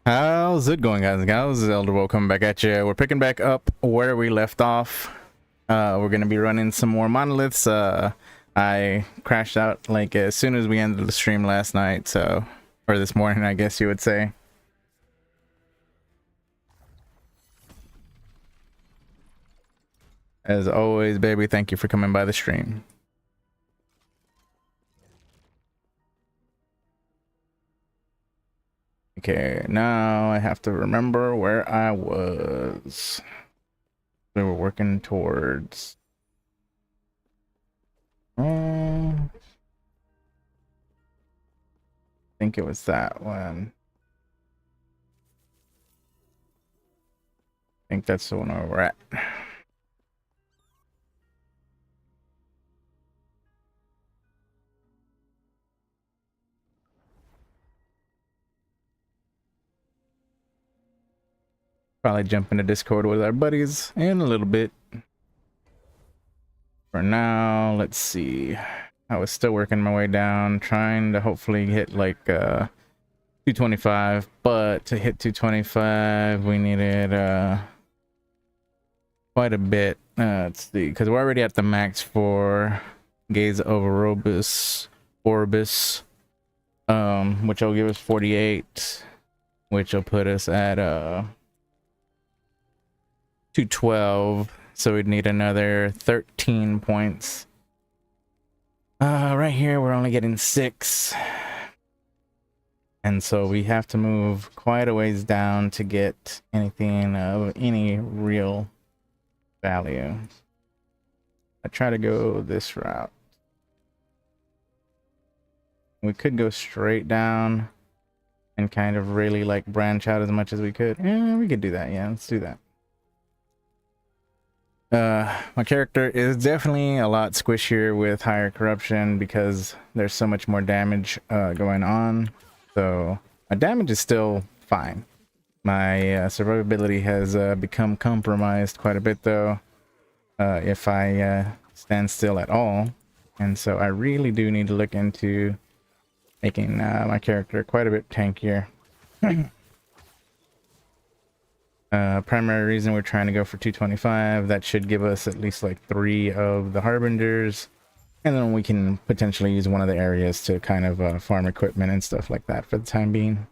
How's it going, guys and gals? Elderwold coming back at you. We're picking back up where we left off. We're gonna be running some more monoliths. I crashed out like as soon as we ended the stream last night, so, or this morning, I guess you would say. As always, baby, thank you for coming by the stream. Okay, now I have to remember where I was. We were working towards. I think it was that one. I think that's the one where we're at. Probably jump into Discord with our buddies in a little bit. For now, let's see. I was still working my way down, trying to hopefully hit like 225, but to hit 225 we needed quite a bit. Let's see, because we're already at the max for Gaze of Orbis, which will give us 48, which will put us at 212, so we'd need another 13 points. Right here we're only getting 6, and so we have to move quite a ways down to get anything of any real value. I try to go this route. We could go straight down and kind of really like branch out as much as we could. Yeah, we could do that. Yeah, let's do that. My character is definitely a lot squishier with higher corruption because there's so much more damage going on. So my damage is still fine. My survivability has become compromised quite a bit though, if I stand still at all. And so I really do need to look into making my character quite a bit tankier. Primary reason we're trying to go for 225, that should give us at least like 3 of the harbingers, and then we can potentially use one of the areas to kind of farm equipment and stuff like that for the time being.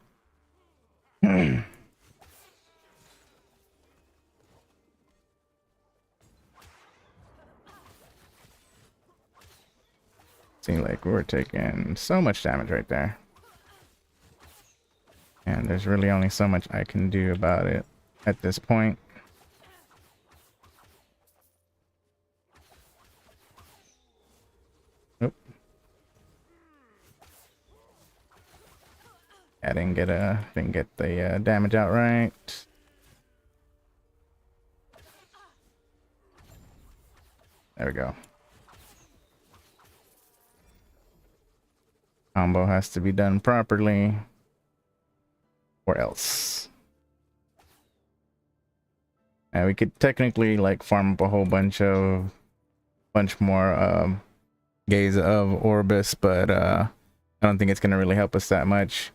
See, like we're taking so much damage right there, and there's really only so much I can do about it at this point. Nope. I didn't get the damage out right. There we go. Combo has to be done properly, or else. And we could technically like farm up a whole bunch more Gaze of Orbis, but I don't think it's gonna really help us that much.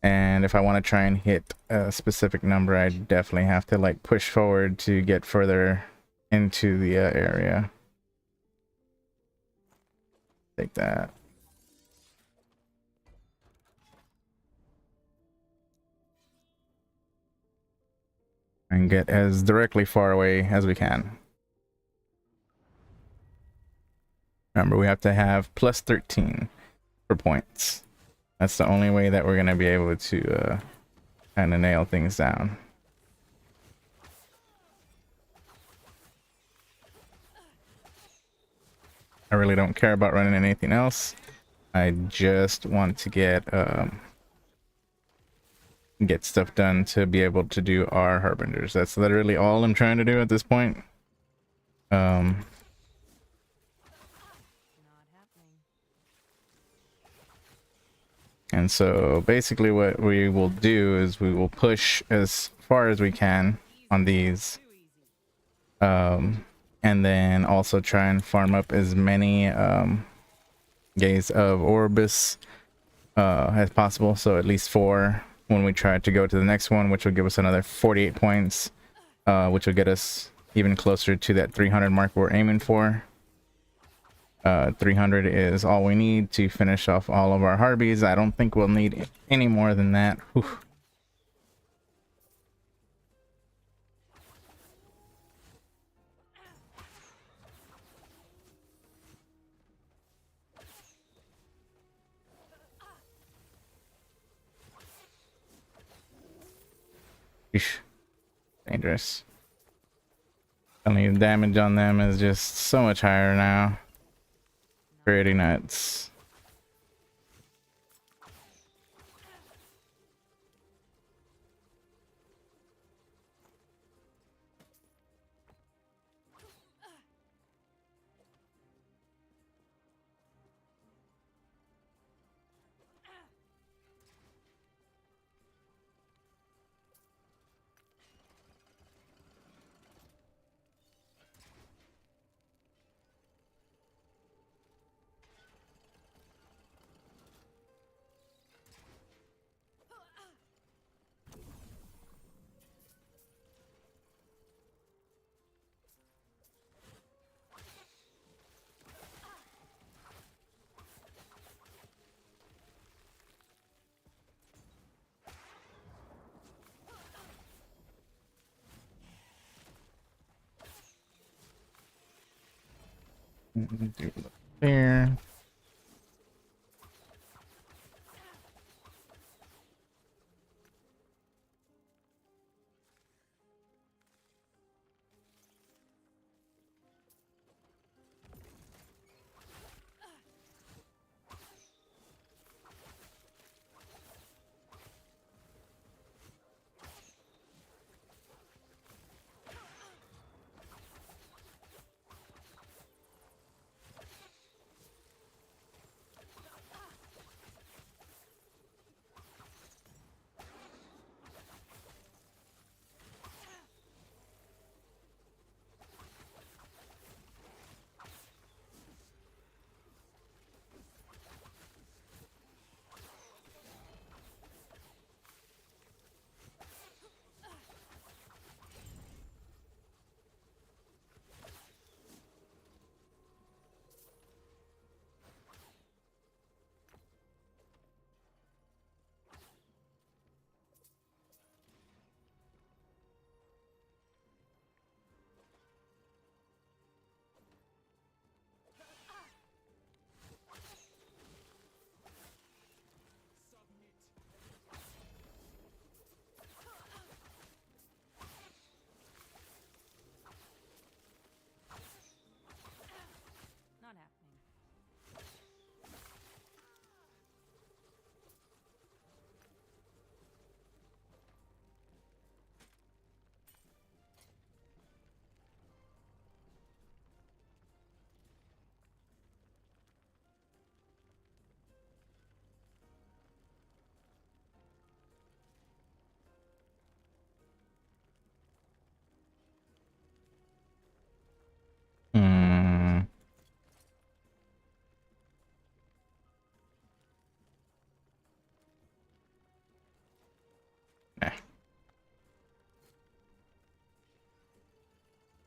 And if I want to try and hit a specific number, I definitely have to like push forward to get further into the area. Take that. And get as directly far away as we can. Remember, we have to have plus 13 for points. That's the only way that we're going to be able to kind of nail things down. I really don't care about running anything else. I just want to get stuff done to be able to do our harbingers. That's literally all I'm trying to do at this point. And so basically what we will do is we will push as far as we can on these, and then also try and farm up as many Gaze of Orbis as possible, so at least 4 when we try to go to the next one, which will give us another 48 points, which will get us even closer to that 300 mark we're aiming for. 300 is all we need to finish off all of our Harbies. I don't think we'll need any more than that. Whew. Eesh. Dangerous. I mean, the damage on them is just so much higher now. Pretty nuts. Do there. Not happening. Hmm. Nah.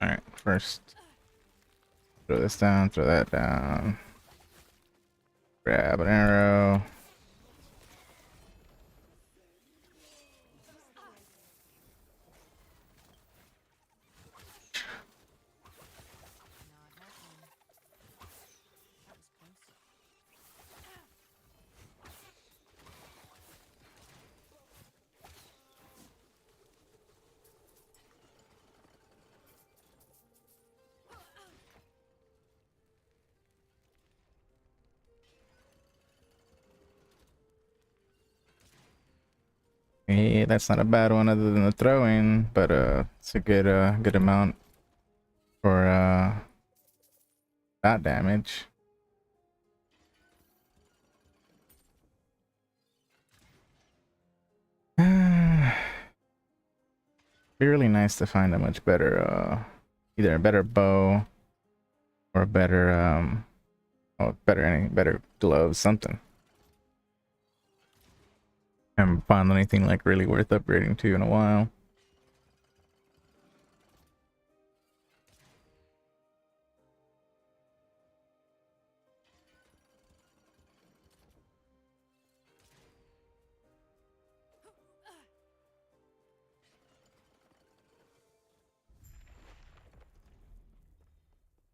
All right. First, throw this down. Throw that down. Grab an arrow. Not happening. That was close. Hey, that's not a bad one other than the throwing, but it's a good amount for that damage. Be really nice to find a much better either a better bow or a better better gloves, something. Haven't found anything like really worth upgrading to in a while.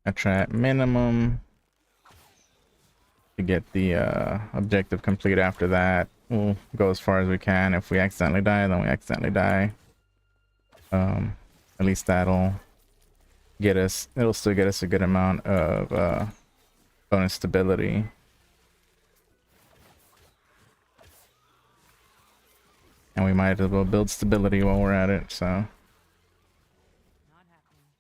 I try at minimum to get the objective complete. After that, we'll go as far as we can. If we accidentally die, then we accidentally die. At least that'll get us, it'll still get us a good amount of bonus stability. And we might as well build stability while we're at it, so. Not happening.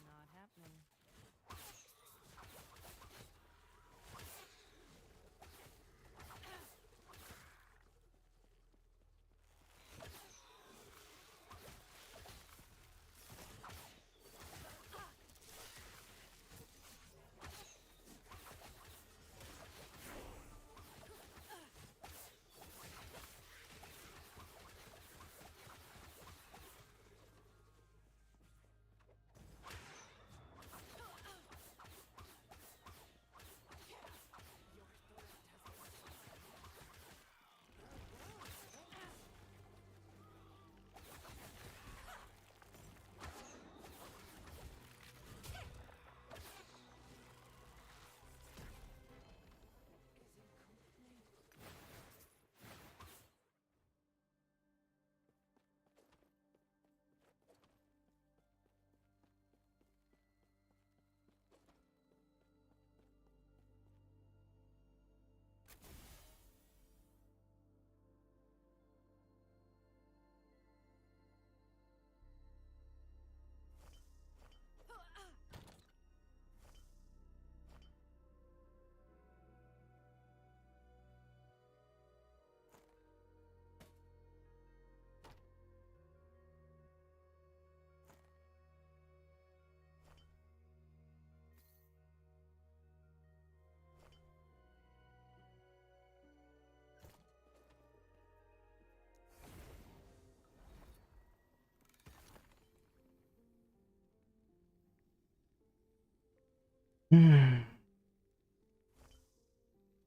Not happening.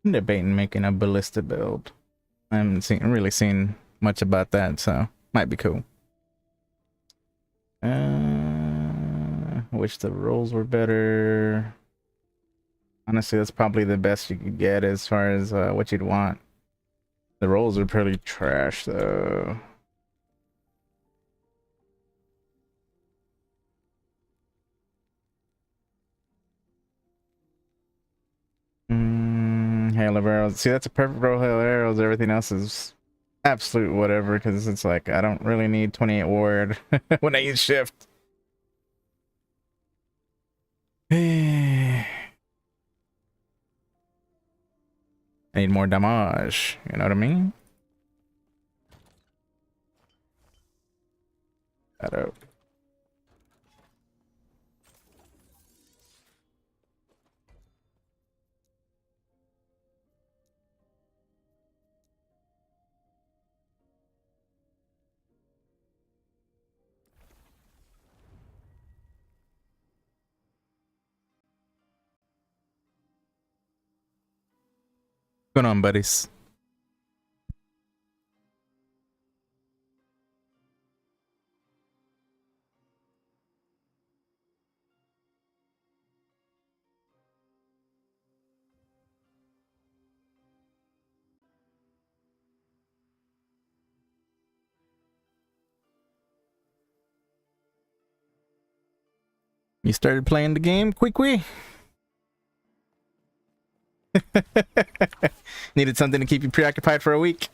I'm debating making a ballista build. I haven't really seen much about that, so might be cool. Wish the rolls were better. Honestly, that's probably the best you could get as far as what you'd want. The rolls are pretty trash, though. Hail of arrows. See, that's a perfect roll. Hail of arrows. Everything else is absolute whatever, because it's like I don't really need 28 ward when I use shift. I need more damage. You know what I mean? That out. What's going on, buddies? You started playing the game, quick. Needed something to keep you preoccupied for a week.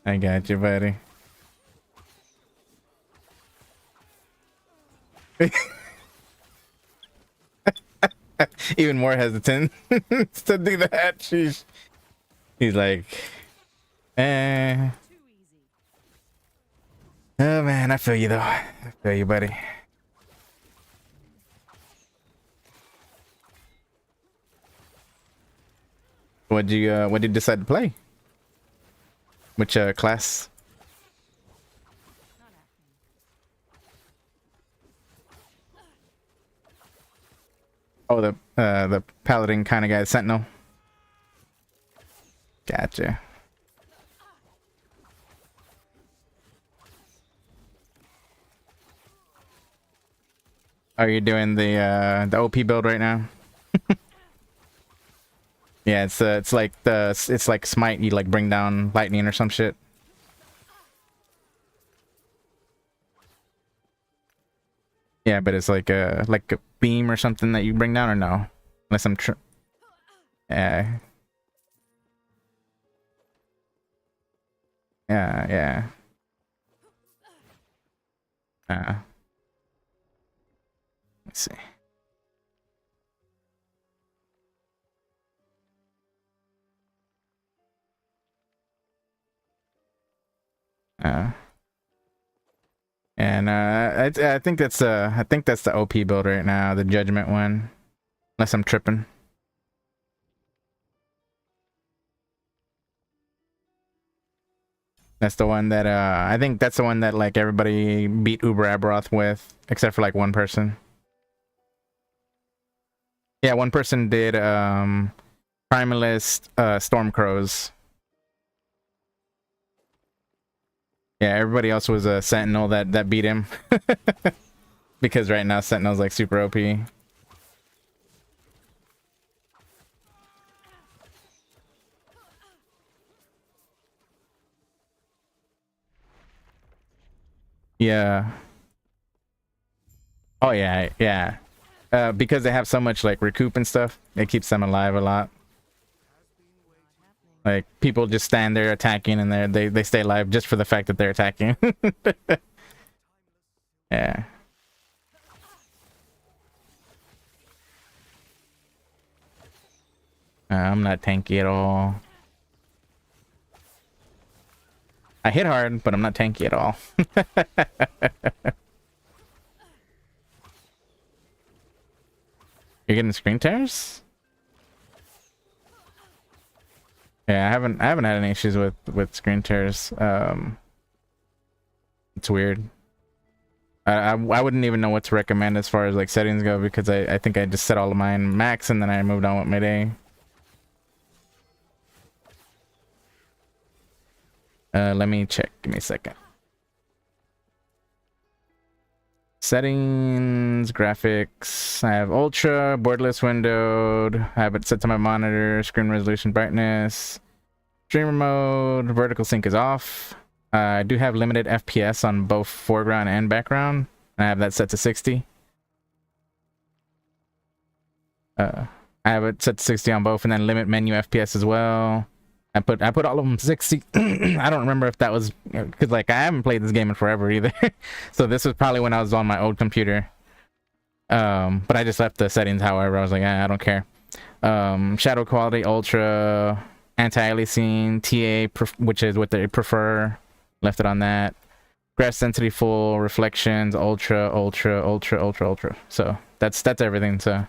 I got you, buddy. Even more hesitant to do that. Sheesh. He's like, eh. Too easy. Oh man, I feel you though. I feel you, buddy. What'd you decide to play? Which class? Not happening. Oh, the paladin kind of guy, sentinel. Gotcha. Are you doing the OP build right now? Yeah, it's like smite. You like bring down lightning or some shit. Yeah, but it's like a beam or something that you bring down, or no? Unless I'm yeah. Yeah. Let's see. And I think that's the OP build right now, the judgment one. Unless I'm tripping. That's the one that I think that's the one that like everybody beat Uber Aberoth with, except for like one person. Yeah, one person did Primalist Stormcrows. Yeah, everybody else was a Sentinel that beat him. Because right now Sentinel's like super OP. Yeah. Oh yeah. Because they have so much like recoup and stuff, it keeps them alive a lot. Like people just stand there attacking and they stay alive just for the fact that they're attacking. Yeah. I'm not tanky at all. I hit hard, but I'm not tanky at all. You're getting screen tears? Yeah, I haven't had any issues with screen tears. It's weird. I wouldn't even know what to recommend as far as like settings go, because I think I just set all of mine max and then I moved on with my day. Let me check. Give me a second. Settings, graphics. I have ultra, borderless windowed. I have it set to my monitor, screen resolution, brightness. Streamer mode, vertical sync is off. I do have limited FPS on both foreground and background. I have that set to 60. I have it set to 60 on both, and then limit menu FPS as well. I put all of them 60. I don't remember if that was because like I haven't played this game in forever either. So this was probably when I was on my old computer. But I just left the settings however. I was like, I don't care. Shadow quality ultra, anti-aliasing, TA, which is what they prefer. Left it on that. Grass density full, reflections ultra. So that's everything. So.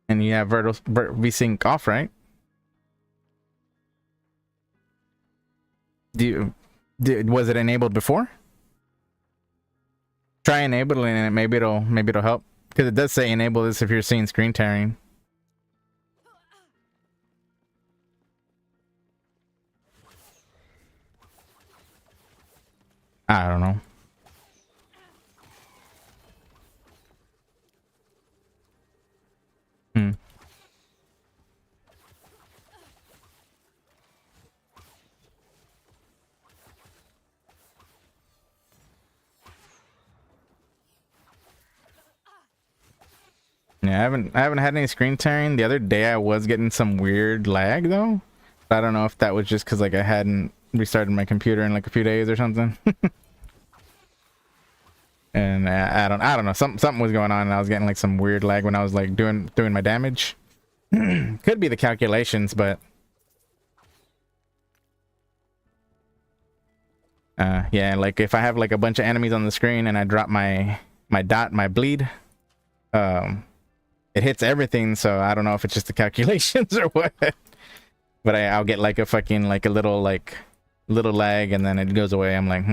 And you have VSync off, right? Was it enabled before? Try enabling it. Maybe it'll help, because it does say enable this if you're seeing screen tearing. I don't know. Yeah, I haven't had any screen tearing. The other day I was getting some weird lag though. But I don't know if that was just because like I hadn't restarted my computer in like a few days or something. And I don't know. Something was going on and I was getting like some weird lag when I was like doing my damage. Could be the calculations, but yeah, like if I have like a bunch of enemies on the screen and I drop my bleed, it hits everything, so I don't know if it's just the calculations or what. But I'll get like a fucking like a little lag and then it goes away. I'm like,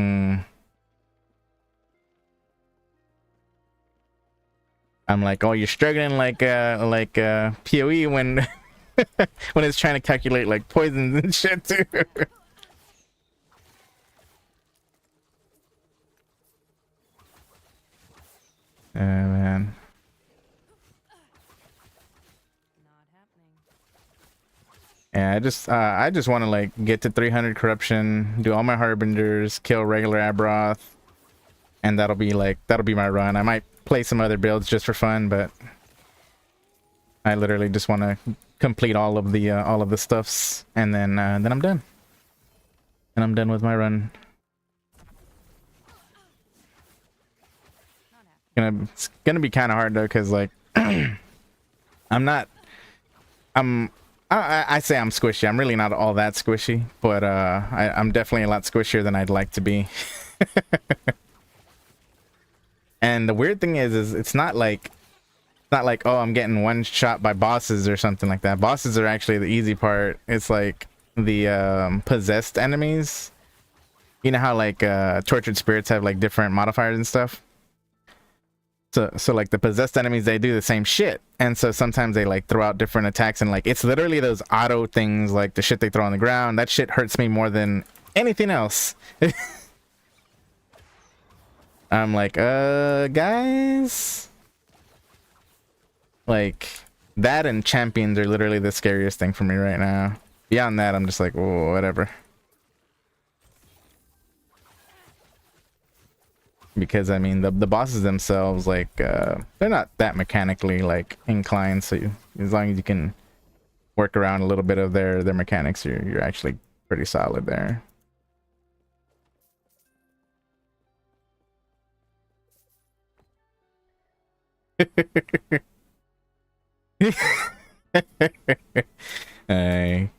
I'm like, oh, you're struggling like PoE when when it's trying to calculate like poisons and shit too. Man. Not happening. Yeah, I just want to like get to 300 corruption, do all my harbingers, kill regular Abroth, and that'll be my run. I might play some other builds just for fun, but I literally just want to complete all of the stuffs, and then I'm done. And I'm done with my run. Not happening. It's gonna be kind of hard though, because like I say I'm squishy. I'm really not all that squishy, but I'm definitely a lot squishier than I'd like to be. And the weird thing is it's not like oh, I'm getting one shot by bosses or something like that. Bosses are actually the easy part. It's like the possessed enemies. You know how like tortured spirits have like different modifiers and stuff. So like the possessed enemies, they do the same shit, and so sometimes they like throw out different attacks, and like it's literally those auto things, like the shit they throw on the ground. That shit hurts me more than anything else. I'm like, guys, like that and champions are literally the scariest thing for me right now. Beyond that, I'm just like, oh, whatever. Because I mean the bosses themselves, like they're not that mechanically like inclined, so as long as you can work around a little bit of their mechanics, you're actually pretty solid there. Hey.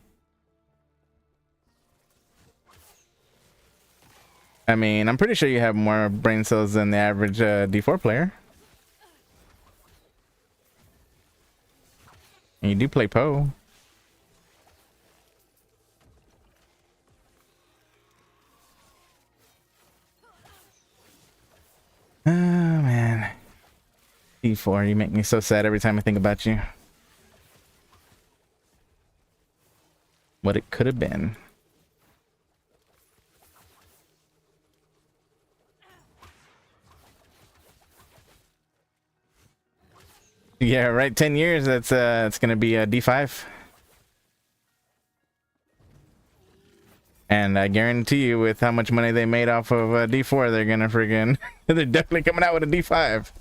I mean, I'm pretty sure you have more brain cells than the average D4 player. And you do play Poe. Oh, man. D4, you make me so sad every time I think about you. What it could have been. Yeah, right. 10 years. That's it's gonna be a D5. And I guarantee you, with how much money they made off of D4, they're gonna friggin' they're definitely coming out with a D5.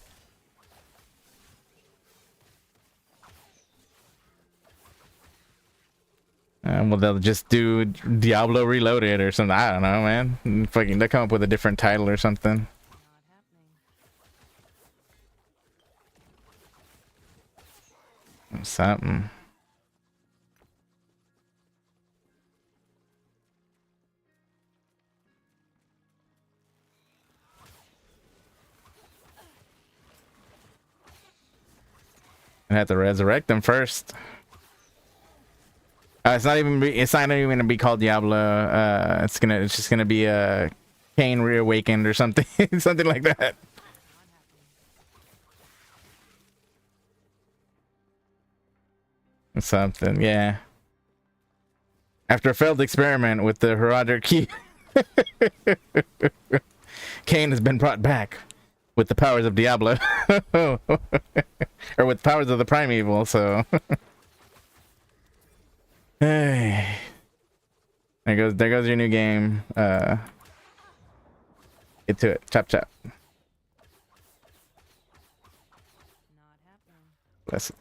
Well, they'll just do Diablo Reloaded or something. I don't know, man. Fucking, they'll come up with a different title or something. Not happening. Something. I have to resurrect them first. It's not even gonna be called Diablo. It's just gonna be a Cain reawakened or something, something like that. Not happening. Something, yeah. After a failed experiment with the Herodic key, Cain has been brought back with the powers of Diablo, or with powers of the primeval. So, hey, there goes your new game. Get to it, chop chop. Not happening. Bless it.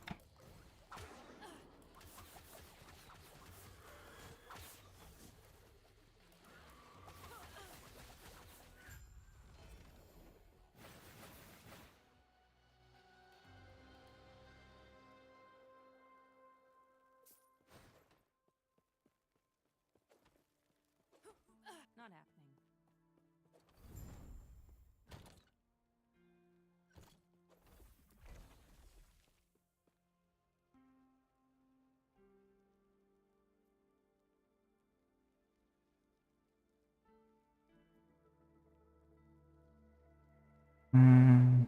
Not happening. Mm.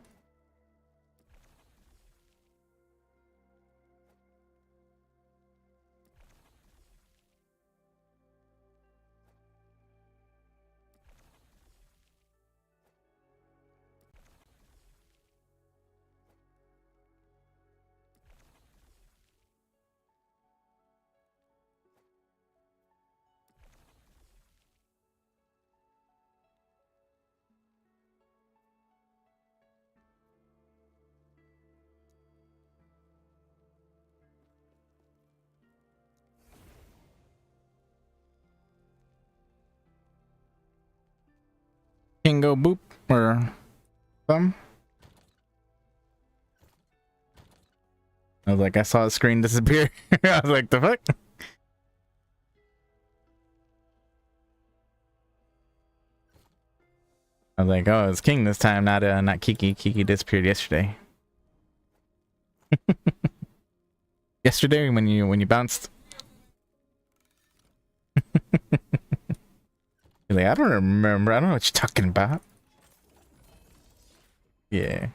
Can go boop or thumb. I was like, I saw the screen disappear. I was like, the fuck? I was like, oh, it's King this time, not Kiki. Kiki disappeared yesterday. Yesterday when you bounced. You're like, I don't remember. I don't know what you're talking about. Yeah.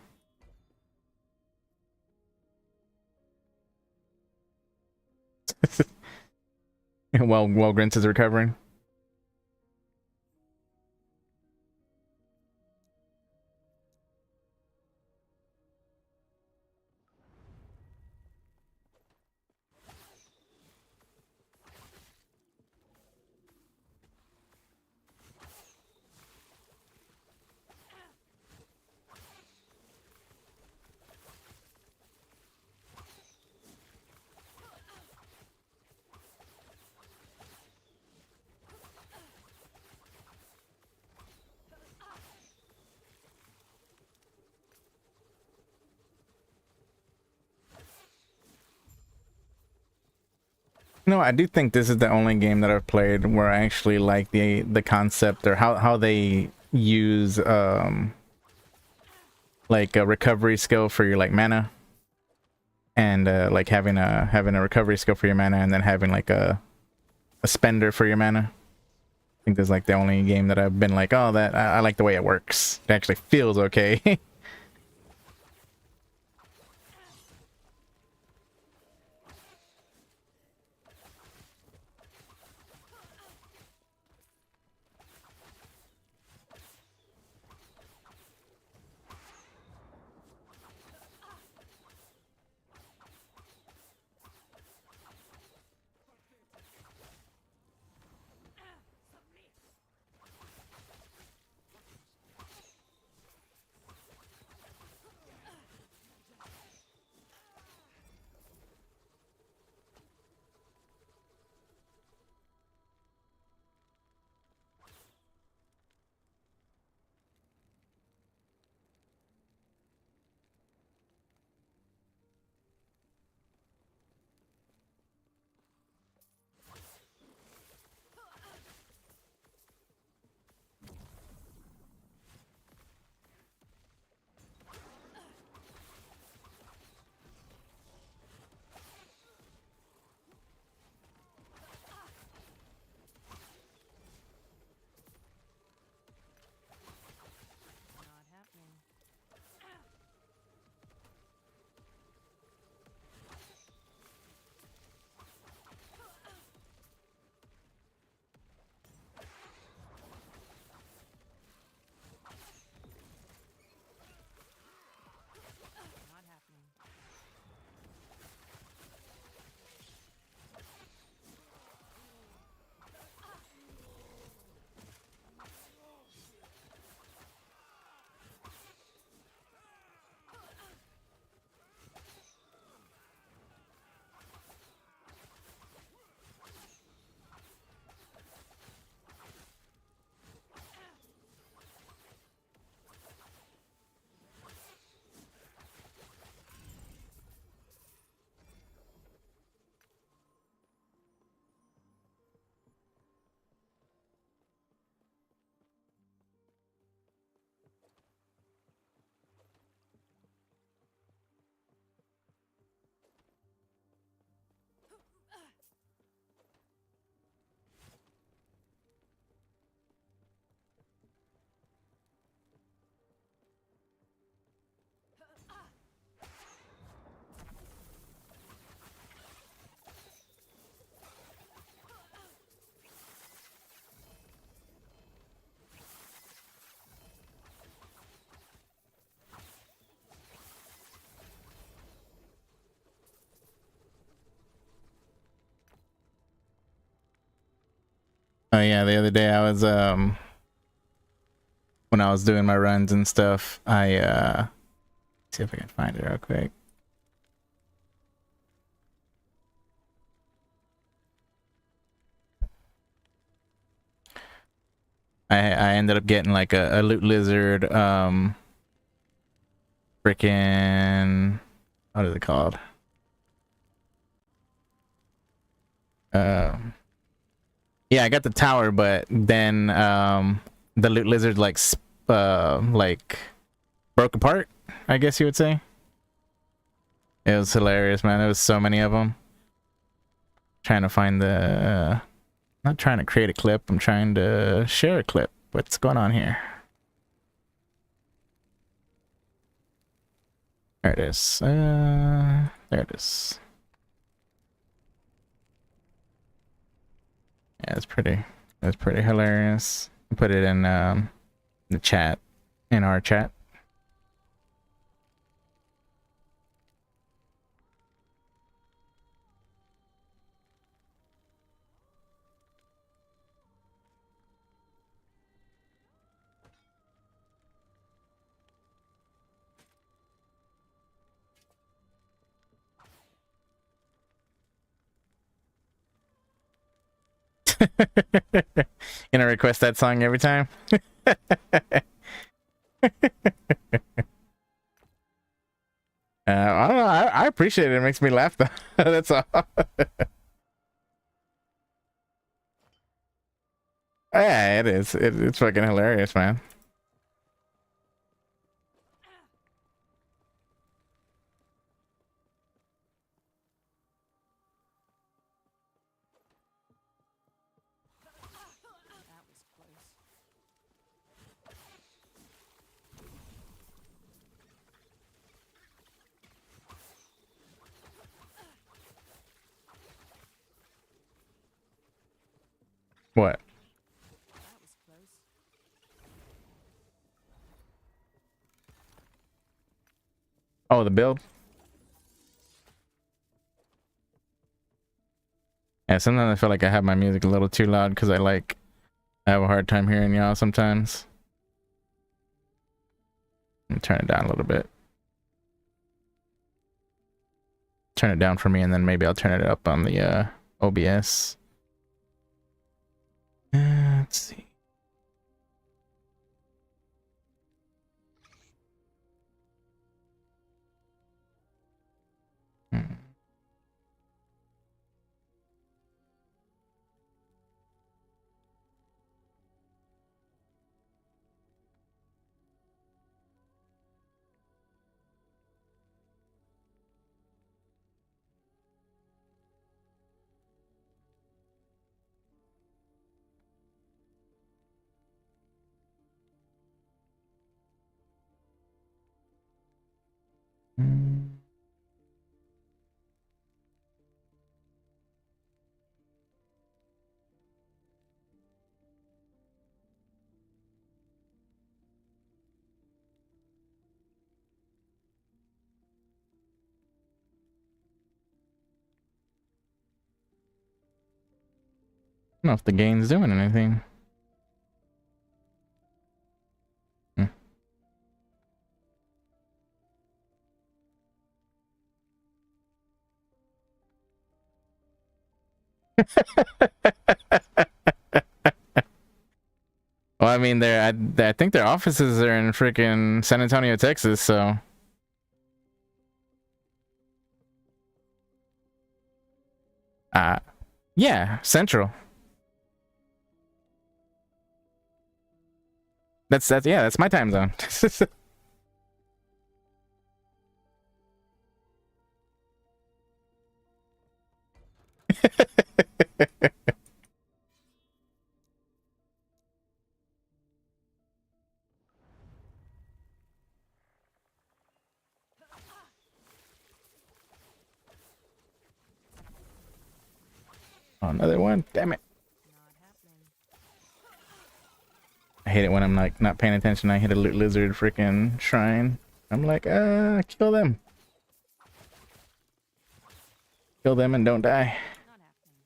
while Grint is recovering. No, I do think this is the only game that I've played where I actually like the concept or how they use like a recovery skill for your like mana, and like having a recovery skill for your mana, and then having like a spender for your mana. I think this is like the only game that I've been like, oh, that I like the way it works. It actually feels okay. Oh yeah, the other day I was when I was doing my runs and stuff, I see if I can find it real quick. I ended up getting like a loot lizard freaking what is it called? Um yeah, I got the tower, but then the loot lizard like broke apart, I guess you would say. It was hilarious, man. There was so many of them. Trying to find the not trying to create a clip, I'm trying to share a clip. What's going on here? There it is. There it is. Yeah, it's pretty hilarious. I put it in the chat, in our chat. Gonna request that song every time. I don't know. I appreciate it. It makes me laugh though. That's all. Yeah, it is. It's fucking hilarious, man. That was close. What? That was close. Oh, the build? Yeah, sometimes I feel like I have my music a little too loud because I have a hard time hearing y'all sometimes. Turn it down a little bit. Turn it down for me, and then maybe I'll turn it up on the OBS. Let's see. Hmm. Hmm. I don't know if the gain's doing anything. Hmm. Well, I mean, I think their offices are in freaking San Antonio, Texas. So, uh, yeah, Central. That's yeah, that's my time zone. Oh, another one. Damn it. Not happening. I hate it when I'm like not paying attention. I hit a lizard freaking shrine. I'm like, kill them. Kill them and don't die. Not happening.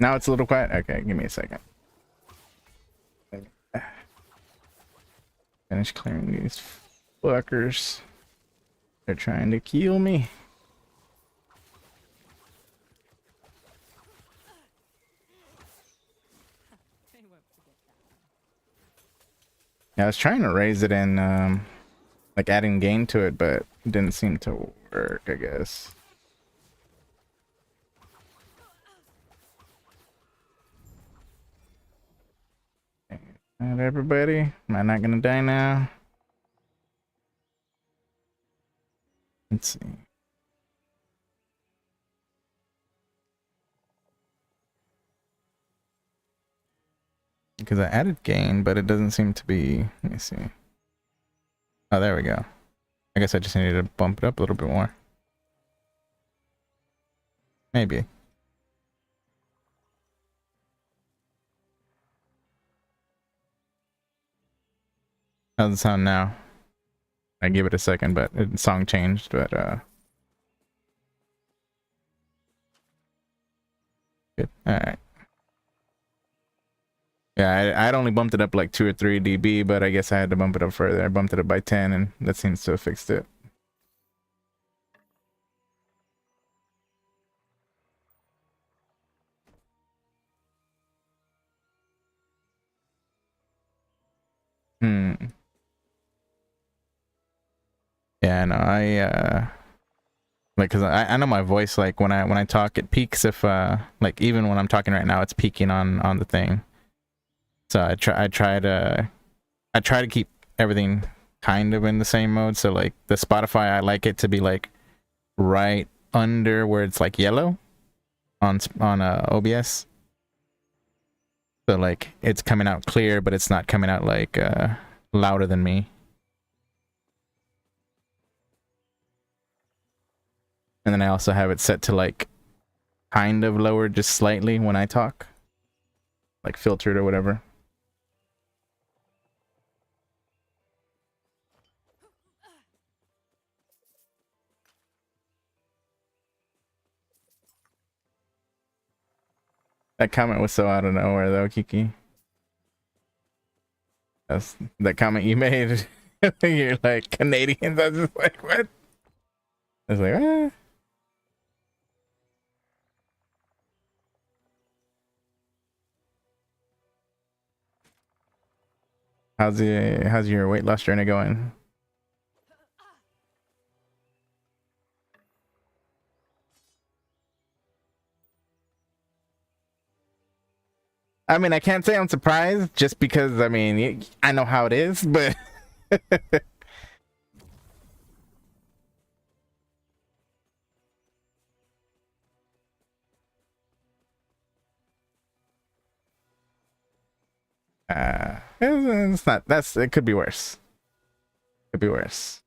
Now it's a little quiet. Okay, give me a second. Finish clearing these fuckers. They're trying to kill me. They won't forget that one. Yeah, I was trying to raise it in, like adding gain to it, but it didn't seem to work, I guess. Not everybody. Am I not gonna die now? Let's see. Because I added gain, but it doesn't seem to be. Let me see. Oh, there we go. I guess I just needed to bump it up a little bit more. Maybe. How's it sound now? I give it a second, but the song changed, but good. Alright. Yeah, I'd only bumped it up like 2 or 3 dB, but I guess I had to bump it up further. I bumped it up by 10, and that seems to have fixed it. Hmm. Yeah, no, like, cause I know my voice, like when I talk, it peaks if like even when I'm talking right now, it's peaking on the thing. So I try to keep everything kind of in the same mode. So like the Spotify, I like it to be like right under where it's like yellow on OBS. So like it's coming out clear, but it's not coming out like louder than me. And then I also have it set to like kind of lower just slightly when I talk, like filtered or whatever. That comment was so out of nowhere though, Kiki. That's that comment you made. You're like Canadians. I was just like, what? I was like, ah. How's your weight loss journey going? I mean, I can't say I'm surprised just because I mean, I know how it is, but it's not. That's it. Could be worse. Could be worse.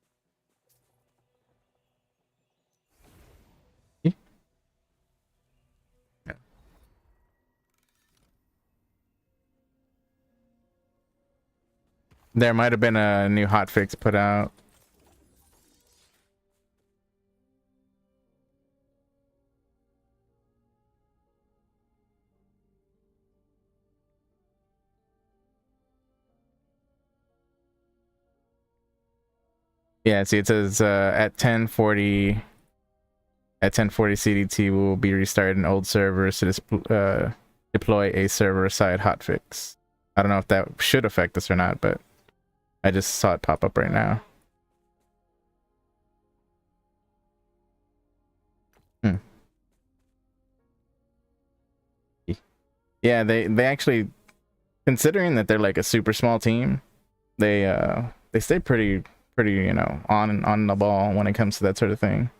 There might have been a new hotfix put out. Yeah, see, it says at 10:40 CDT will be restarted in old servers to deploy a server-side hotfix. I don't know if that should affect us or not, but I just saw it pop up right now. Hmm. Yeah, they actually, considering that they're like a super small team, they stay pretty, you know, on the ball when it comes to that sort of thing.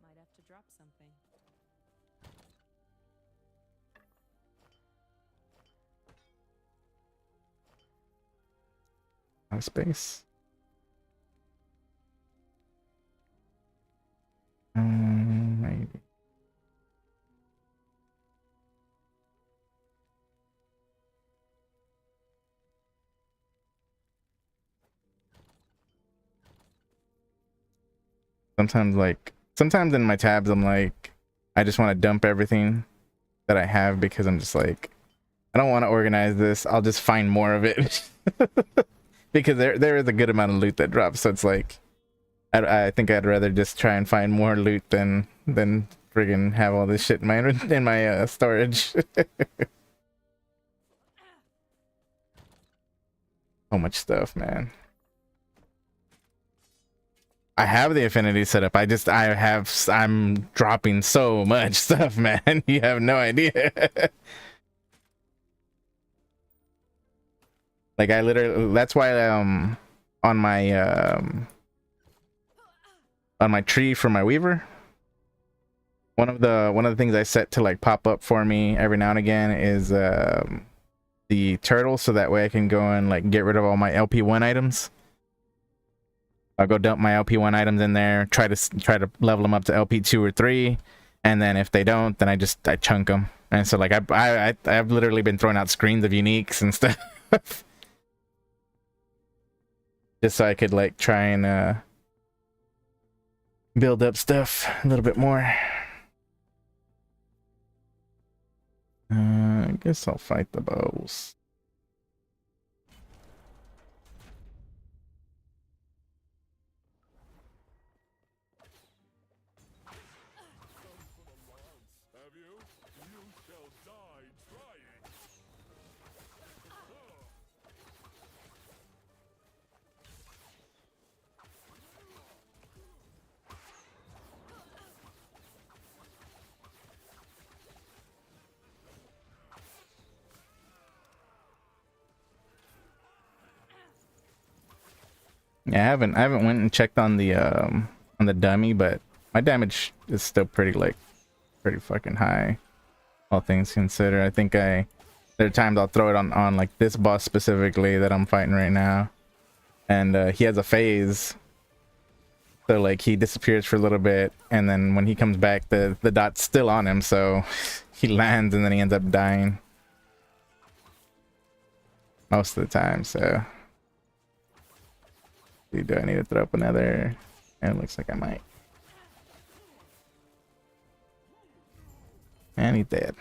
Might have to drop something. Out of space. Maybe. Sometimes in my tabs I'm like I just want to dump everything that I have because I'm just like, I don't want to organize this. I'll just find more of it. Because there is a good amount of loot that drops, so it's like I think I'd rather just try and find more loot than friggin' have all this shit in my storage. So much stuff, man. I have the affinity set up. I'm dropping so much stuff, man. You have no idea. Like I literally, that's why on my tree for my weaver, one of the things I set to like pop up for me every now and again is the turtle, so that way I can go and like get rid of all my LP1 items. I'll go dump my LP1 items in there, try to level them up to LP2 or 3, and then if they don't, then I chunk them. And so like I've literally been throwing out screens of uniques and stuff. Just so I could like try and build up stuff a little bit more. I guess I'll fight the bows. Yeah, I haven't went and checked on the dummy, but my damage is still pretty fucking high, all things considered. I think there are times I'll throw it on like this boss specifically that I'm fighting right now, and he has a phase, so like he disappears for a little bit, and then when he comes back, the dot's still on him, so he lands and then he ends up dying most of the time. So do I need to throw up another? And it looks like I might. And he's dead.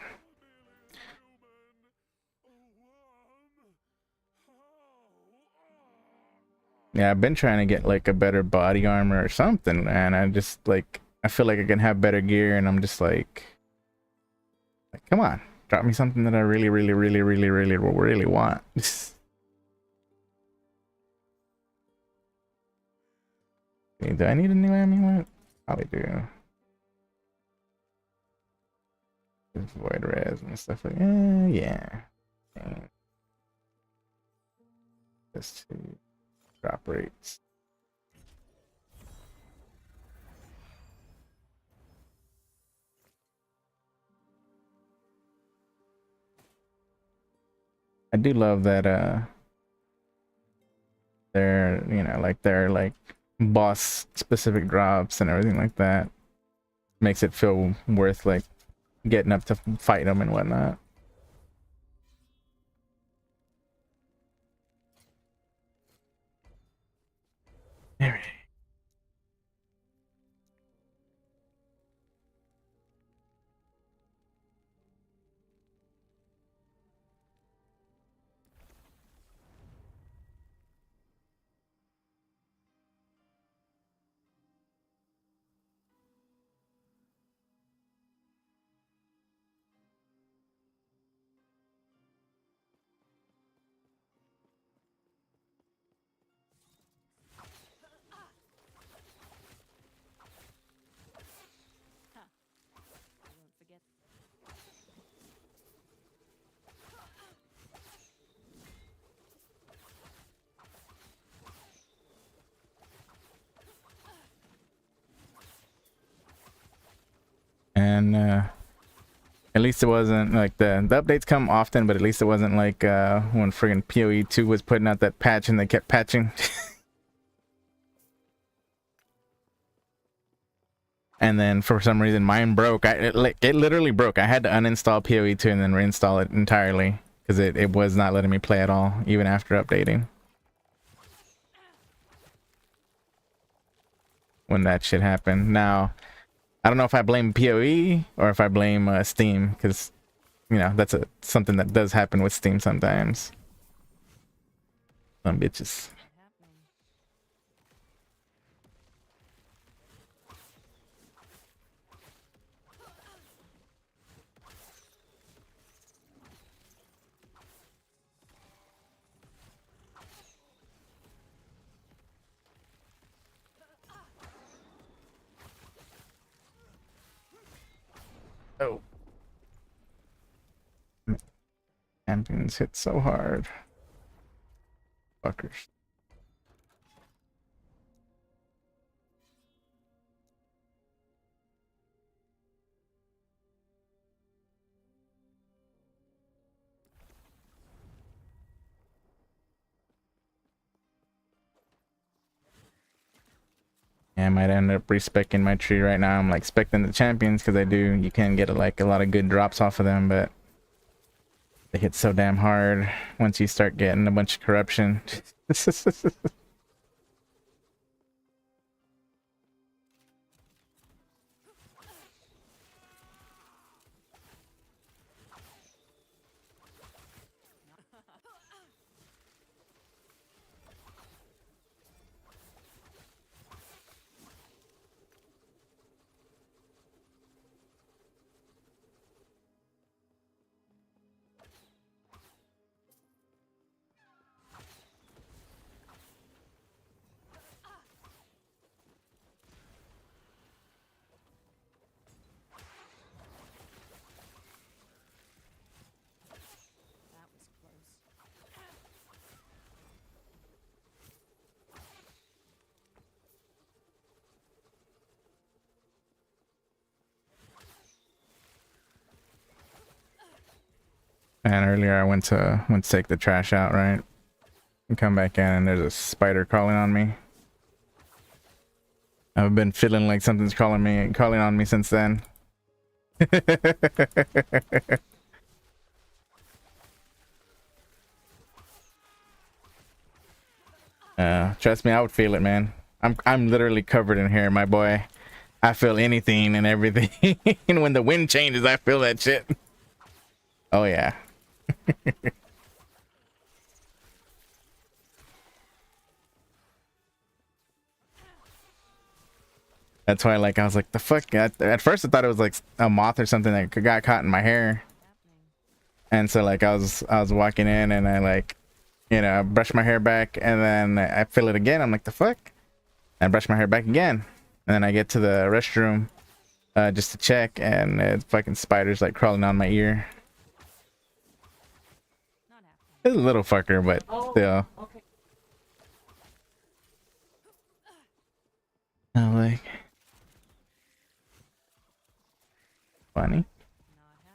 Yeah, I've been trying to get like a better body armor or something, and I just like, I feel like I can have better gear, and I'm just like come on, drop me something that I really want. Do I need a new amulet? Probably do. Void res and stuff like yeah. Just to drop rates. I do love that they're, you know, like they're like boss specific drops and everything like that. Makes it feel worth like getting up to fight them and whatnot. All right. I won't forget. And at least it wasn't like the updates come often, but at least it wasn't like when friggin' PoE 2 was putting out that patch and they kept patching. And then for some reason mine broke. It literally broke. I had to uninstall PoE 2 and then reinstall it entirely because it was not letting me play at all, even after updating. When that shit happened. Now, I don't know if I blame PoE or if I blame Steam, because you know that's something that does happen with Steam sometimes. Some bitches. Not happening. Oh, champions hit so hard. Fuckers. Yeah, I might end up respecing my tree right now. I'm like specting the champions because I do. You can get like a lot of good drops off of them, but they hit so damn hard once you start getting a bunch of corruption. That was close. And earlier I went to take the trash out, right? And come back in and there's a spider crawling on me. I've been feeling like something's calling on me since then. Trust me, I would feel it, man. I'm literally covered in hair, my boy. I feel anything and everything. And when the wind changes, I feel that shit. Oh yeah. That's why, like, I was like, the fuck? At first, I thought it was like a moth or something that got caught in my hair. Happening. And so, like, I was walking in and I like, you know, I brushed my hair back and then I feel it again. I'm like, the fuck? I brush my hair back again, and then I get to the restroom just to check, and it's fucking spiders like crawling on my ear. Not happening. It's a little fucker, but still. Okay. I'm like, funny. Not happening.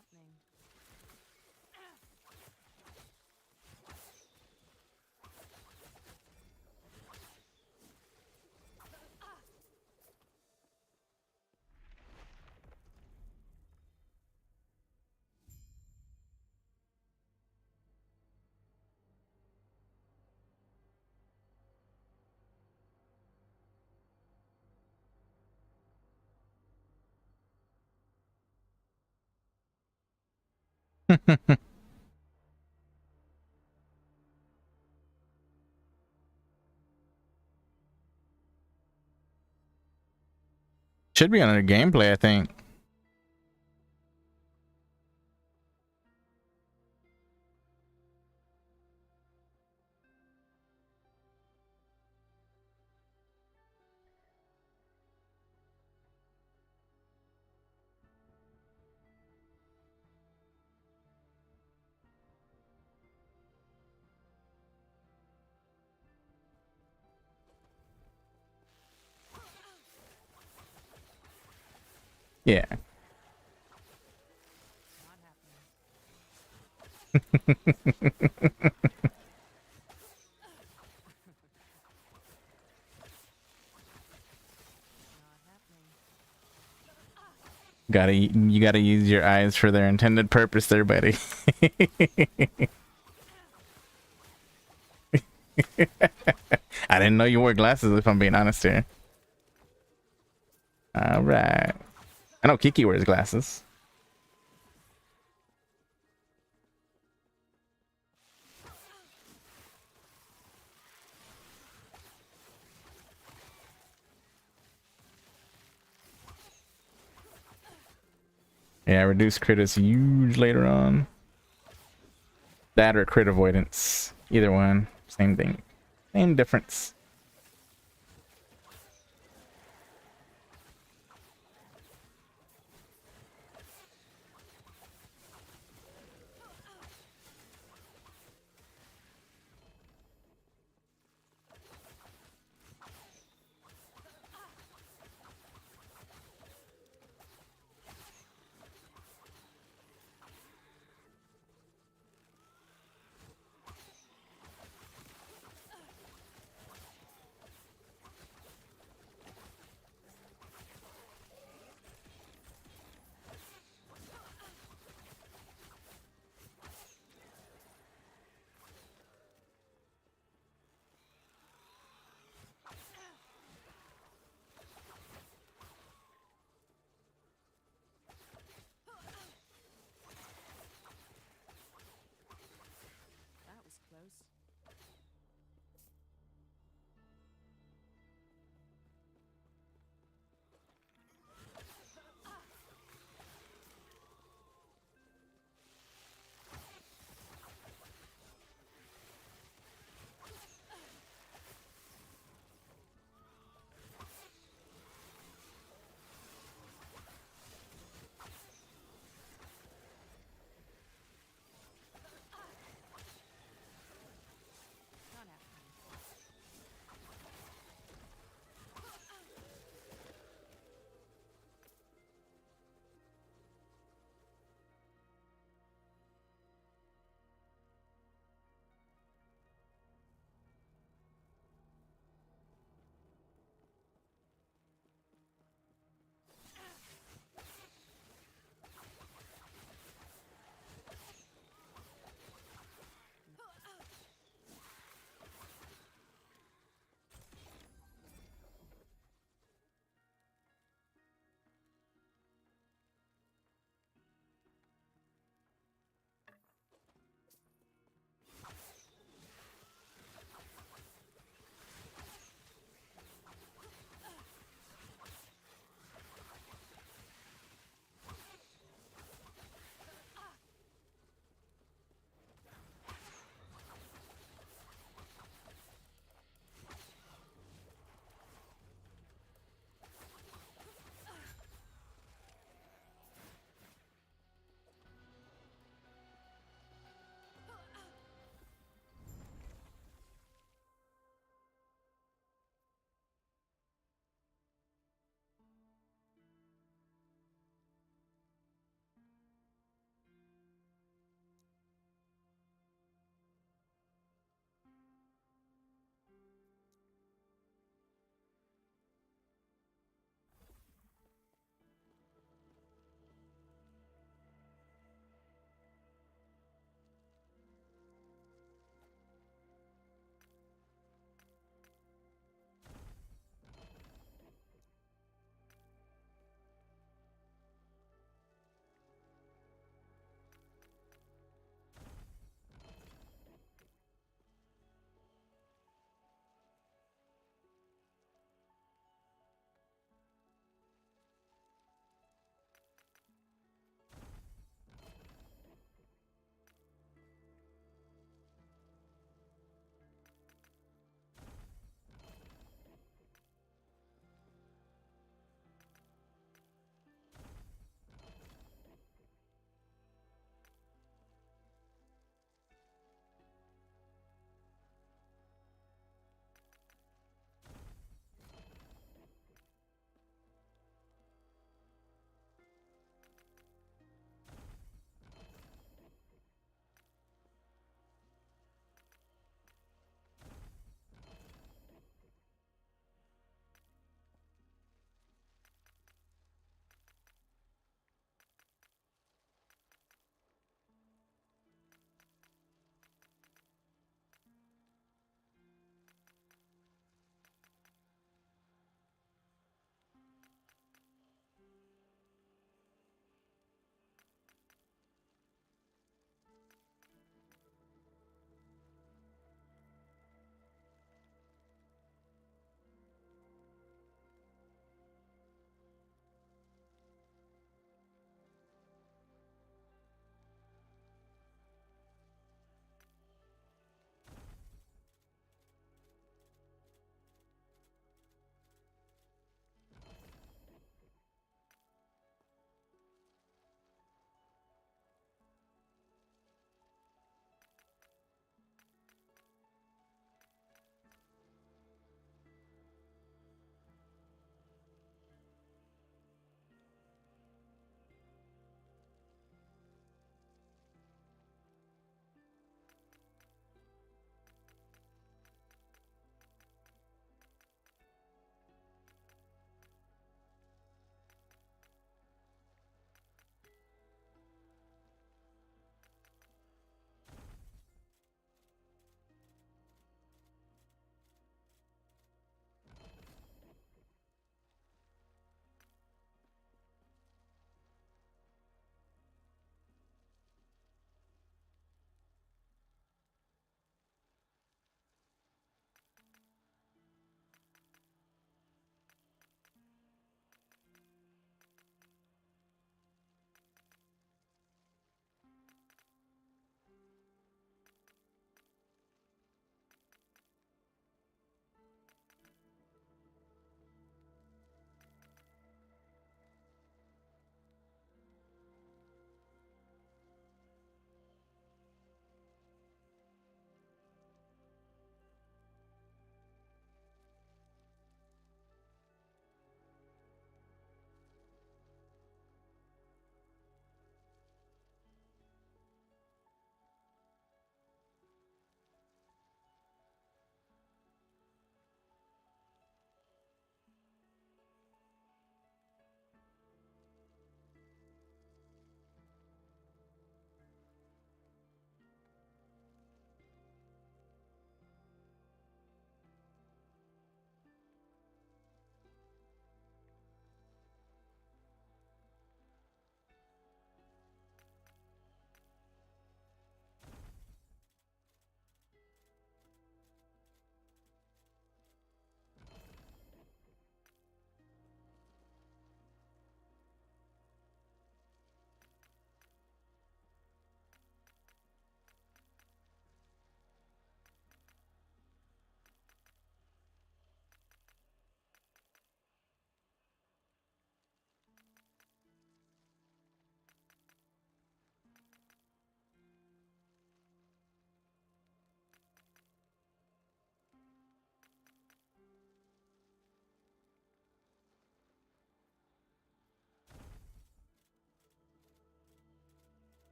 Should be under gameplay, I think. Yeah. Not happening. Not happening. You gotta use your eyes for their intended purpose there, buddy. I didn't know you wore glasses, if I'm being honest here. All right. I know Kiki wears glasses. Yeah, reduced crit is huge later on. That or crit avoidance. Either one. Same thing. Same difference.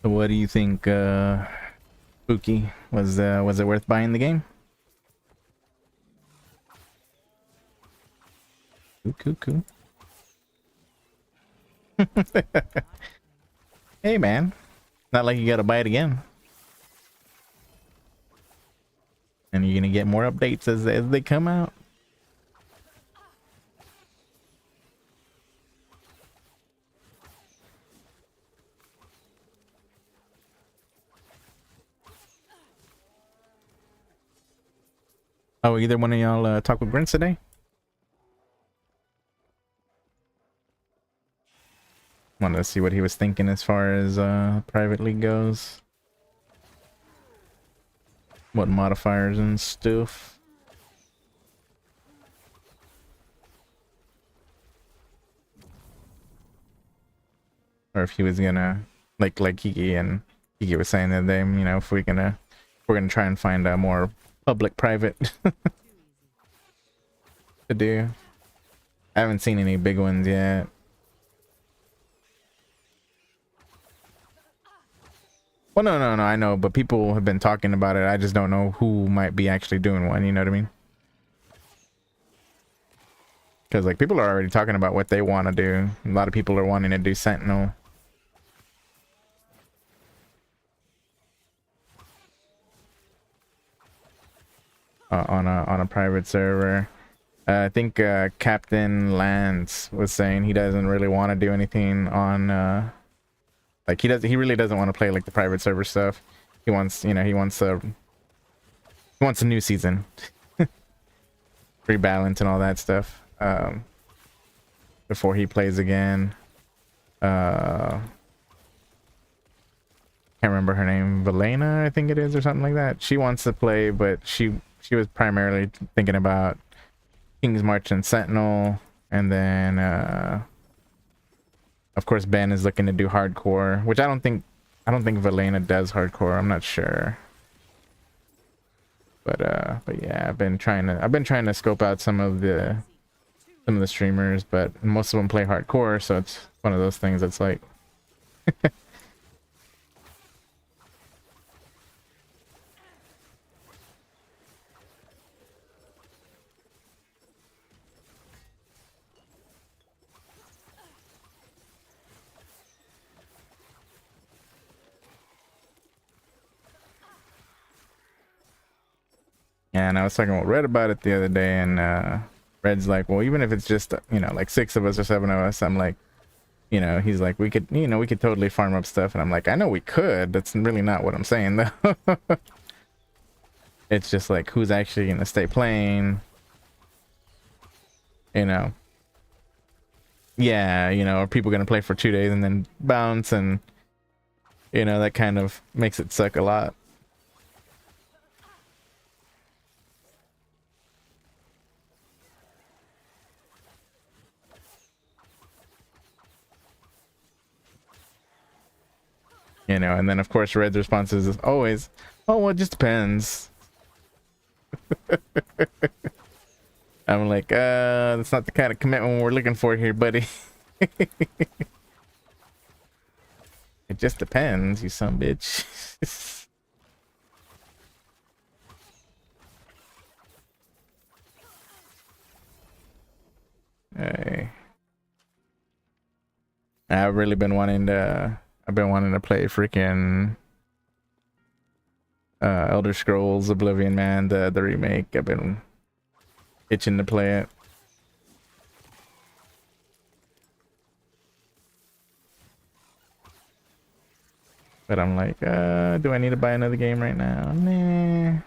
So what do you think, Spooky? Was it worth buying the game? Cool, cool, cool. Hey man, not like you gotta buy it again. And you're gonna get more updates as they come out. Oh, either one of y'all talk with Brent today? Wanted to see what he was thinking as far as private league goes. What modifiers and stuff. Or if he was gonna like Kiki and Kiki was saying that they, you know, if we're gonna try and find a more public private to do. I haven't seen any big ones yet. Well, no, I know, but people have been talking about it. I just don't know who might be actually doing one, you know what I mean? Because, like, people are already talking about what they want to do. A lot of people are wanting to do Sentinel. On a private server. I think Captain Lance was saying he doesn't really want to do anything on like he really doesn't want to play like the private server stuff. He wants, you know, he wants a new season. Rebalance and all that stuff before he plays again. Can't remember her name, Valena I think it is, or something like that. She wants to play, but she was primarily thinking about King's March and Sentinel, and then of course Ben is looking to do hardcore, which I don't think Valena does hardcore. I'm not sure. But yeah, I've been trying to scope out some of the streamers, but most of them play hardcore, so it's one of those things that's like yeah, and I was talking with Red about it the other day, and Red's like, well, even if it's just, you know, like 6 of us or 7 of us, I'm like, you know, he's like, we could totally farm up stuff, and I'm like, I know we could. That's really not what I'm saying though. It's just like, who's actually gonna stay playing, you know? Yeah, you know, are people gonna play for 2 days and then bounce, and you know, that kind of makes it suck a lot. You know, and then of course Red's response is always, oh, well, it just depends. I'm like, that's not the kind of commitment we're looking for here, buddy. It just depends, you son of a bitch. Hey. I've really been wanting to play freaking Elder Scrolls Oblivion, man, the remake. I've been itching to play it. But I'm like, do I need to buy another game right now? Nah.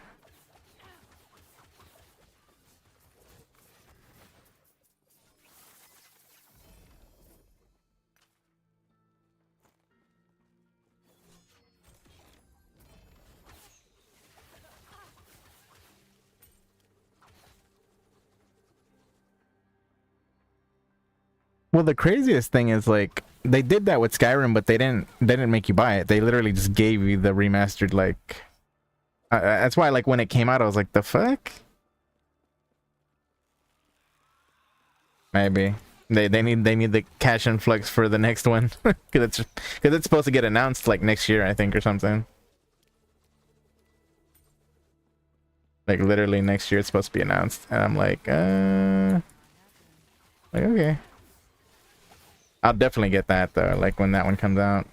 Well, the craziest thing is, like, they did that with Skyrim, but they didn't make you buy it. They literally just gave you the remastered, like, that's why, like, when it came out, I was like, the fuck? Maybe They need the cash influx for the next one because it's supposed to get announced like next year, I think, or something. Like literally next year it's supposed to be announced, and I'm like okay, I'll definitely get that though. Like when that one comes out,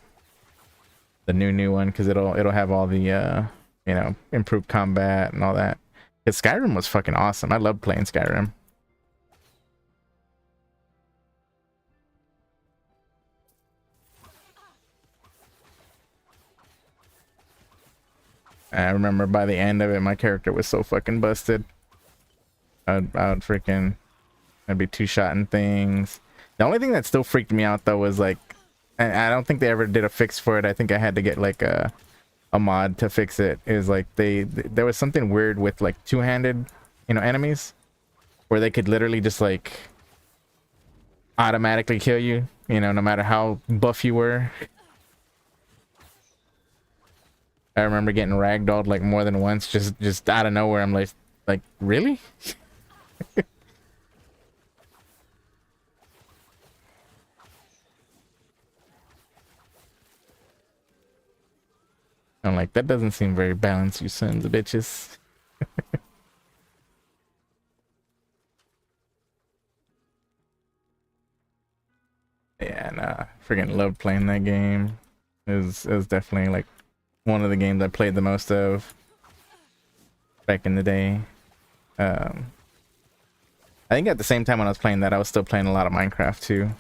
the new one, because it'll have all the you know, improved combat and all that. Because Skyrim was fucking awesome. I loved playing Skyrim. I remember by the end of it, my character was so fucking busted. I would freaking, I'd be two-shotting things. The only thing that still freaked me out though was like, and I don't think they ever did a fix for it. I think I had to get like a mod to fix it. Is like there was something weird with like two-handed, you know, enemies, where they could literally just like automatically kill you, you know, no matter how buff you were. I remember getting ragdolled like more than once, just out of nowhere. I'm like really? I'm like, that doesn't seem very balanced, you sons of bitches. Yeah, nah, freaking loved playing that game. It was definitely like one of the games I played the most of back in the day. Um, I think at the same time when I was playing that, I was still playing a lot of Minecraft too.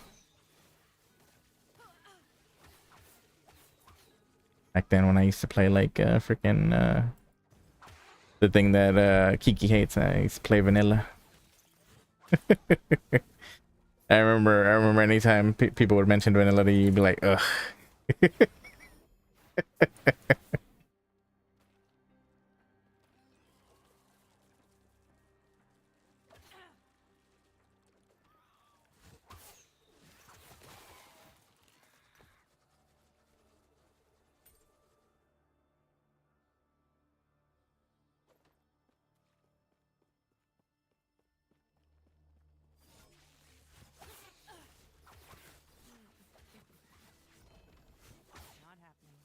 Back then when I used to play like freaking the thing that Kiki hates, I used to play vanilla. I remember anytime people would mention vanilla, you'd be like, ugh. Not happening.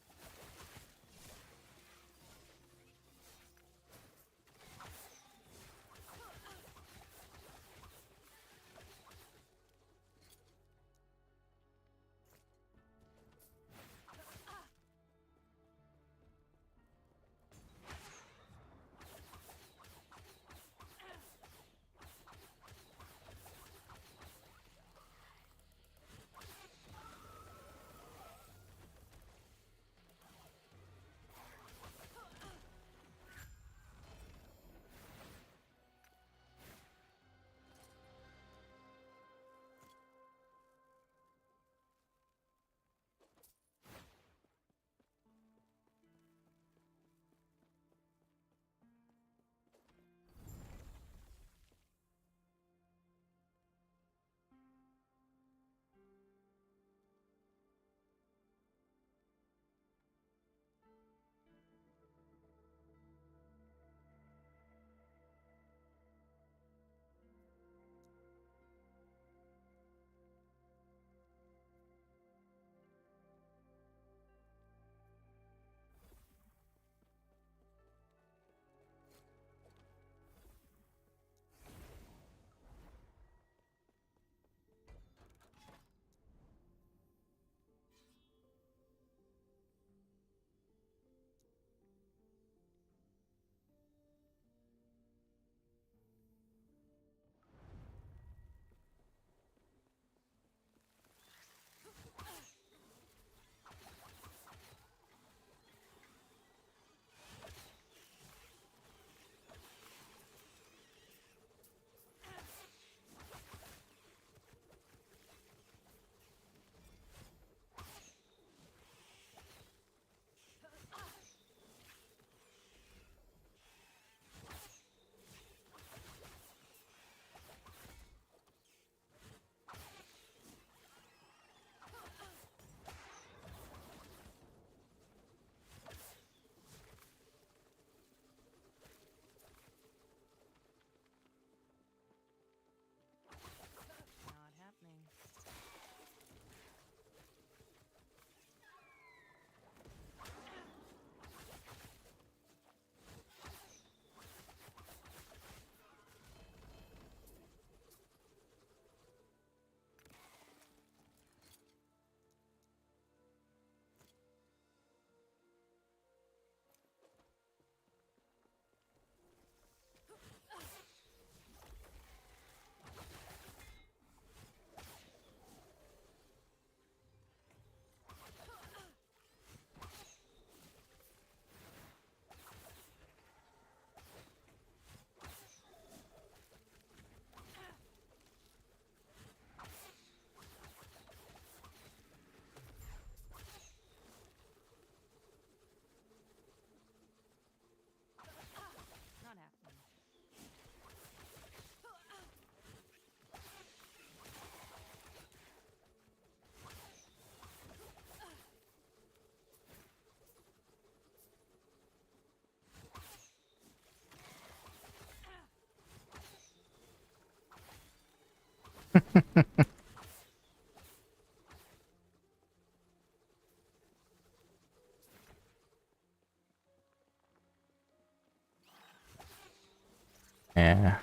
Yeah.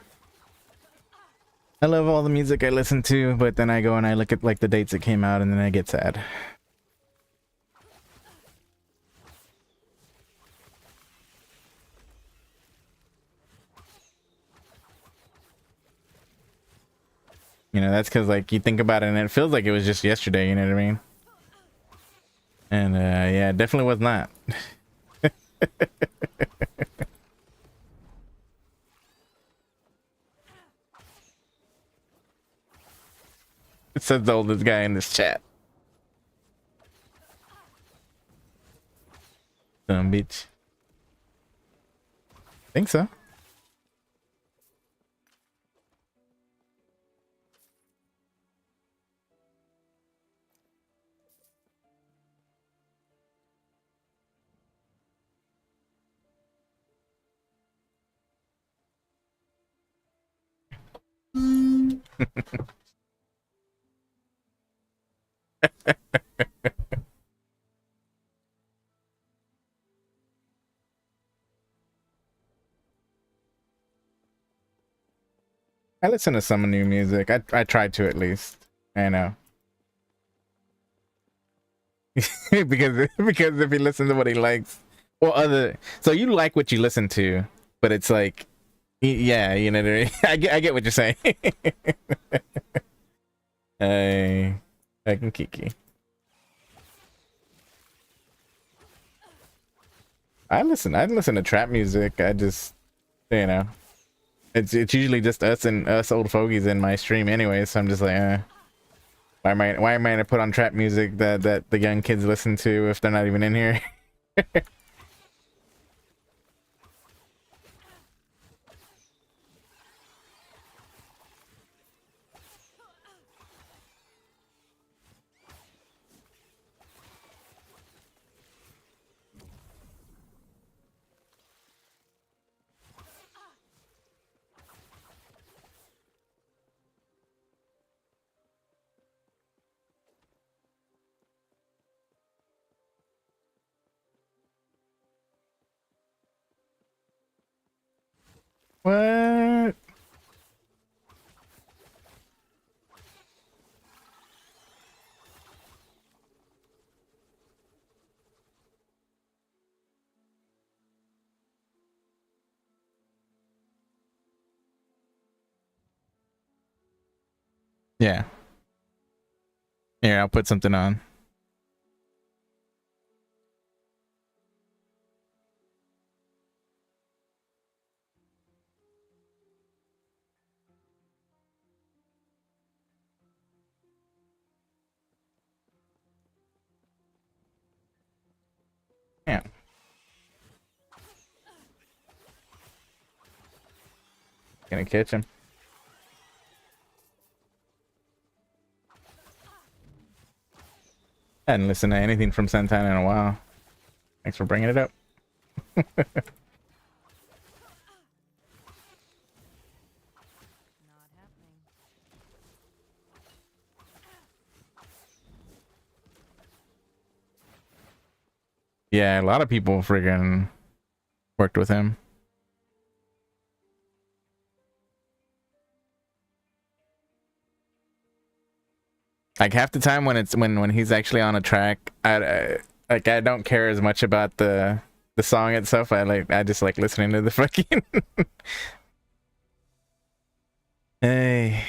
I love all the music I listen to, but then I go and I look at like the dates it came out and then I get sad. You know, that's because like you think about it and it feels like it was just yesterday, you know what I mean? And yeah, it definitely was not. It says the oldest guy in this chat. Dumb bitch. Think so. I listen to some new music. I try to at least. I know. because if he listens to what he likes, well, other so you like what you listen to, but it's like, yeah, you know what I mean. I get what you're saying. I can kiki. I listen to trap music. I just, you know, it's usually just us old fogies in my stream anyway. So I'm just like, why am I gonna put on trap music that the young kids listen to if they're not even in here? What? Yeah. Here, I'll put something on. Yeah. Gonna catch him. I hadn't listened to anything from Santana in a while. Thanks for bringing it up. Not happening. Yeah, a lot of people friggin' worked with him. Like half the time when it's when he's actually on a track, I don't care as much about the song itself. I just like listening to the fucking. Hey.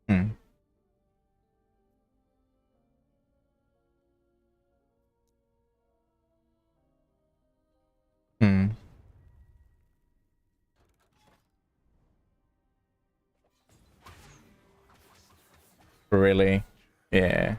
Hmm. Hmm. Really? Yeah.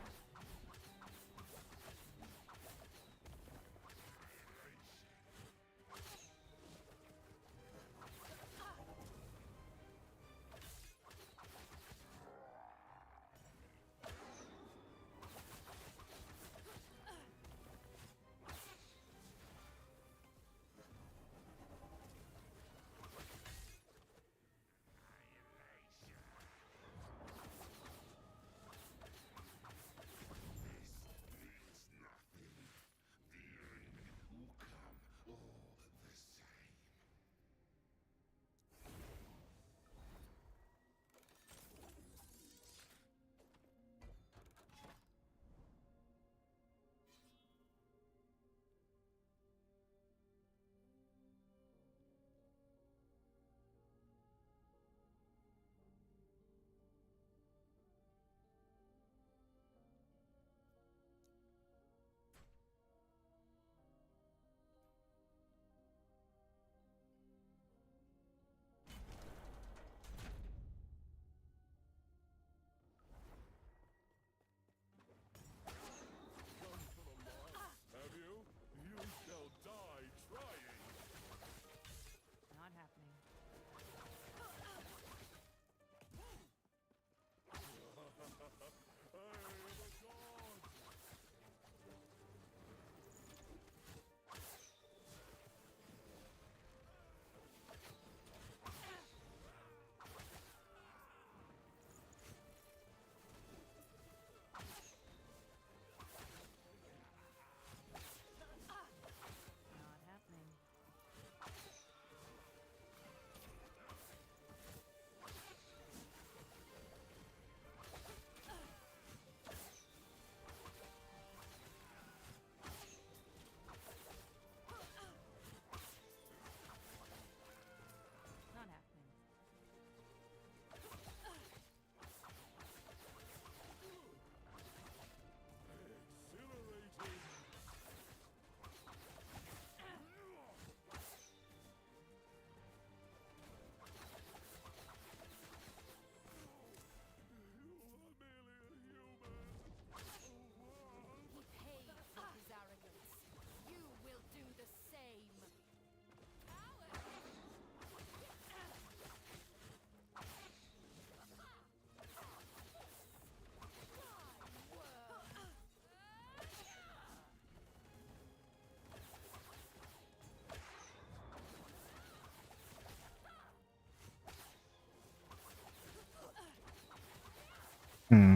Hmm.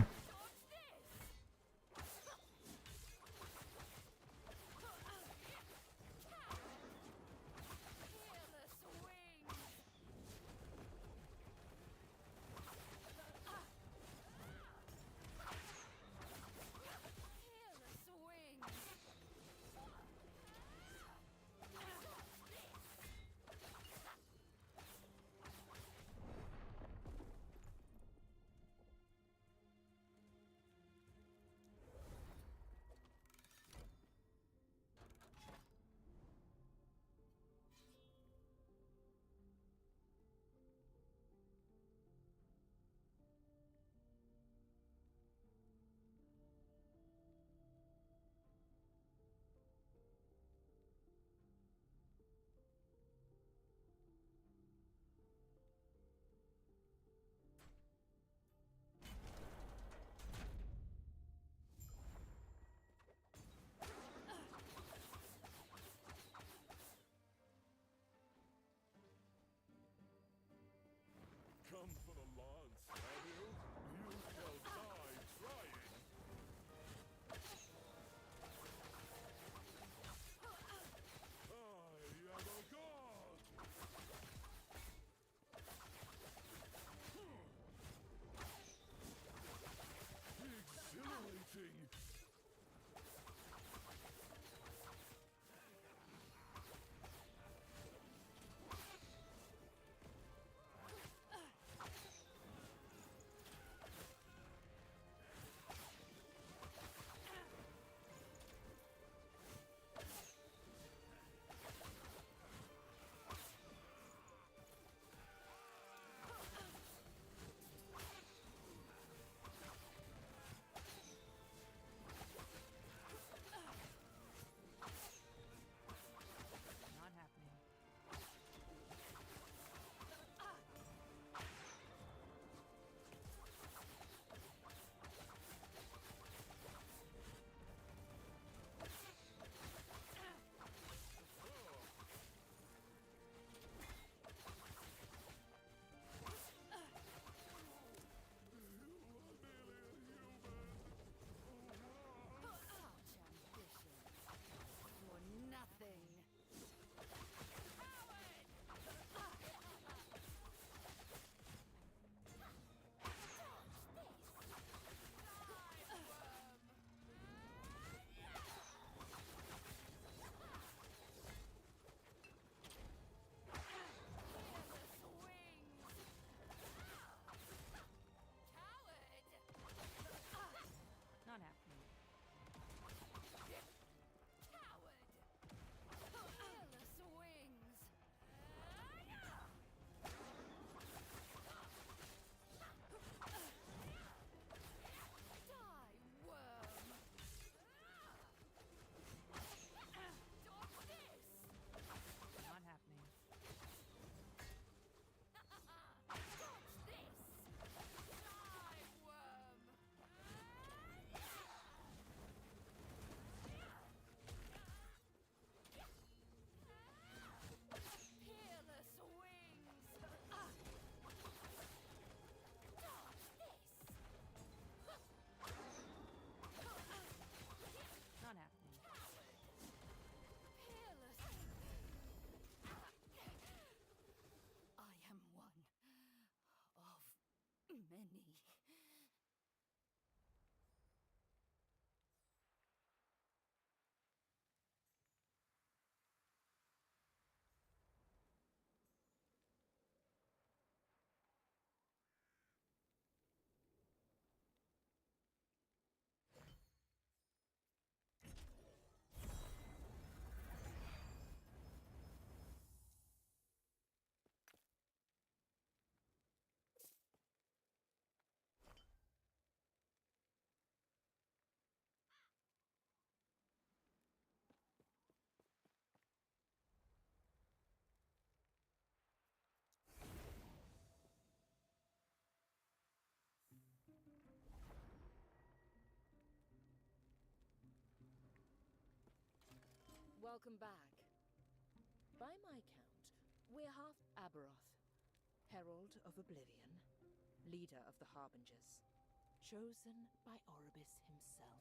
Come for the lance, have you? You shall die trying. I am a god! Exhilarating! Not happening. Such ambition for nothing. Not happening. Fearless wings. Die, worm. Dodge this. Not happening. Dodge this. Die, worm. Fearless wings. Dodge this. Not happening. Peerless. I am one of many. Welcome back. By my count, we're half Aberoth, Herald of Oblivion, leader of the Harbingers, chosen by Oribus himself.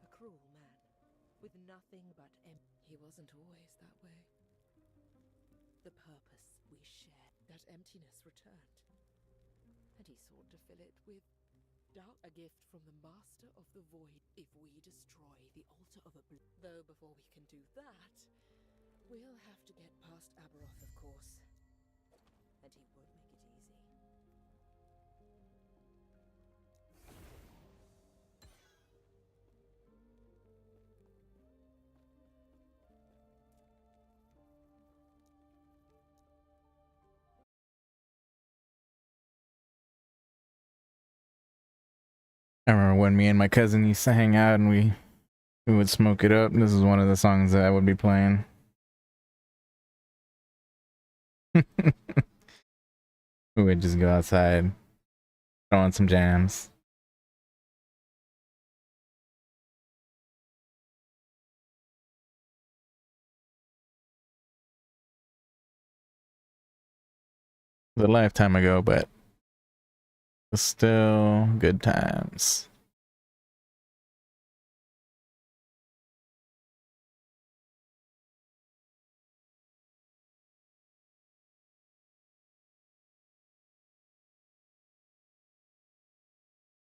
A cruel man, with nothing but He wasn't always that way. The purpose we shared, that emptiness returned, and he sought to fill it with doubt. A gift from the Master of the Void if we destroy the altar of Though before we can do that, we'll have to get past Aberoth, of course. And he won't make it easy. I remember when me and my cousin used to hang out and we would smoke it up. This is one of the songs that I would be playing. We would just go outside, throw on some jams. It was a lifetime ago, but it's still good times.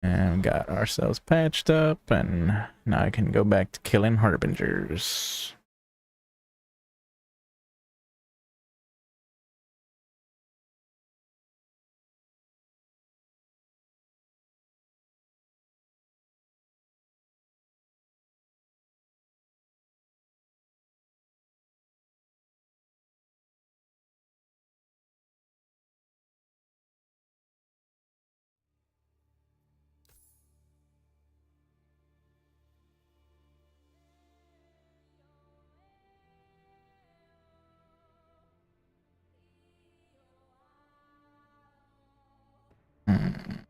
And we got ourselves patched up, and now I can go back to killing harbingers. Hmm.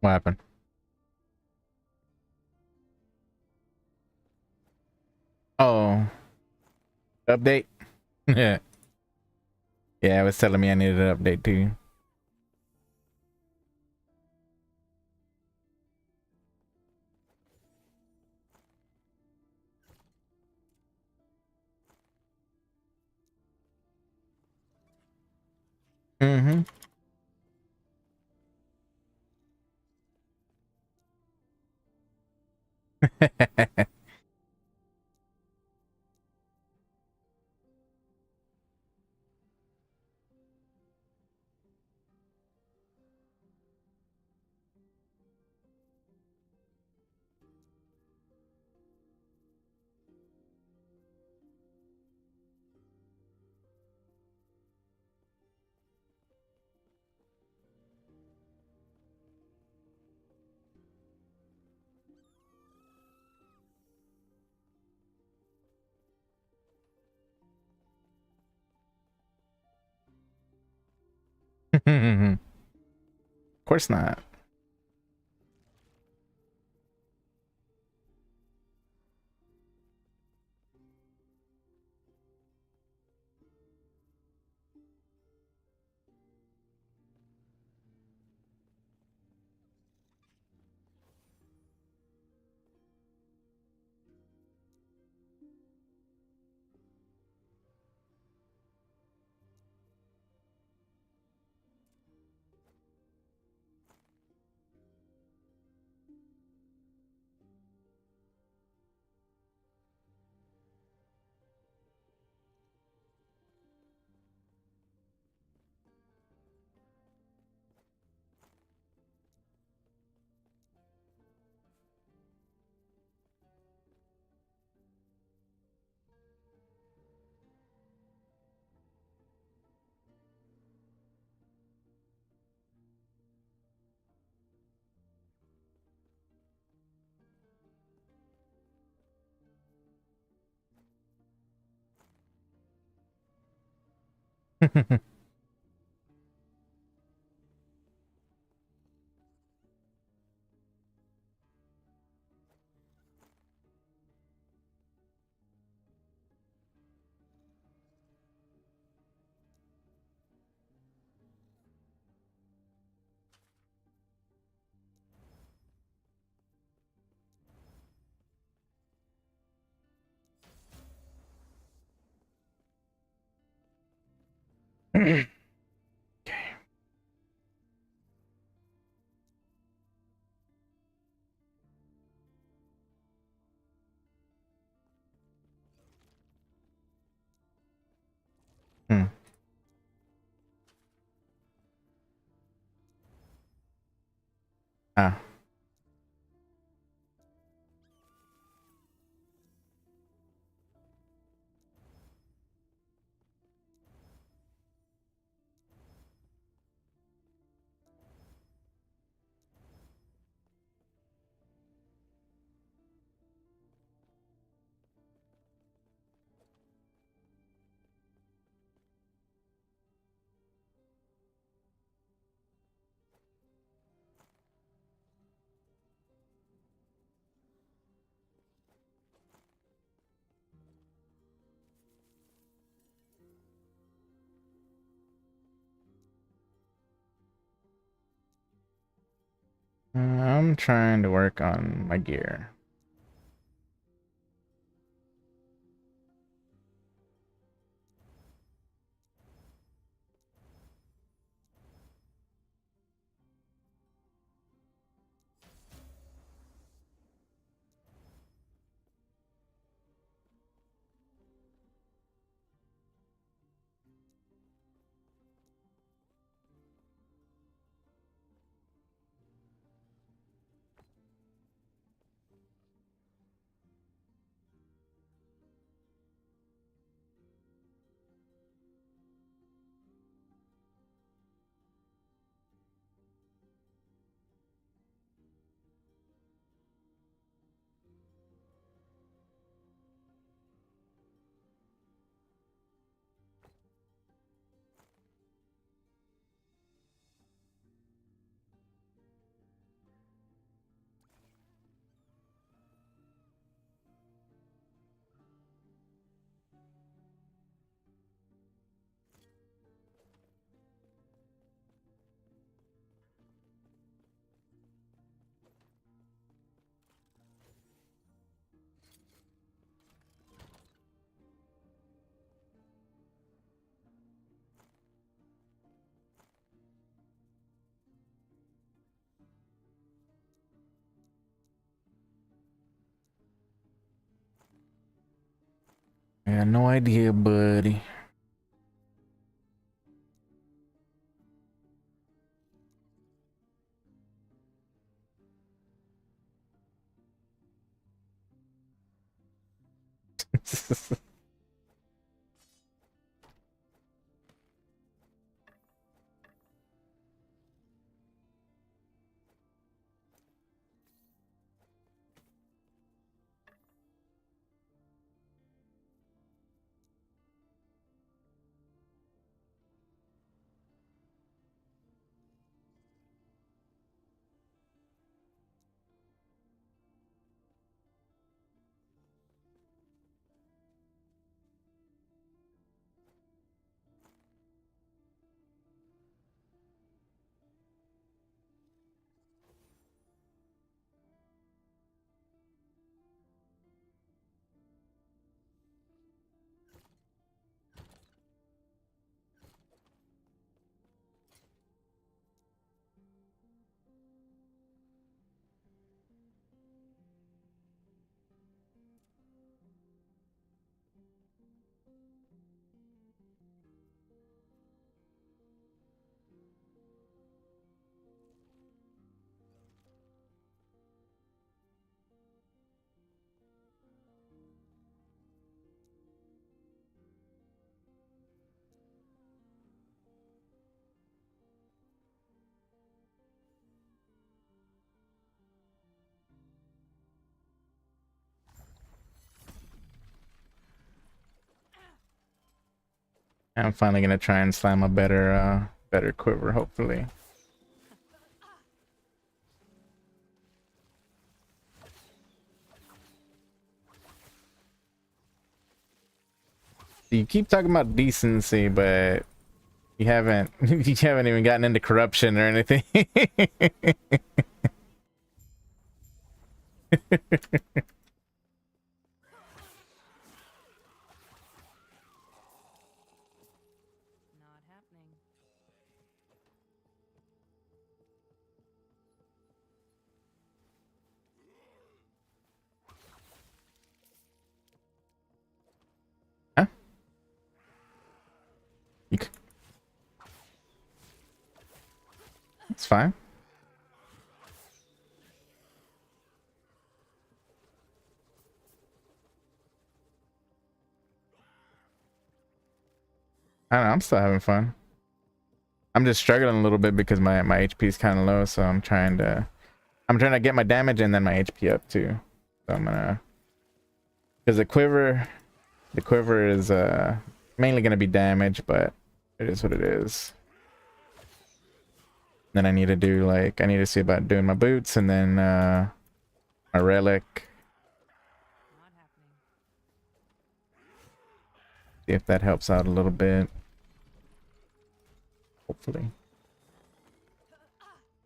What happened? Oh, update. Yeah, yeah. It was telling me I needed an update too. Mm-hmm. Of course not. Okay. Hmm. Ah. I'm trying to work on my gear. got no idea, buddy. I'm finally gonna try and slam a better quiver, hopefully. You keep talking about decency, but you haven't you haven't even gotten into corruption or anything. Not happening. Huh? You c- It's fine. I don't know, I'm still having fun. I'm just struggling a little bit because my HP is kind of low, so I'm trying to get my damage and then my HP up too. So I'm gonna, because the quiver is mainly gonna be damage, but it is what it is. Then I need to see about doing my boots and then my relic. Not happening. See if that helps out a little bit. Hopefully.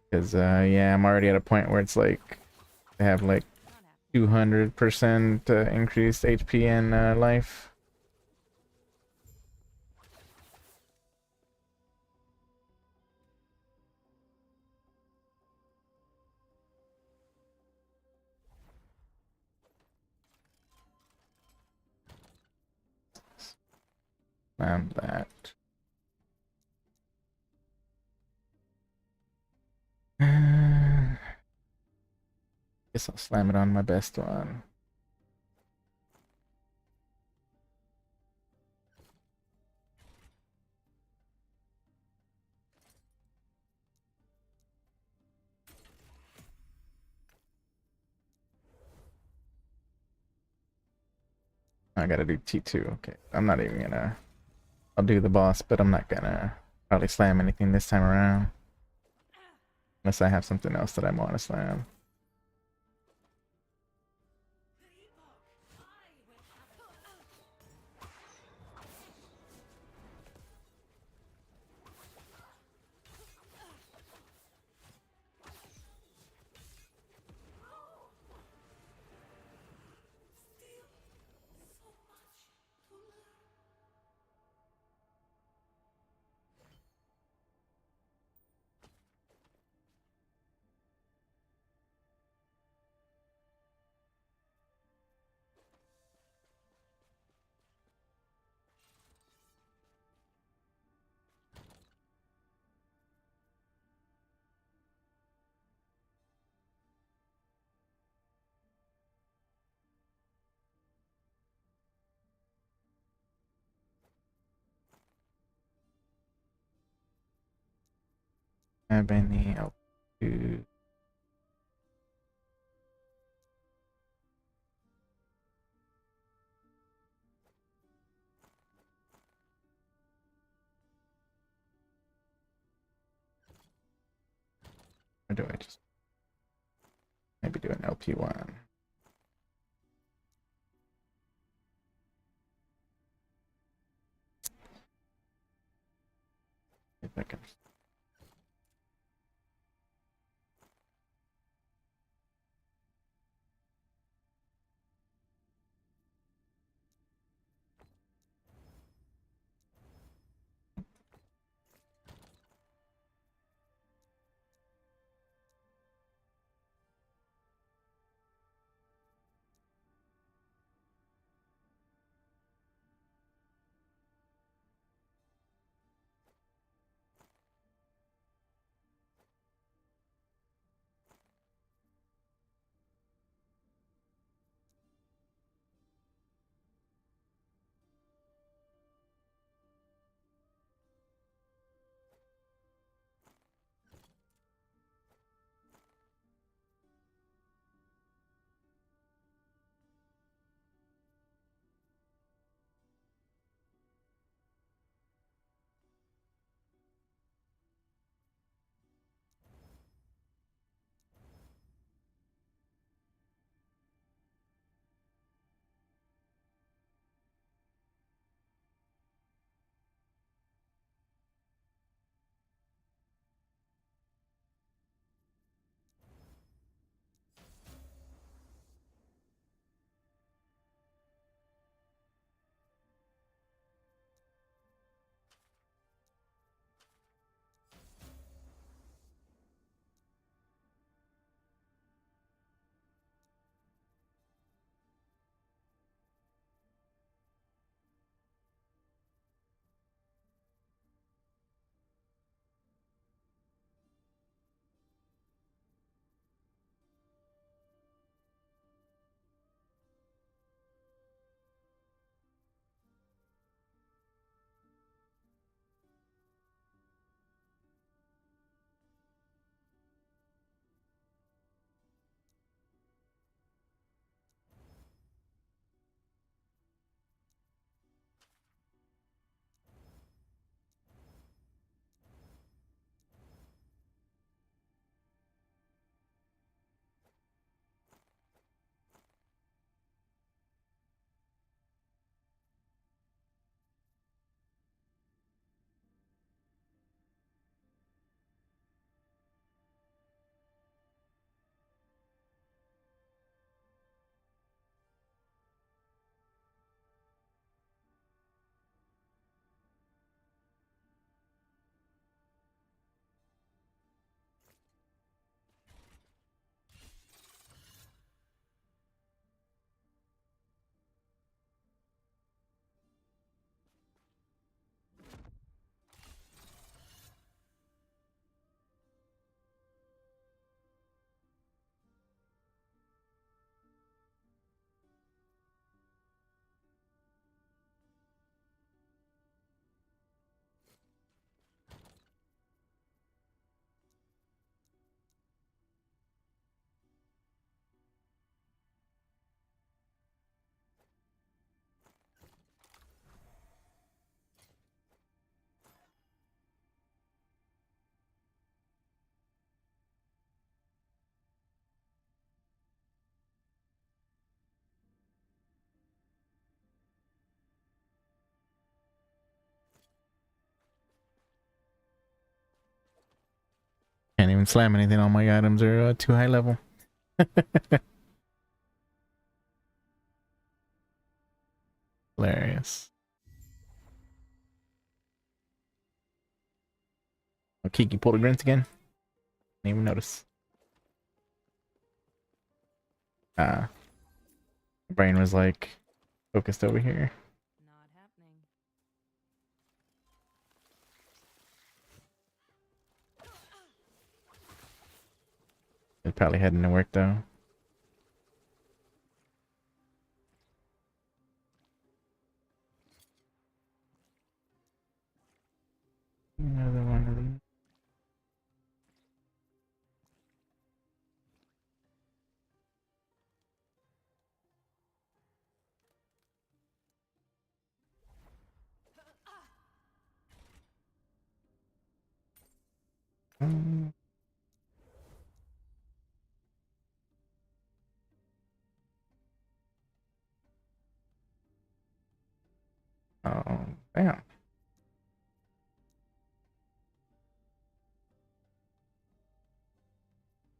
Because yeah, I'm already at a point where it's like I have like Not happening. 200% increased HP and life. And that. Guess I'll slam it on my best one. I gotta do T2. Okay, I'm not even gonna. I'll do the boss, but I'm not gonna probably slam anything this time around. Unless I have something else that I want to slam. Have any LP2? Or do I just maybe do an LP1? If I can. Can't even slam anything. All my items are too high level. Hilarious. Oh, Kiki pulled a grint again. Didn't even notice. My brain was like focused over here. Not happening. It's probably heading to work though. Another one of these. Mm. Oh, damn.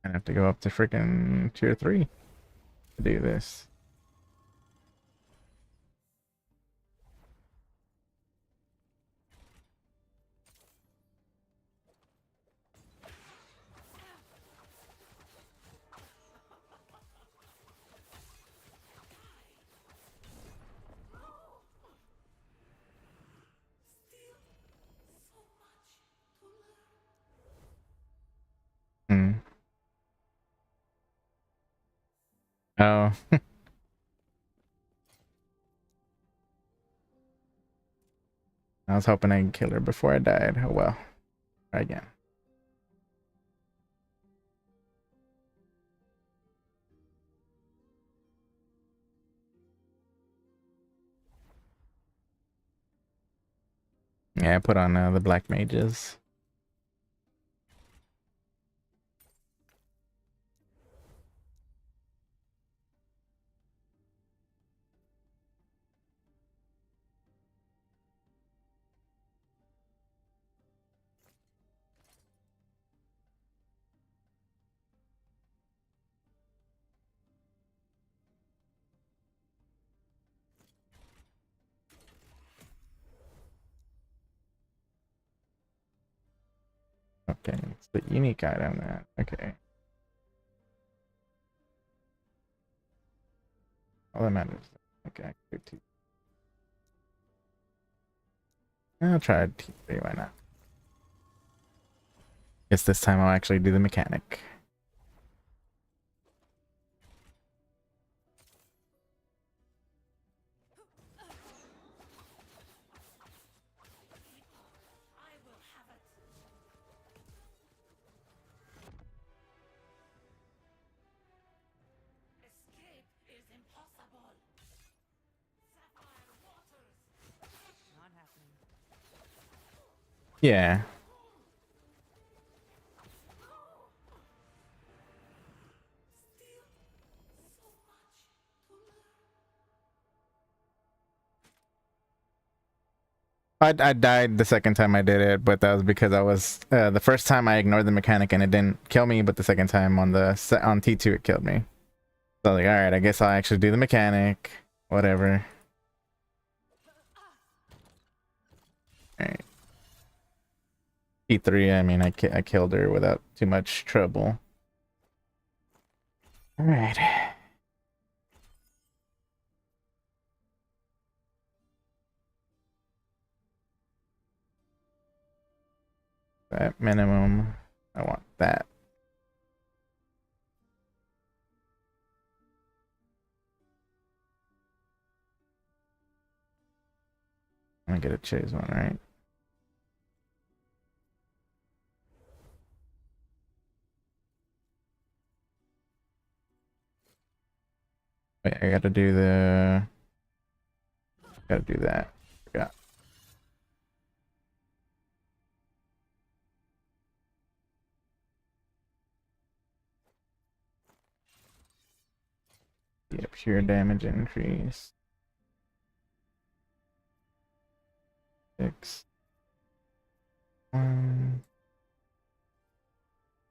I have to go up to freaking tier 3 to do this. Hmm. Oh, I was hoping I could kill her before I died. Oh well. Try again. Yeah, I put on the black mages. Okay, it's the unique item that. Okay. All that matters. Okay, good too. I'll try T3, why not? Guess this time I'll actually do the mechanic. Escape is impossible. Sapphire waters. Not happening. Yeah. I died the second time I did it, but that was because I was the first time I ignored the mechanic and it didn't kill me, but the second time on on T2 it killed me. So I was like, all right, I guess I'll actually do the mechanic. Whatever. All right. T3, I mean, I killed her without too much trouble. All right. At minimum, I want that. I'm gonna get a chase one, right? Wait, I gotta do the. Gotta do that. Forgot. Yeah, pure damage increase. 6. 1.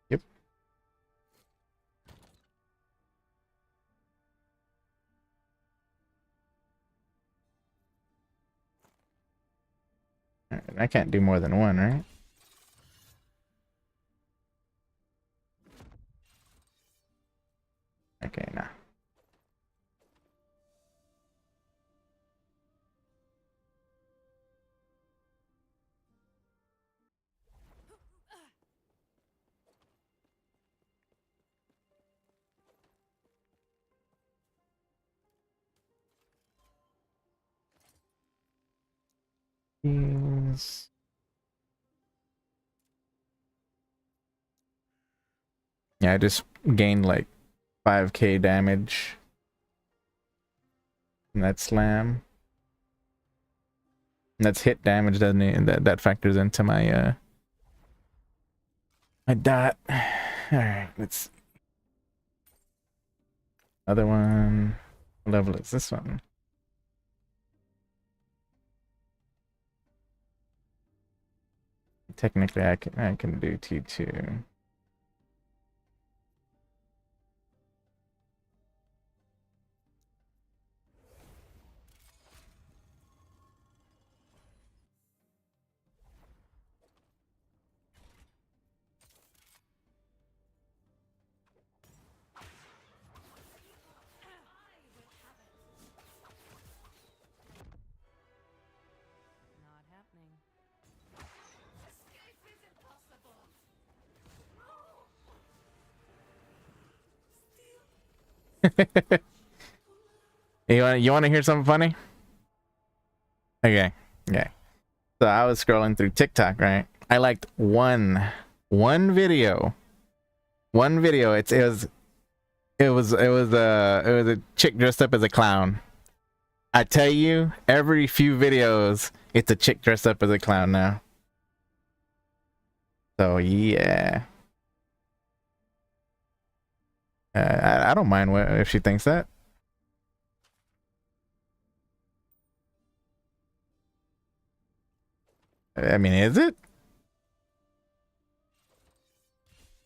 Yep. Alright, I can't do more than one, right? Okay, nah. Heals. Yeah, I just gained like 5k damage from that slam. And that's hit damage, doesn't it? And that factors into my I dot. All right, let's see. Other one. What level is this one? Technically, I can do T2. Not happening. Escape is impossible. You want to hear something funny? Okay. Okay. So I was scrolling through TikTok, right? I liked one video. One video. It was a chick dressed up as a clown. I tell you, every few videos, it's a chick dressed up as a clown now. So yeah. I don't mind if she thinks that. I mean, is it?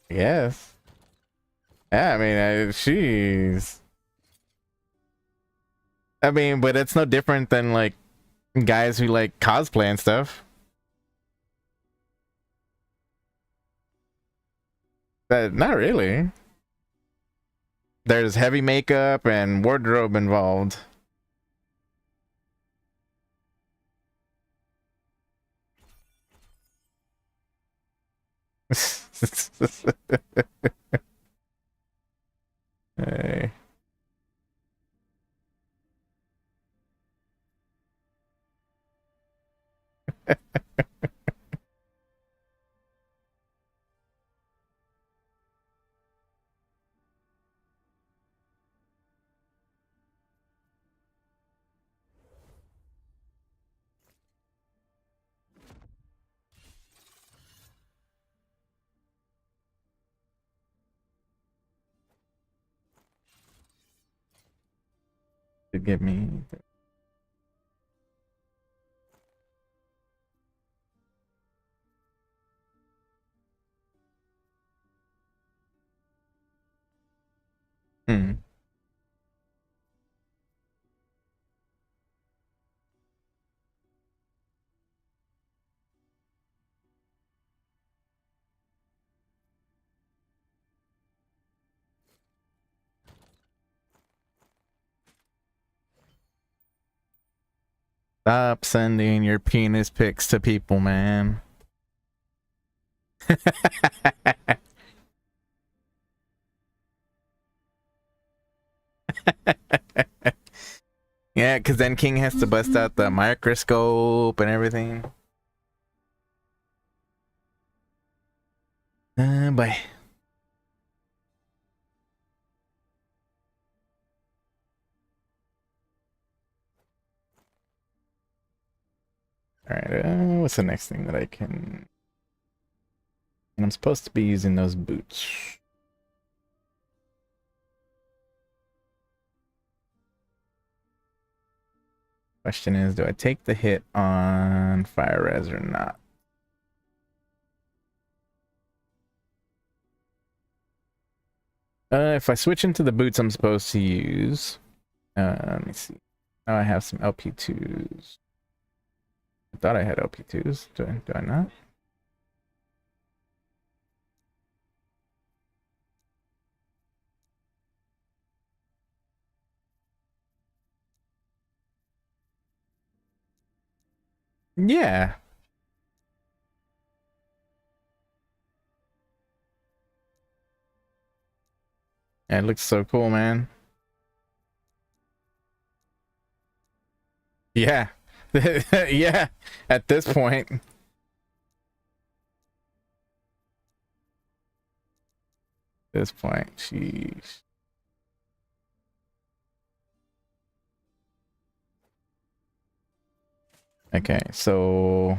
Yes. Yeah, I mean, she's. I mean, but it's no different than like guys who like cosplay and stuff. But not really. There's heavy makeup and wardrobe involved. Hey. To get me. Hmm. Stop sending your penis pics to people, man. Yeah, because then King has to bust out the microscope and everything. Bye. All right. What's the next thing that I can? And I'm supposed to be using those boots. Question is, do I take the hit on fire res or not? If I switch into the boots I'm supposed to use, let me see. Now I have some LP2s. I thought I had LP2s. Do I not? Yeah. It looks so cool, man. Yeah. Yeah. At this point. Sheesh. Okay, so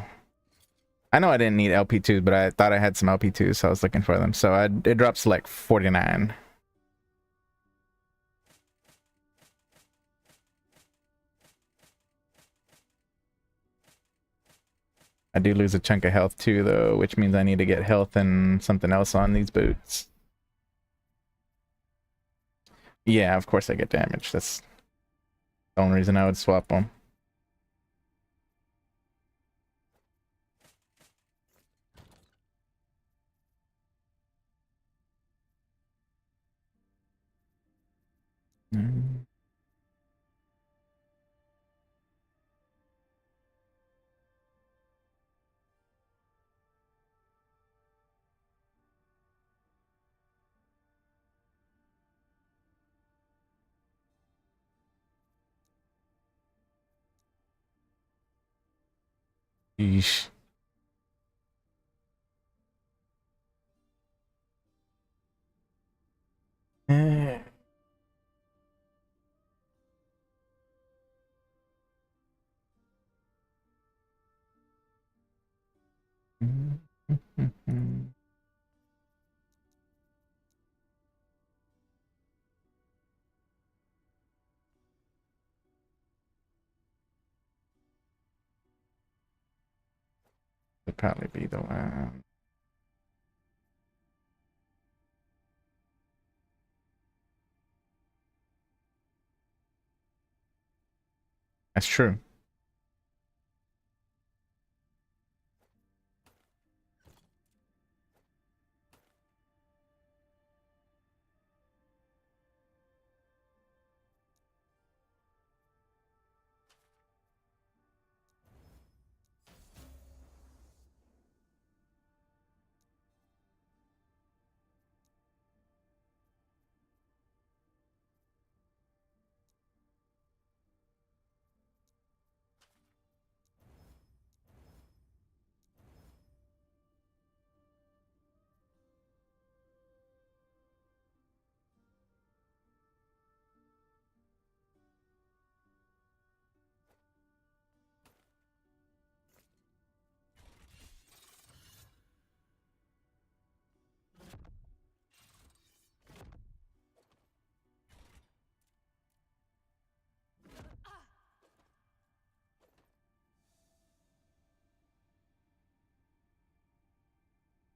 I know I didn't need LP2s, but I thought I had some LP2s, so I was looking for them. So it drops to like 49. I do lose a chunk of health too, though, which means I need to get health and something else on these boots. Yeah, of course I get damaged. That's the only reason I would swap them. Mm. Yeesh. Eh. Would probably be the one. That's true.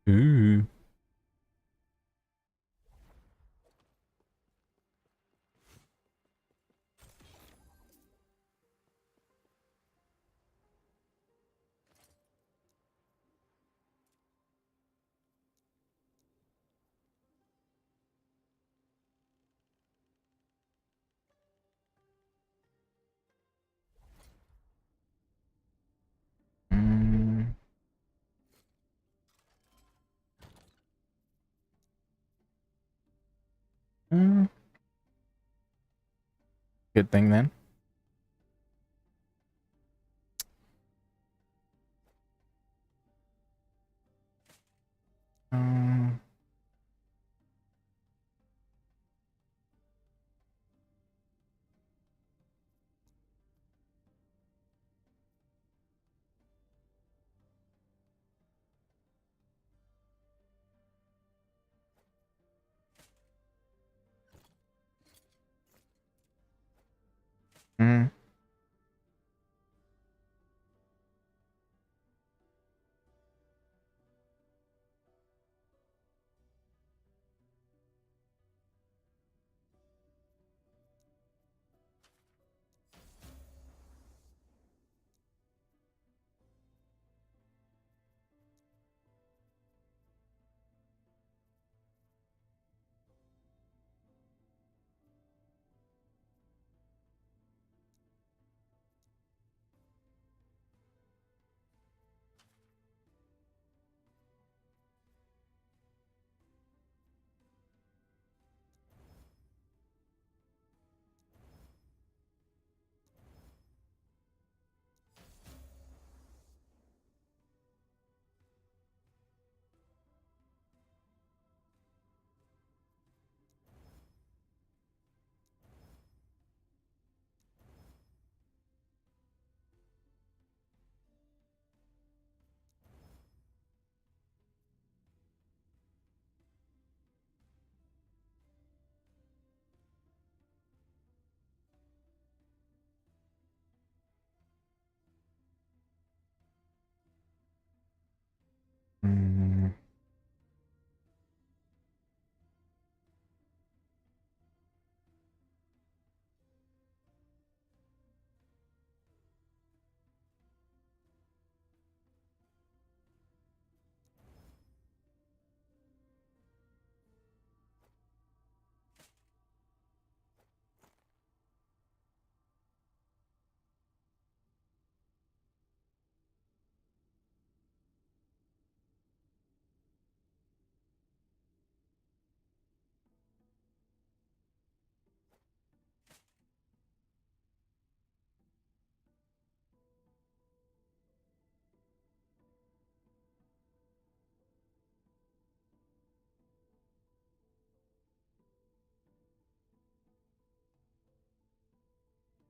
Ooh. Mm. Mm. Good thing then. Um, mm.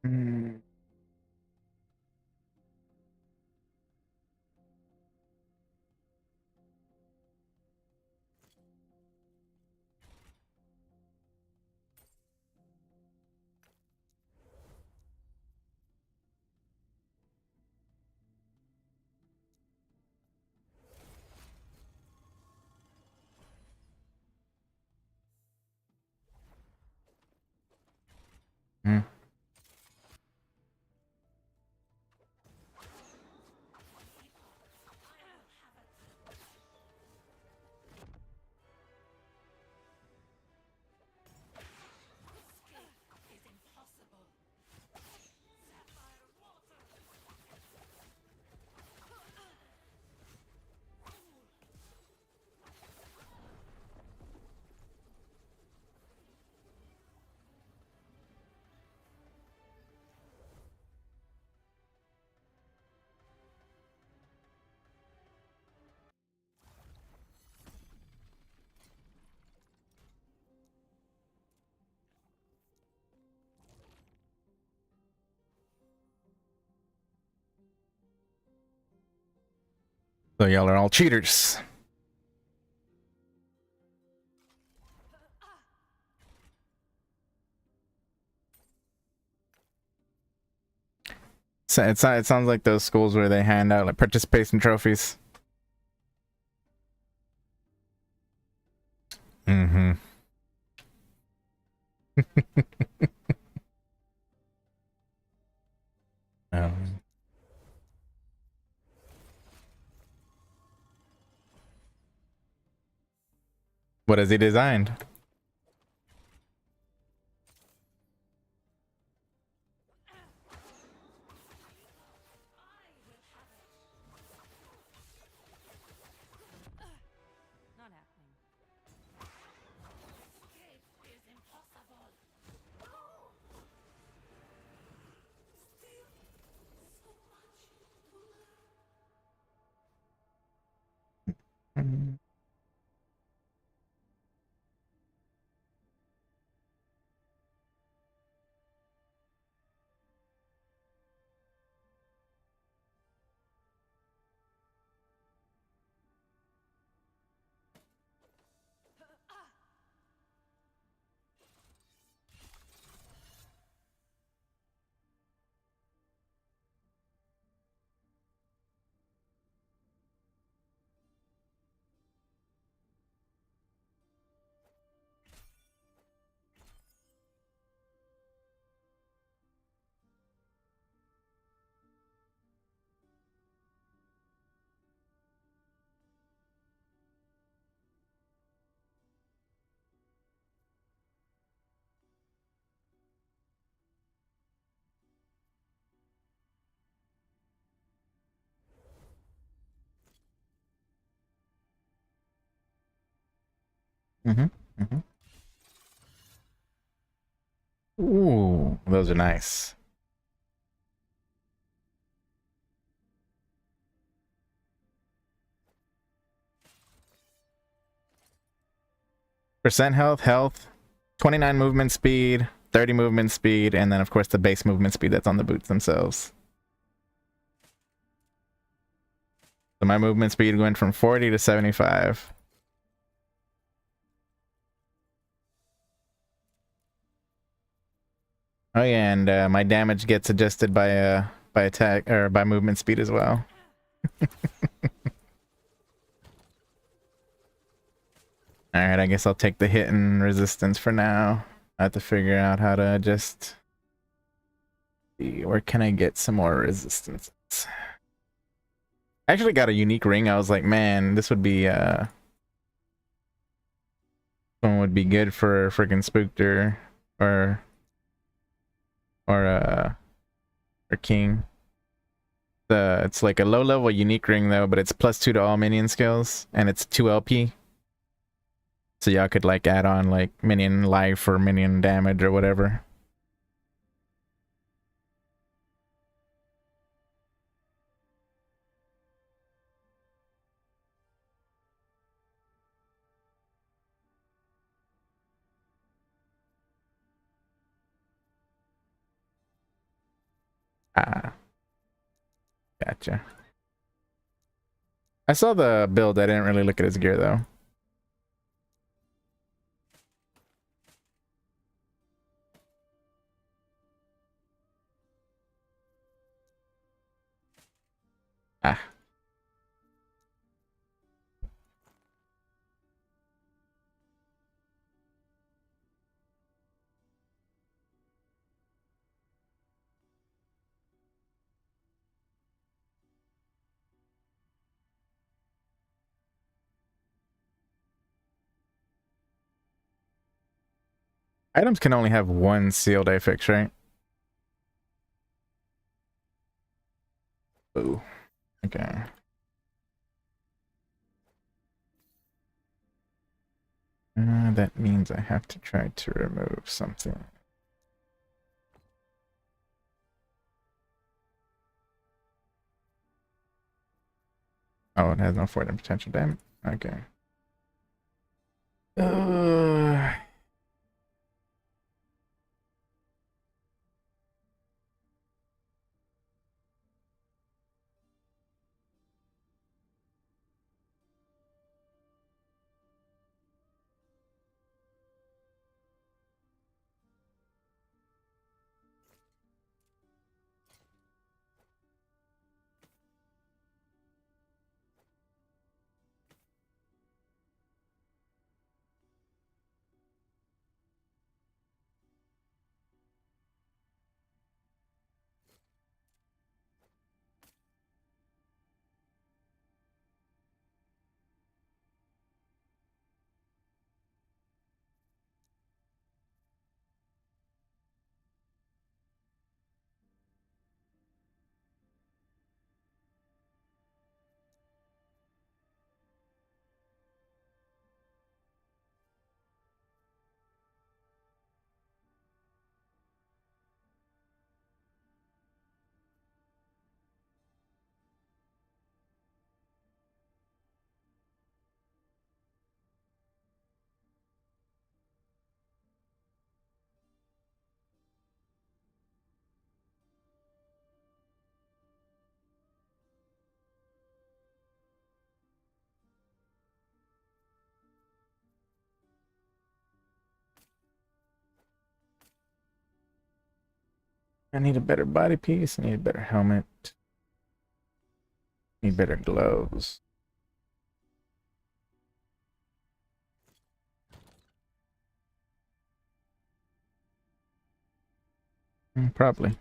Mm. Mm. Is impossible. Sapphire water. So y'all are all cheaters. So it sounds like those schools where they hand out like participation trophies. Mm-hmm. um, what has he designed? Not happening. Escape is impossible. Still so much to learn. Mm. Mm-hmm. Mm-hmm. Ooh, those are nice. Percent health, health, 29 movement speed, 30 movement speed, and then of course the base movement speed that's on the boots themselves. So my movement speed went from 40 to 75. Oh yeah, and my damage gets adjusted by attack or by movement speed as well. All right, I guess I'll take the hit and resistance for now. I have to figure out how to just see where can I get some more resistance. I actually got a unique ring. I was like, man, this would be one would be good for freaking Spookter or or uh or King. It's like a low level unique ring though, but it's +2 to all minion skills and it's 2 LP. So y'all could like add on like minion life or minion damage or whatever. Gotcha. I saw the build. I didn't really look at his gear though. Ah. Items can only have one sealed affix, right? Ooh. Okay. That means I have to try to remove something. Oh, it has no forward and potential damage. Okay. Uh, I need a better body piece. I need a better helmet. Need better gloves. Probably.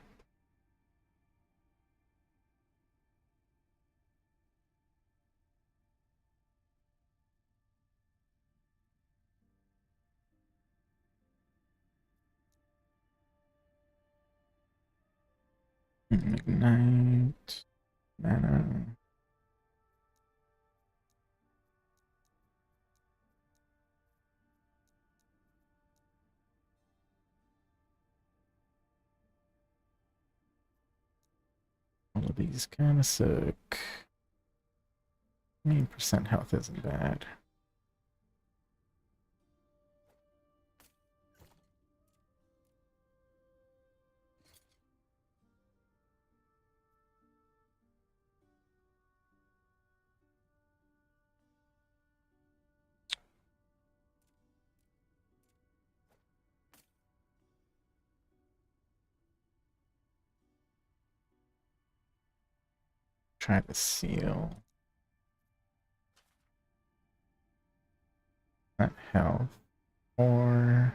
Ignite. Mana. All of these kind of suck. 20% health isn't bad. Try to seal. Not health. Or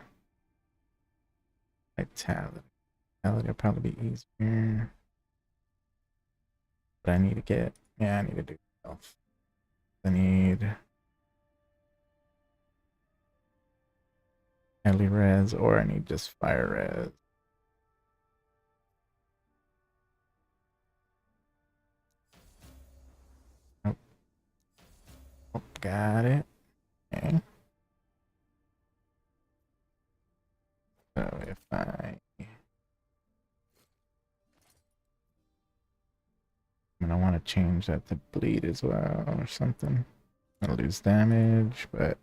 vitality. Vitality will probably be easier. But I need to get, yeah, I need to do health. I need heavy res, or I need just fire res. Nope. Oh, got it. Okay. So if I want to change that to bleed as well or something. I'll lose damage, but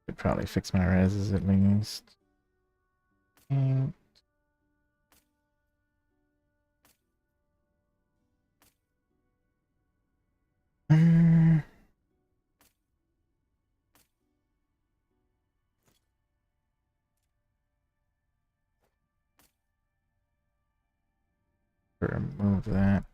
could probably fix my reses at least. And Remove that.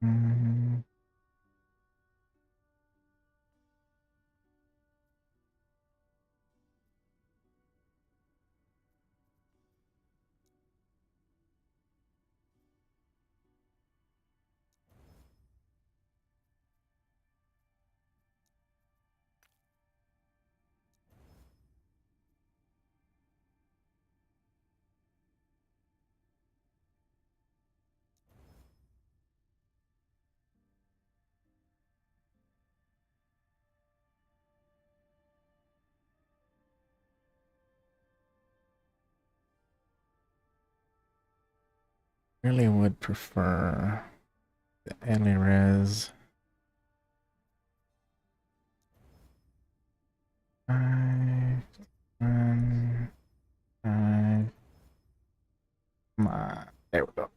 Mhm. Really would prefer the Elirez. 5, 1, 5. Come on. There we go.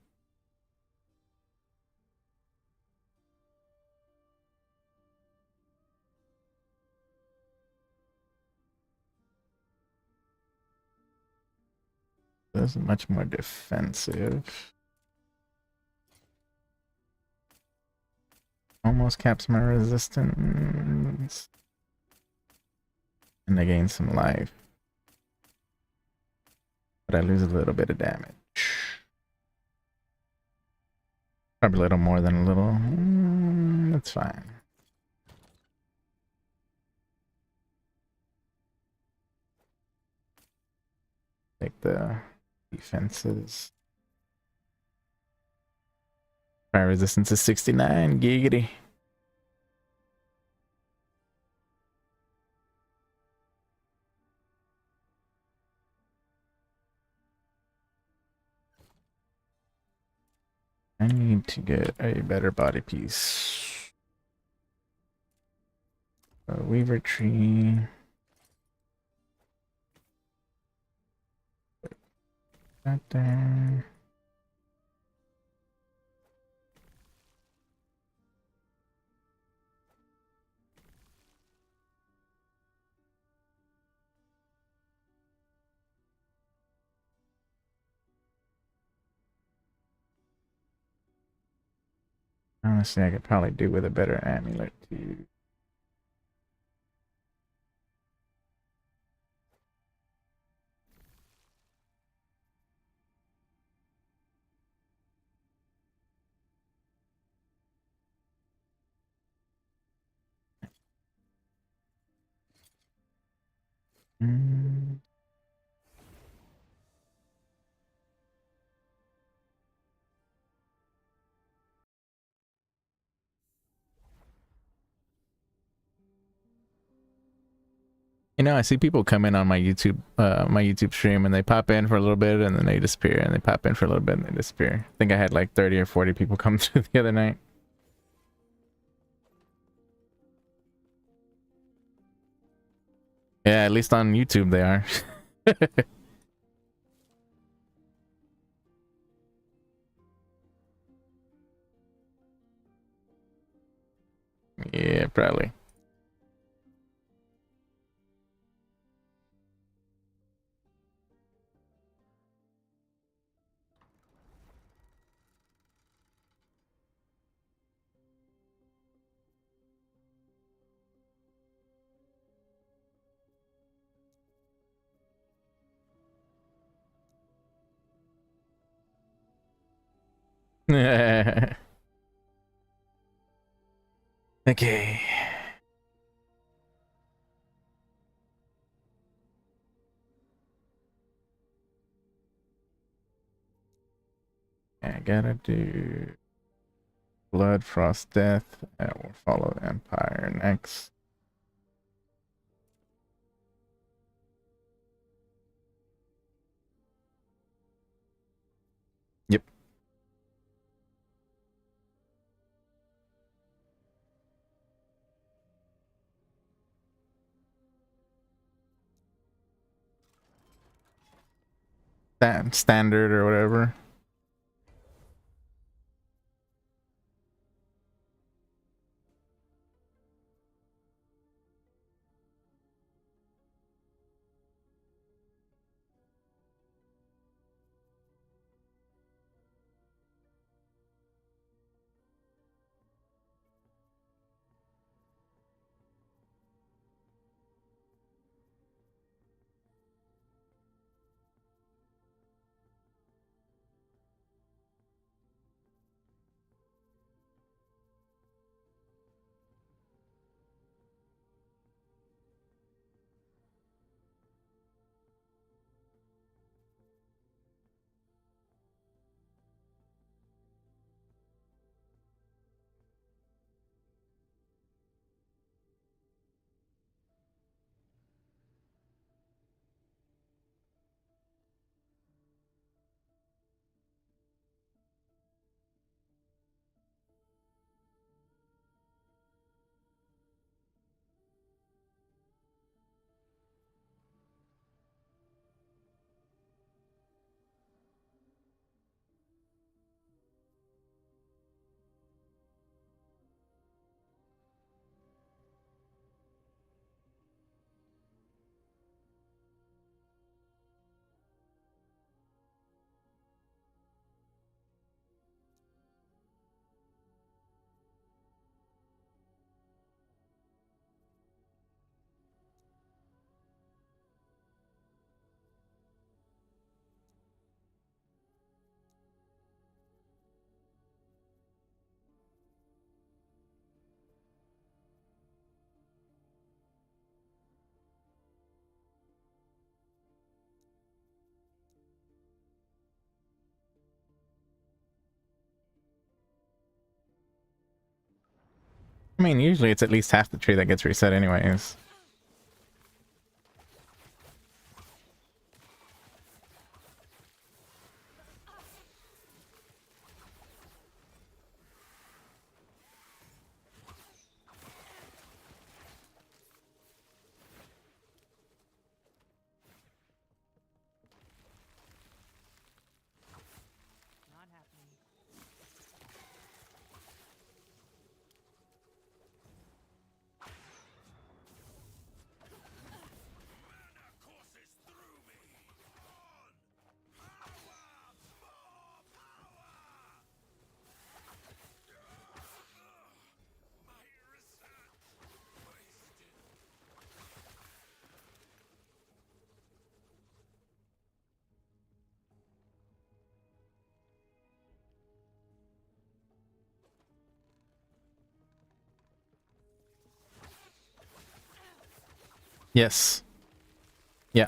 This is much more defensive. Almost caps my resistance. And I gain some life. But I lose a little bit of damage. Probably a little more than a little. That's fine. Take the defenses. Fire resistance is 69. Giggity. I need to get a better body piece. A weaver tree. That there. Honestly, I could probably do with a better amulet too. Mm. You know, I see people come in on my YouTube stream, and they pop in for a little bit, and then they disappear, and they pop in for a little bit, and they disappear. I think I had like 30 or 40 people come through the other night. Yeah, at least on YouTube they are. Yeah, probably. Okay. I gotta do Blood, Frost, Death. I will follow Empire next. Yep. That standard or whatever. I mean, usually it's at least half the tree that gets reset anyways. Not happening. Courses through me. On. Power. More power. My research wasted. Yes. Yeah.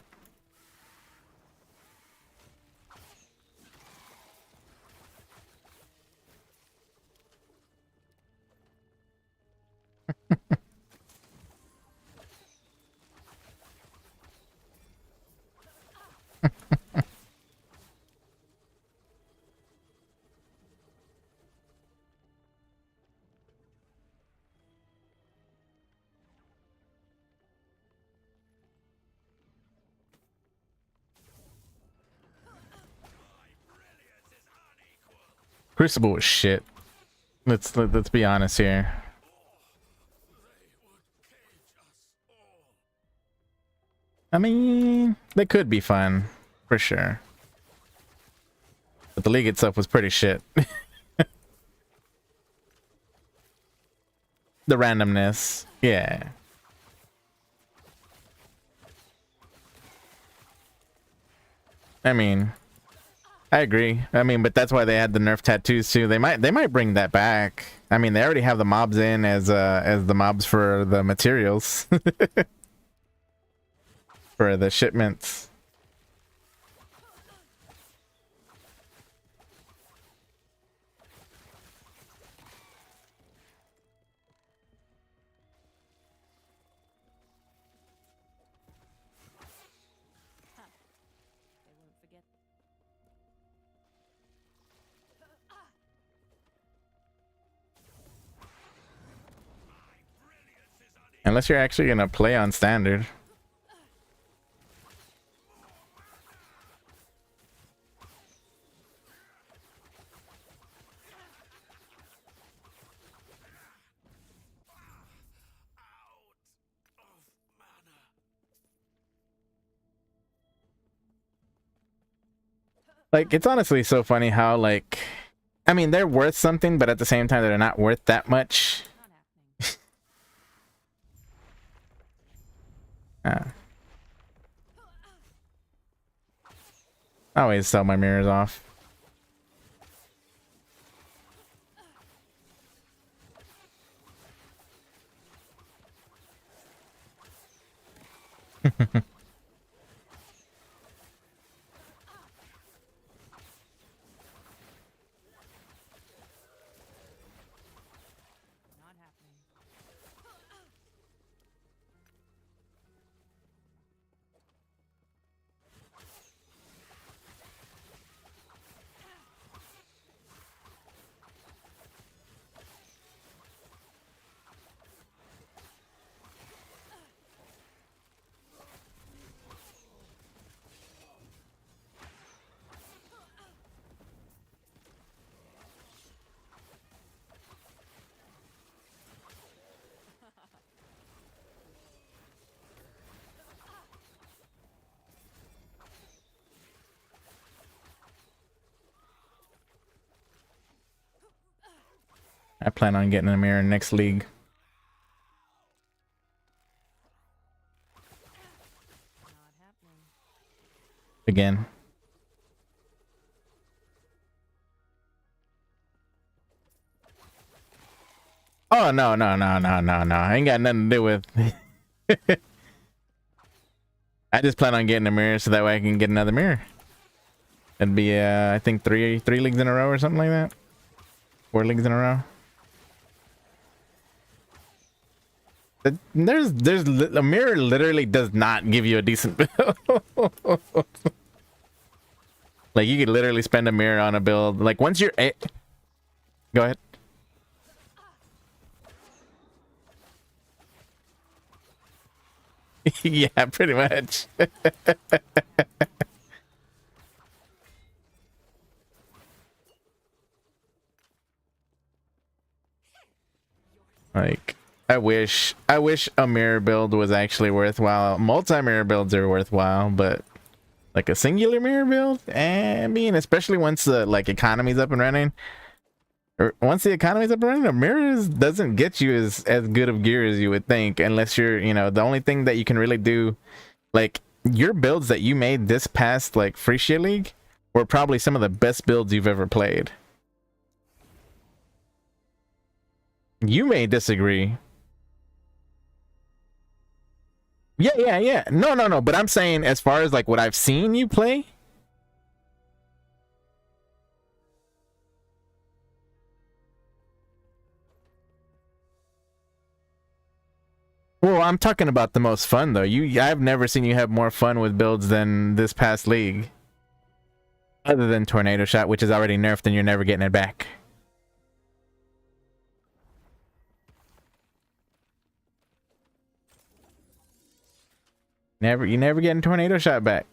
Crucible was shit. Let's be honest here. I mean, they could be fun, for sure. But the league itself was pretty shit. The randomness. Yeah. I mean, I agree. I mean, but that's why they had the nerf tattoos too. They might bring that back. I mean, they already have the mobs in as the mobs for the materials. For the shipments. Unless you're actually gonna play on standard. Like, it's honestly so funny how, like, I mean, they're worth something, but at the same time, they're not worth that much. Not happening. Ah. I always sell my mirrors off. Not happening. I plan on getting a mirror next league. Not happening. Again. Oh, no, no, no, no, no, no. I ain't got nothing to do with... I just plan on getting a mirror so that way I can get another mirror. It'd be, I think three leagues in a row or something like that. 4 leagues in a row. A mirror literally does not give you a decent build. Like, you could literally spend a mirror on a build. Like, once you're... Go ahead. Yeah, pretty much. Like, I wish a mirror build was actually worthwhile. Multi-mirror builds are worthwhile, but like a singular mirror build, I mean, especially once the like economy's up and running, or once the economy's up and running, a mirror doesn't get you as good of gear as you would think, unless you're, you know, the only thing that you can really do, like your builds that you made this past like free shit league were probably some of the best builds you've ever played. You may disagree. Yeah. No. But I'm saying, as far as like what I've seen you play. Well, I'm talking about the most fun though. I've never seen you have more fun with builds than this past league. Other than Tornado Shot, which is already nerfed and you're never getting it back. You never getting Tornado Shot back.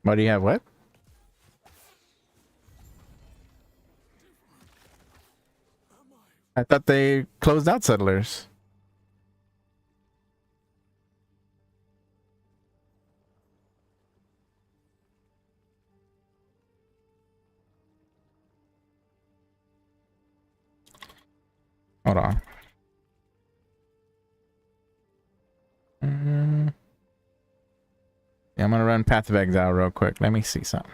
What do you have? What? I thought they closed out settlers. Hold on. Yeah, I'm gonna run Path of Exile real quick. Let me see something.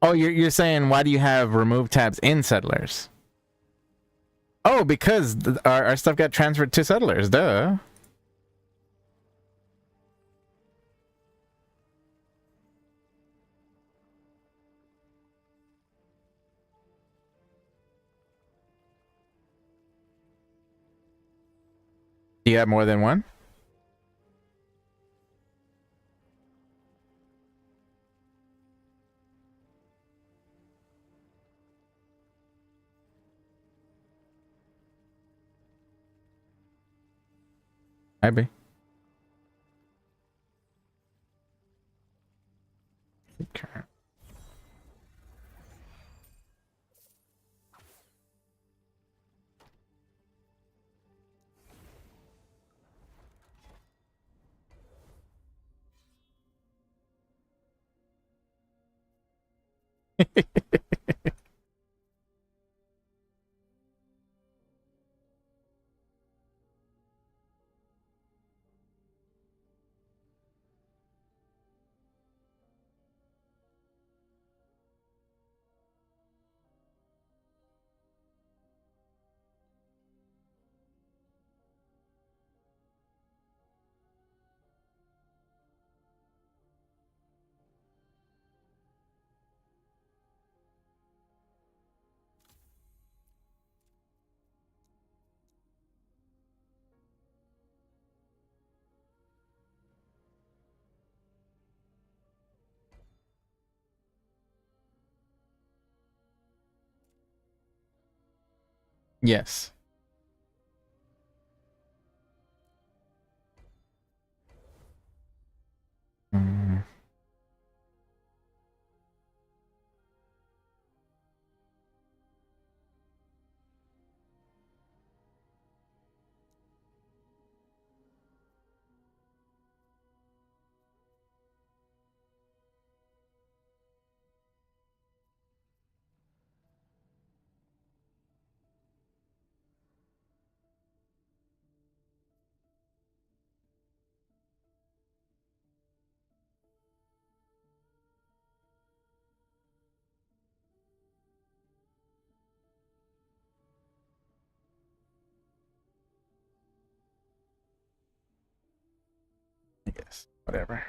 Oh, you're saying why do you have remove tabs in settlers? Oh, because our stuff got transferred to settlers. Duh. Do you have more than one? Maybe. Okay. Yes. Mm. Yes. Whatever.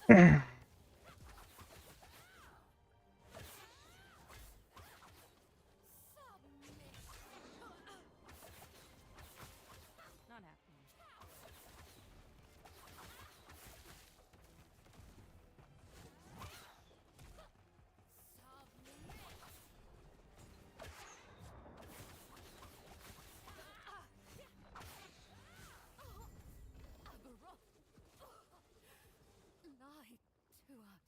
Not happening. Lie to us.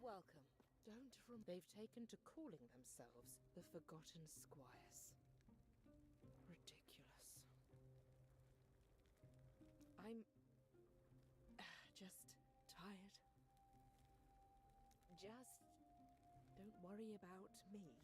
Welcome. Don't from they've taken to calling themselves the Forgotten Squires. Ridiculous. I'm just tired. Just don't worry about me.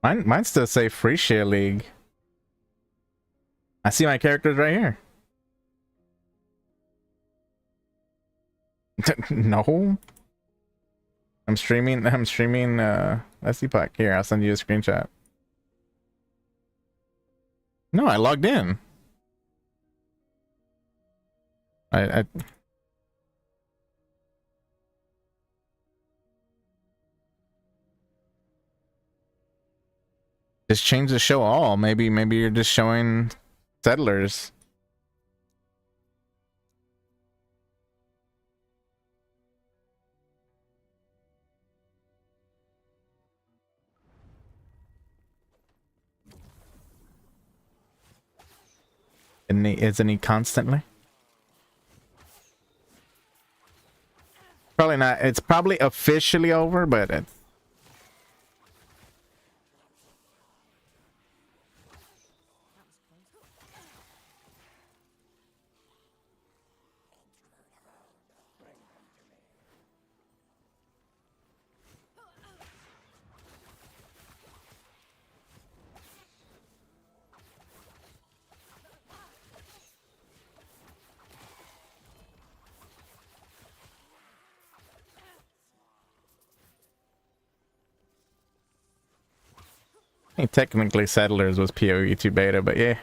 Mine still say free share league. I see my characters right here. No. I'm streaming that's Epoch. Here, I'll send you a screenshot. No, I logged in. I just change the show all. Maybe you're just showing settlers. Isn't he constantly? Probably not. It's probably officially over, but it's I think technically Settlers was PoE2 beta, but yeah.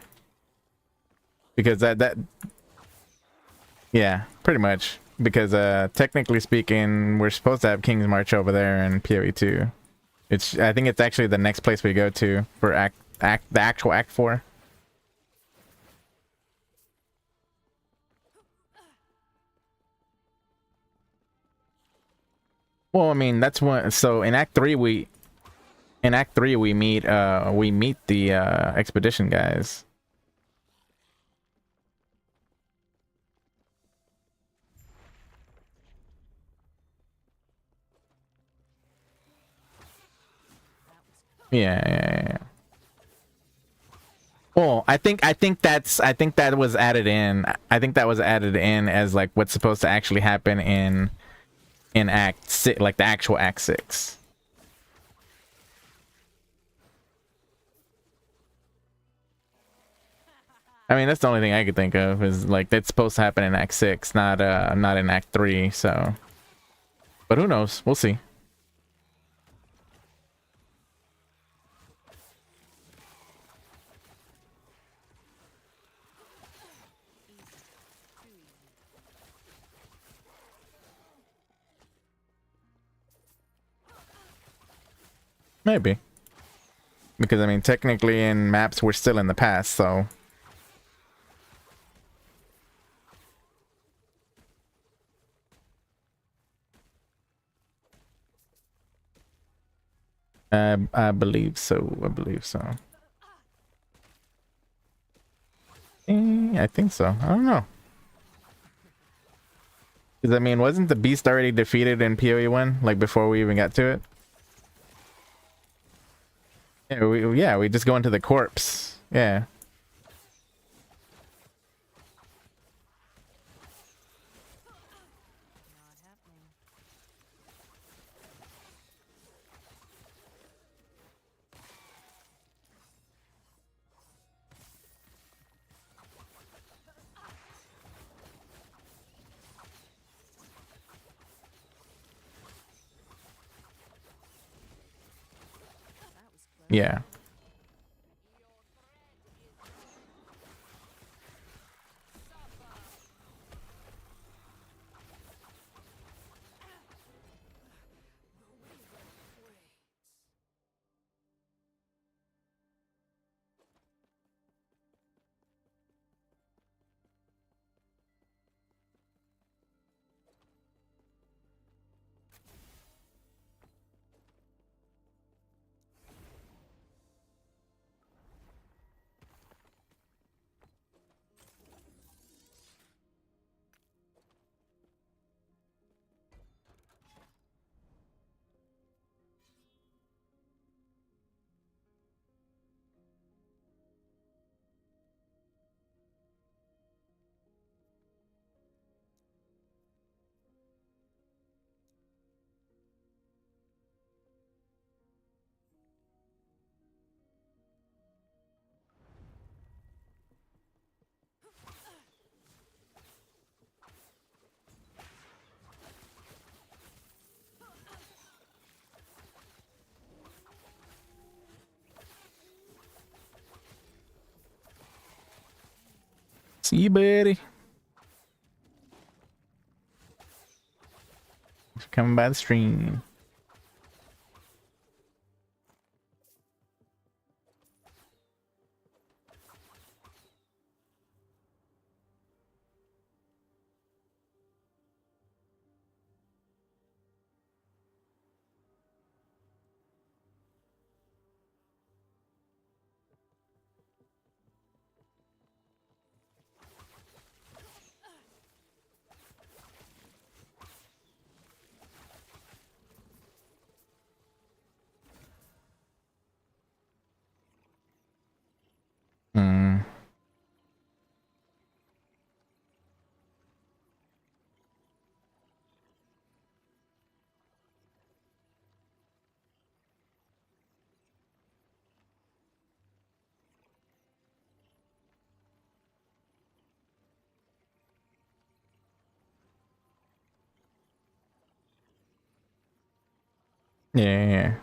Because that yeah, pretty much. because technically speaking, we're supposed to have King's March over there in PoE 2. I think it's actually the next place we go to for the actual Act 4. Well, I mean, that's what, so in Act 3 we meet the expedition guys. Yeah. Well, I think that was added in. I think that was added in as like what's supposed to actually happen in Act 6, like the actual Act 6. I mean, that's the only thing I could think of is like that's supposed to happen in Act 6, not in Act 3, so. But who knows? We'll see. Maybe. Because I mean, technically in maps we're still in the past, so. I believe so. I believe so. I think so. I don't know. Because I mean, wasn't the beast already defeated in PoE 1, like before we even got to it? Yeah, we just go into the corpse. Yeah. Not happening. That was close. Yeah. See you, buddy. Thanks for coming by the stream. Hmm. Yeah.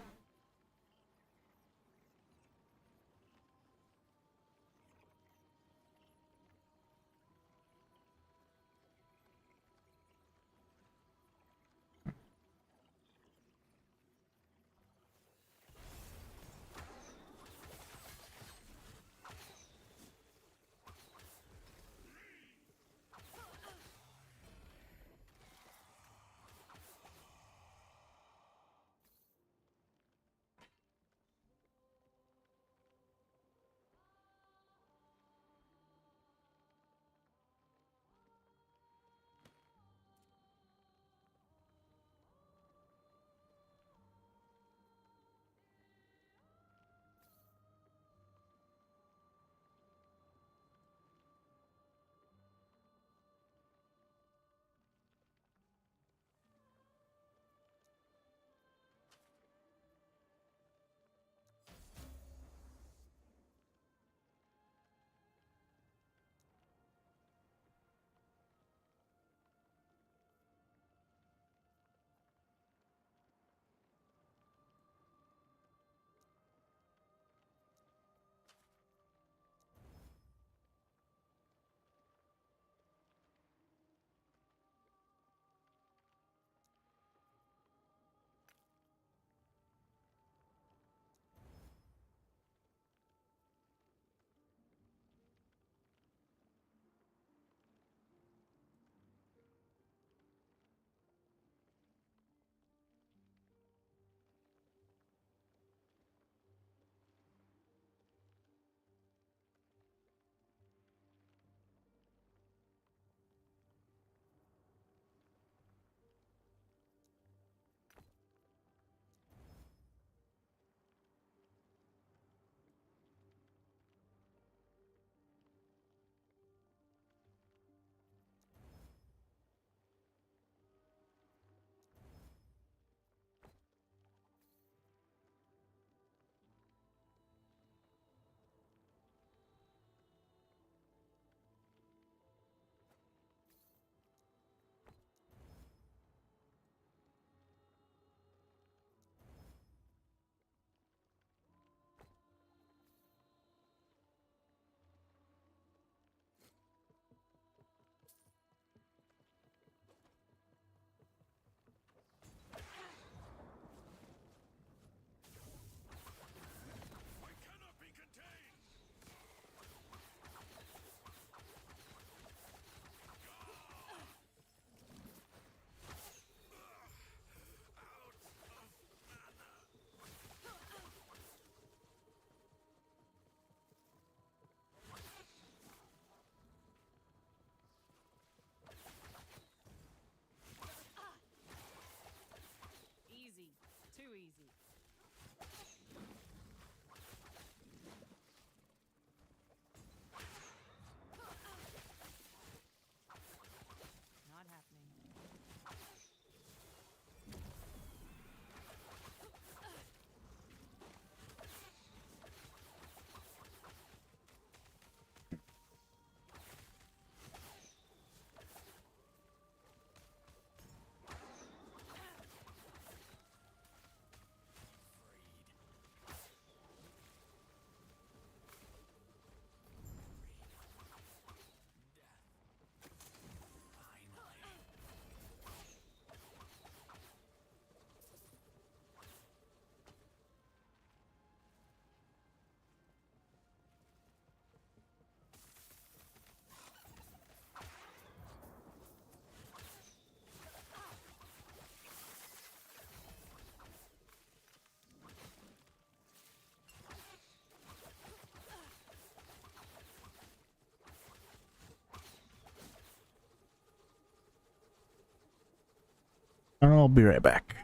I'll be right back.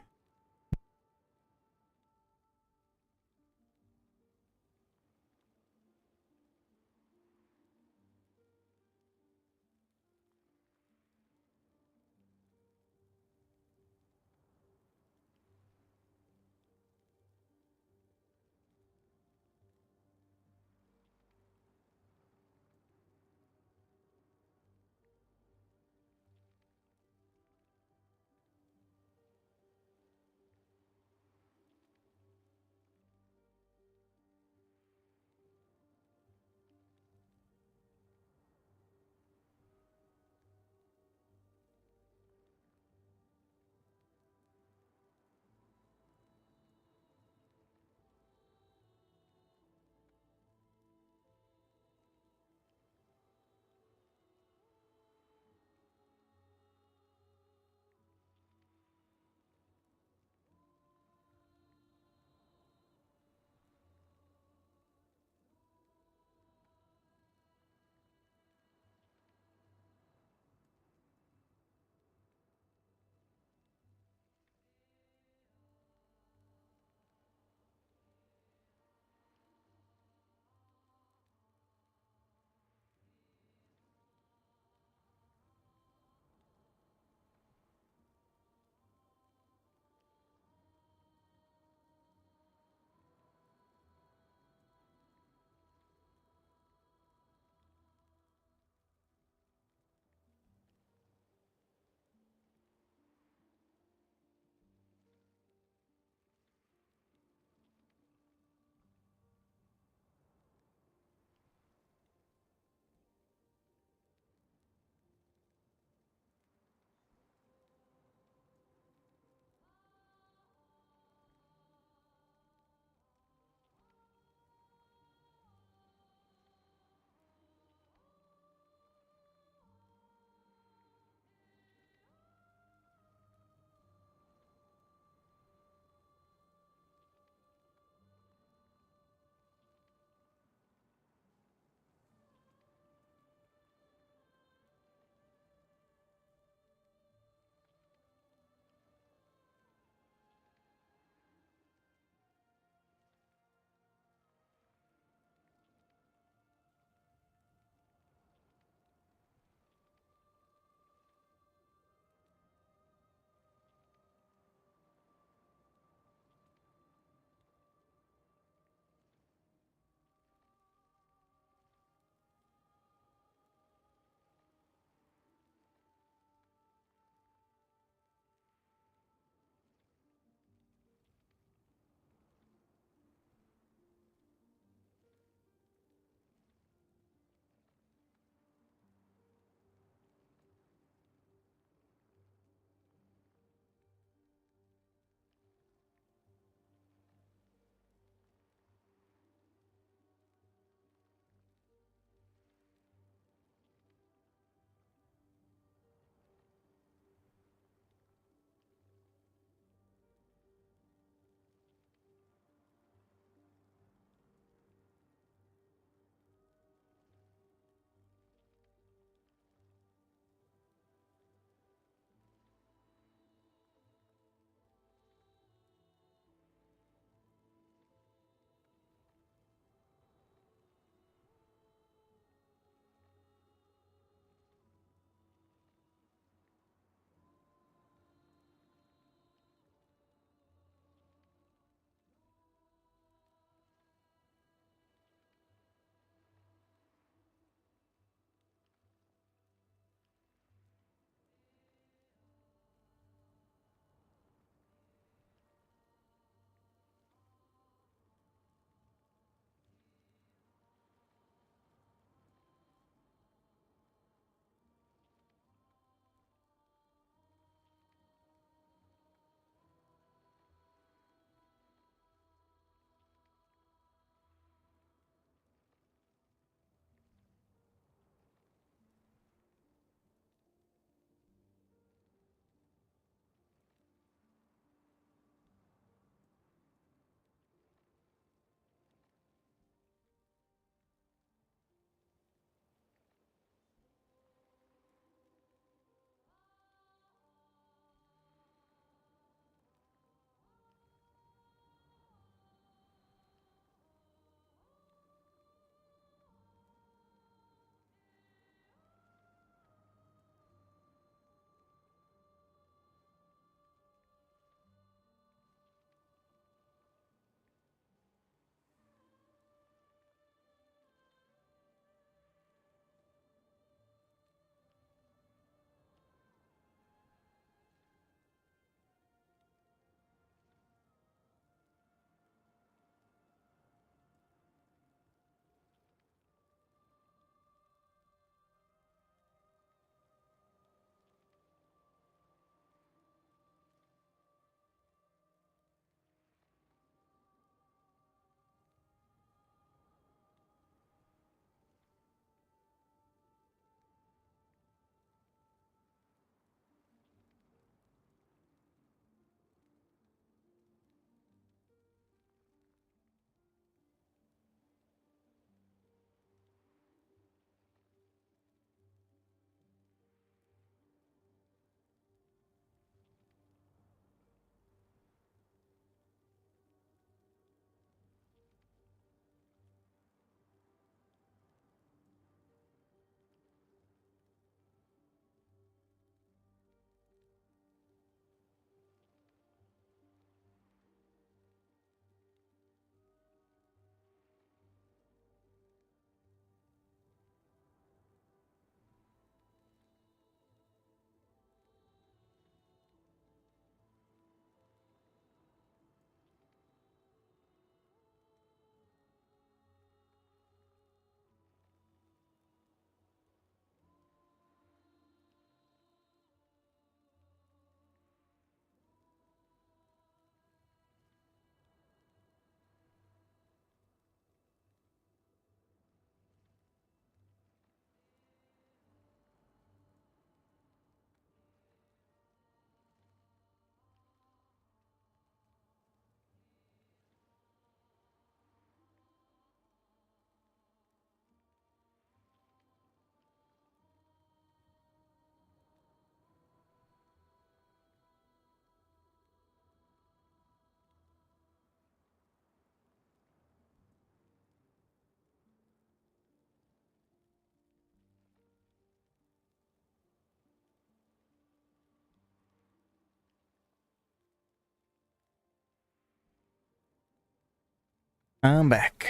I'm back.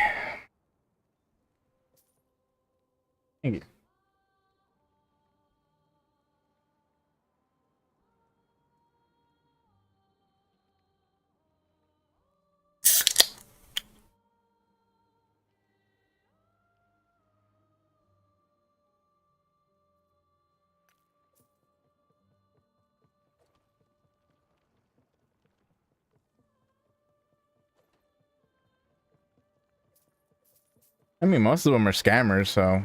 Thank you. I mean, most of them are scammers, so.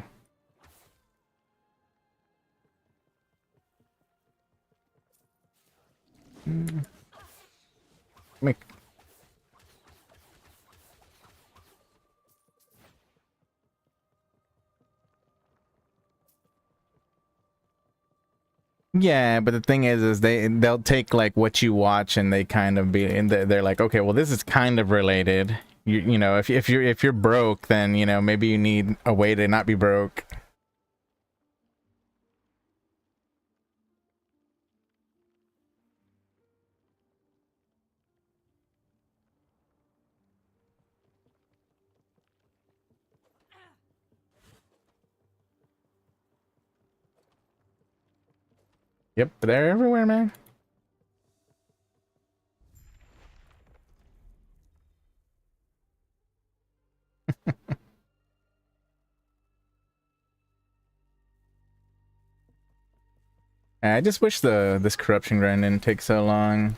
Make. Yeah, but the thing is they'll take like what you watch and they kind of be and they're like, okay, well this is kind of related. You know, if you're broke, then you know maybe you need a way to not be broke. Yep, they're everywhere, man. I just wish this corruption grind didn't take so long.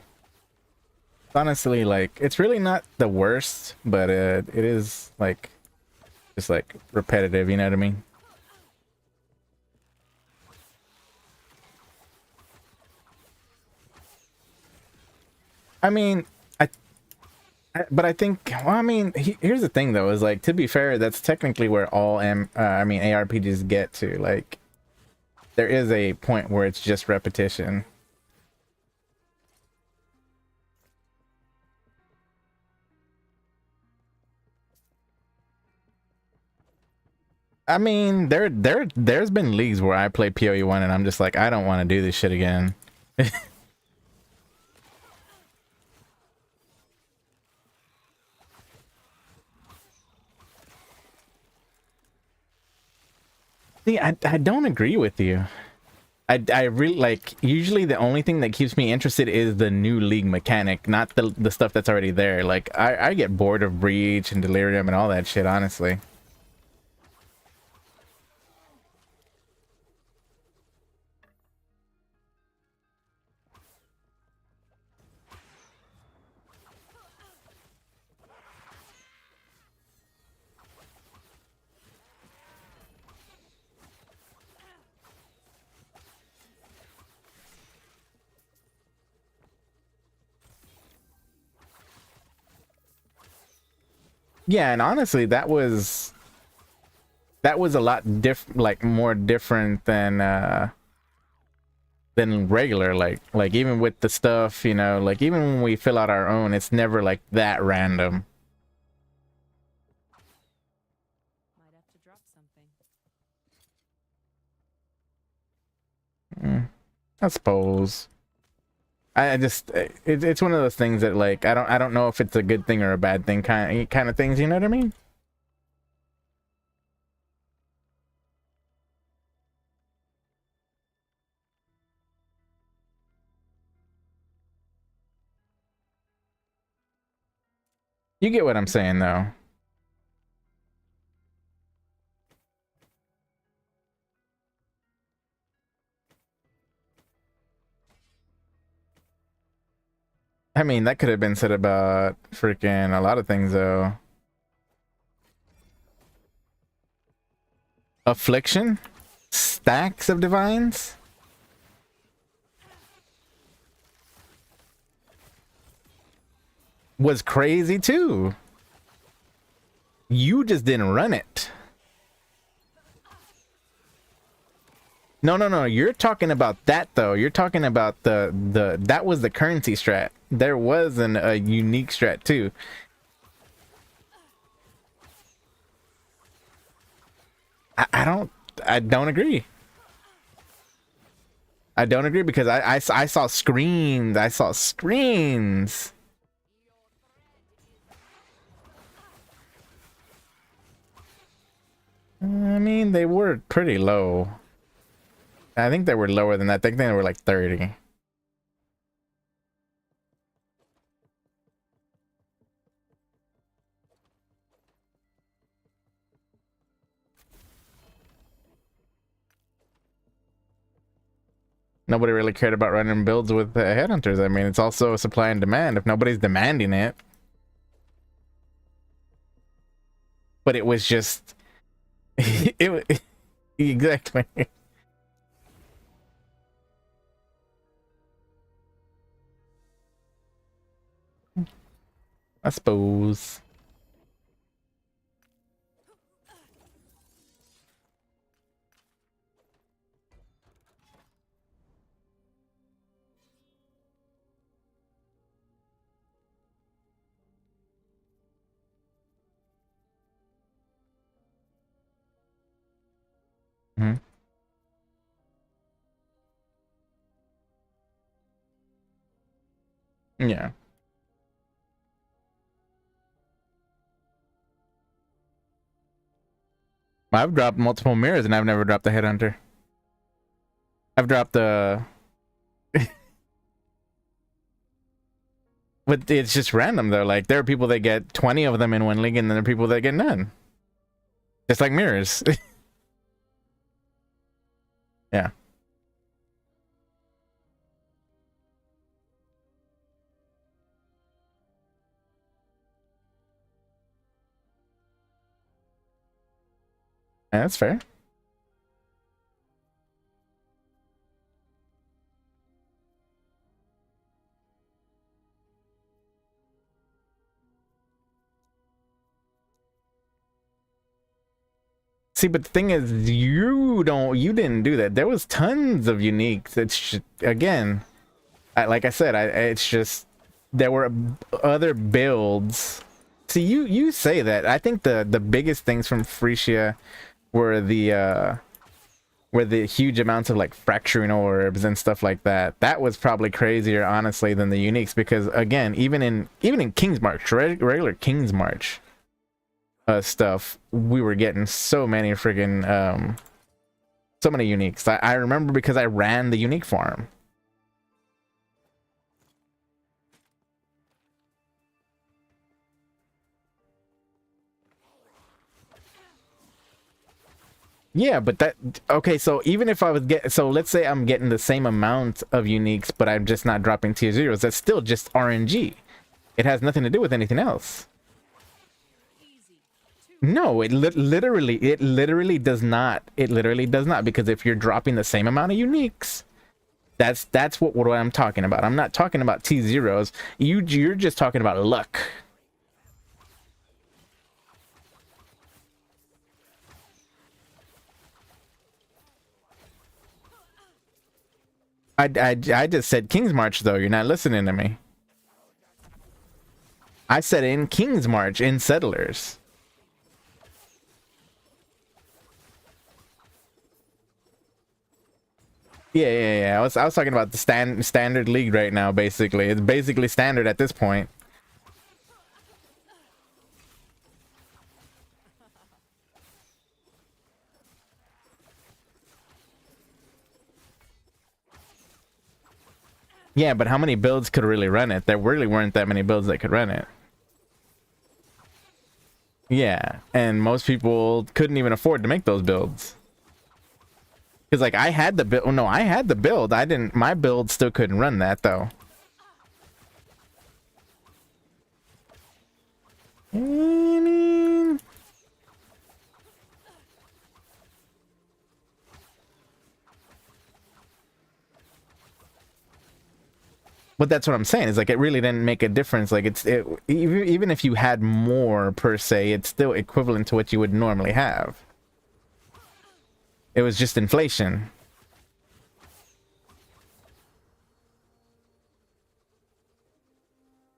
Honestly, like it's really not the worst, but it is like just like repetitive. You know what I mean? I mean, but I think, well, I mean, here's the thing though, is like to be fair, that's technically where all I mean ARPGs get to. Like, there is a point where it's just repetition. I mean, there's been leagues where I play PoE1 and I'm just like, I don't want to do this shit again. See, I don't agree with you. I really like, usually the only thing that keeps me interested is the new league mechanic, not the stuff that's already there. Like I get bored of Breach and Delirium and all that shit, honestly. Yeah, and honestly, that was a lot like more different than regular. Like even with the stuff, you know, like even when we fill out our own, it's never like that random. Might have to drop something. I suppose. I just it's one of those things that like I don't know if it's a good thing or a bad thing kind of things, you know what I mean? You get what I'm saying though. I mean, that could have been said about freaking a lot of things though. Affliction? Stacks of divines? Was crazy too. You just didn't run it. No. You're talking about that though. You're talking about the that was the currency strat. There was a unique strat too. I don't agree. I don't agree because I saw screens. I saw screens. I mean, they were pretty low. I think they were lower than that. I think they were like 30. Nobody really cared about running builds with headhunters. I mean, it's also supply and demand. If nobody's demanding it, but it was just exactly. I suppose. Mhm. Yeah. I've dropped multiple mirrors and I've never dropped a headhunter. I've dropped the but it's just random though. Like there are people that get 20 of them in one league and then there are people that get none. Just like mirrors. Yeah. Yeah, that's fair. See, but the thing is, you didn't do that. There was tons of uniques. Again, like I said, it's just there were other builds. See, you say that. I think the biggest things from Frisia were the huge amounts of like fracturing orbs and stuff like that. That was probably crazier, honestly, than the uniques because again, even in King's March, regular King's March stuff, we were getting so many friggin' so many uniques. I remember because I ran the unique farm. Yeah, but that okay, so even if I was so let's say I'm getting the same amount of uniques, but I'm just not dropping tier zeros, that's still just RNG. It has nothing to do with anything else. No, it literally does not. It literally does not because if you're dropping the same amount of uniques, that's what I'm talking about. I'm not talking about T zeros. You're just talking about luck. I just said King's March though. You're not listening to me. I said in King's March in Settlers. Yeah. I was talking about the standard league right now. Basically, it's basically standard at this point. Yeah, but how many builds could really run it? There really weren't that many builds that could run it. Yeah, and most people couldn't even afford to make those builds. Because like I had the build. No, I had the build. I didn't. My build still couldn't run that though. I mean, but that's what I'm saying. Is like it really didn't make a difference. Like even if you had more per se, it's still equivalent to what you would normally have. It was just inflation.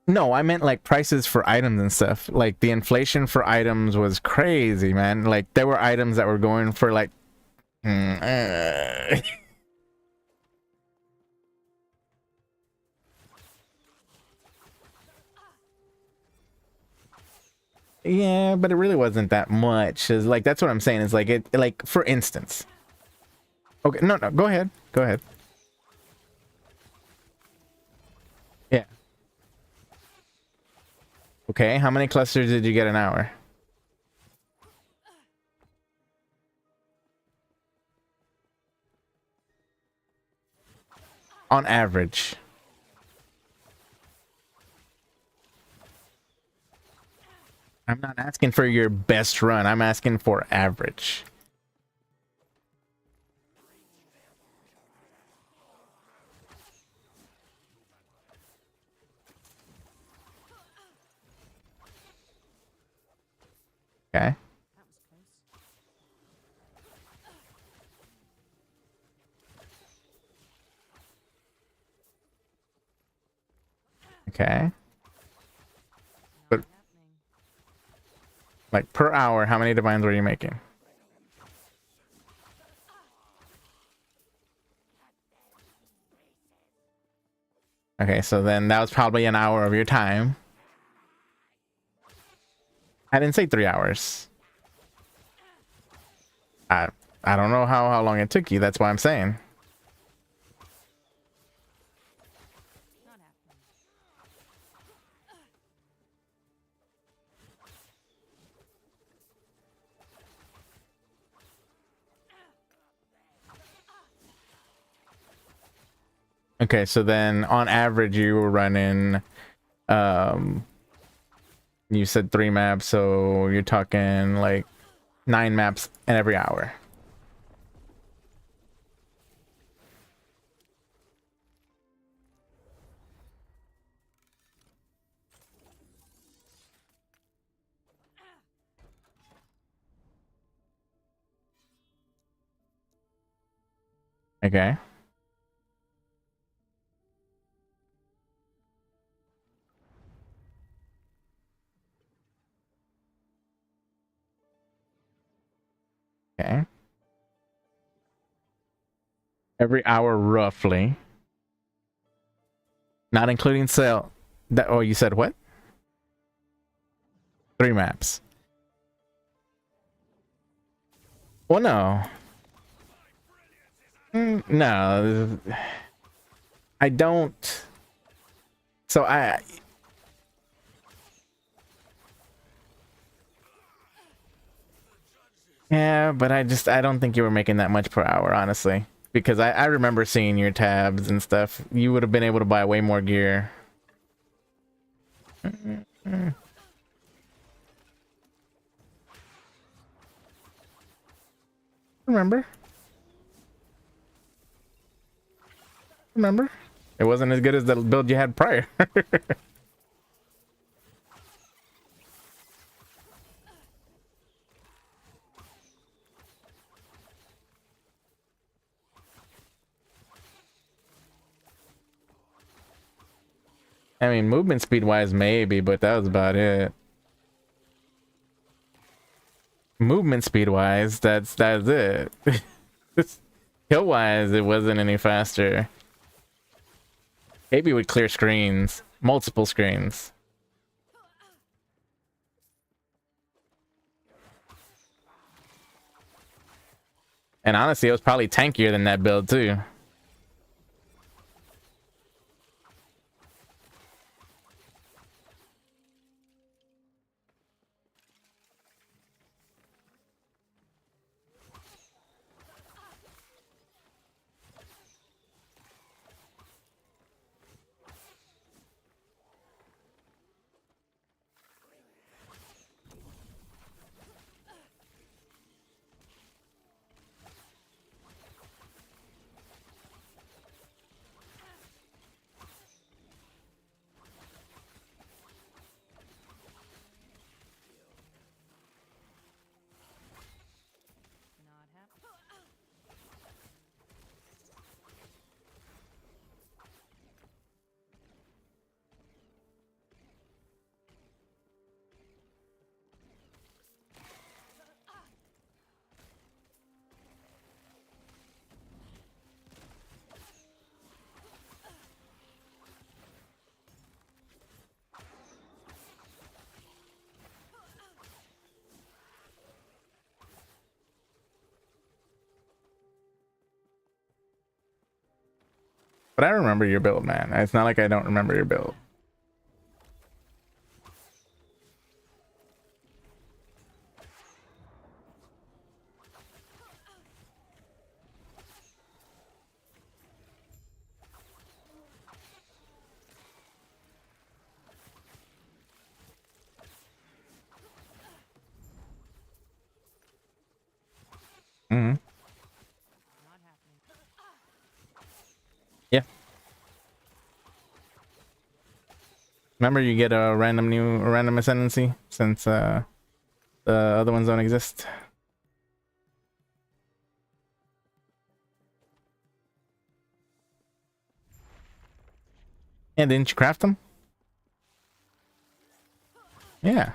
No, I meant like prices for items and stuff. Like the inflation for items was crazy, man. Like there were items that were going for like Yeah, but it really wasn't that much. Is like that's what I'm saying. Is like it like for instance. Okay, no, go ahead. Go ahead. Yeah. Okay, how many clusters did you get an hour? On average. I'm not asking for your best run. I'm asking for average. Okay. That was close. Okay. Not But happening. like per hour, how many divines were you making? Okay, so then that was probably an hour of your time. I didn't say 3 hours. I I don't know how long it took you. That's why I'm saying. Not happening. Okay, so then on average you were running um you said 3 maps, so you're talking like 9 maps in every hour. Okay. Okay. Every hour roughly. Not including sale. That oh you said what? 3 maps. Well no. No. I don't so I yeah, but I don't think you were making that much per hour, honestly. Because I remember seeing your tabs and stuff. You would have been able to buy way more gear. Remember? Remember? It wasn't as good as the build you had prior. I mean, movement speed wise, maybe, but that was about it. Movement speed wise, that's it. Kill wise, it wasn't any faster. Maybe with clear screens, multiple screens. And honestly, it was probably tankier than that build too. But I remember your build, man. It's not like I don't remember your build. Hmm. Not happening. Yeah. Remember, you get a random ascendancy since the other ones don't exist. Yeah, didn't you craft them? Yeah.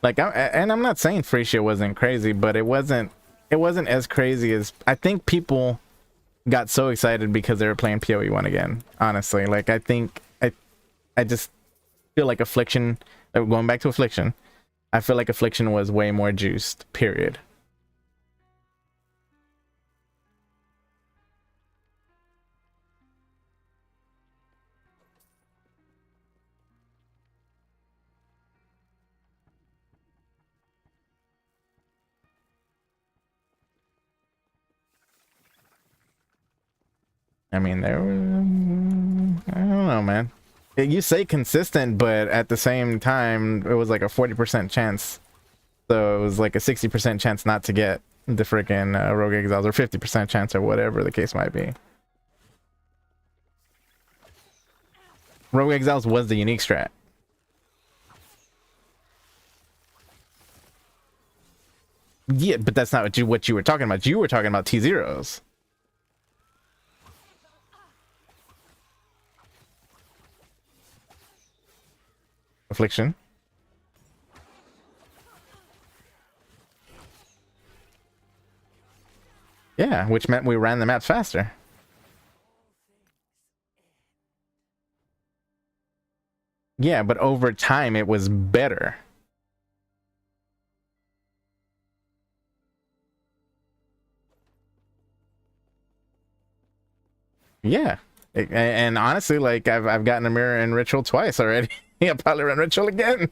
Like, and I'm not saying Frisia wasn't crazy, but it wasn't as crazy as I think people got so excited because they were playing PoE1 again. Honestly, like I just feel like Affliction. Going back to Affliction, I feel like Affliction was way more juiced. Period. I mean, there were, I don't know, man. You say consistent, but at the same time, it was like a 40% chance. So it was like a 60% chance not to get the freaking Rogue Exiles, or 50% chance, or whatever the case might be. Rogue Exiles was the unique strat. Yeah, but that's not what you were talking about. You were talking about T0s. Affliction. Yeah, which meant we ran the maps faster. Yeah, but over time it was better. Yeah. And honestly, like I've gotten a mirror in Ritual twice already. I'll probably run Ritual again.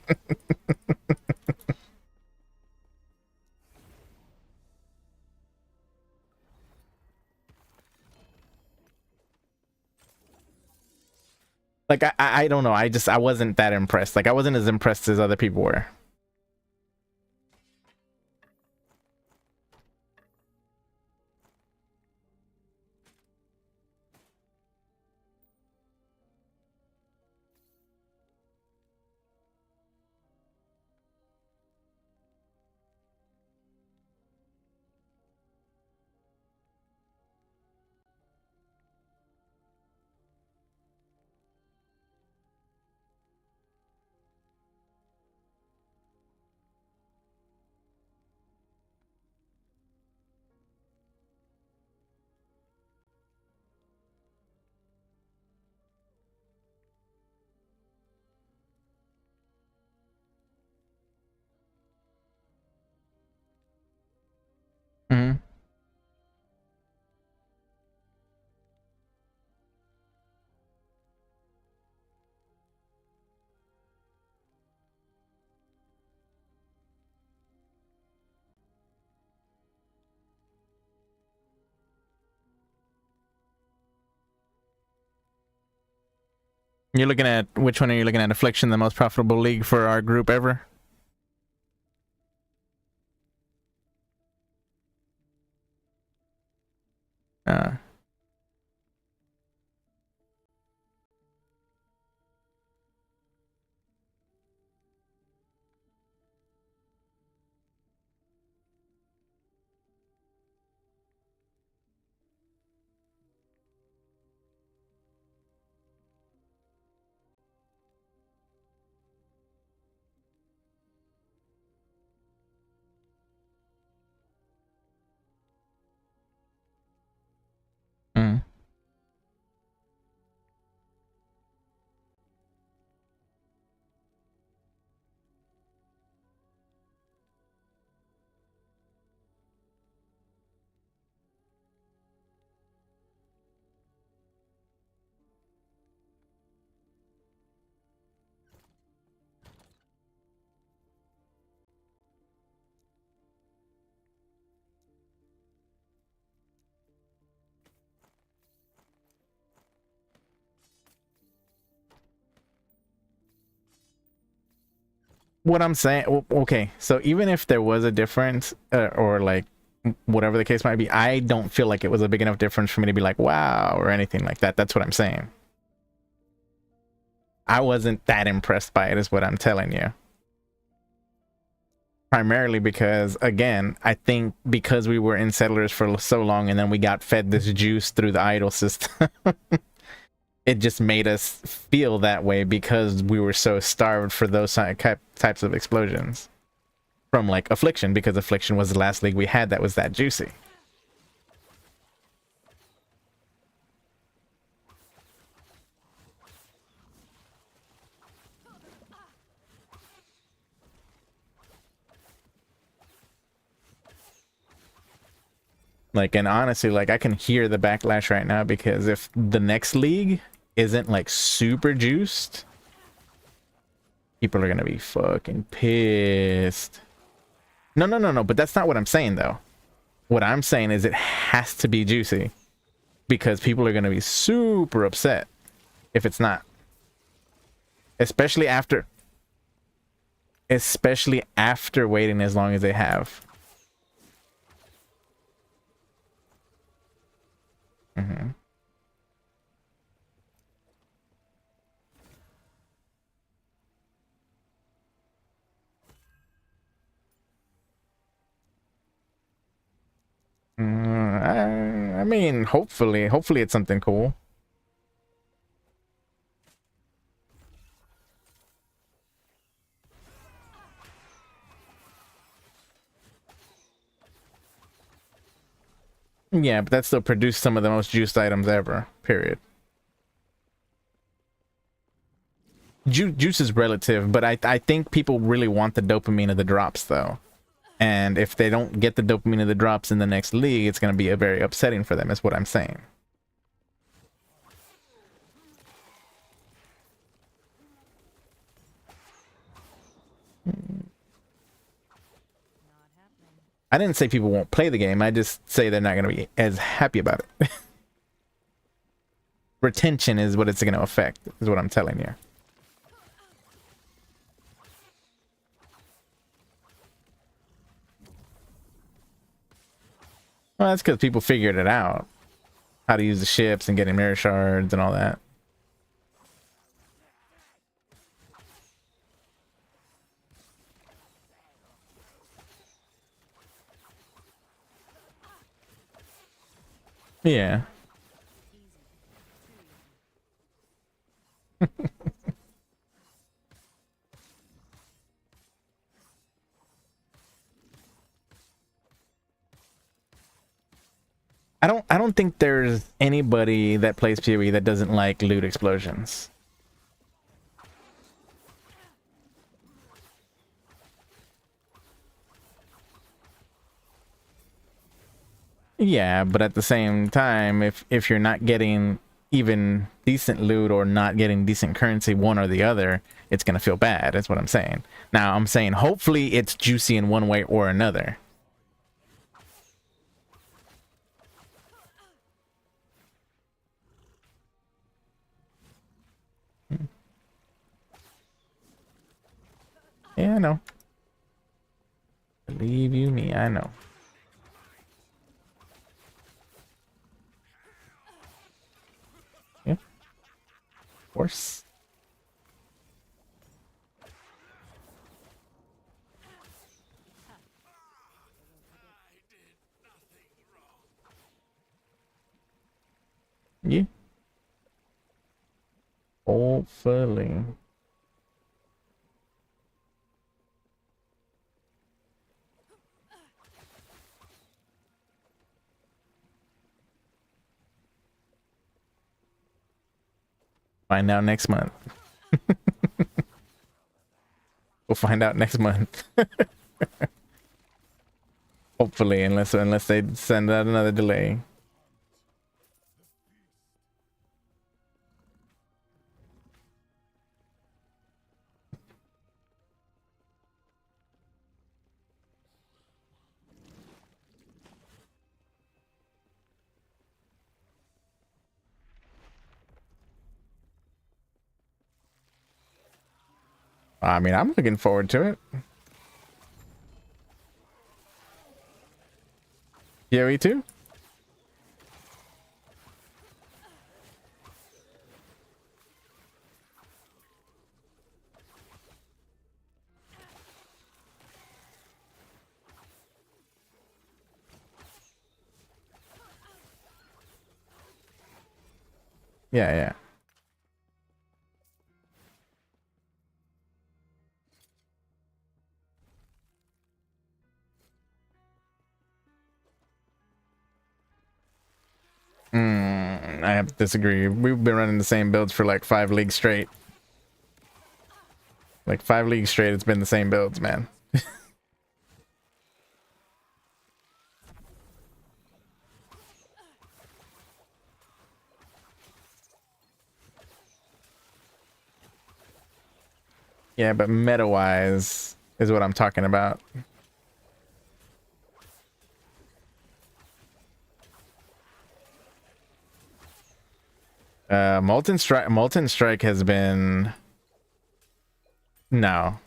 Like I don't know. I wasn't that impressed. Like I wasn't as impressed as other people were. Hmm. You're looking at which one are you looking at? Affliction, the most profitable league for our group ever. Uh, what I'm saying, okay, so even if there was a difference, or like whatever the case might be, I don't feel like it was a big enough difference for me to be like, wow, or anything like that. That's what I'm saying. I wasn't that impressed by it, is what I'm telling you. Primarily because, again, I think because we were in Settlers for so long and then we got fed this juice through the idol system, it just made us feel that way because we were so starved for those types of explosions. From like Affliction, because Affliction was the last league we had that was that juicy. Like, and honestly, like, I can hear the backlash right now because if the next league isn't like super juiced, people are gonna be fucking pissed. No, no, no, no, but that's not what I'm saying though. What I'm saying is it has to be juicy because people are gonna be super upset if it's not. Especially after waiting as long as they have. Mm-hmm. I mean, hopefully it's something cool. Yeah, but that still produced some of the most juiced items ever, period. Juice is relative, but I think people really want the dopamine of the drops, though. And if they don't get the dopamine of the drops in the next league, it's going to be a very upsetting for them, is what I'm saying. I didn't say people won't play the game. I just say they're not going to be as happy about it. Retention is what it's going to affect, is what I'm telling you. Well, that's because people figured it out. How to use the ships and getting mirror shards and all that. Yeah. I don't think there's anybody that plays PoE that doesn't like loot explosions. Yeah, but at the same time, if you're not getting even decent loot or not getting decent currency, one or the other, it's gonna feel bad. That's what I'm saying. Now, I'm saying hopefully it's juicy in one way or another. Yeah, I know. Believe you me, I know. Yeah, of course. Yeah. Hopefully. Find out next month. We'll find out next month. Hopefully, unless they send out another delay. I mean, I'm looking forward to it. PoE 2? Yeah, yeah. I have to disagree. We've been running the same builds for like 5 leagues straight. Like 5 leagues straight, it's been the same builds, man. Yeah, but meta-wise is what I'm talking about. Molten Strike has been no.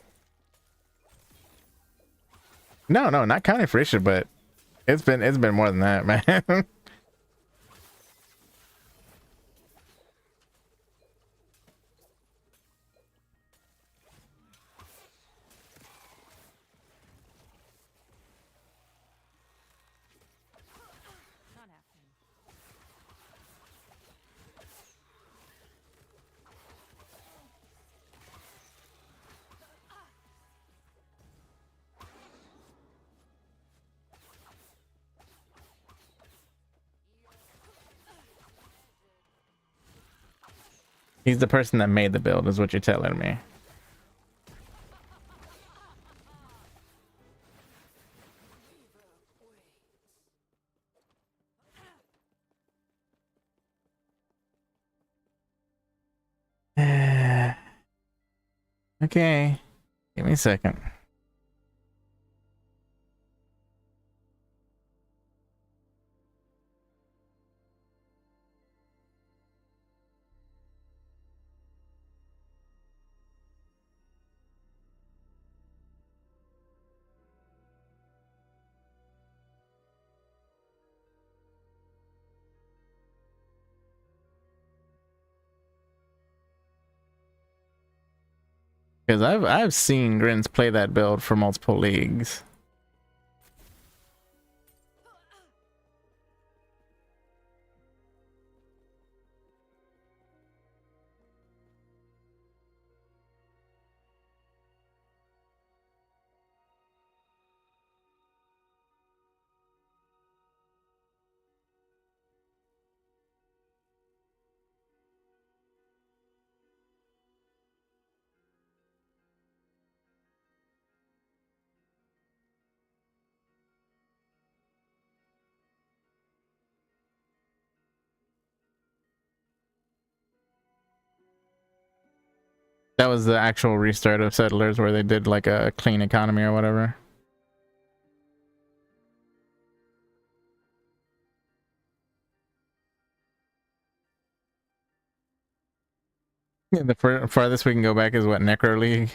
No, no, not counting for issue, but it's been more than that, man. Not happening. He's the person that made the build, is what you're telling me. Okay, give me a second. Because I've seen Grins play that build for multiple leagues. That was the actual restart of Settlers where they did like a clean economy or whatever. Yeah, the farthest we can go back is what, Necro League?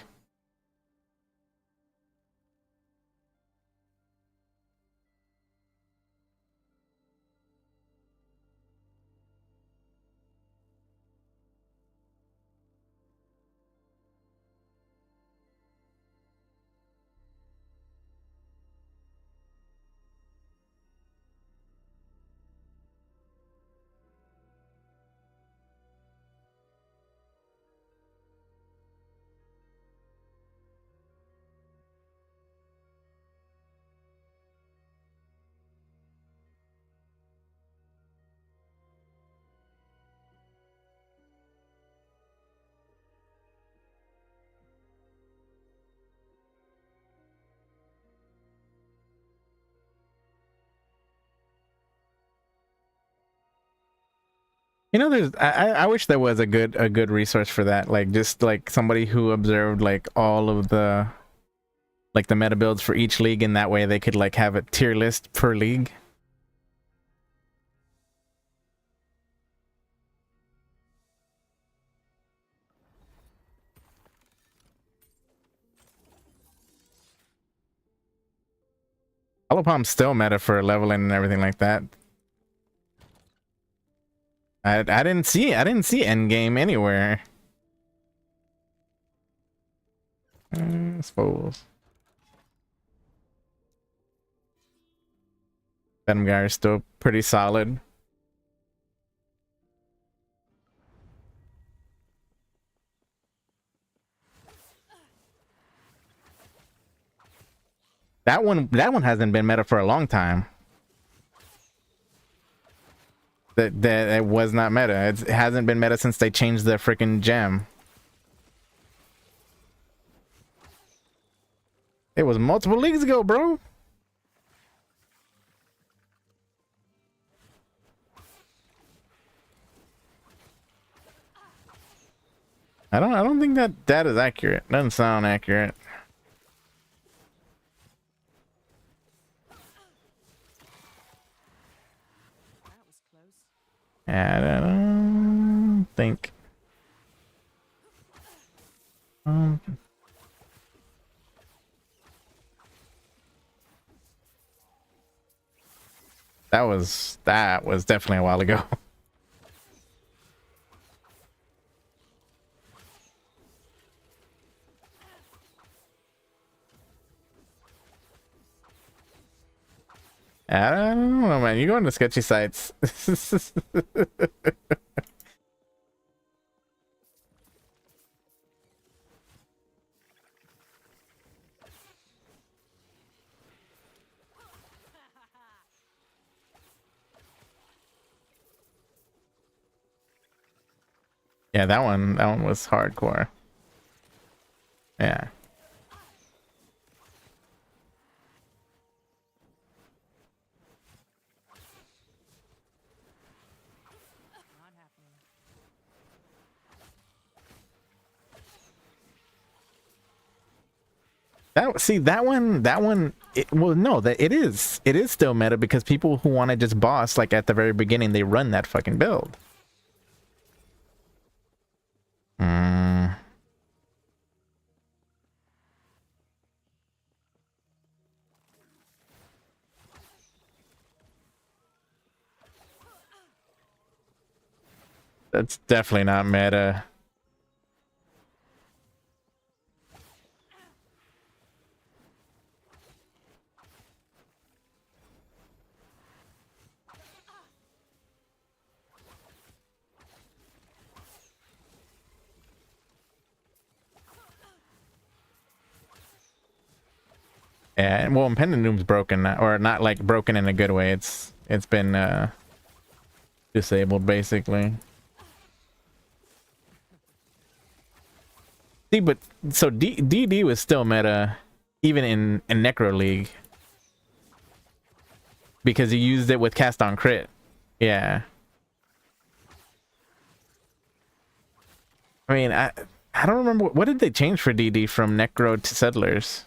You know, I wish there was a good resource for that. Like just like somebody who observed like all of the like the meta builds for each league, and that way they could like have a tier list per league. Holopalm's still meta for leveling and everything like that. I didn't see endgame anywhere. I suppose. Venom guy is still pretty solid. That one hasn't been meta for a long time. That it was not meta. It hasn't been meta since they changed the freaking gem. It was multiple leagues ago, bro. I don't think that is accurate. Doesn't sound accurate. That was close. I don't think. That was definitely a while ago. I don't know, man. You go into sketchy sites. Yeah, that one was hardcore. Yeah. Not happening. That one well, no, that it is still meta because people who want to just boss like at the very beginning, they run that fucking build. That's definitely not meta. Yeah, well, Impending Doom's broken, or not like broken in a good way. It's been disabled basically. See, but so DD was still meta even in Necro League because he used it with cast on crit. Yeah. I mean, I don't remember what did they change for DD from Necro to Settlers.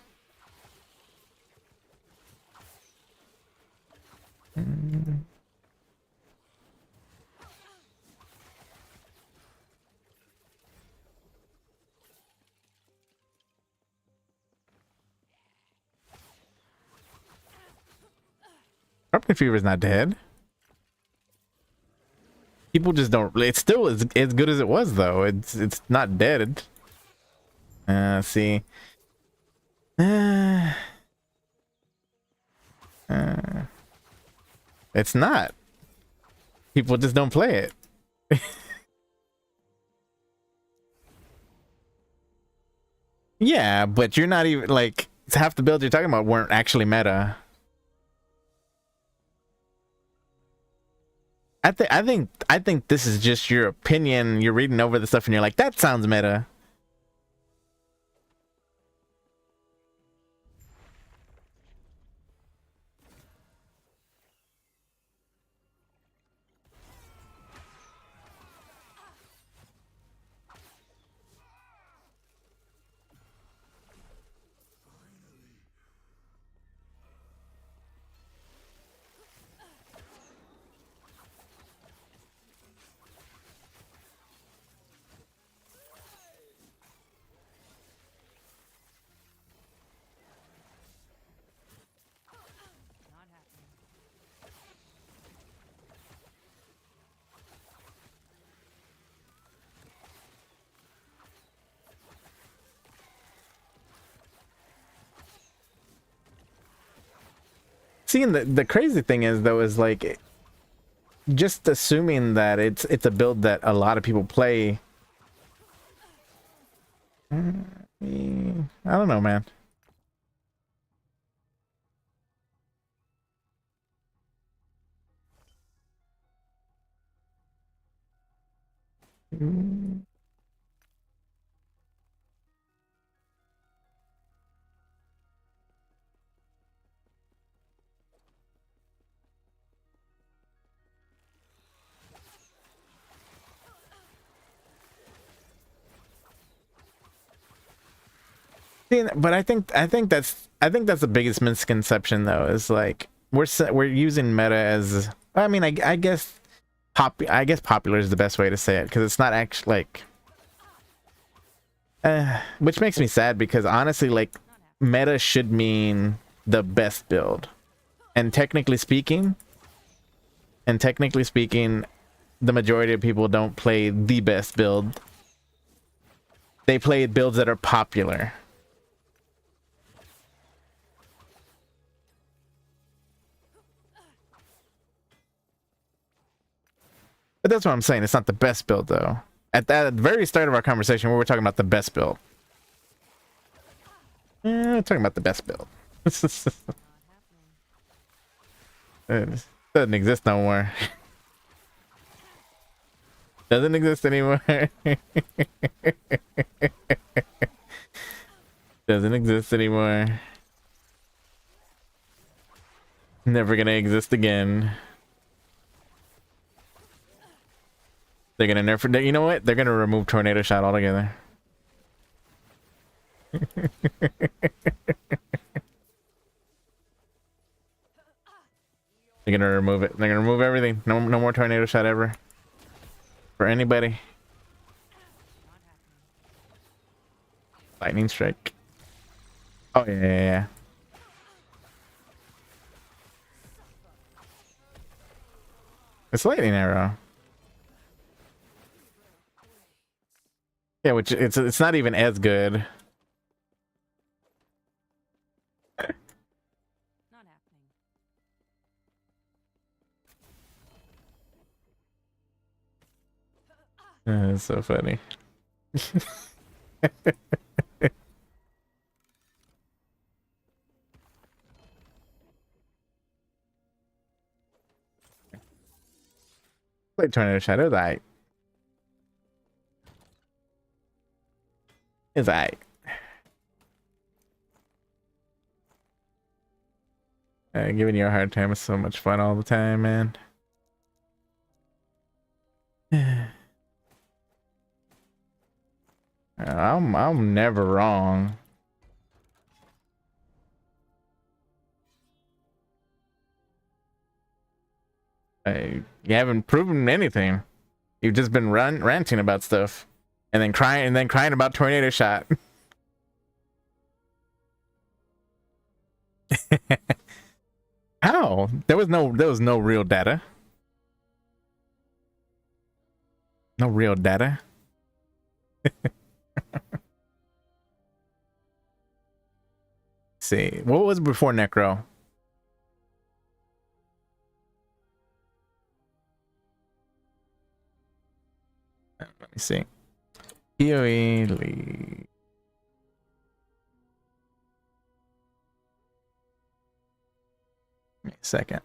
Corrupting Fever is not dead. People just don't. It's still as good as it was though. It's not dead. See. It's not. People just don't play it. Yeah, but you're not even like half the builds you're talking about weren't actually meta. I think this is just your opinion. You're reading over the stuff and you're like, that sounds meta. seeing the crazy thing is though is like just assuming that it's a build that a lot of people play. I don't know, man. But I think that's the biggest misconception though, is like we're using meta as, I mean, I guess popular is the best way to say it, because it's not actually like which makes me sad, because honestly, like, meta should mean the best build, and technically speaking, the majority of people don't play the best build. They play builds that are popular. But that's what I'm saying. It's not the best build, though. At the very start of our conversation, we were talking about the best build. We're talking about the best build. It doesn't exist no more. Doesn't exist anymore. Doesn't exist anymore. Never gonna exist again. They're gonna nerf. You know what? They're gonna remove tornado shot altogether. They're gonna remove it. They're gonna remove everything. No more tornado shot ever for anybody. Lightning strike. Oh yeah. It's lightning arrow. Yeah, which it's not even as good. Not happening. That's so funny. Play Tornado Shadow, that is I. Giving you a hard time is so much fun all the time, man. I'm never wrong. You haven't proven anything. You've just been ranting about stuff, and then crying about tornado shot. How? There was no real data. No real data. See, what was before Necro? Let me see. PoE league. Give me a second.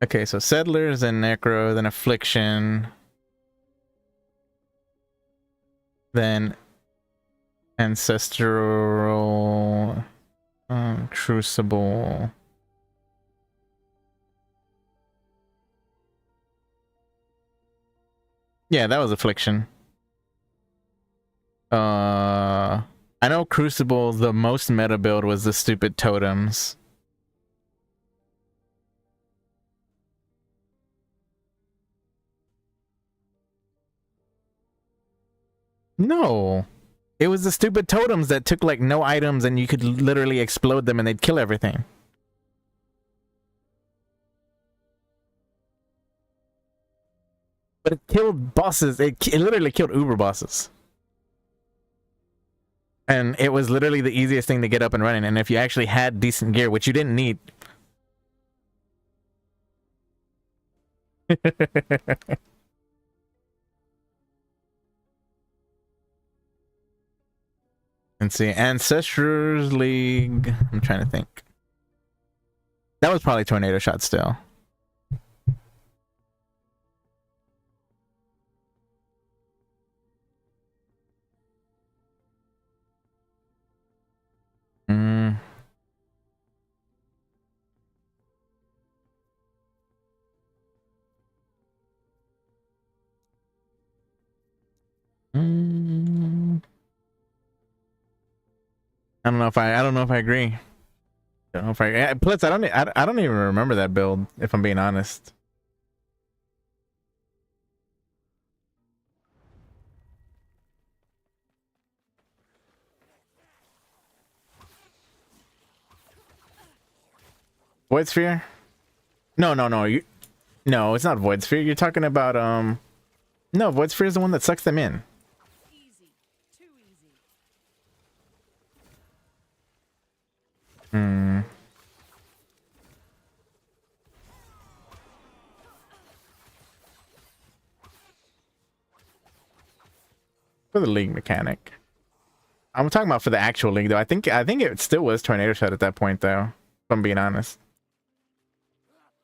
Okay, so Settlers and Necro, then Affliction, then Ancestral, Crucible. Yeah, that was Affliction. I know Crucible, the most meta build was the stupid totems. No. It was the stupid totems that took like no items and you could literally explode them and they'd kill everything. But it killed bosses. It literally killed Uber bosses. And it was literally the easiest thing to get up and running. And if you actually had decent gear, which you didn't need. Let's see, Ancestors League. I'm trying to think. That was probably Tornado Shot still. Mm. Mm. I don't know if I agree. I don't know if plus I don't even remember that build, if I'm being honest. Void Sphere? No, no, it's not Void Sphere. You're talking about no, Void Sphere is the one that sucks them in. Easy. Too easy. Hmm. For the league mechanic. I'm talking about for the actual league though. I think it still was Tornado Shot at that point though, if I'm being honest.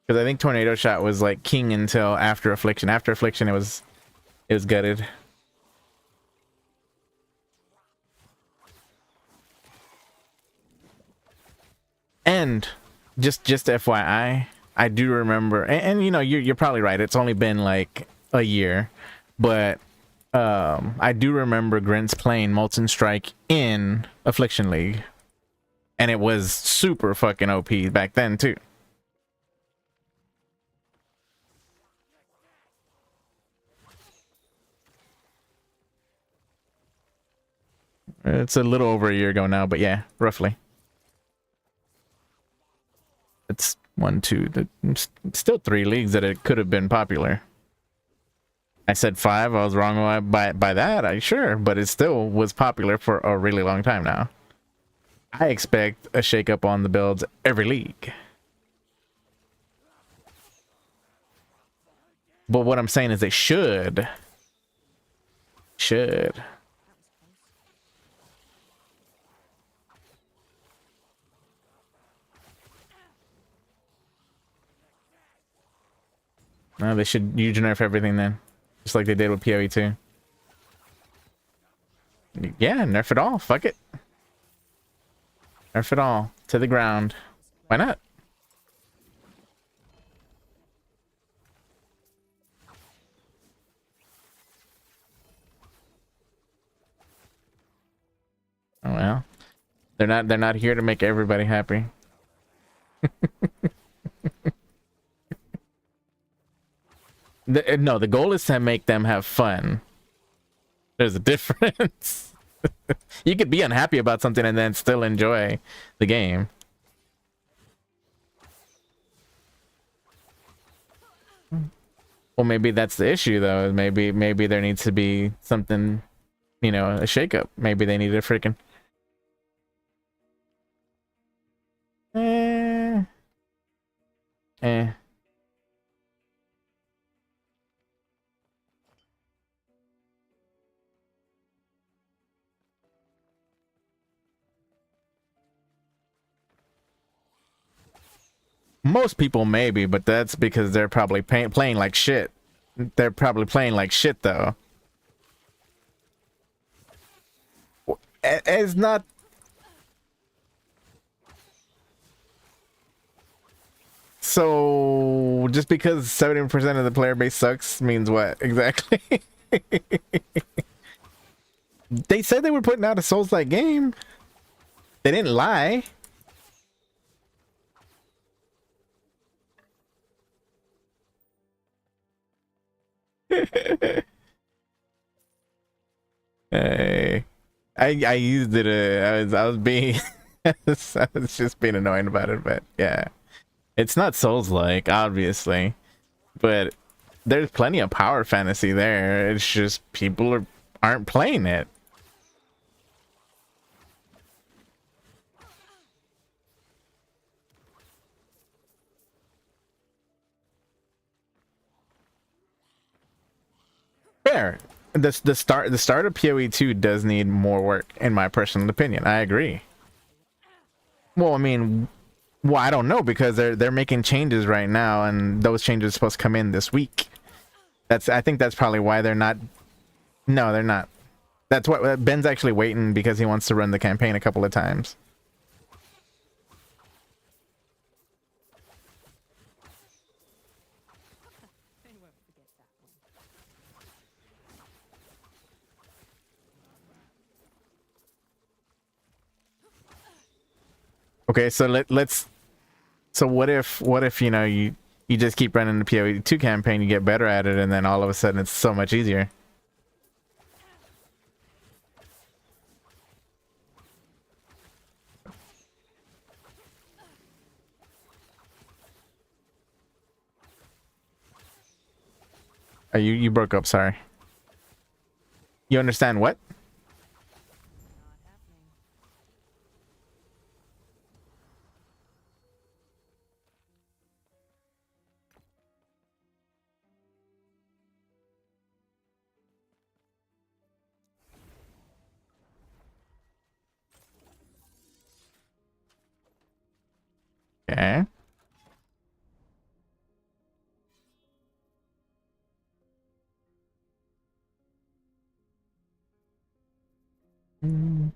Because I think Tornado Shot was like king until after Affliction. After Affliction it was gutted. And just FYI, I do remember, and you know, you're probably right. It's only been like a year, but I do remember Grint's playing Molten Strike in Affliction League, and it was super fucking OP back then too. It's a little over a year ago now, but yeah, roughly. It's still 3 leagues that it could have been popular. I said 5. I was wrong by that. I sure, but it still was popular for a really long time now. I expect a shakeup on the builds every league. But what I'm saying is they should. No, they should huge nerf everything then. Just like they did with PoE 2. Yeah, nerf it all. Fuck it. Nerf it all. To the ground. Why not? Oh well. They're not here to make everybody happy. No, the goal is to make them have fun. There's a difference. You could be unhappy about something and then still enjoy the game. Well, maybe that's the issue, though. Maybe there needs to be something, you know, a shakeup. Maybe they need a freaking. Eh. Most people maybe, but that's because they're probably playing like shit. They're probably playing like shit, though. It's not. So just because 70% of the player base sucks means what exactly? They said they were putting out a Souls-like game. They didn't lie. Hey, I used it. I was being I was just being annoying about it, but yeah, it's not Souls-like, obviously, but there's plenty of power fantasy there. It's just people aren't playing it. fair. The start of PoE 2 does need more work, in my personal opinion. I agree. Well, I mean, well, I don't know, because they're making changes right now, and those changes are supposed to come in this week. I think that's probably why they're not. No, they're not. That's what Ben's actually waiting, because he wants to run the campaign a couple of times. They won't forget that one. Okay, so let's. So what if you know you just keep running the PoE 2 campaign, you get better at it, and then all of a sudden it's so much easier. You broke up, sorry. You understand what? Not happening. Okay. Mm.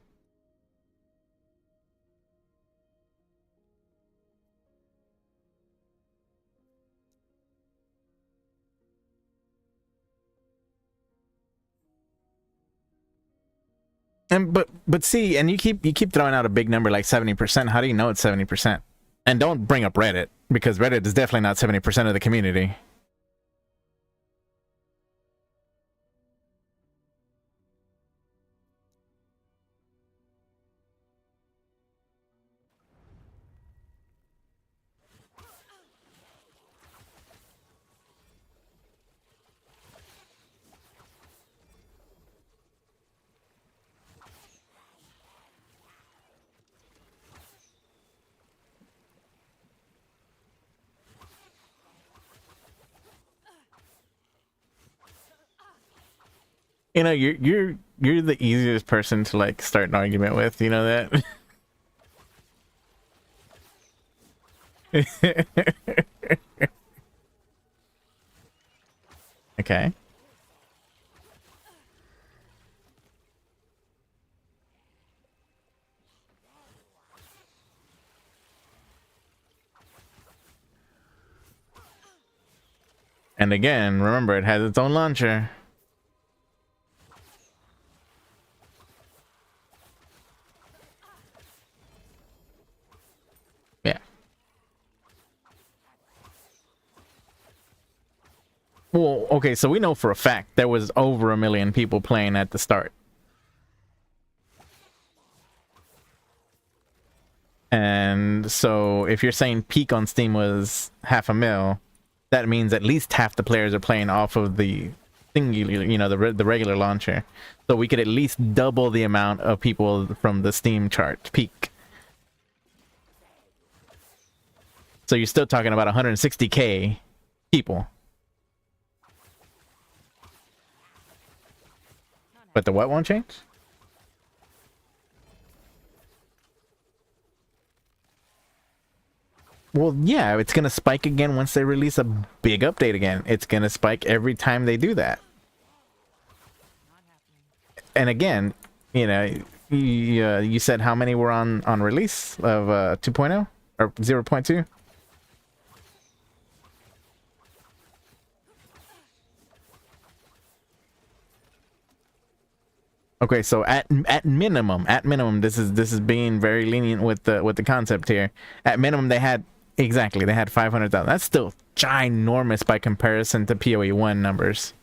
And but see, and you keep throwing out a big number like 70%. How do you know it's 70%? And don't bring up Reddit, because Reddit is definitely not 70% of the community. You know, you're the easiest person to like start an argument with. You know that? Okay. And again, remember, it has its own launcher. Yeah. Well, okay, so we know for a fact there was over 1 million people playing at the start. And so if you're saying peak on Steam was 500,000, that means at least half the players are playing off of the singular, you know, the regular launcher. So we could at least double the amount of people from the Steam chart peak. So you're still talking about 160K people. But the what won't change? Well, yeah, it's going to spike again once they release a big update again. It's going to spike every time they do that. Not happening. And again, you know, you said how many were on release of 2.0 or 0.2? Okay, so at minimum, this is being very lenient with the concept here. At minimum, they had 500,000. That's still ginormous by comparison to PoE 1 numbers.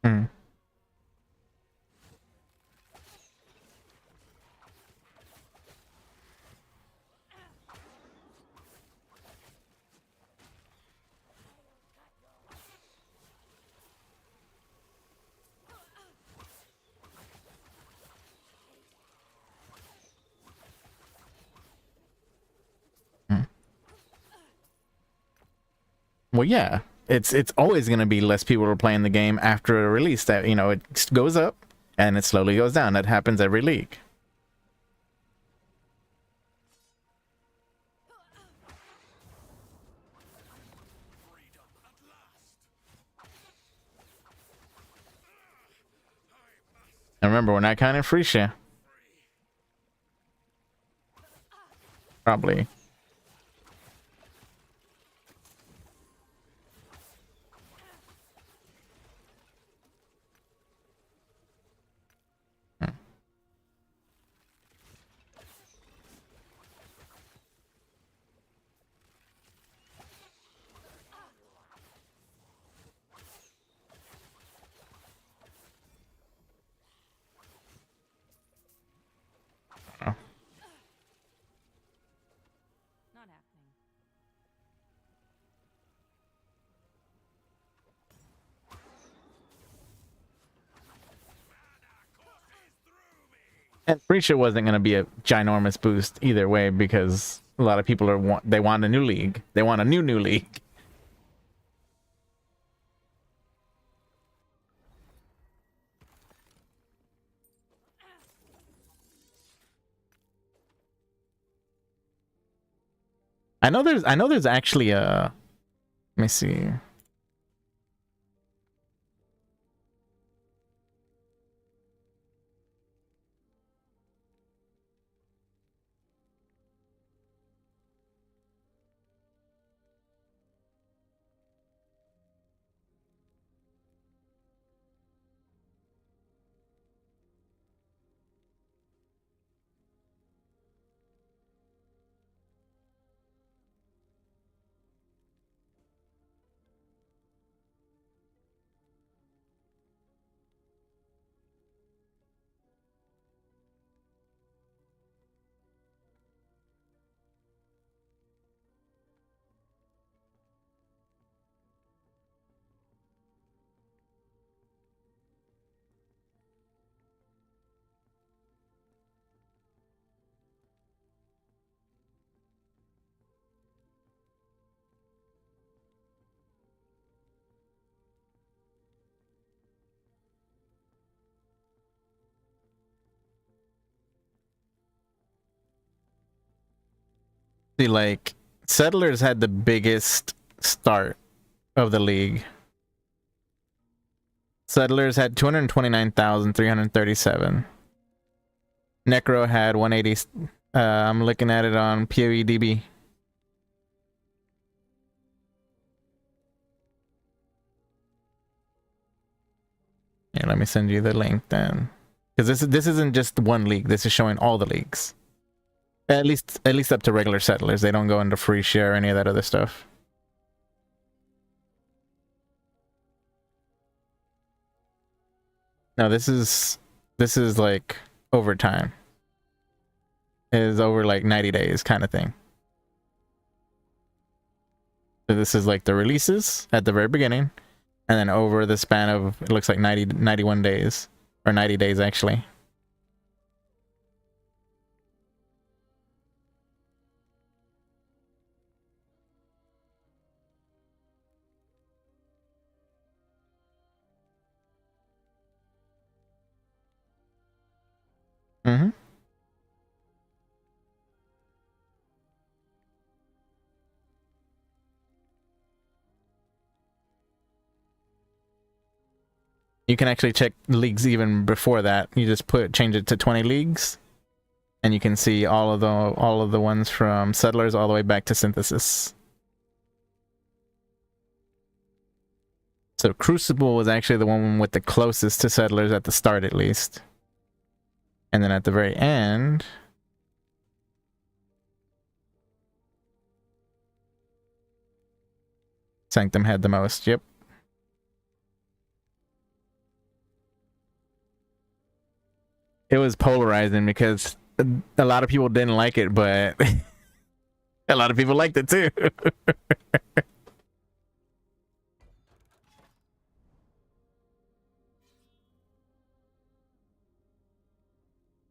Hmm. Well, yeah, it's always going to be less people are playing the game after a release. That, you know, it goes up and it slowly goes down. That happens every league. And remember, we're not counting free share. Probably. Not happening. And free share wasn't going to be a ginormous boost either way, because a lot of people they want a new league. They want a new league. I know there's actually a, let me see. See, like, Settlers had the biggest start of the league. Settlers had 229,337. Necro had 180. I'm looking at it on PoEDB. Here, let me send you the link then, because this isn't just one league. This is showing all the leagues. At least up to regular Settlers. They don't go into free share or any of that other stuff. No, this is like over time. It is over like 90 days kind of thing. So this is like the releases at the very beginning, and then over the span of, it looks like 91 days, or 90 days actually. Mm-hmm. You can actually check leagues even before that. You just change it to 20 leagues, and you can see all of the ones from Settlers all the way back to Synthesis. So Crucible was actually the one with the closest to Settlers at the start, at least. And then at the very end, Sanctum had the most. Yep. It was polarizing because a lot of people didn't like it, but a lot of people liked it too.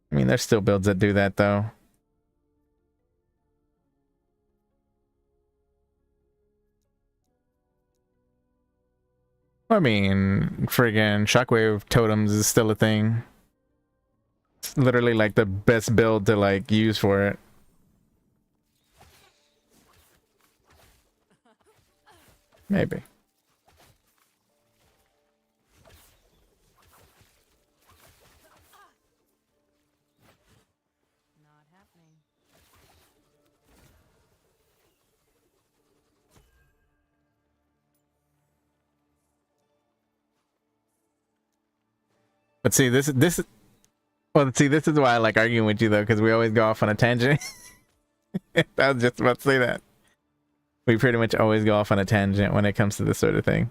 I mean, there's still builds that do that though. I mean, friggin' shockwave totems is still a thing. It's literally like the best build to like use for it. Maybe. Not happening. But see, this is well. See, this is why I like arguing with you though, because we always go off on a tangent. I was just about to say that. We pretty much always go off on a tangent when it comes to this sort of thing.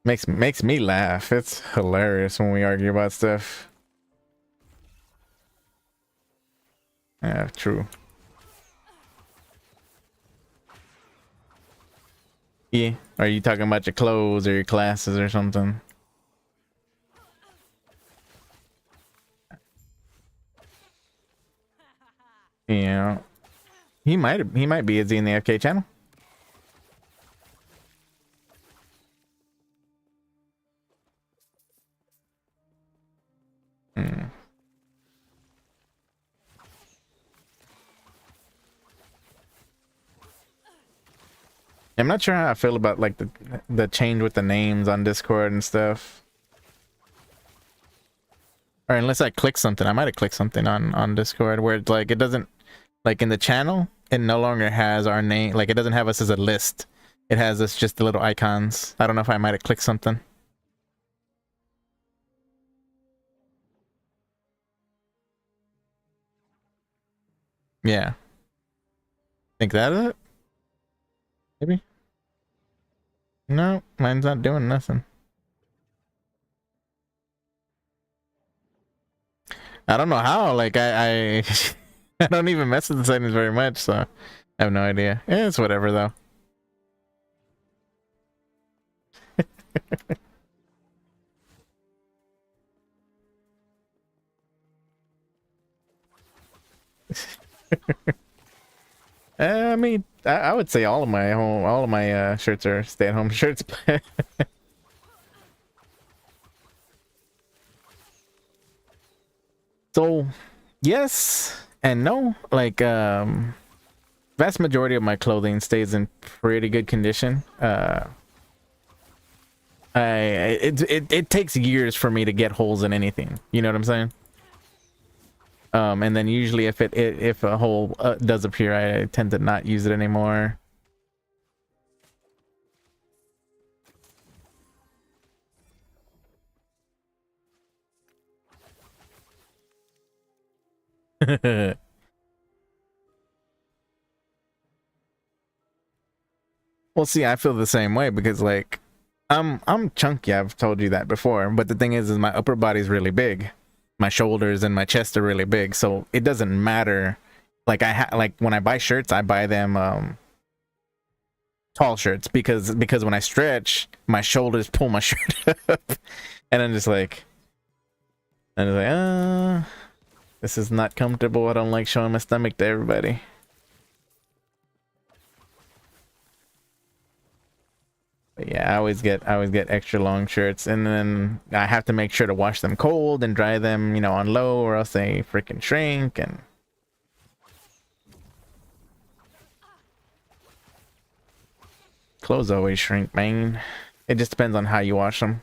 Makes me laugh. It's hilarious when we argue about stuff. Yeah, true. Yeah. Are you talking about your clothes or your classes or something? Yeah. He might be. Is he in the FK channel? Hmm. I'm not sure how I feel about like the change with the names on Discord and stuff. Or unless I click something, I might have clicked something on Discord where it's like it doesn't, like in the channel, it no longer has our name. Like it doesn't have us as a list. It has us just the little icons. I don't know if I might have clicked something. Yeah. Think that is it? Maybe. No, mine's not doing nothing. I don't know how. Like I I don't even mess with the settings very much, so I have no idea. It's whatever though. I mean, I would say all of my shirts are stay-at-home shirts. So, yes and no. Like, vast majority of my clothing stays in pretty good condition. It takes years for me to get holes in anything. You know what I'm saying? And then usually if a hole does appear, I tend to not use it anymore. Well, see, I feel the same way because like I'm chunky. I've told you that before, but the thing is my upper body's really big. My shoulders and my chest are really big, so it doesn't matter. Like like when I buy shirts, I buy them tall shirts because when I stretch, my shoulders pull my shirt up, and I'm just like, this is not comfortable. I don't like showing my stomach to everybody. But yeah, I always get extra long shirts, and then I have to make sure to wash them cold and dry them, you know, on low, or else they freaking shrink. And clothes always shrink, man. It just depends on how you wash them.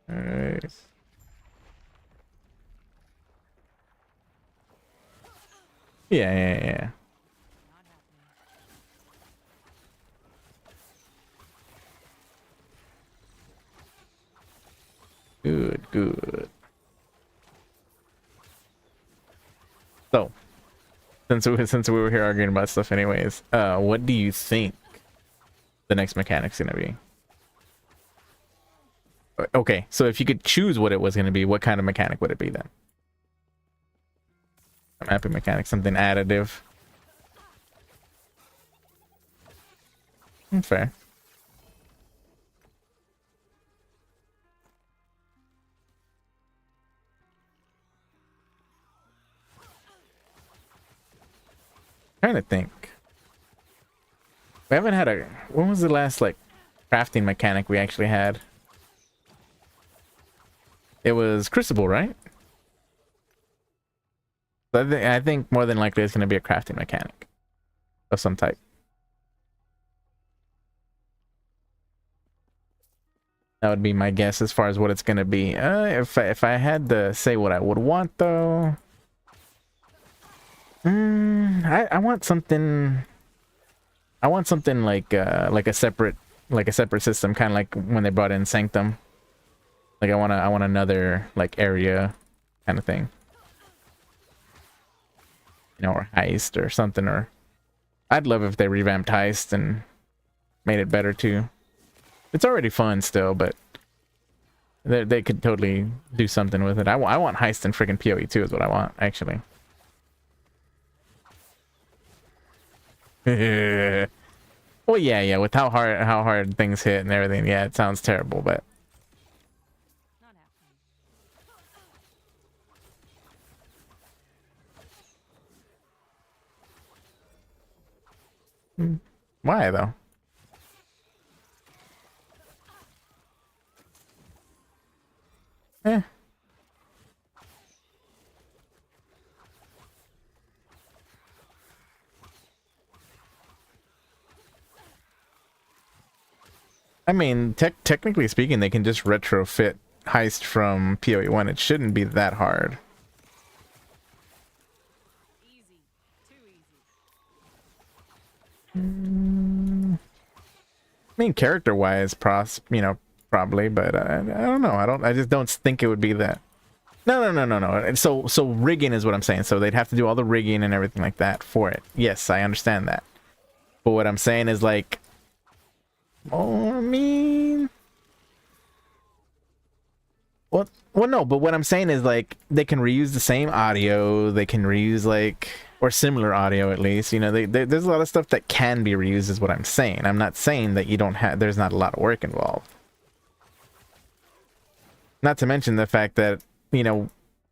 Alright. Yeah. Not happening. Good. So, since we were here arguing about stuff anyways, what do you think the next mechanic's gonna be? Okay, so if you could choose what it was gonna be, what kind of mechanic would it be then? A mapping mechanic, something additive. Fair. Trying to think. We haven't had a. When was the last like crafting mechanic we actually had? It was Crucible, right? So I think more than likely it's going to be a crafting mechanic of some type. That would be my guess as far as what it's going to be. If I had to say what I would want though, I want something. I want something like a separate system, kind of like when they brought in Sanctum. Like I want another like area kind of thing. You know, or Heist or something, or I'd love if they revamped Heist and made it better too. It's already fun still, but they could totally do something with it. I want Heist and freaking PoE 2 is what I want, actually. Well, yeah, with how hard things hit and everything, yeah, it sounds terrible, but Not happening. why though? Eh. I mean, technically speaking, they can just retrofit Heist from PoE 1. It shouldn't be that hard. Easy. Too easy. I mean, character-wise, probably, but I don't know. I just don't think it would be that. No. So rigging is what I'm saying. So they'd have to do all the rigging and everything like that for it. Yes, I understand that. But what I'm saying is like, oh, I mean, well, no. But what I'm saying is like they can reuse the same audio. They can reuse like or similar audio at least. You know, there's a lot of stuff that can be reused. Is what I'm saying. I'm not saying that you don't have. There's not a lot of work involved. Not to mention the fact that, you know,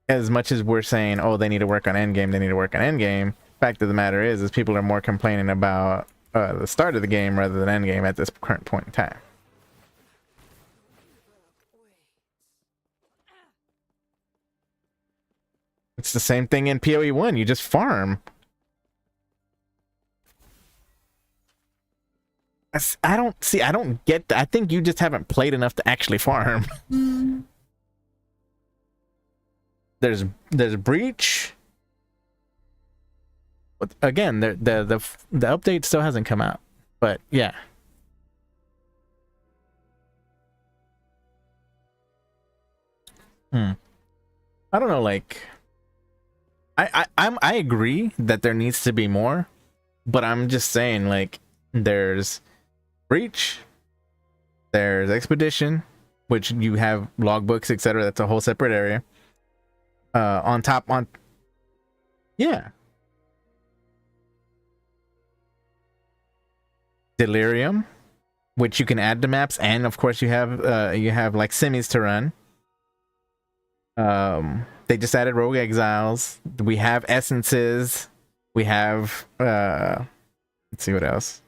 as much as we're saying, oh, they need to work on endgame, fact of the matter is people are more complaining about the start of the game rather than endgame at this current point in time. It's the same thing in PoE 1. You just farm. I don't get that. I think you just haven't played enough to actually farm. There's Breach. But again, the update still hasn't come out. But yeah. I don't know, like I agree that there needs to be more, but I'm just saying, like, there's Breach, there's Expedition, which you have logbooks, etc. That's a whole separate area. Yeah. Delirium, which you can add to maps, and of course you have like semis to run. They just added Rogue Exiles. We have Essences. We have let's see what else.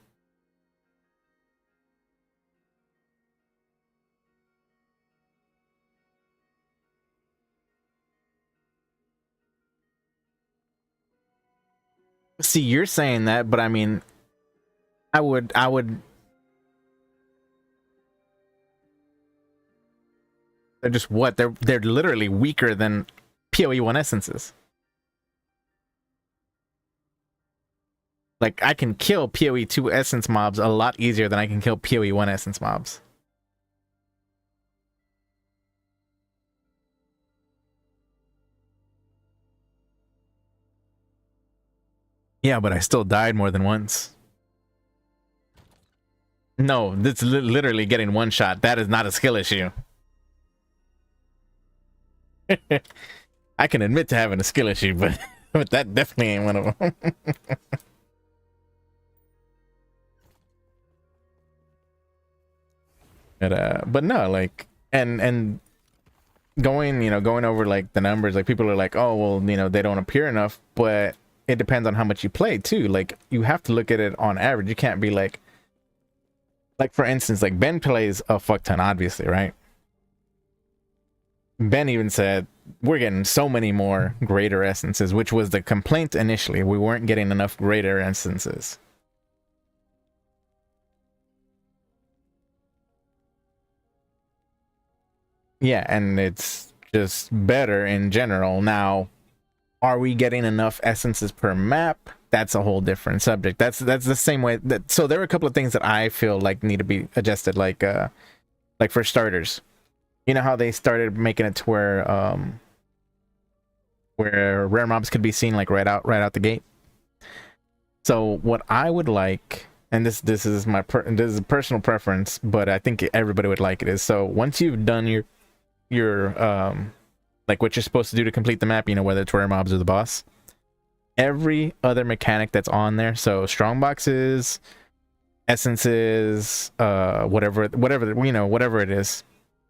See, you're saying that, but I mean, I would they're just what? They're literally weaker than PoE 1 essences. Like, I can kill PoE 2 essence mobs a lot easier than I can kill PoE 1 essence mobs. Yeah, but I still died more than once. No, that's literally getting one shot. That is not a skill issue. I can admit to having a skill issue, but that definitely ain't one of them. But no, like, and going over like the numbers, like people are like, oh well, you know, they don't appear enough, but it depends on how much you play too. Like you have to look at it on average. You can't be like for instance, like Ben plays a fuck ton, obviously, right? Ben even said we're getting so many more greater essences, which was the complaint initially. We weren't getting enough greater essences. Yeah, and it's just better in general. Now, are we getting enough essences per map? That's a whole different subject. That's the same way that, so there are a couple of things that I feel like need to be adjusted, like for starters. You know how they started making it to where rare mobs could be seen like right out the gate. So what I would like, and this is this is a personal preference, but I think everybody would like it, is so once you've done your like what you're supposed to do to complete the map, you know, whether it's rare mobs or the boss, every other mechanic that's on there, so strong boxes, essences, whatever you know, whatever it is,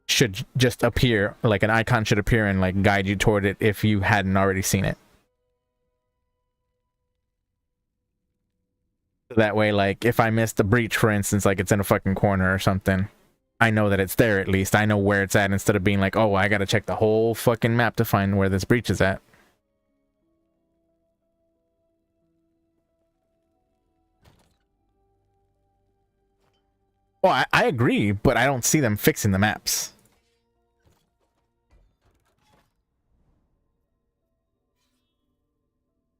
should just appear, like an icon should appear and like guide you toward it if you hadn't already seen it. That way, like if I missed a breach, for instance, like it's in a fucking corner or something, I know that it's there. At least I know where it's at, instead of being like, oh, I gotta check the whole fucking map to find where this breach is at. Well, I agree, but I don't see them fixing the maps.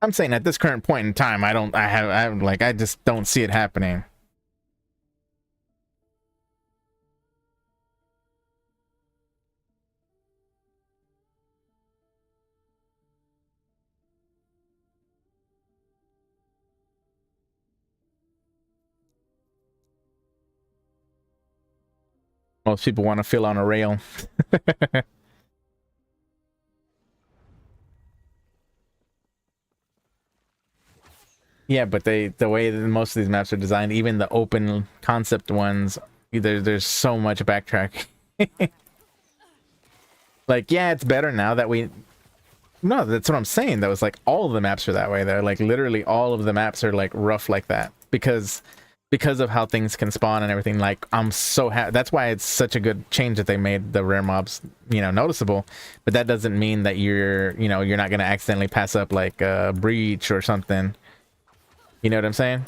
I'm saying at this current point in time, I just don't see it happening. Most people want to feel on a rail. Yeah, but the way that most of these maps are designed, even the open concept ones, there's so much backtracking. Like, yeah, it's better now that we... No, that's what I'm saying. That was like all of the maps are that way. They're like literally all of the maps are like rough like that because of how things can spawn and everything. Like, I'm so happy. That's why it's such a good change that they made the rare mobs, you know, noticeable. But that doesn't mean that you're not going to accidentally pass up like a breach or something. You know what I'm saying?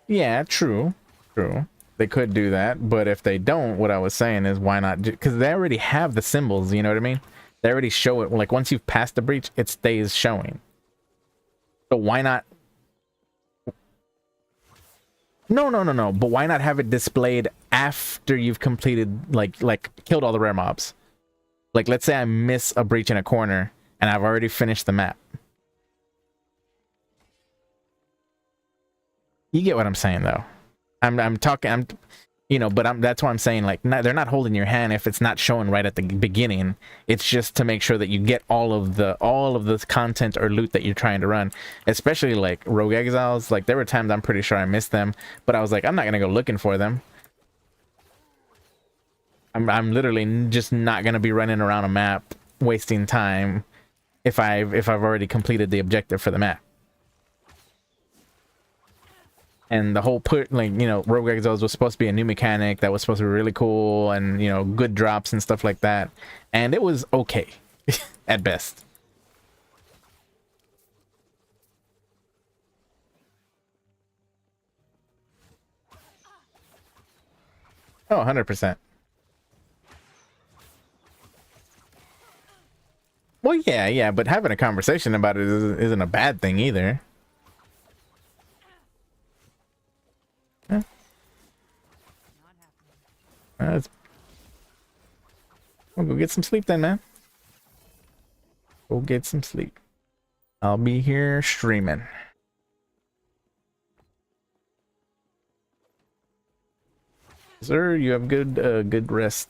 Yeah, true. True. They could do that, but if they don't, what I was saying is why not? Because they already have the symbols, you know what I mean? They already show it. Like, once you've passed the breach, it stays showing. So why not? No. But why not have it displayed after you've completed, like killed all the rare mobs? Like, let's say I miss a breach in a corner and I've already finished the map. You get what I'm saying, though. I'm talking, you know, but that's why I'm saying, like, they're not holding your hand if it's not showing right at the beginning. It's just to make sure that you get all of the content or loot that you're trying to run. Especially like Rogue Exiles. Like, there were times I'm pretty sure I missed them, but I was like, I'm not gonna go looking for them. I'm literally just not gonna be running around a map wasting time if I've already completed the objective for the map. And the whole Rogue Exiles was supposed to be a new mechanic that was supposed to be really cool and, you know, good drops and stuff like that. And it was okay at best. Oh, 100%. Well, yeah, but having a conversation about it isn't a bad thing either. We'll go get some sleep then, man. Go get some sleep. I'll be here streaming. Sir, you have good rest.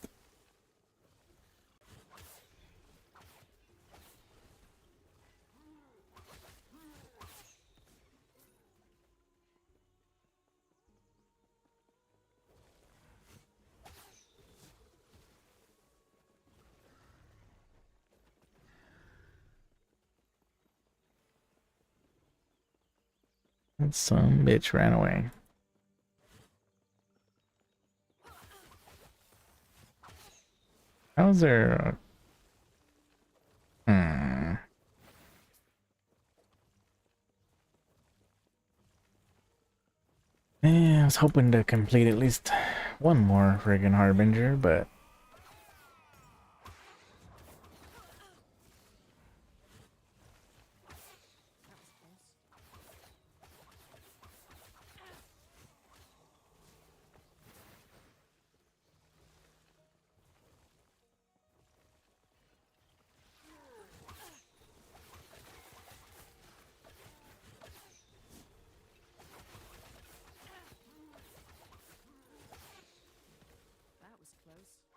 Some bitch ran away. How's there? Yeah, I was hoping to complete at least one more friggin' Harbinger, but That was close.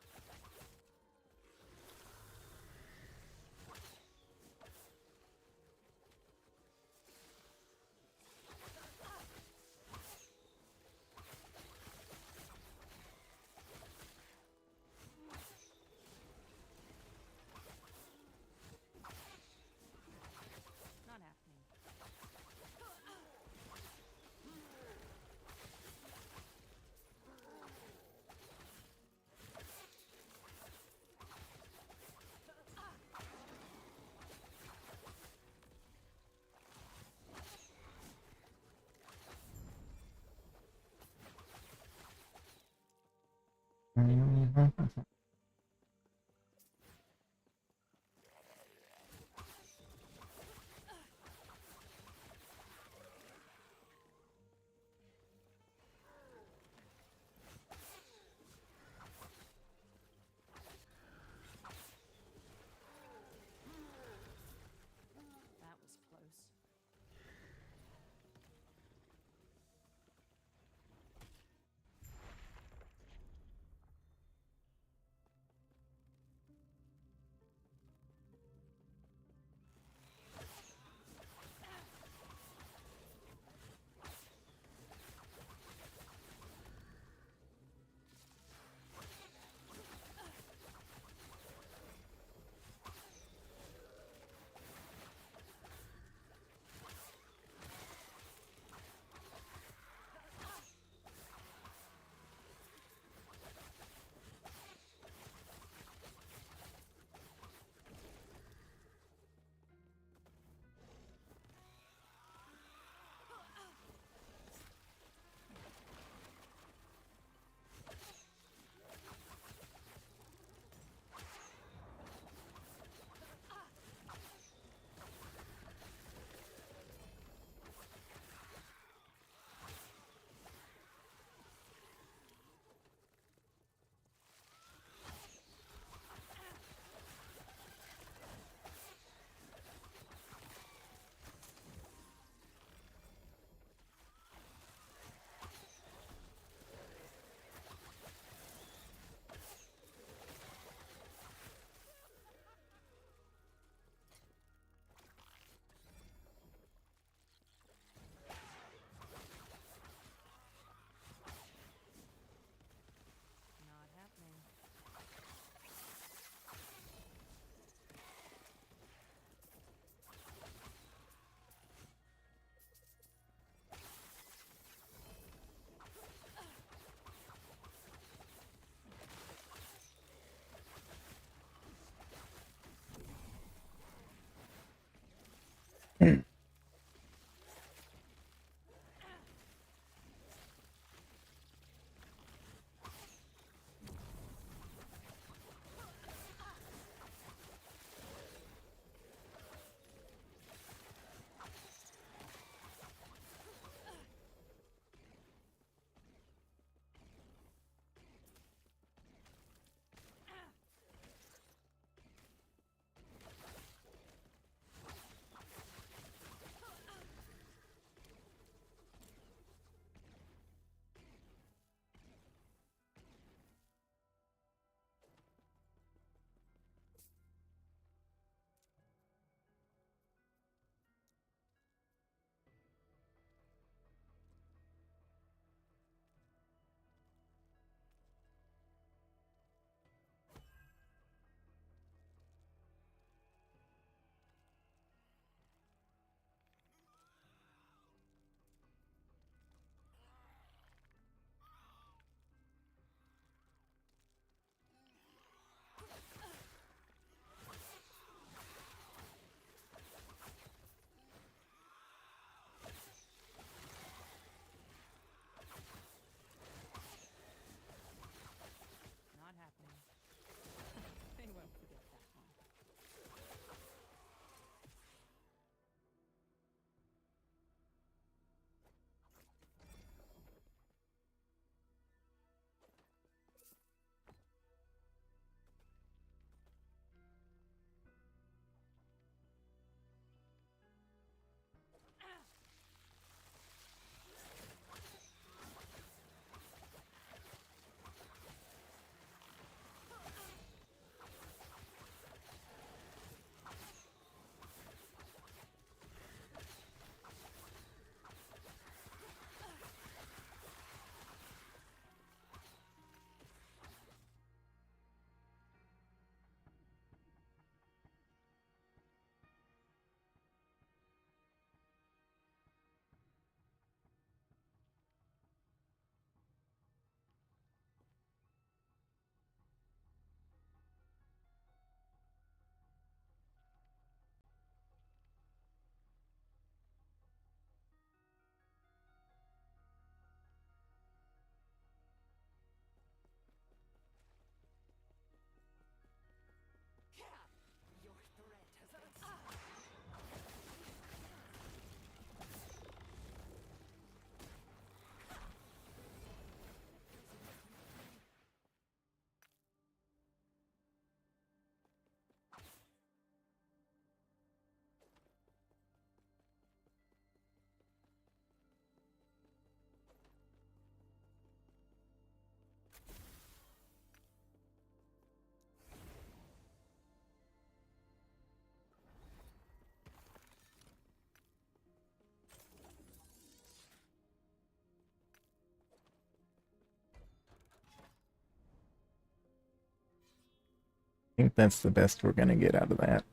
think that's the best we're gonna get out of that.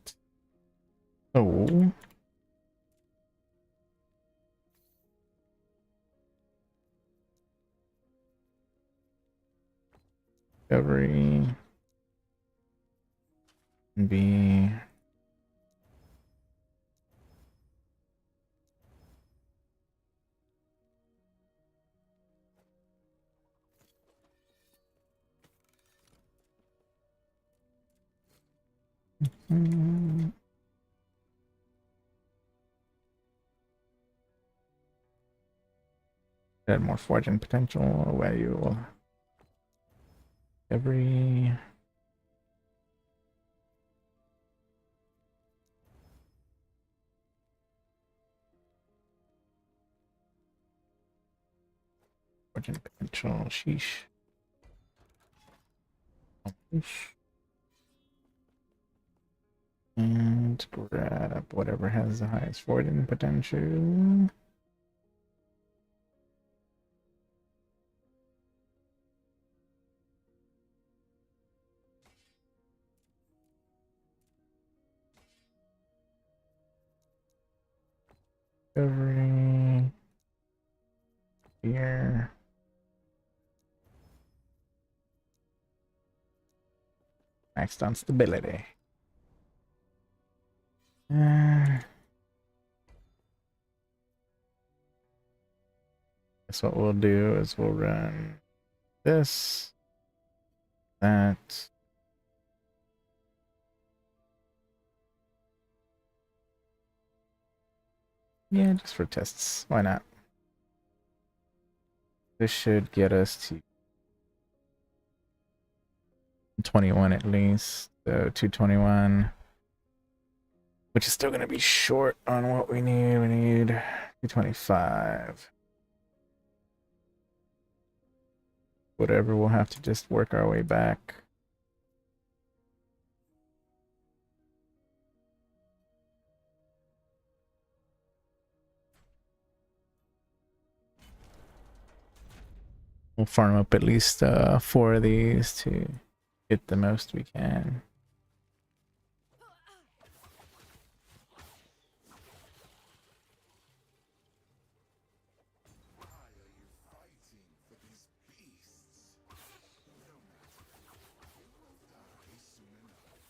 Oh. Discovery. B. Add more fortune potential value. Every fortune potential. Sheesh. And grab whatever has the highest fortune potential. Discovery. Here. Maxed on stability. Guess what we'll do is we'll run this, that. Yeah, just for tests. Why not? This should get us to 21 at least. So 221. Which is still going to be short on what we need. We need 225. Whatever, we'll have to just work our way back. We'll farm up at least 4 of these to get the most we can. Why are you fighting for these beasts? No matter. They will die soon enough.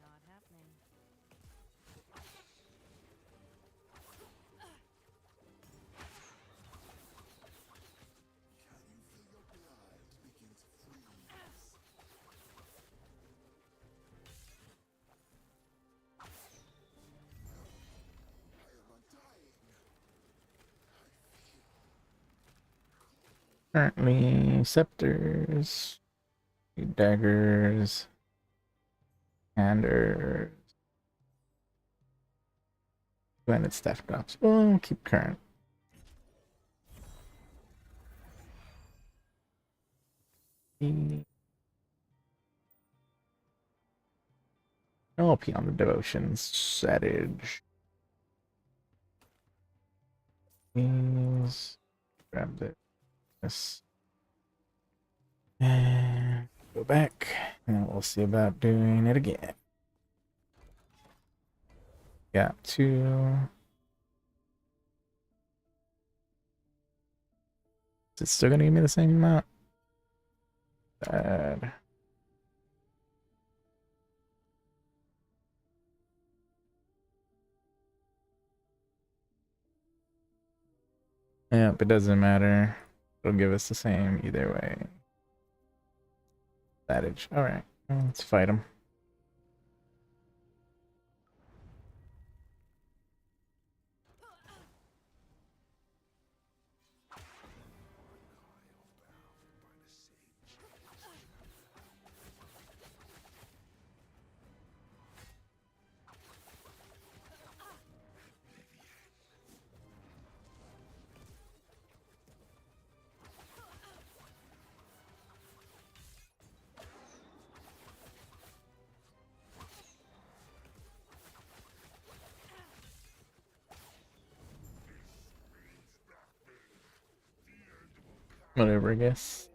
Not happening. Can you feel your blood begin to freeze? I am undying. Currently, scepters, daggers, handers, blended staff drops. We'll keep current. OP on the devotions. Savage. Please grab this. And go back. And we'll see about doing it again. Got 2. Is it still gonna give me the same amount? Bad. Yep, it doesn't matter. It'll give us the same either way. Savage. Alright, let's fight him. Whatever, I guess.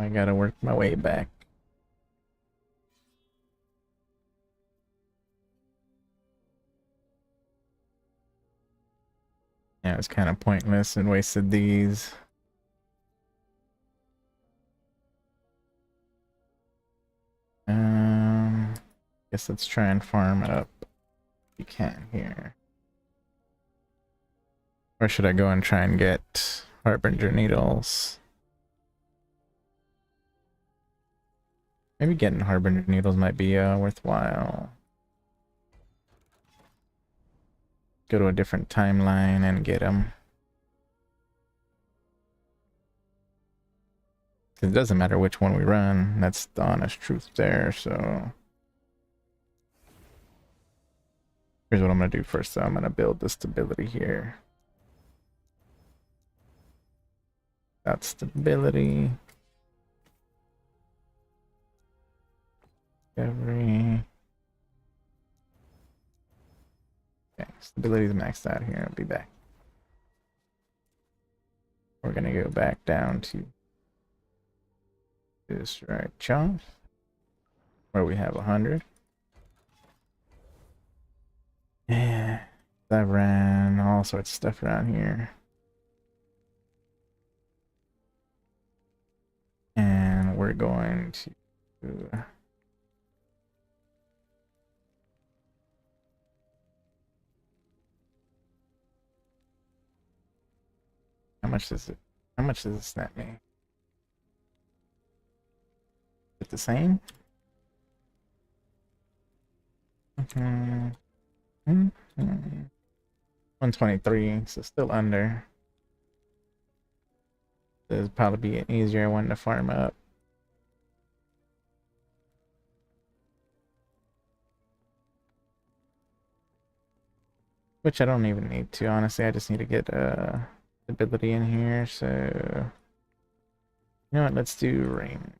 I gotta work my way back. Yeah, it's kind of pointless and wasted these. Guess let's try and farm it up. You can here. Or should I go and try and get Harbinger needles? Maybe getting Harbinger needles might be worthwhile. Go to a different timeline and get them. It doesn't matter which one we run. That's the honest truth there, so. Here's what I'm gonna do first though. I'm gonna build the stability here. That's stability. Okay, stability is maxed out here. I'll be back. We're gonna go back down to this right chunk where we have 100. Yeah, I ran all sorts of stuff around here. And we're going to how much does this net me? Is it the same? 123, so still under. This would probably be an easier one to farm up. Which I don't even need to, honestly. I just need to get ability in here, so you know what, let's do rain.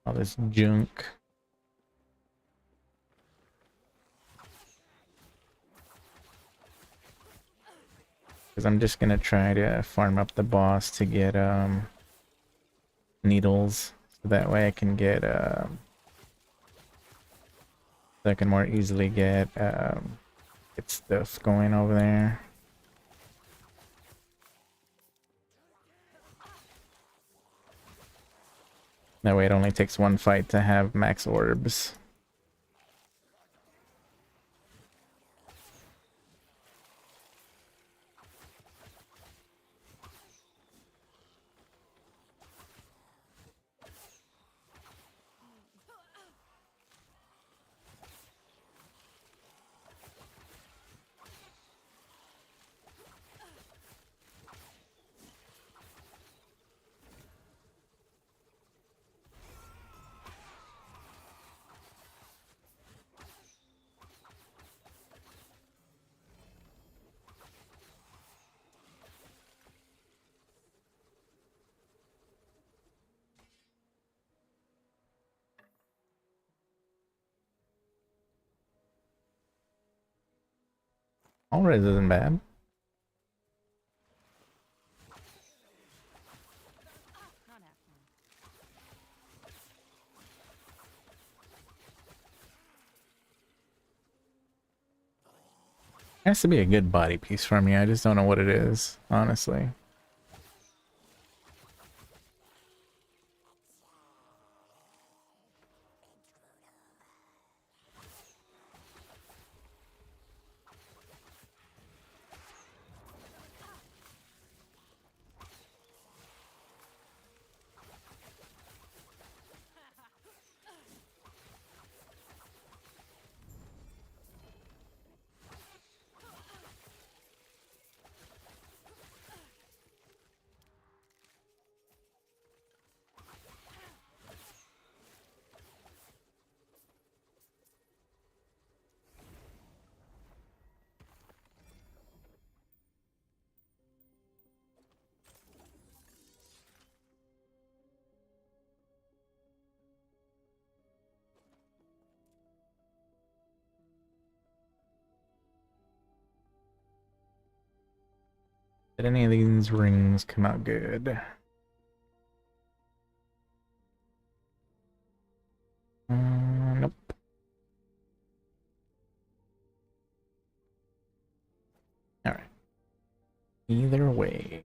All this junk. Because I'm just gonna try to farm up the boss to get needles, so that way I can get so I can more easily get stuff going over there. That way it only takes one fight to have max orbs. All res isn't bad. Not happening. It has to be a good body piece for me. I just don't know what it is, honestly. Did any of these rings come out good? Nope. All right. Either way.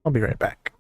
I'll be right back.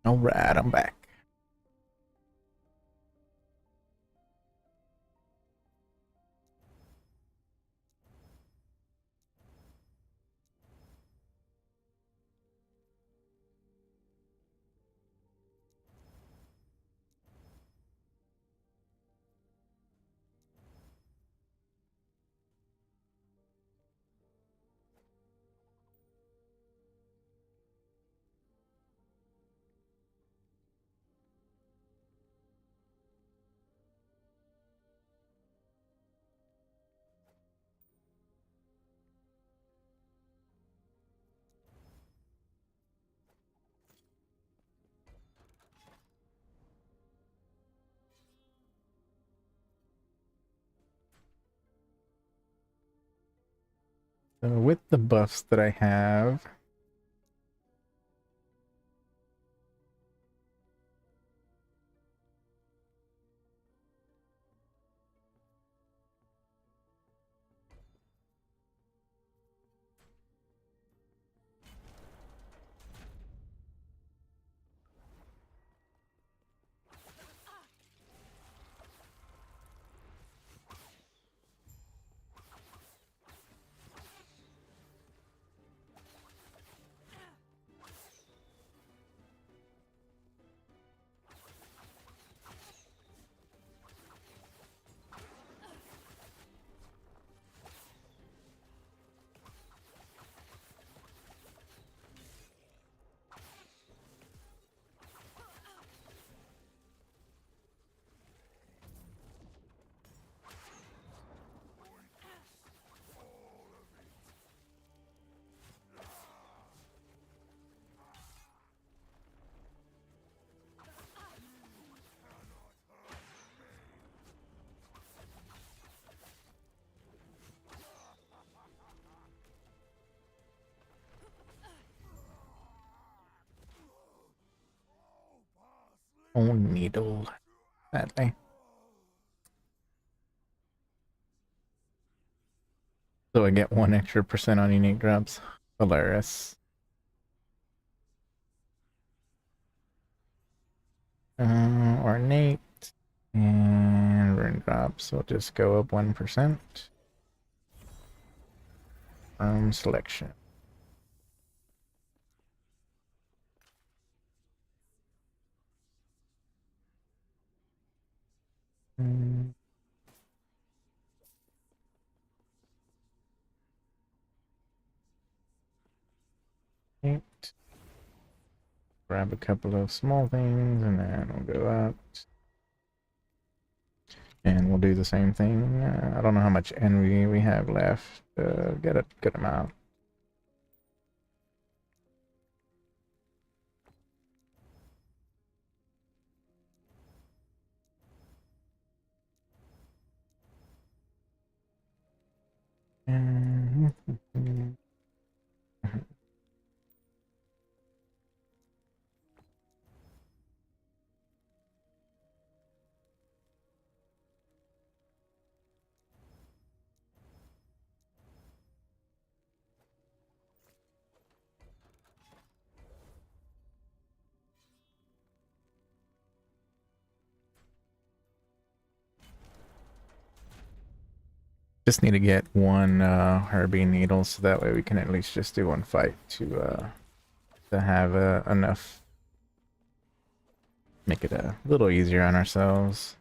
All right, I'm back. So with the buffs that I have, oh needle, sadly. So I get 1 extra percent on unique drops. Hilarious. Ornate and rune drops will just go up 1% from selection. Mm, eight. Grab a couple of small things and then we'll go up. And we'll do the same thing. I don't know how much envy we have left. Get a good amount. And just need to get one Herbie needle so that way we can at least just do one fight to have enough. Make it a little easier on ourselves.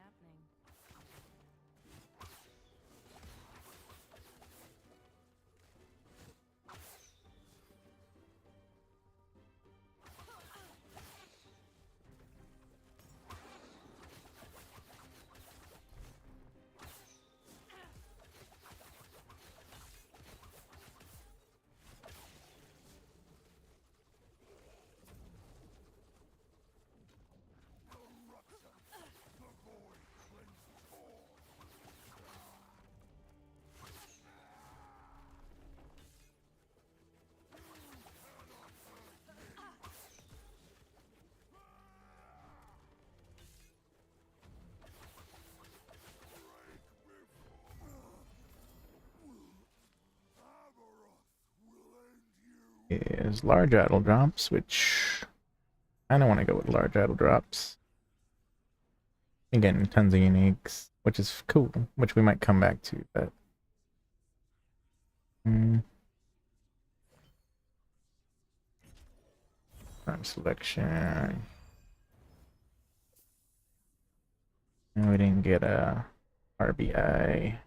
Is large idle drops, which I don't want to go with large idle drops. Again, tons of uniques, which is cool, which we might come back to, but farm selection. And we didn't get a RBI.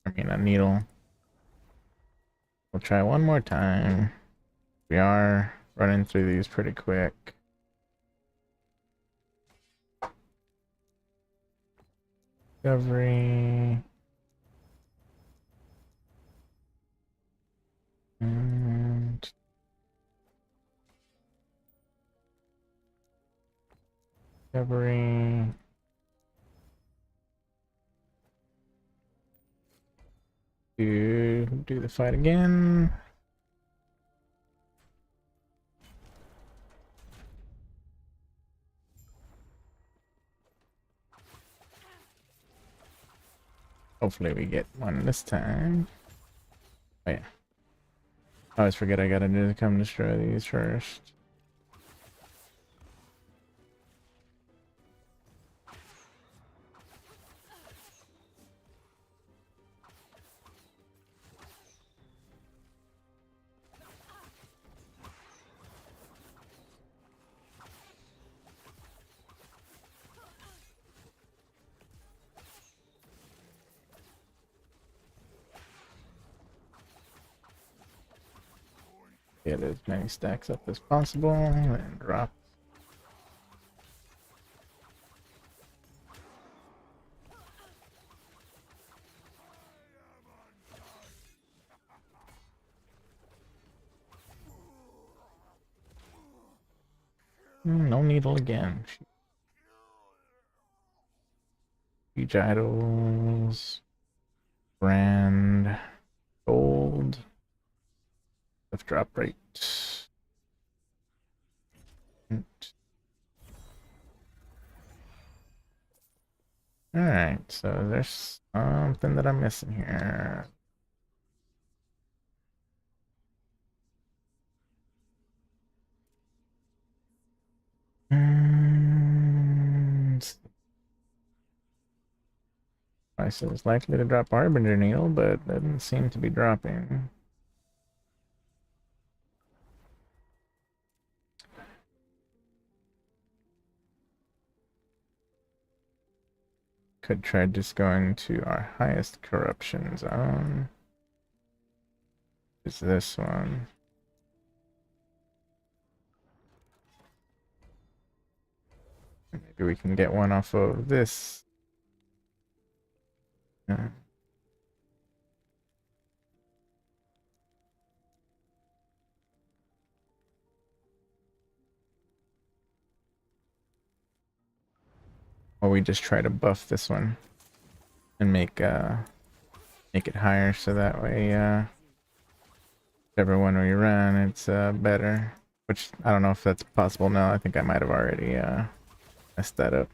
I mean, a needle. We'll try one more time. We are running through these pretty quick. Discovery. And discovery. Do the fight again. Hopefully we get one this time. Oh yeah. I always forget I gotta do come destroy these first. Get as many stacks up as possible and drop. No needle again. Huge idols. Brand. Gold. Lift drop rate. Alright, so there's something that I'm missing here. I said it's likely to drop Harbinger Needle, but doesn't seem to be dropping. Could try just going to our highest corruption zone. Is this one. Maybe we can get one off of this. Or we just try to buff this one and make it higher so that way whichever one we run it's better. Which I don't know if that's possible now. I think I might have already messed that up.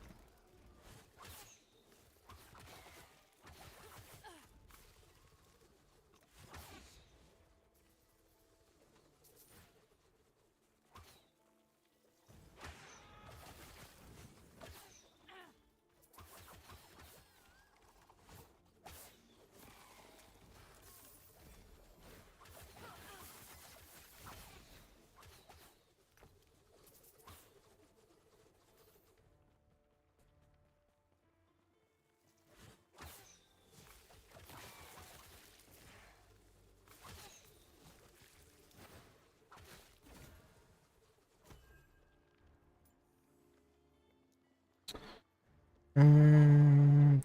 Mm,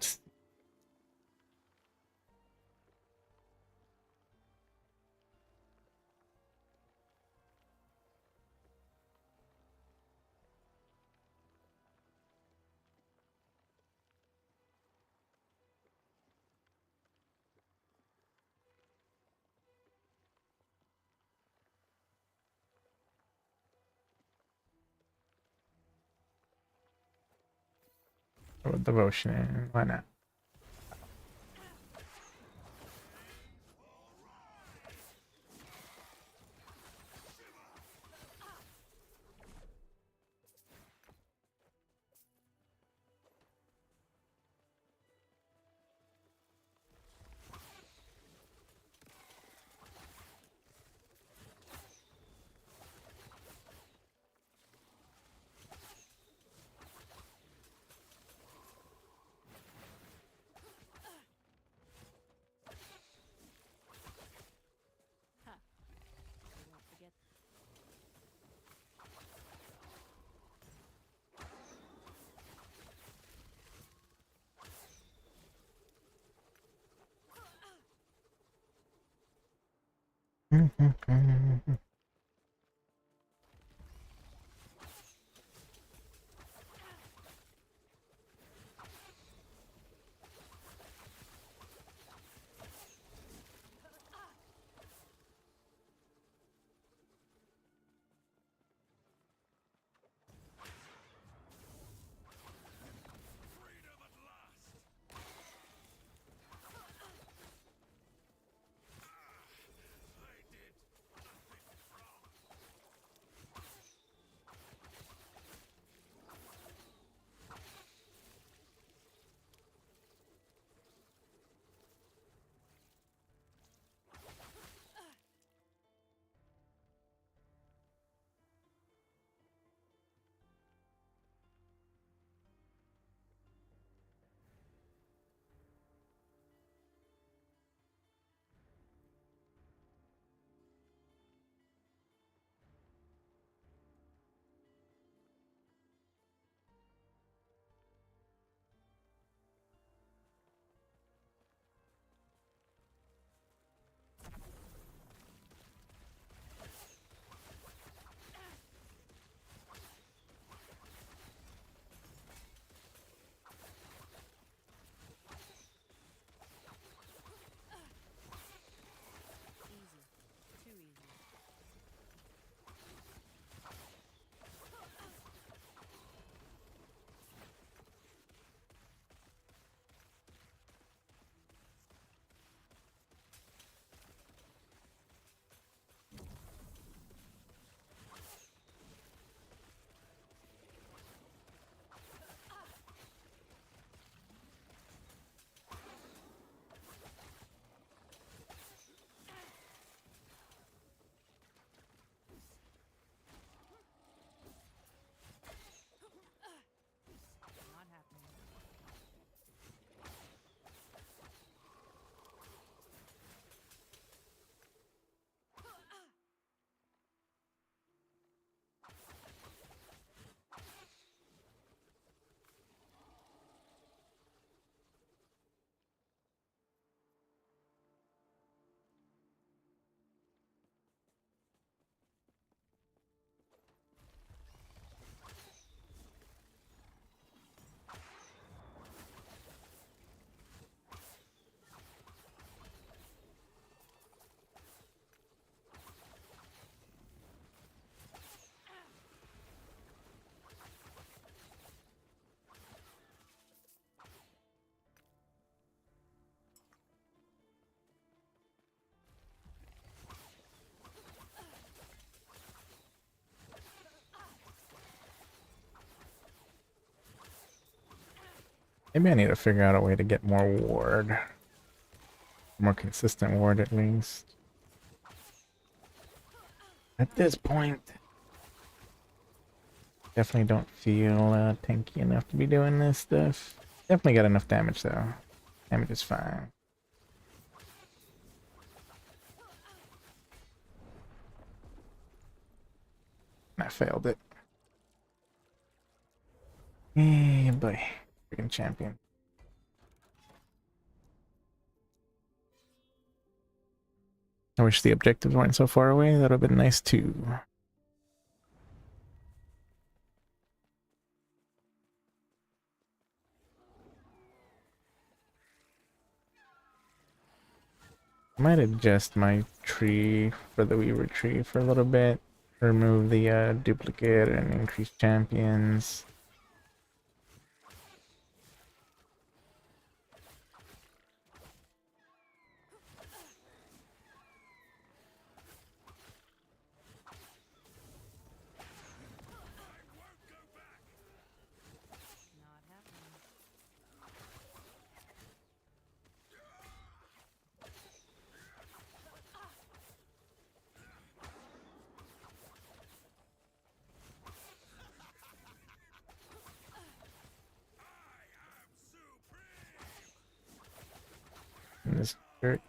with devotion, why not? Easy. Too easy. Not happening. Maybe I need to figure out a way to get more ward. More consistent ward at least. At this point, definitely don't feel tanky enough to be doing this stuff. Definitely got enough damage though. Damage is fine. I failed it. Yeah, boy. Freaking champion. I wish the objectives weren't so far away. That would have been nice too. I might adjust my tree for the Weaver tree for a little bit. Remove the duplicate and increase champions. Not happening. And this jerk.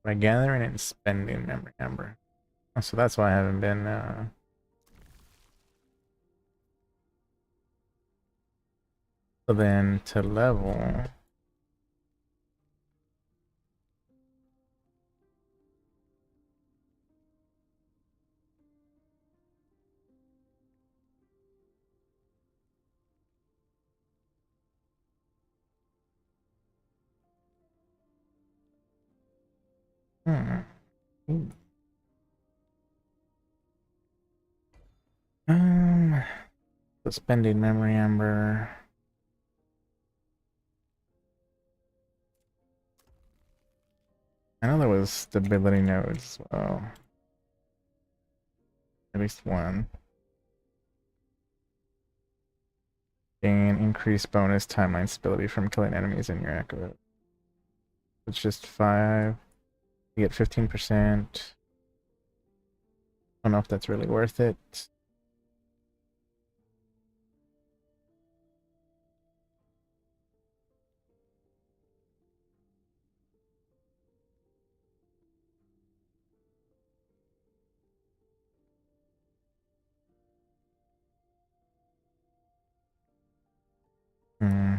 By gathering and spending memory amber. Oh, so that's why I haven't been so then to level. Hmm. Ooh. So spending memory amber. I know there was stability nodes as well. At least one. Gain increased bonus timeline stability from killing enemies in your echo. It's just 5. You get 15%. I don't know if that's really worth it. Hmm.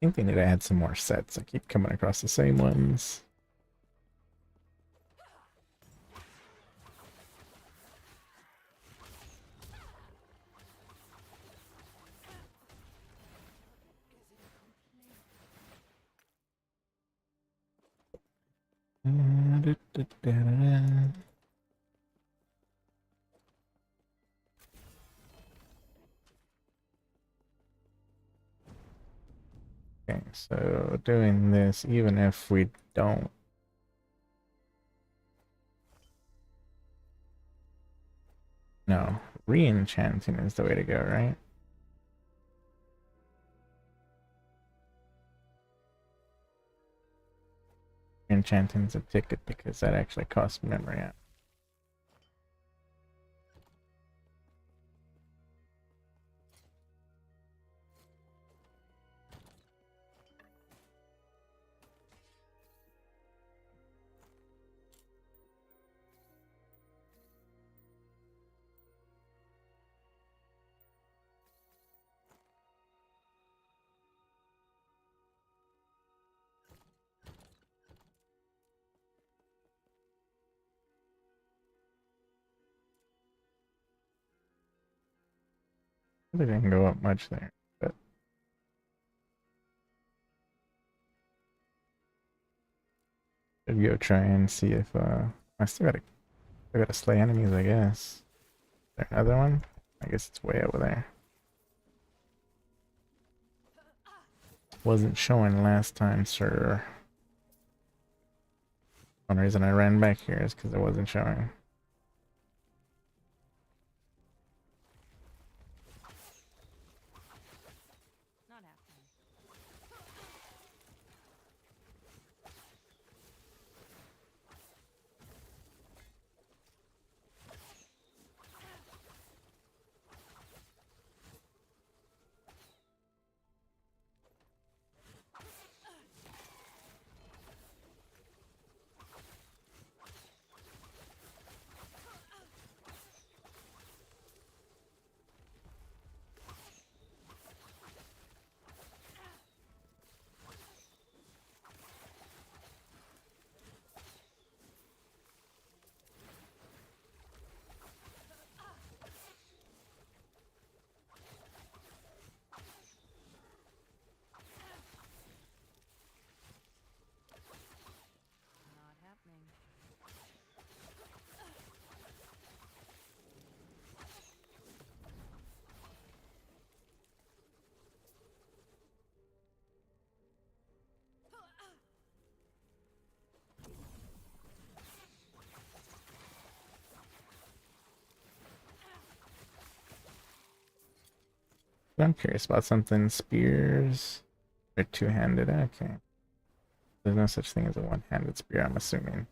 I think they need to add some more sets. I keep coming across the same ones. Okay, so doing this, even if we don't. No, re-enchanting is the way to go, right? Enchanting's a ticket because that actually costs memory. They didn't go up much there, but should go try and see if I still gotta slay enemies, I guess. Is there another one? I guess it's way over there. Wasn't showing last time, sir. One reason I ran back here is because it wasn't showing. Not happening. Not happening. I'm curious about something. Spears are two-handed. Okay. There's no such thing as a one-handed spear, I'm assuming.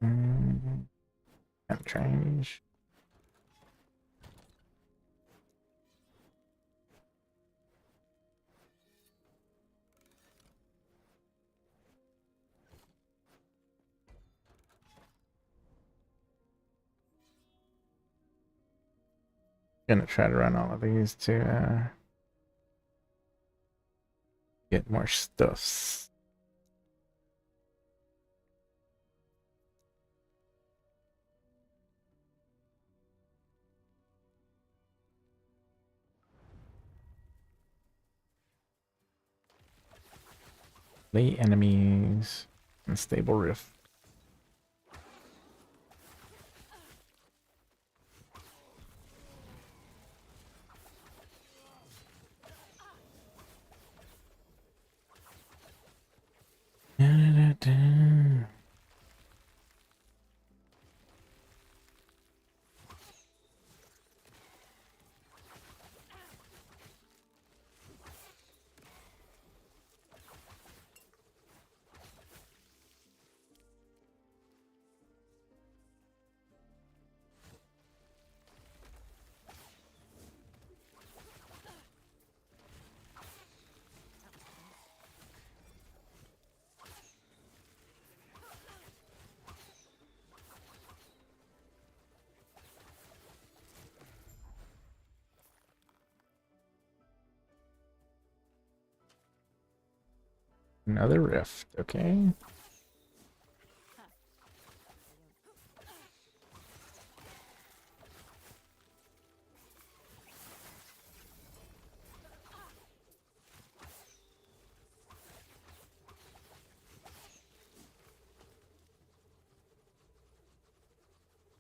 Can't change. Gonna try to run all of these to get more stuffs. Late enemies. Unstable rift. Da-da-da-da. Another rift. Okay.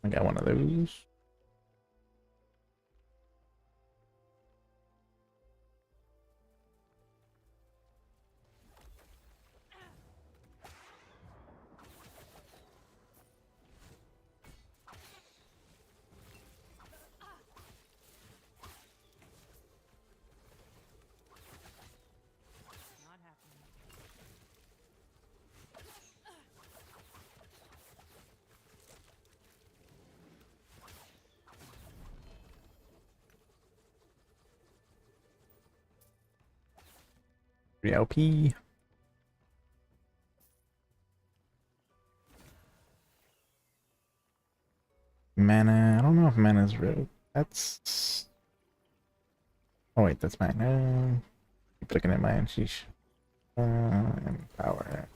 I got one of those. Not happening. 3 LP. Mana. I don't know if mana's real. That's. Oh wait, that's mine. Keep looking at mine. Sheesh. And power.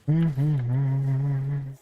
Not happening.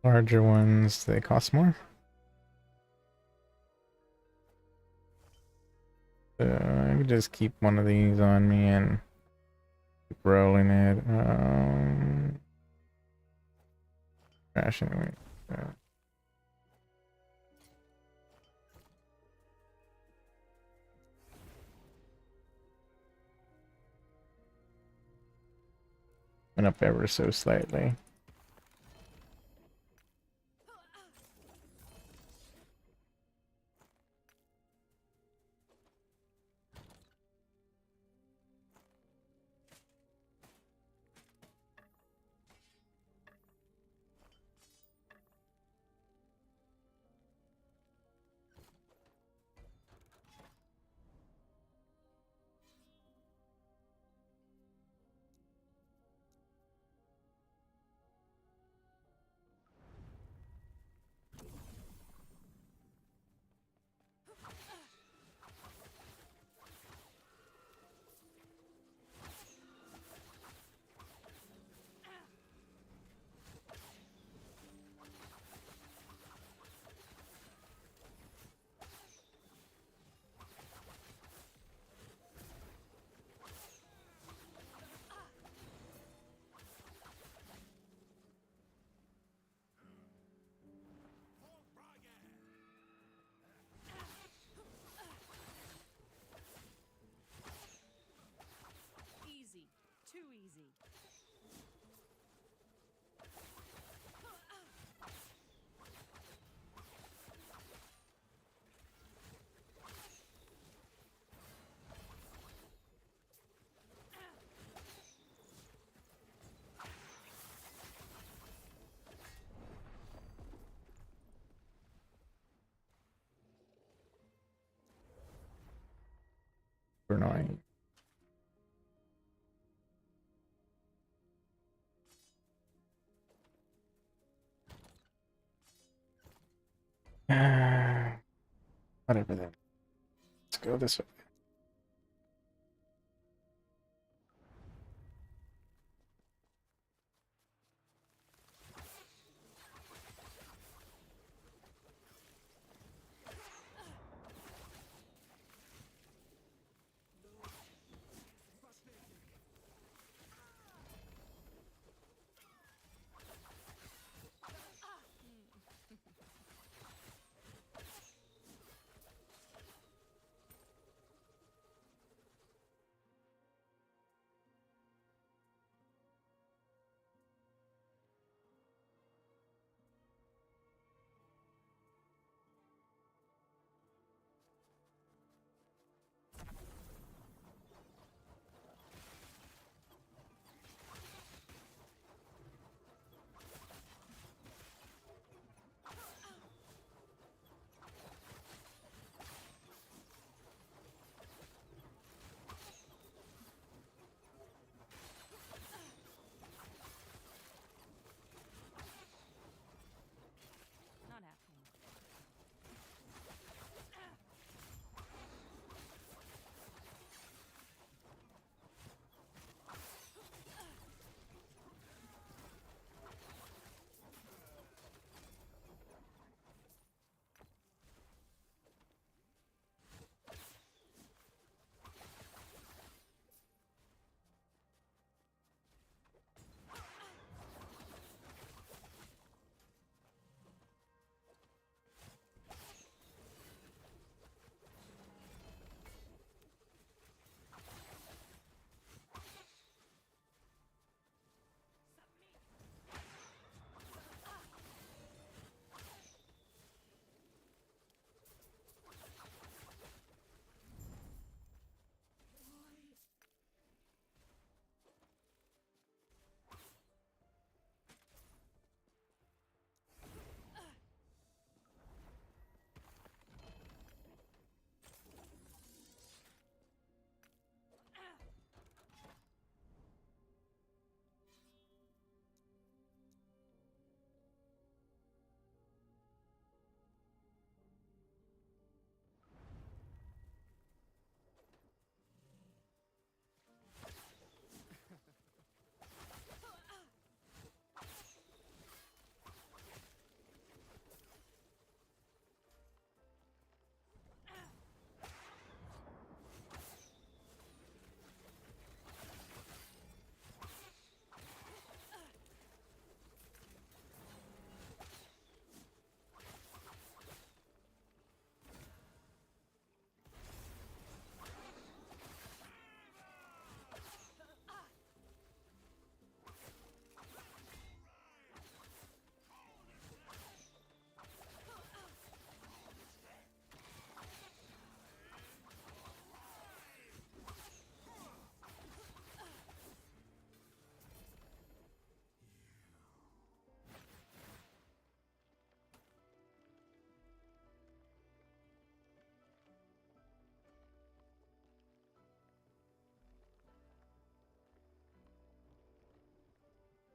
Larger ones, they cost more. So I can just keep one of these on me and keep rolling it. Crash anyway. Went up ever so slightly. Easy. Too easy. Super annoying. Whatever then. Let's go this way.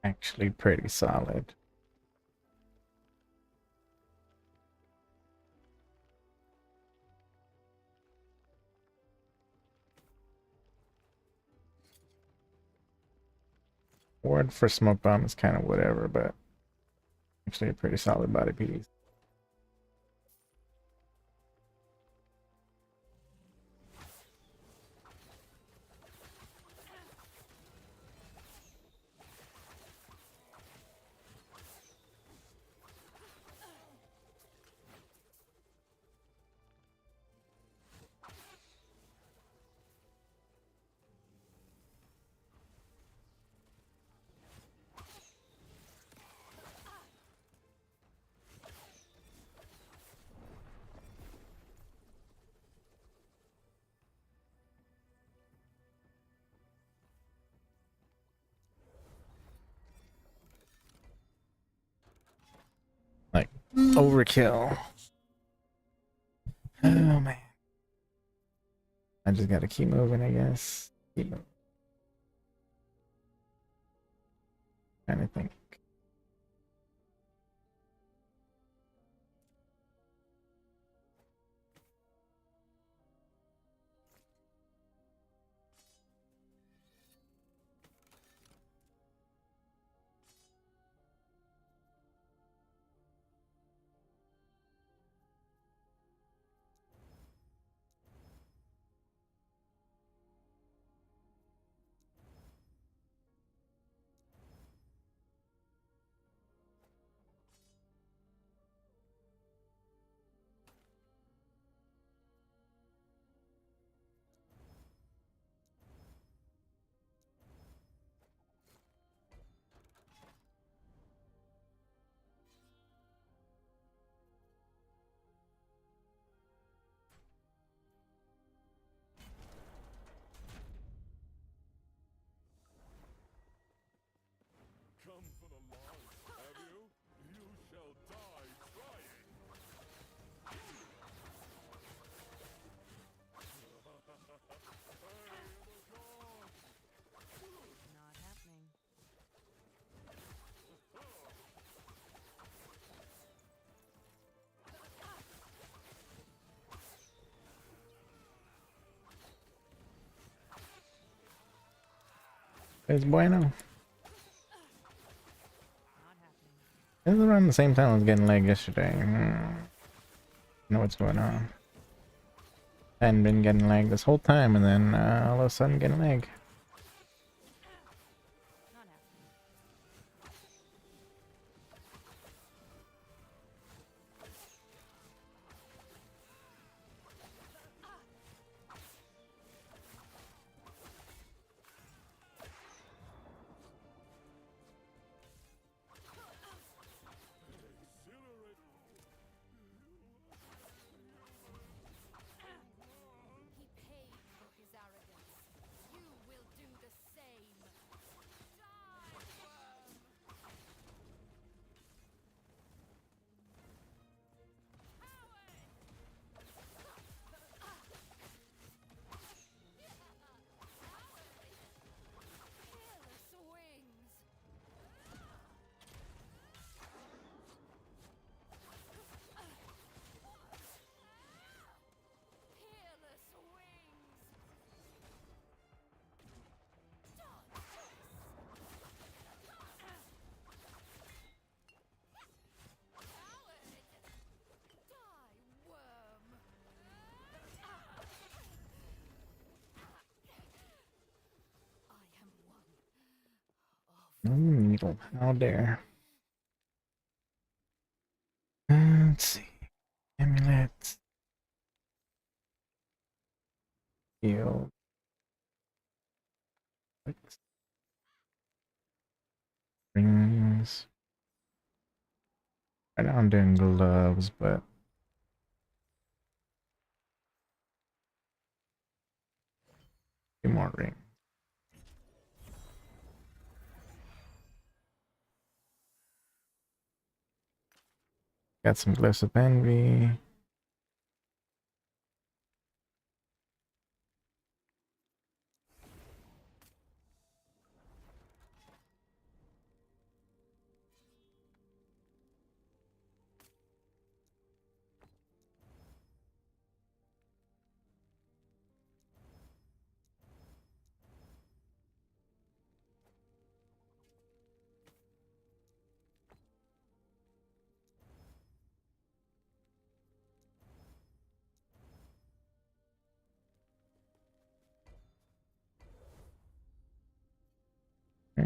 actually pretty solid. Ward for smoke bomb is kind of whatever, but actually a pretty solid body piece. Like overkill. Oh man. I just gotta keep moving, I guess. Keep moving. Trying to think. Come for the light, have you? You shall die trying. Not happening. It's bueno. Not happening. It was around the same time I was getting leg yesterday. Know what's going on. I hadn't been getting leg this whole time, and then all of a sudden getting leg. Not happening. He paid for his arrogance. You will do the same. Die, worm! Careless wings! Peerless wings! Coward! Die, worm! I am one of Needle. How dare. Let's see. Amulets. Heal. Rings. Right now I'm doing gloves, but a few more rings. Got some glyphs of envy.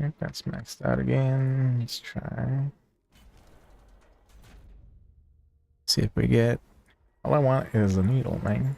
Alright, that's maxed out again. Let's try. See if we get. All I want is a needle, man.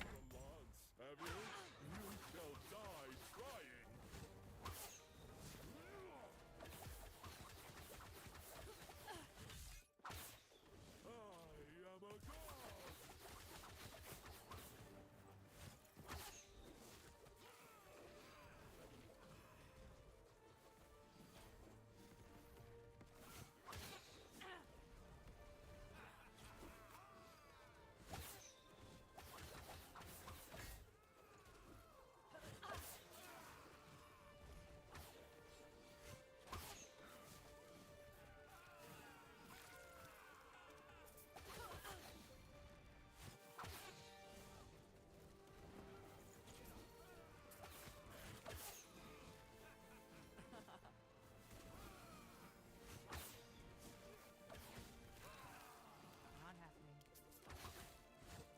Not happening.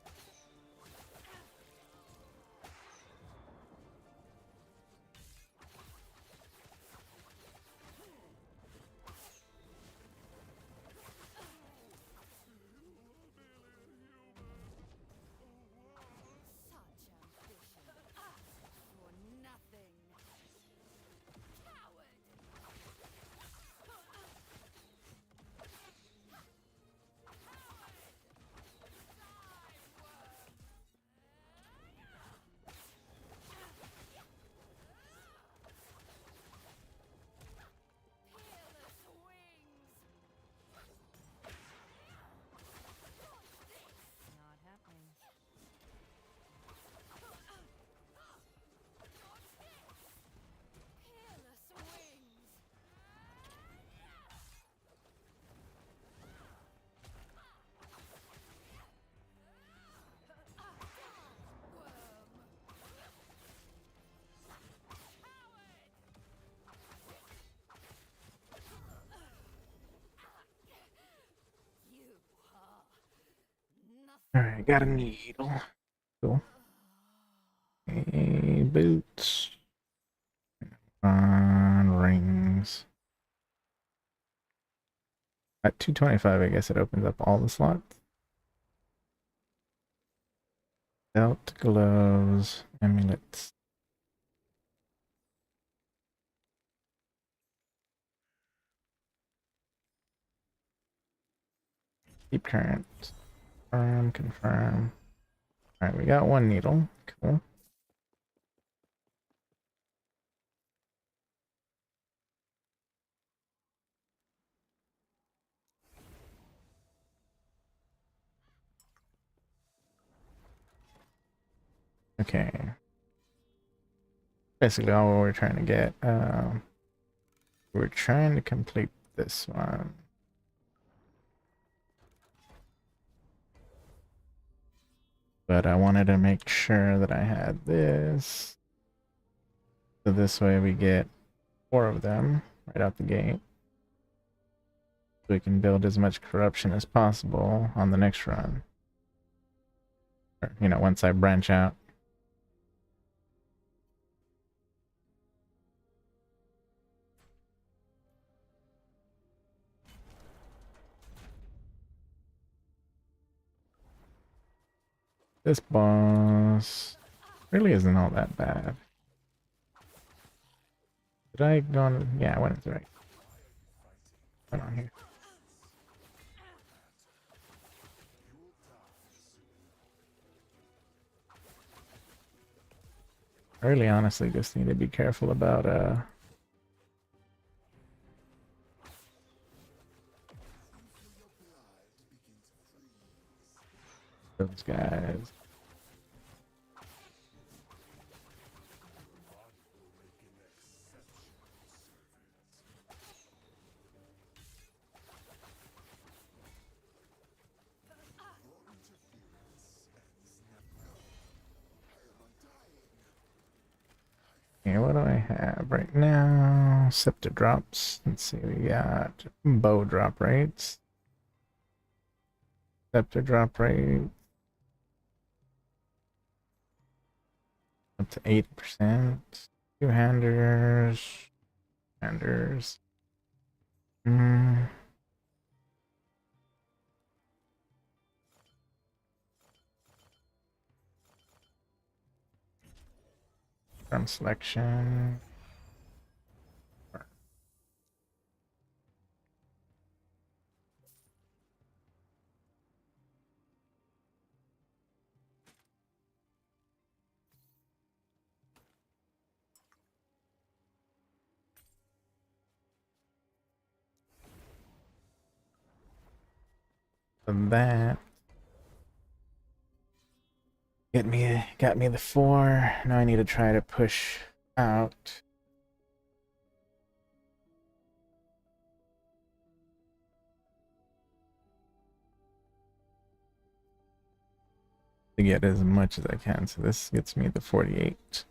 Such ambition. For nothing. Coward! Peerless wings! Not happening. Peerless wings! You are nothing. Alright, got a needle. Cool. Okay, boots. On rings. At 225, I guess it opens up all the slots. Belt, gloves, amulets. Keep current. Confirm. Alright, we got one needle. Cool. Okay. Basically all we're trying to get. We're trying to complete this one. But I wanted to make sure that I had this. So this way we get 4 of them right out the gate. So we can build as much corruption as possible on the next run. Or, you know, once I branch out. This boss really isn't all that bad. Did I go on? Yeah, I went into the right. Went on here. I really honestly just need to be careful about those guys. Okay, what do I have right now? Scepter drops. Let's see, we got bow drop rates. Scepter drop rate. Up to 80%. Two-handers. Commanders. Hmm. From selection. So that got me the 4. Now I need to try to push out. To get as much as I can. So this gets me the 48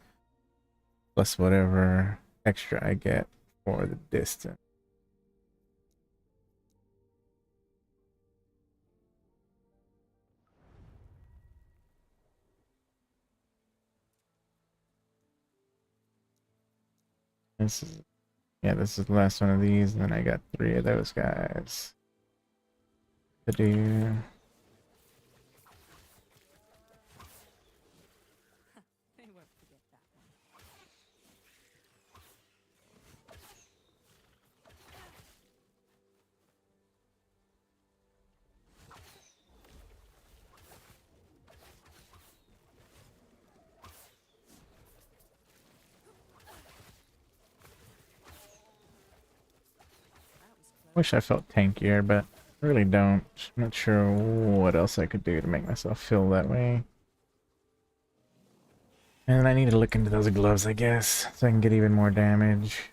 plus whatever extra I get for the distance. This is, yeah, this is the last one of these, and then I got 3 of those guys to do. They won't forget that one. That was close. Wish I felt tankier, but I really don't. I'm not sure what else I could do to make myself feel that way. And I need to look into those gloves, I guess, so I can get even more damage.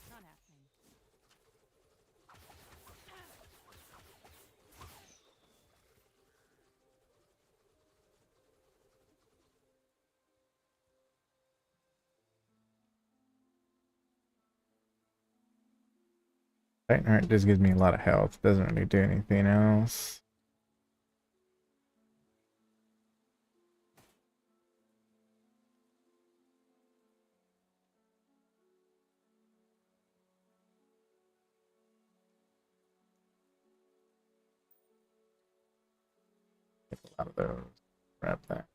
Not happening. Titan Heart just gives me a lot of health. Doesn't really do anything else. Get a lot of those. Grab that.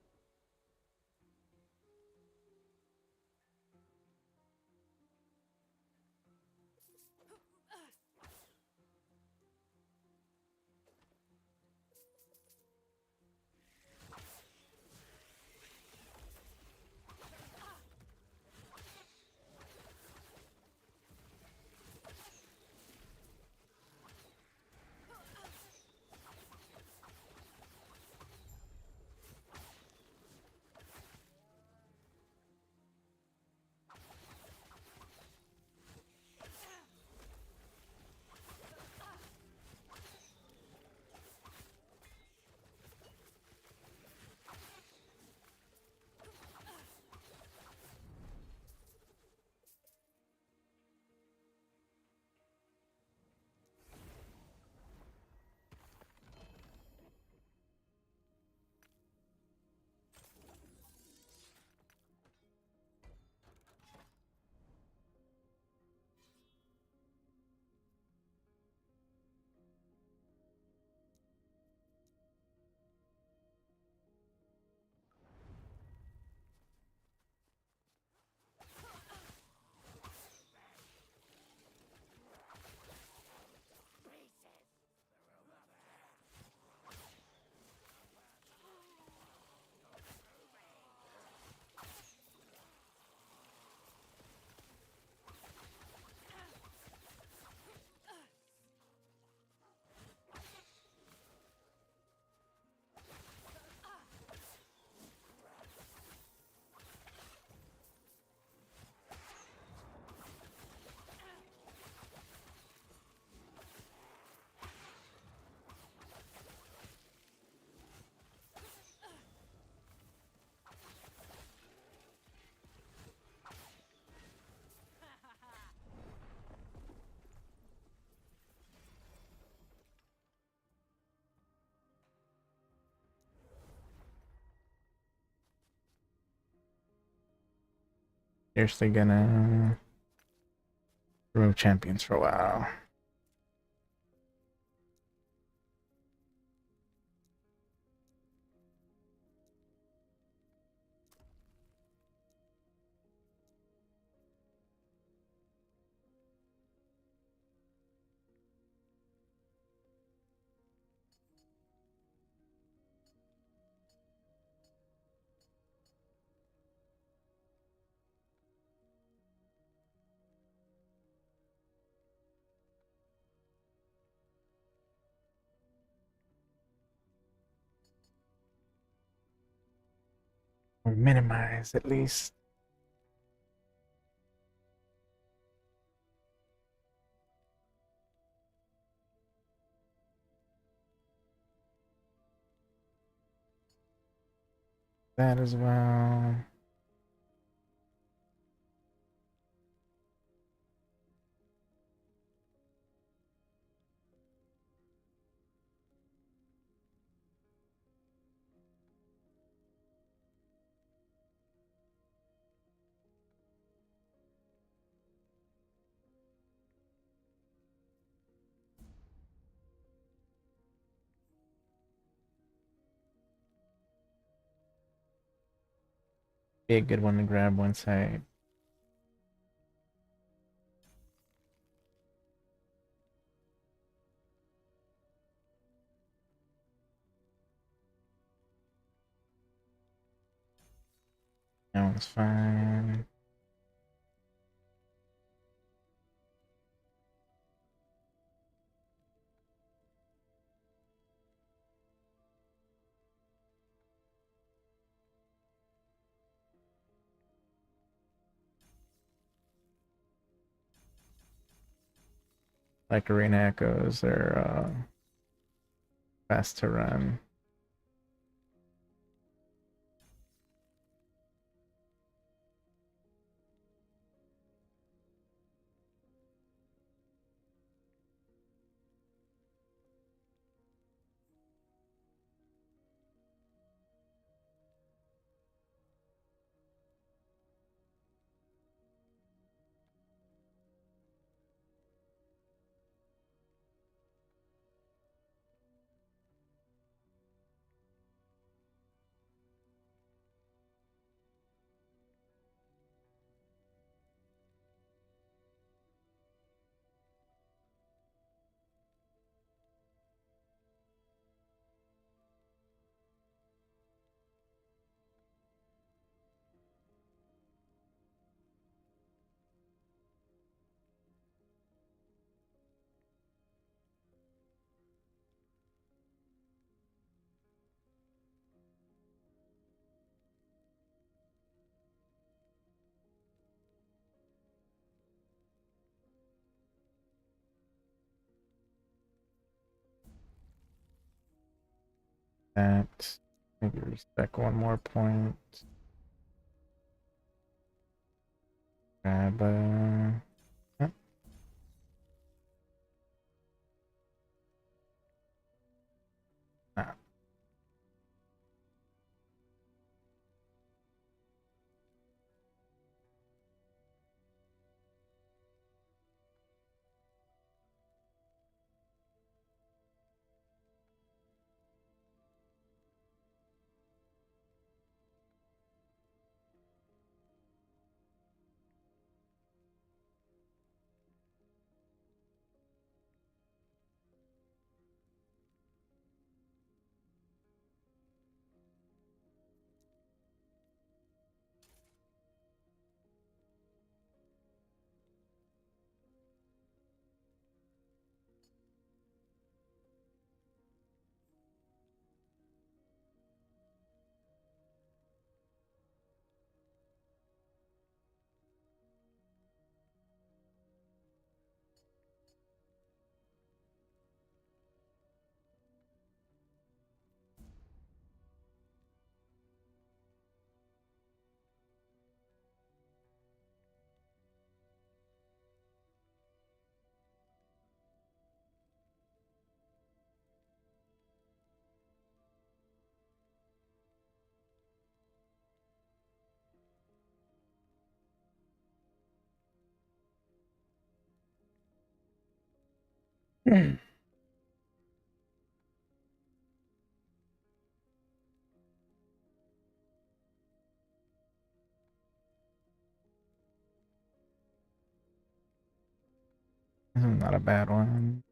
Seriously gonna remove champions for a while. Or minimize at least. That as well. Be a good one to grab once I that one's fine. Like arena echoes, they're fast to run. That maybe respec one more point. Grab oh, ah, This is not a bad one.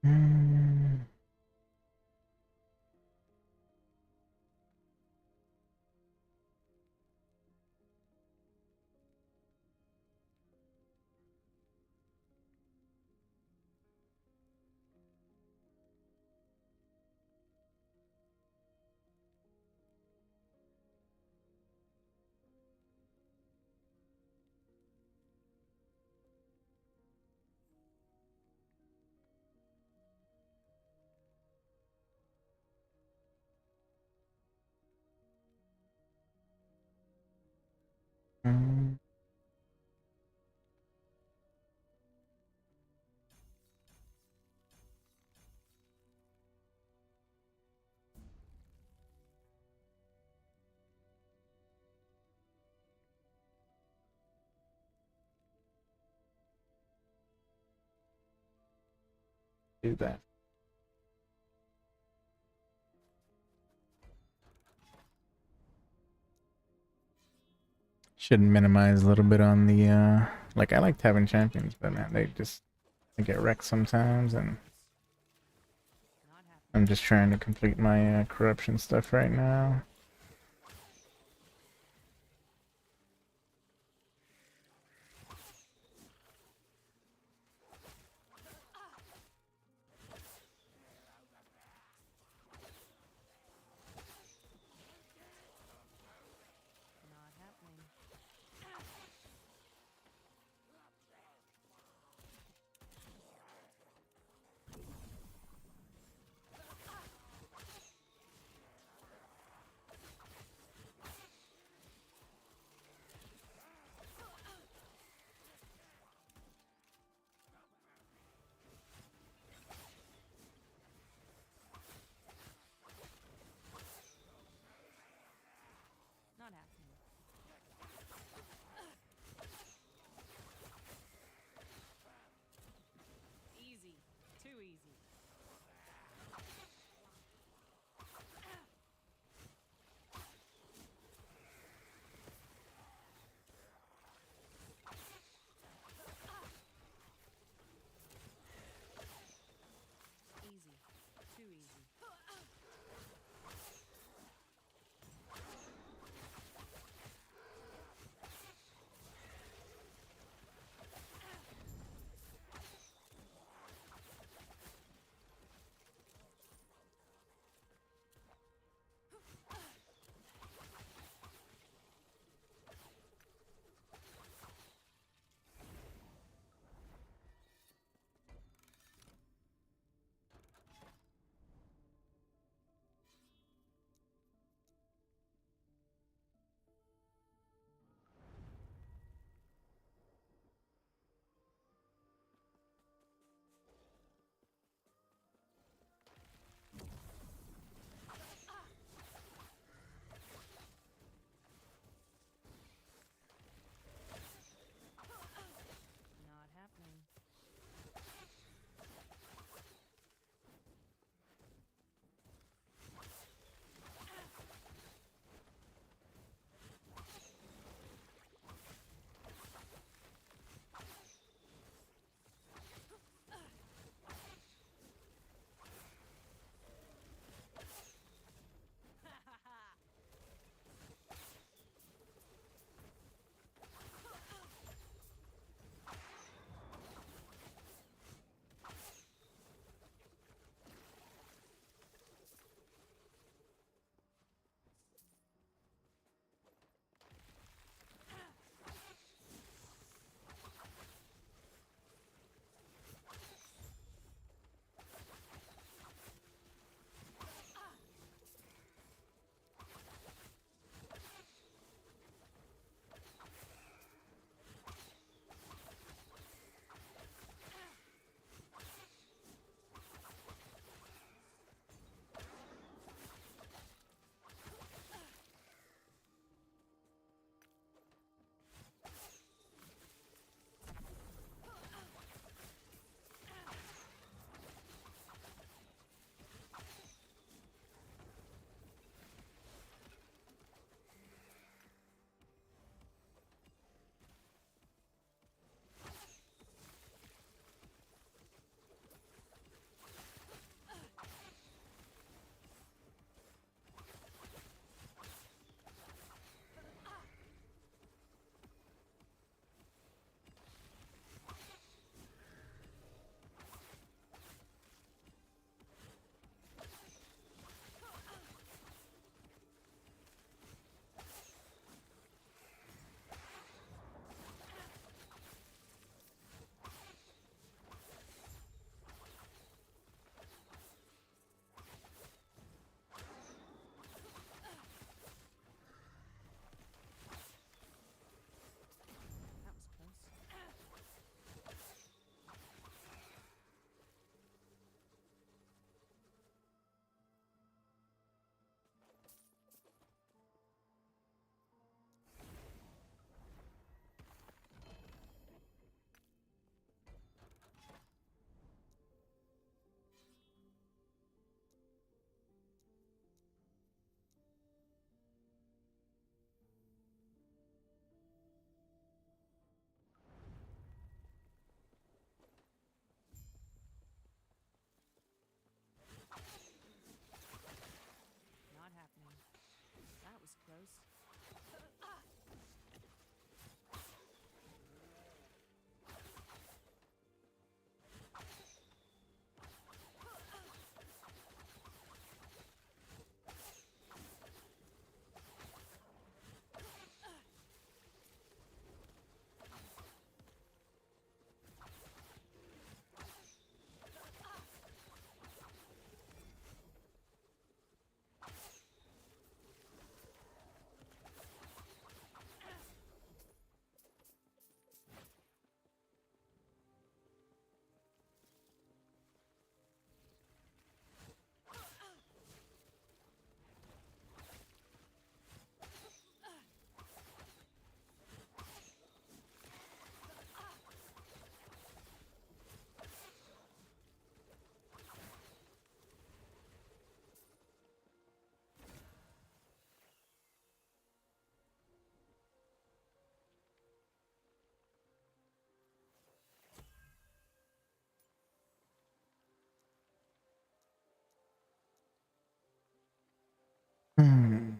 Mm. Mm. Do that. Should minimize a little bit on the like I liked having champions, but man, they get wrecked sometimes, and Not happening. I'm just trying to complete my corruption stuff right now. Not happening. Not happening. Hmm.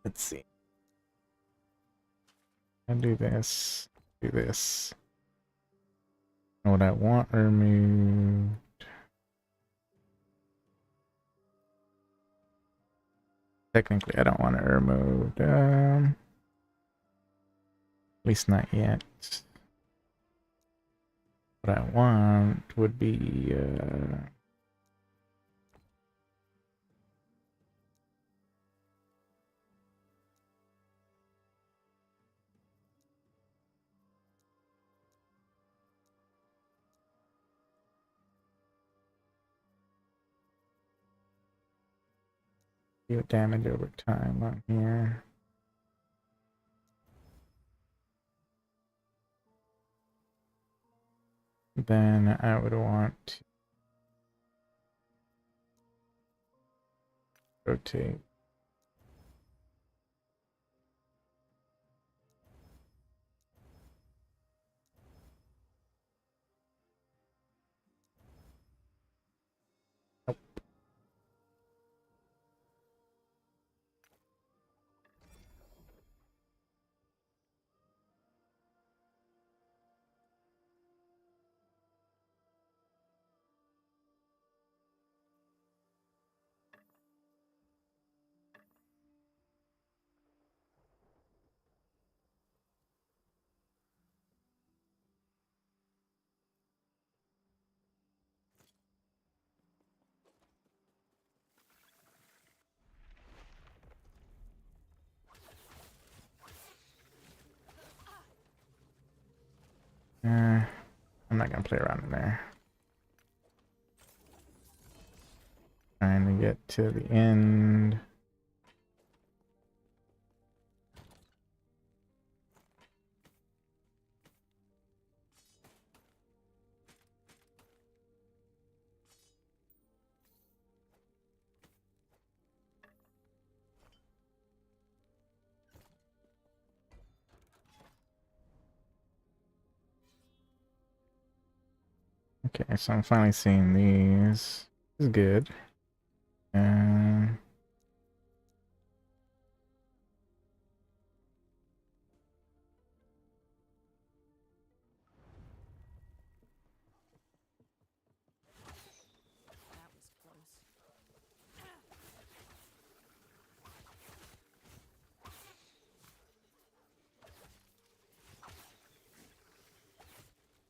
Let's see. I'll do this. Do this. What I want removed. Technically, I don't want it removed. At least not yet. What I want would be deal damage over time on here. Then I would want to rotate. I'm not gonna play around in there. Trying to get to the end. Okay, so I'm finally seeing these. This is good. Um, That was close.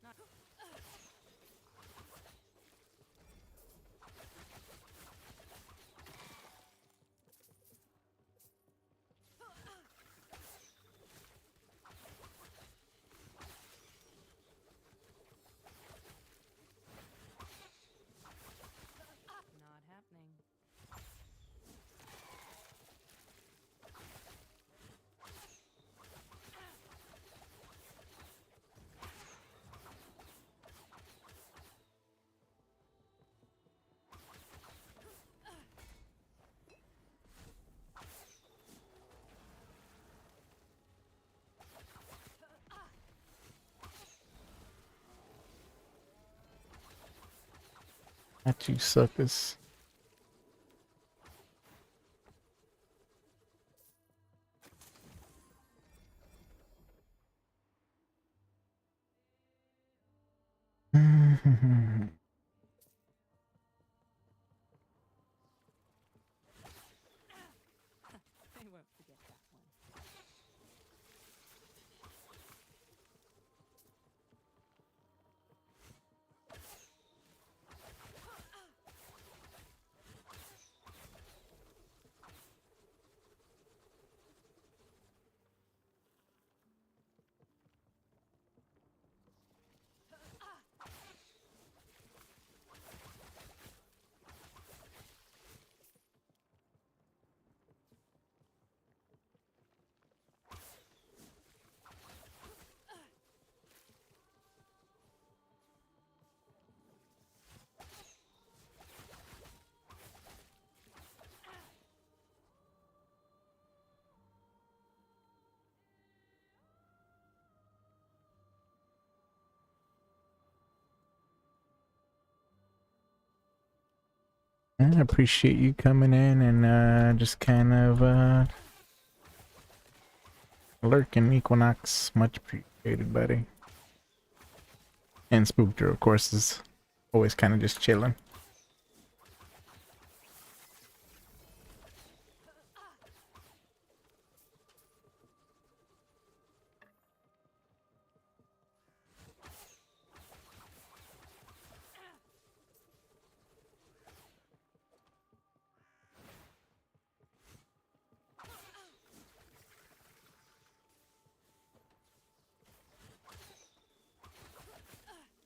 Not not happening. At you suckers. They won't forget that one. I appreciate you coming in and just kind of Lurkin Equinox, much appreciated, buddy. And Spookter, of course, is always kind of just chilling.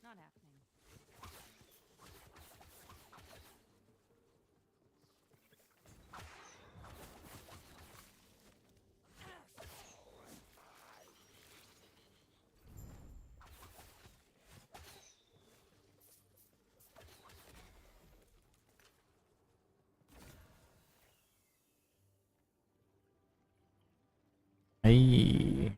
Not happening. Hey.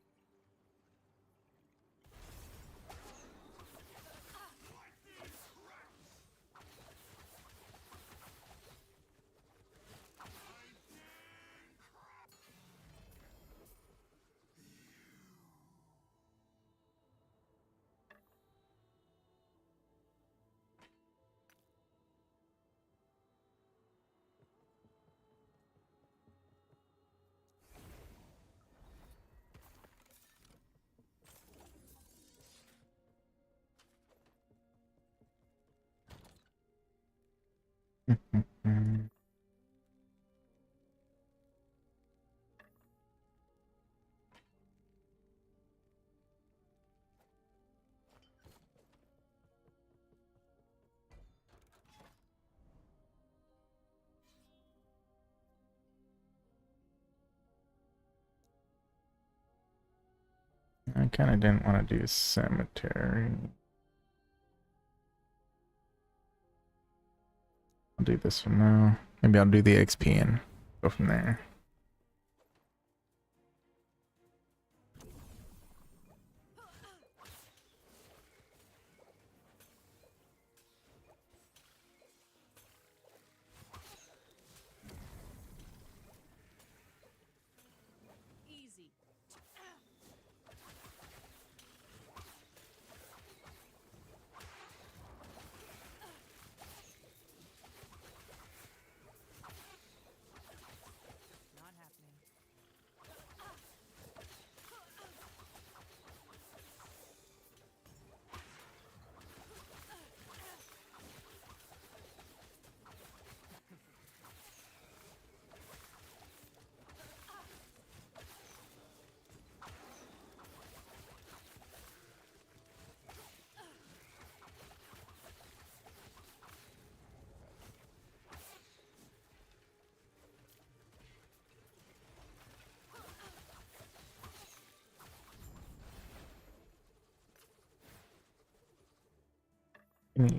I kind of didn't want to do cemetery. I'll do this one now. Maybe I'll do the XP and go from there. Easy. Not happening.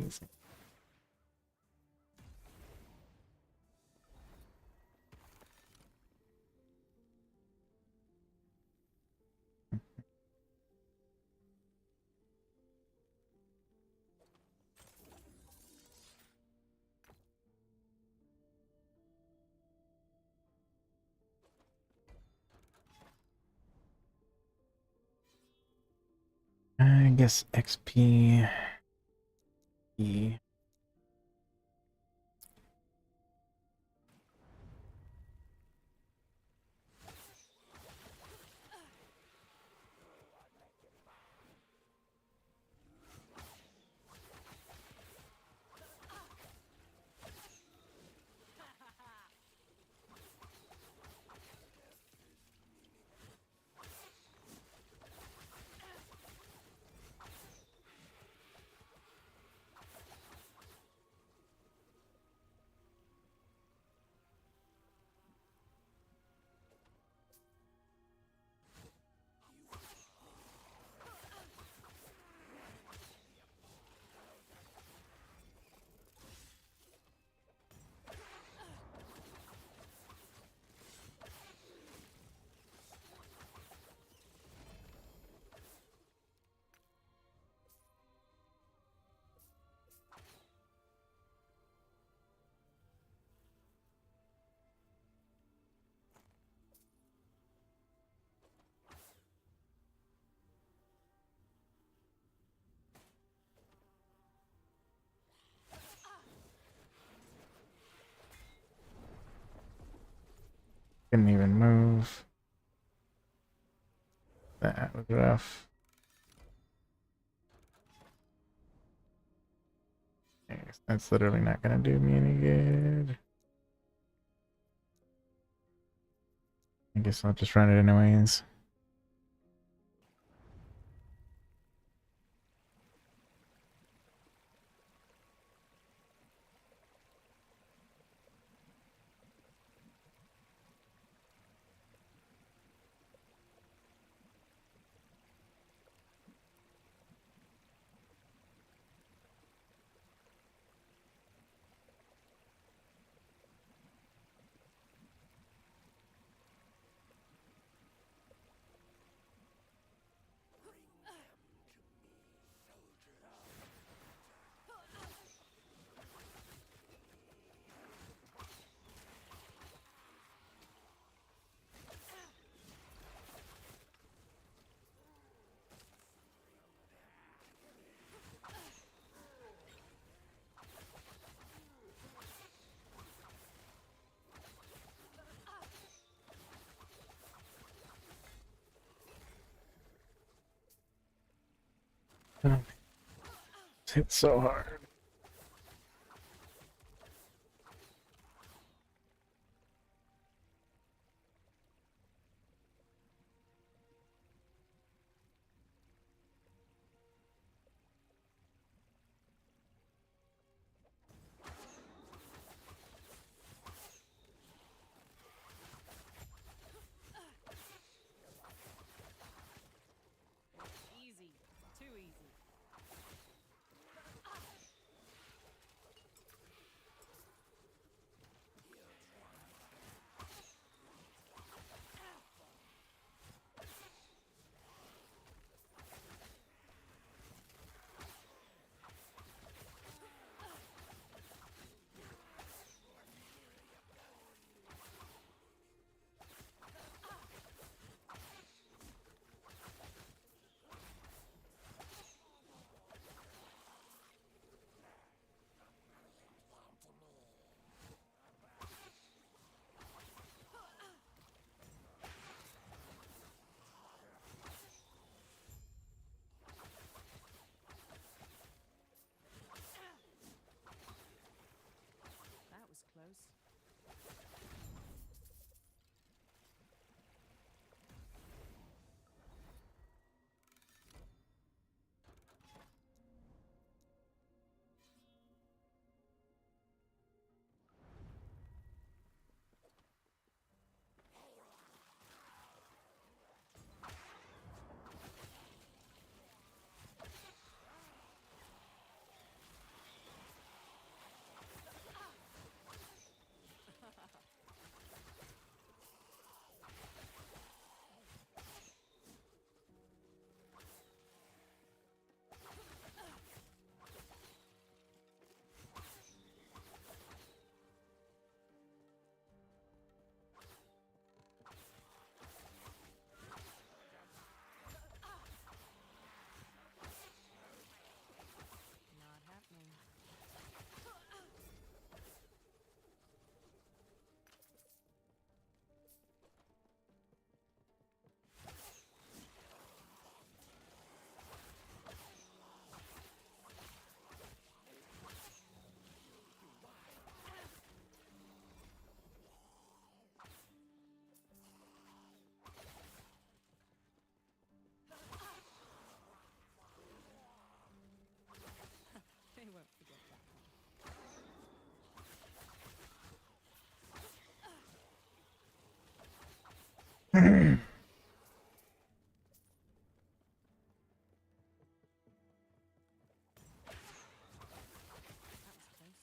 Easy. I guess XP. E. Couldn't even move. That was rough. That's literally not gonna do me any good. I guess I'll just run it anyways. Oh, it's hit so hard. Easy. Too easy. That was close. Not happening. They won't forget that one. That was close.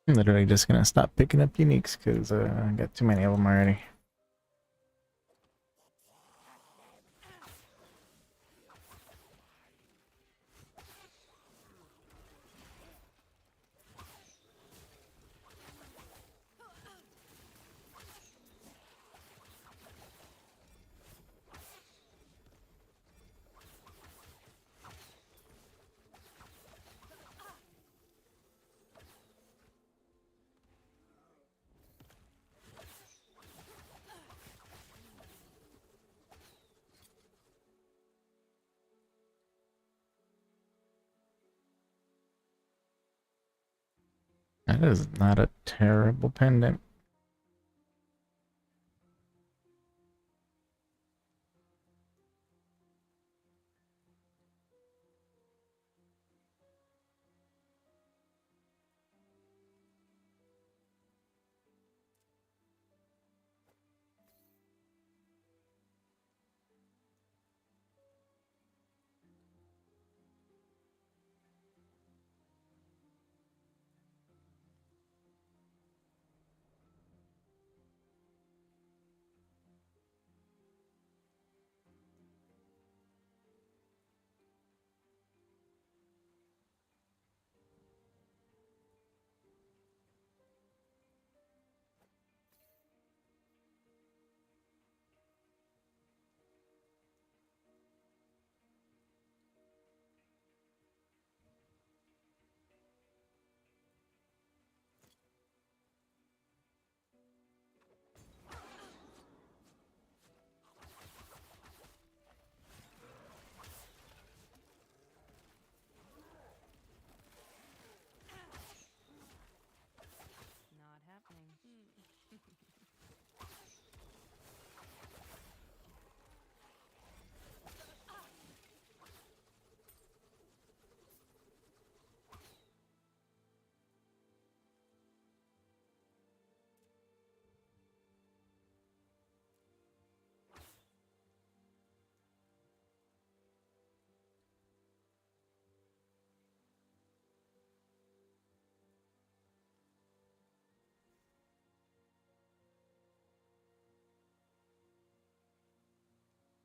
I'm literally just gonna stop picking up uniques because I got too many of them already. That is not a terrible pendant. Not happening.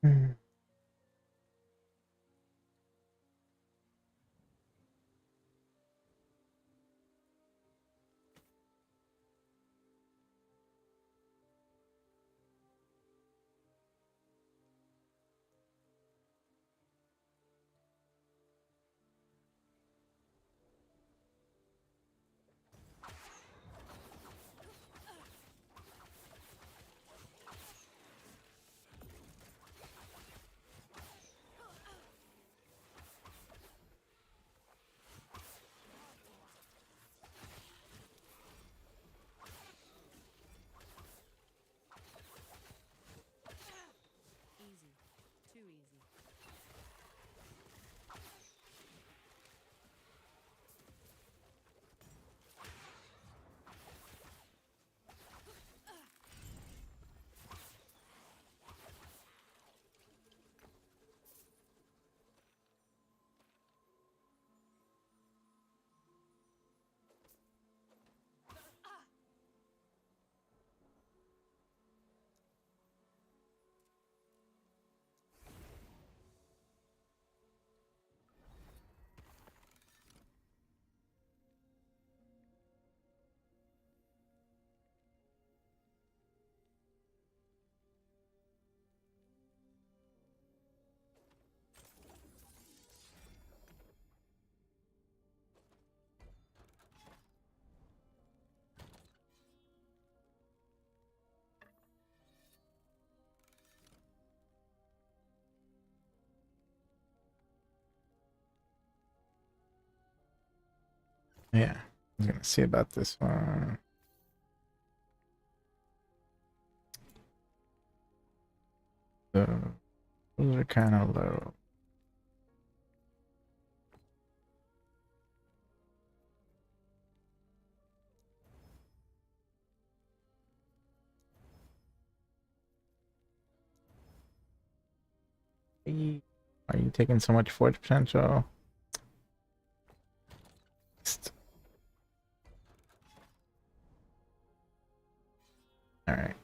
Hmm. Easy. Too easy. Yeah, I'm gonna see about this one. So those are kind of low. Hey, are you taking so much forge potential? All right.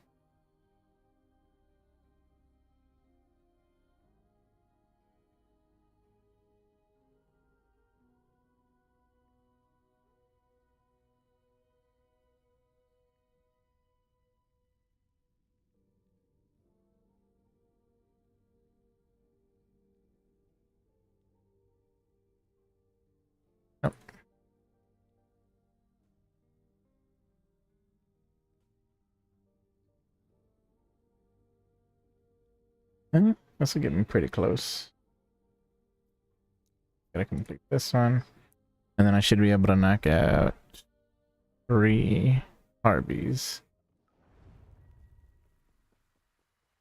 This will get me pretty close. Gotta complete this one. And then I should be able to knock out 3 Harbies.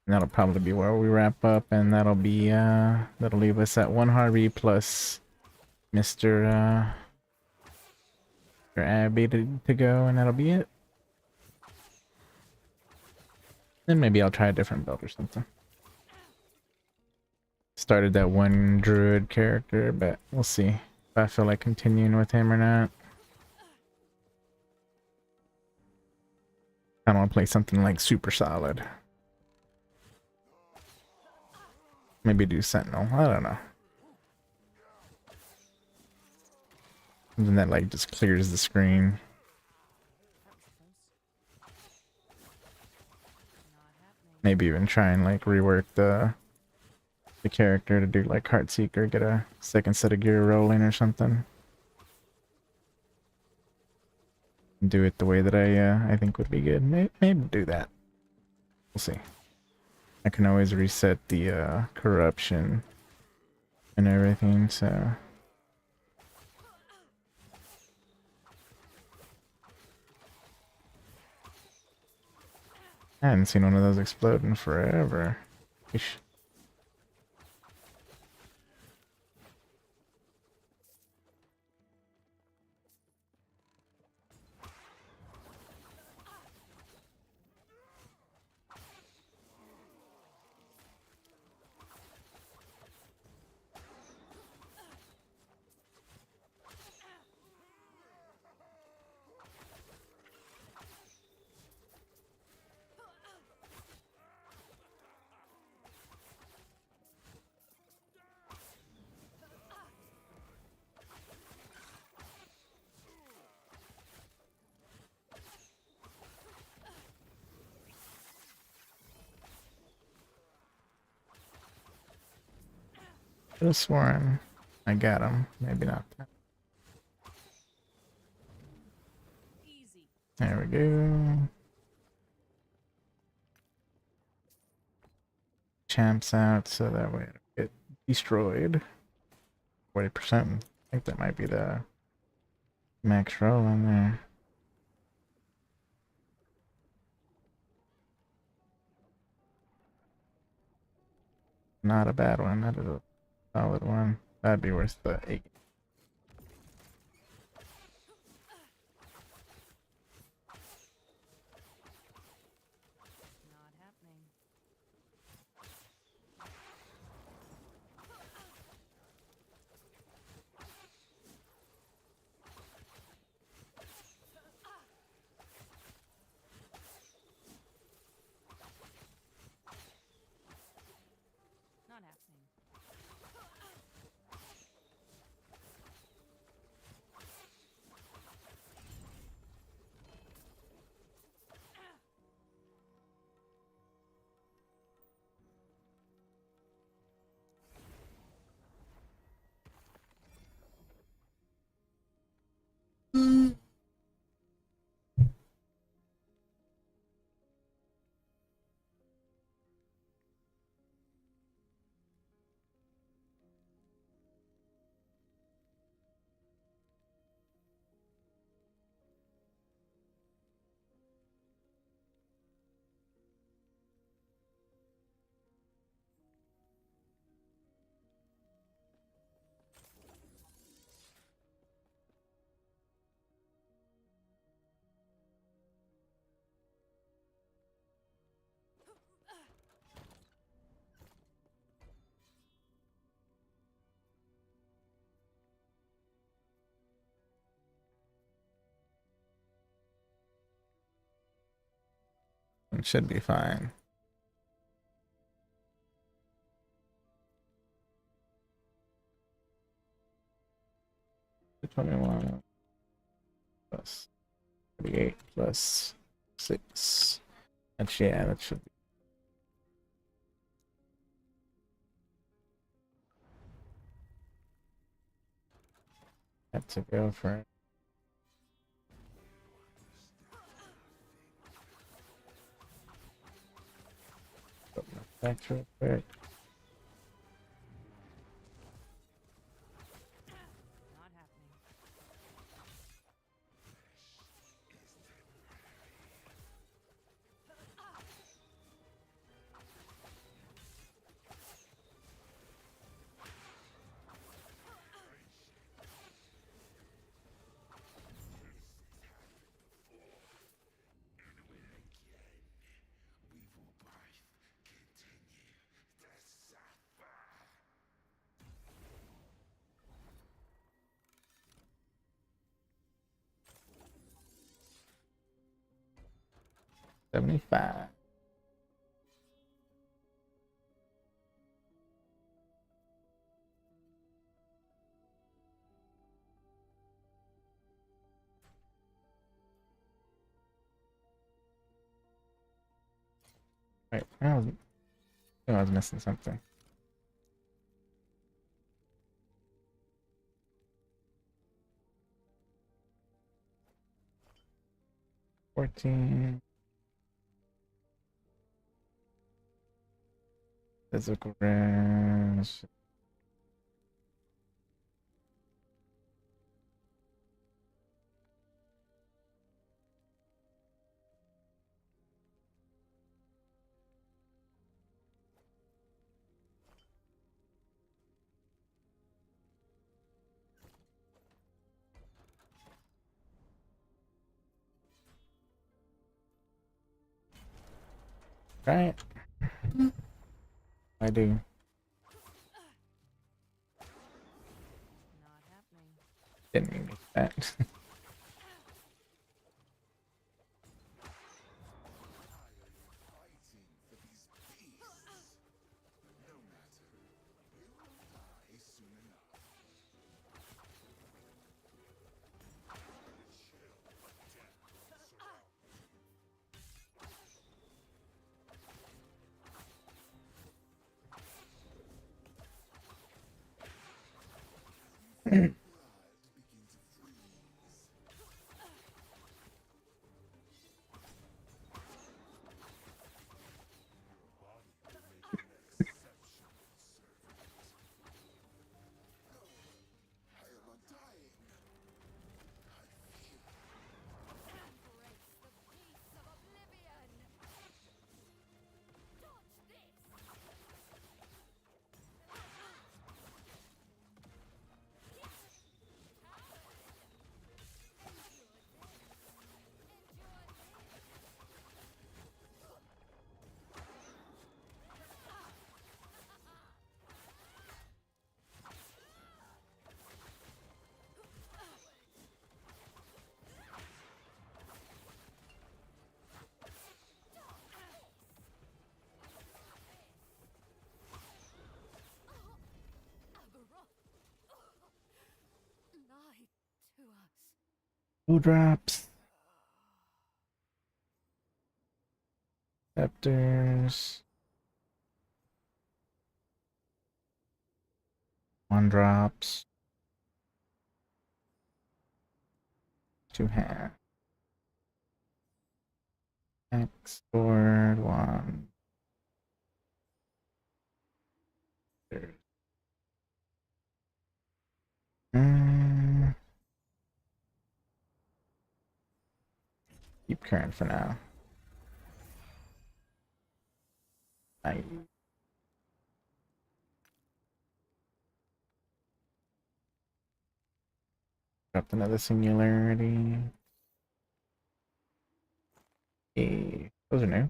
And that'll probably be where we wrap up, and that'll be that'll leave us at 1 Harvey plus Mr. Abbey to go, and that'll be it. Then maybe I'll try a different build or something. Started that one druid character, but we'll see if I feel like continuing with him or not. I don't want to play something like super solid. Maybe do Sentinel. I don't know. Something that like just clears the screen. Maybe even try and like rework the character to do like Heartseeker, get a second set of gear rolling or something. Do it the way that I think would be good. Maybe do that. We'll see. I can always reset the corruption and everything, so I haven't seen one of those explode in forever. Eesh. Could have sworn I got him. Maybe not. Easy. There we go. Champs out so that way it'll get destroyed. 40%. I think that might be the max roll on there. Not a bad one. That is a solid one. That'd be worth the 8. Not happening. Not happening. It should be fine. $21 plus 38 plus 6. That's, yeah, that should be. Had to go for it. Open my back real quick. Not happening. 75. Wait, I was missing something. $14. Physical range. Right? I do. Not happening. Didn't mean to do that. Fighting for these beasts. No matter. We will die soon enough. Chill of death surround. Blood begin to freeze. Your body will make an exceptional servant. No, I am undying. I feel Embrace the peace of oblivion! Dodge this! Lie to us. Two drops. Scepters. One drops. Two hands. X sword one. Mm. Keep current for now. I dropped another singularity. Hey, those are new.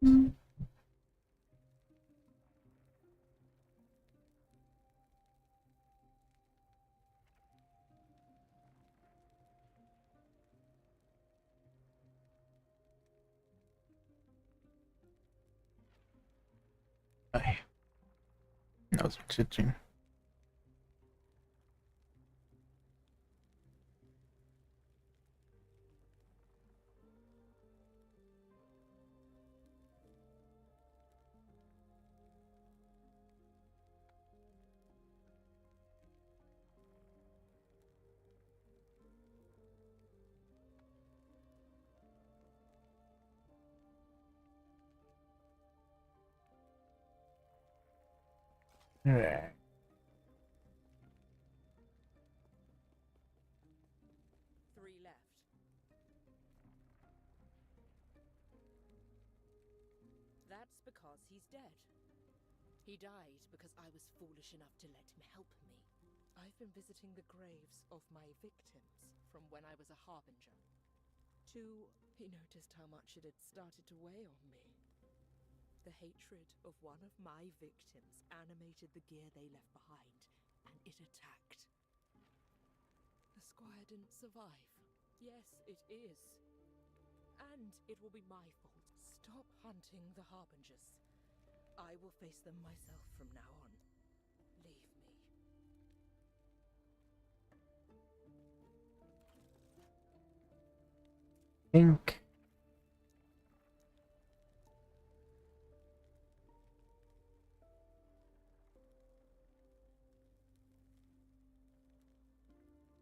Ay, nose itching. Alright. Three left. That's because he's dead. He died because I was foolish enough to let him help me. I've been visiting the graves of my victims from when I was a harbinger. He noticed how much it had started to weigh on me. The hatred of one of my victims animated the gear they left behind, and it attacked. The squire didn't survive. Yes, it is. And it will be my fault. Stop hunting the harbingers. I will face them myself from now on. Leave me. Think.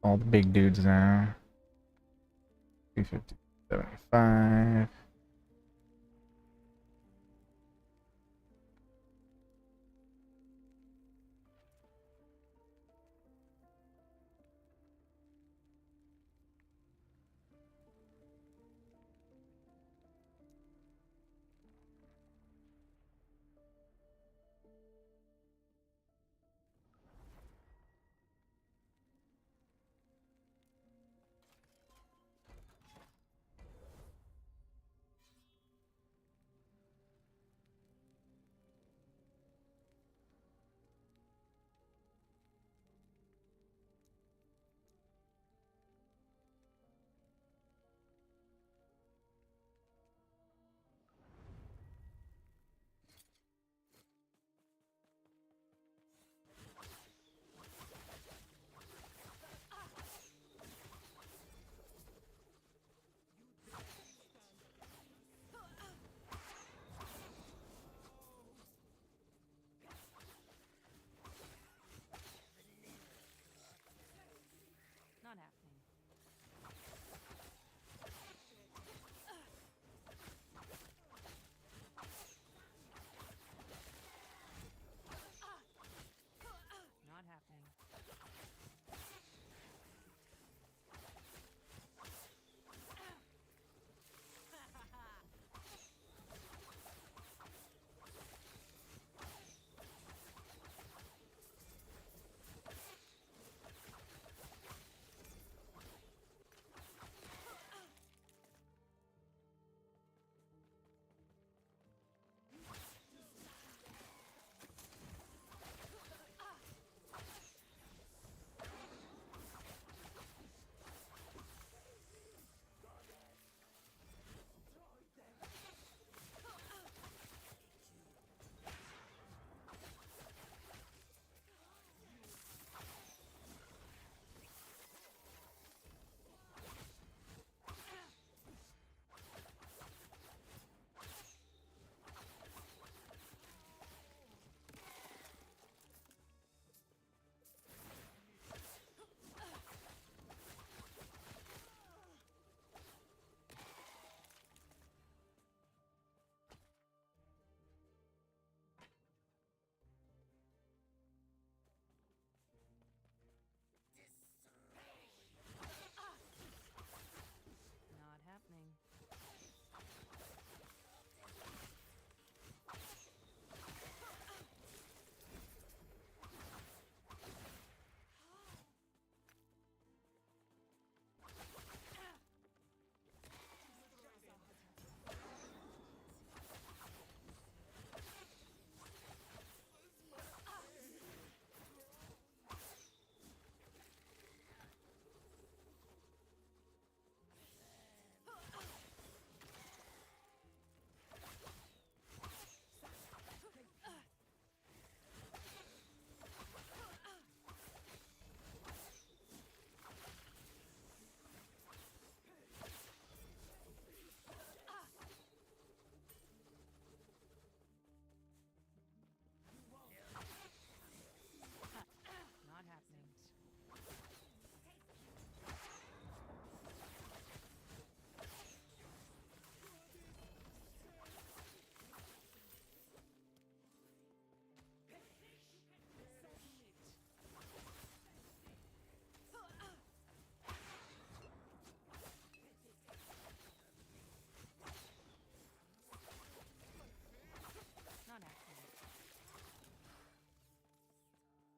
All the big dudes now. 250, 75.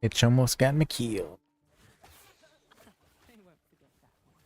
It almost got me killed. They won't forget that one.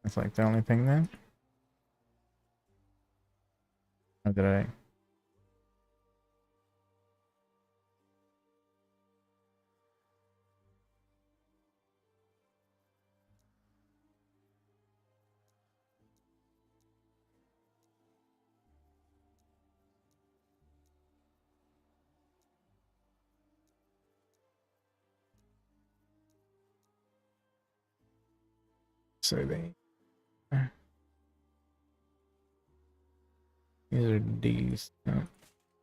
That's like the only thing then. Or did I? So these are D's. Oh,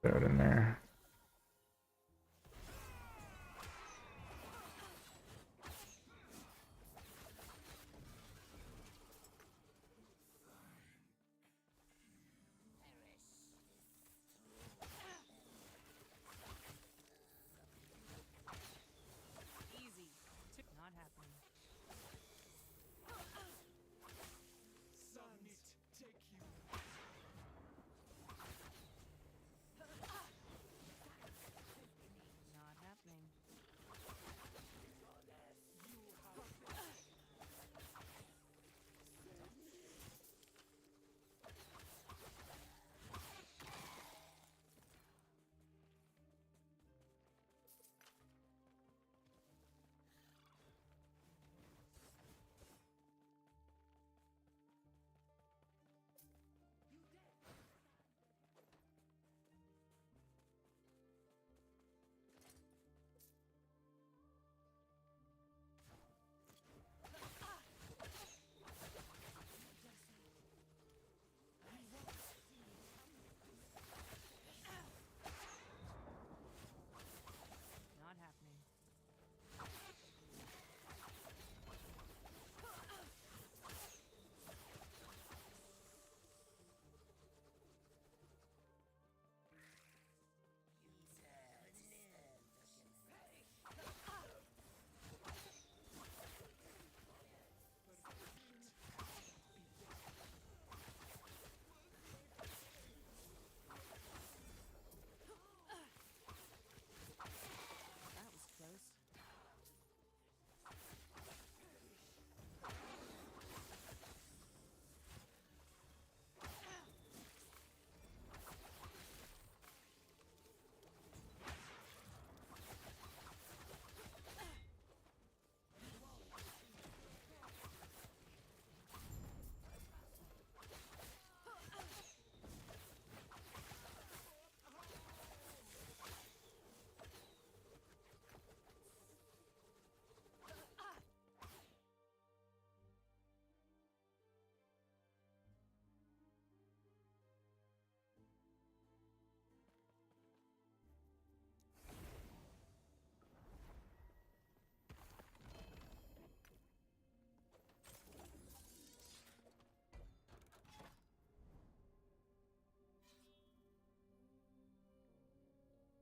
throw it in there. Easy. Not happening. Summit, take you. Not happening. Not happening. That was close.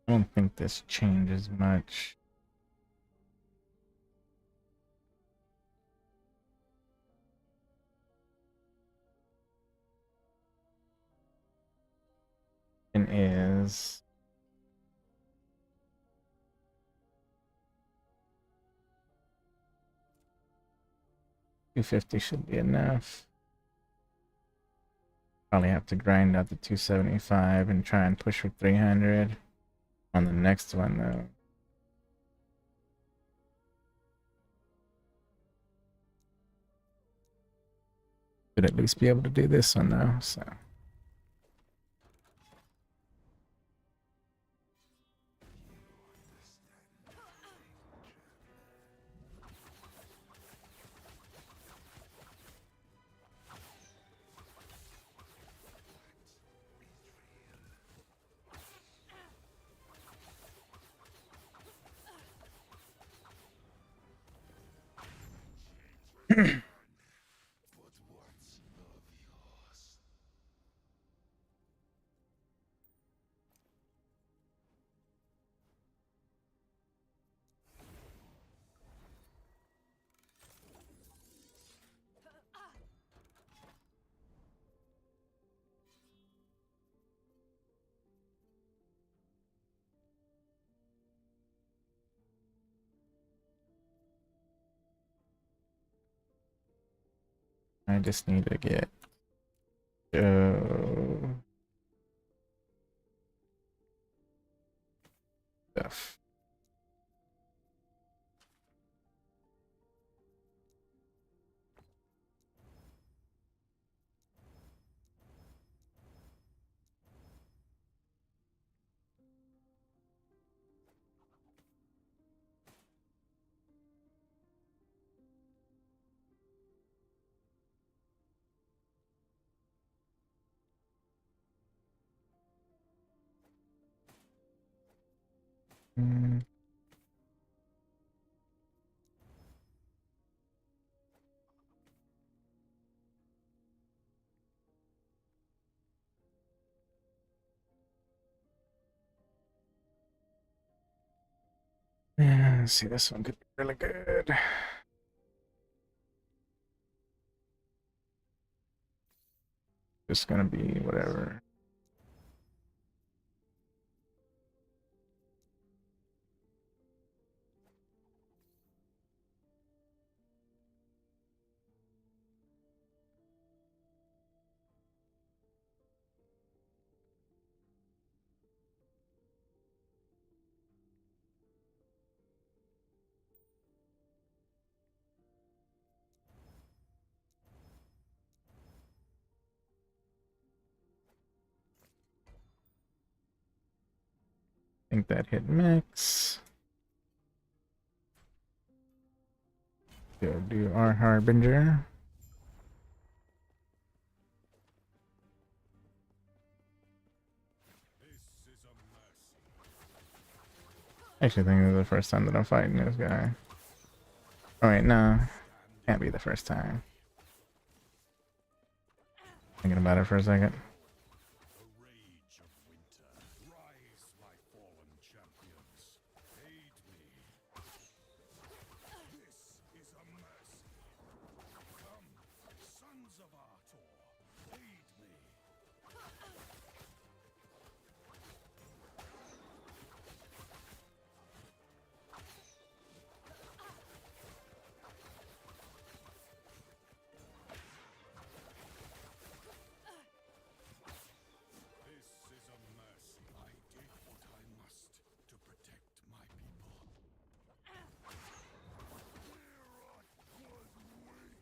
I don't think this changes much. And is 250 should be enough. Probably have to grind out the 275 and try and push for 300 on the next one though. Should at least be able to do this one though, so. But what's of yours? I just need to get stuff. Mm. Yeah, let's see, this one could be really good. Just gonna be whatever. I think that hit max. Go do our Harbinger. Actually, I think this is the first time that I'm fighting this guy. Oh wait, no. Can't be the first time. Thinking about it for a second. The rage of winter. Rise, my fallen champions. Aid me. This is a mercy. Come, sons of Artor. Aid me. This is a mercy. I did what I must to protect my people. Neroth was weak.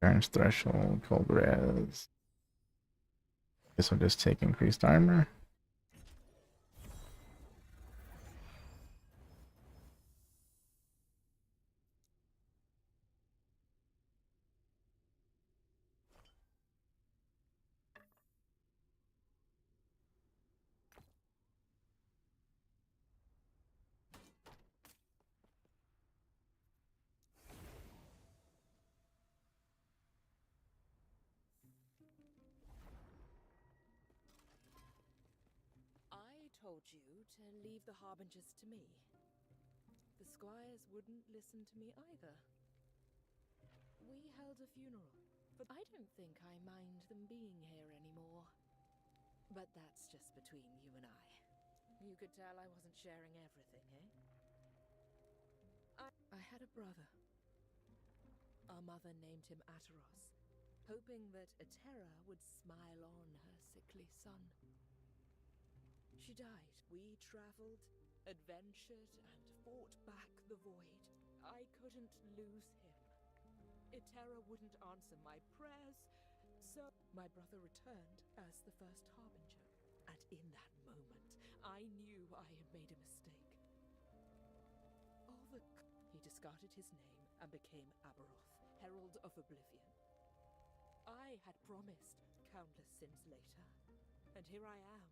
Turns threshold, cold res. This will just take increased armor. I told you to leave the harbingers to me. The squires wouldn't listen to me either. We held a funeral, but I don't think I mind them being here anymore. But that's just between you and I. You could tell I wasn't sharing everything, eh? I had a brother. Our mother named him Ataros, hoping that Etera would smile on her sickly son. She died. We traveled, adventured, and fought back the void. I couldn't lose him. Etera wouldn't answer my prayers, so my brother returned as the first harbinger. And in that moment, I knew I had made a mistake. He discarded his name and became Aberoth, Herald of Oblivion. I had promised countless sins later, and here I am,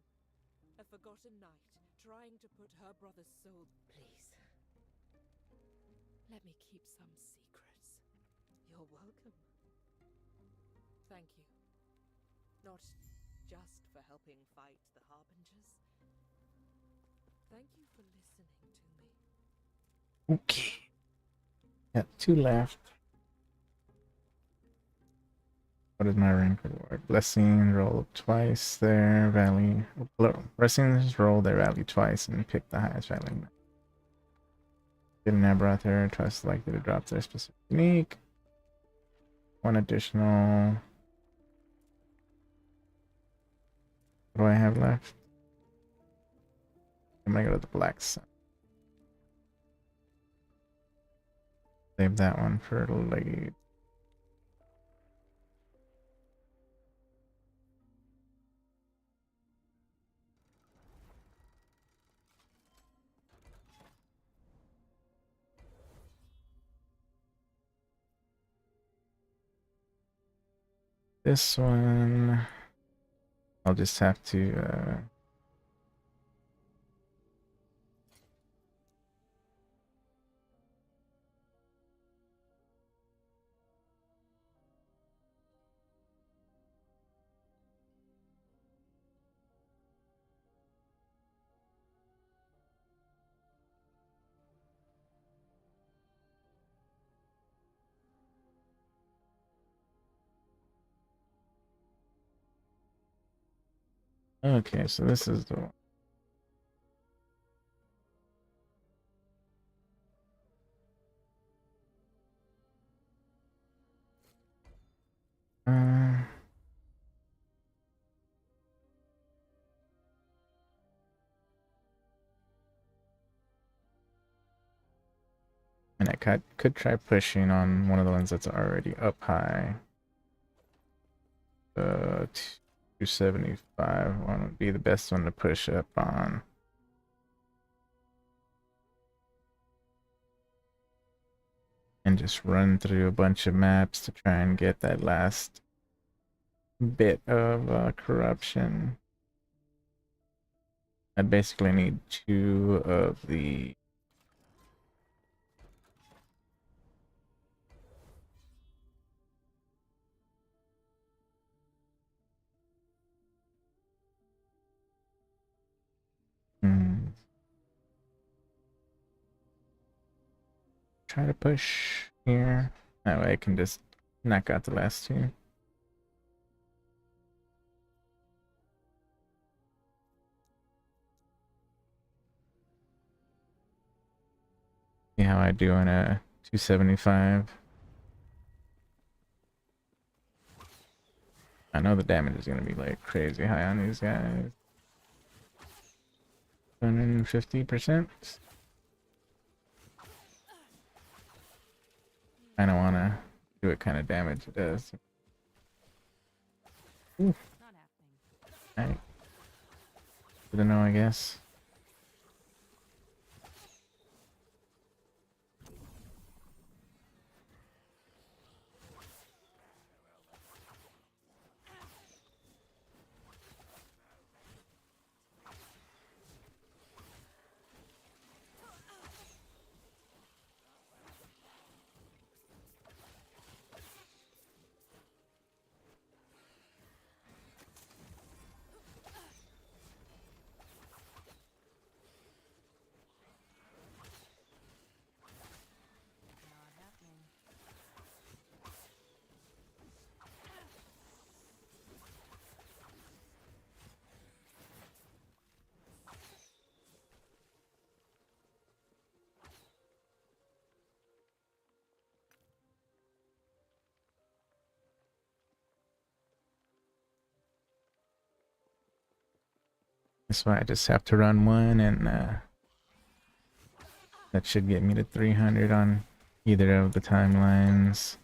a forgotten knight, trying to put her brother's soul. Please, let me keep some secrets. You're welcome. Thank you. Not just for helping fight the Harbingers. Thank you for listening to me. Okay. Got 2 left. What is my rank reward? Blessing, roll twice there, value. Blessings, roll their value twice and pick the highest value. Get an Aberoth here, twice likely to drop their specific unique. 1 additional. What do I have left? I'm gonna go to the black sun. Save that one for later. This one, I'll just have to okay, so this is the one. And I could try pushing on one of the ones that's already up high. 275 one would be the best one to push up on. And just run through a bunch of maps to try and get that last bit of corruption. I basically need 2 of the try to push here. That way I can just knock out the last 2. See how I do on a 275. I know the damage is gonna be like crazy high on these guys. 150%. I don't wanna See what kind of damage it does. Not happening. Alright. Good to know, I guess. Not happening. That's why I just have to run one, and that should get me to 300 on either of the timelines,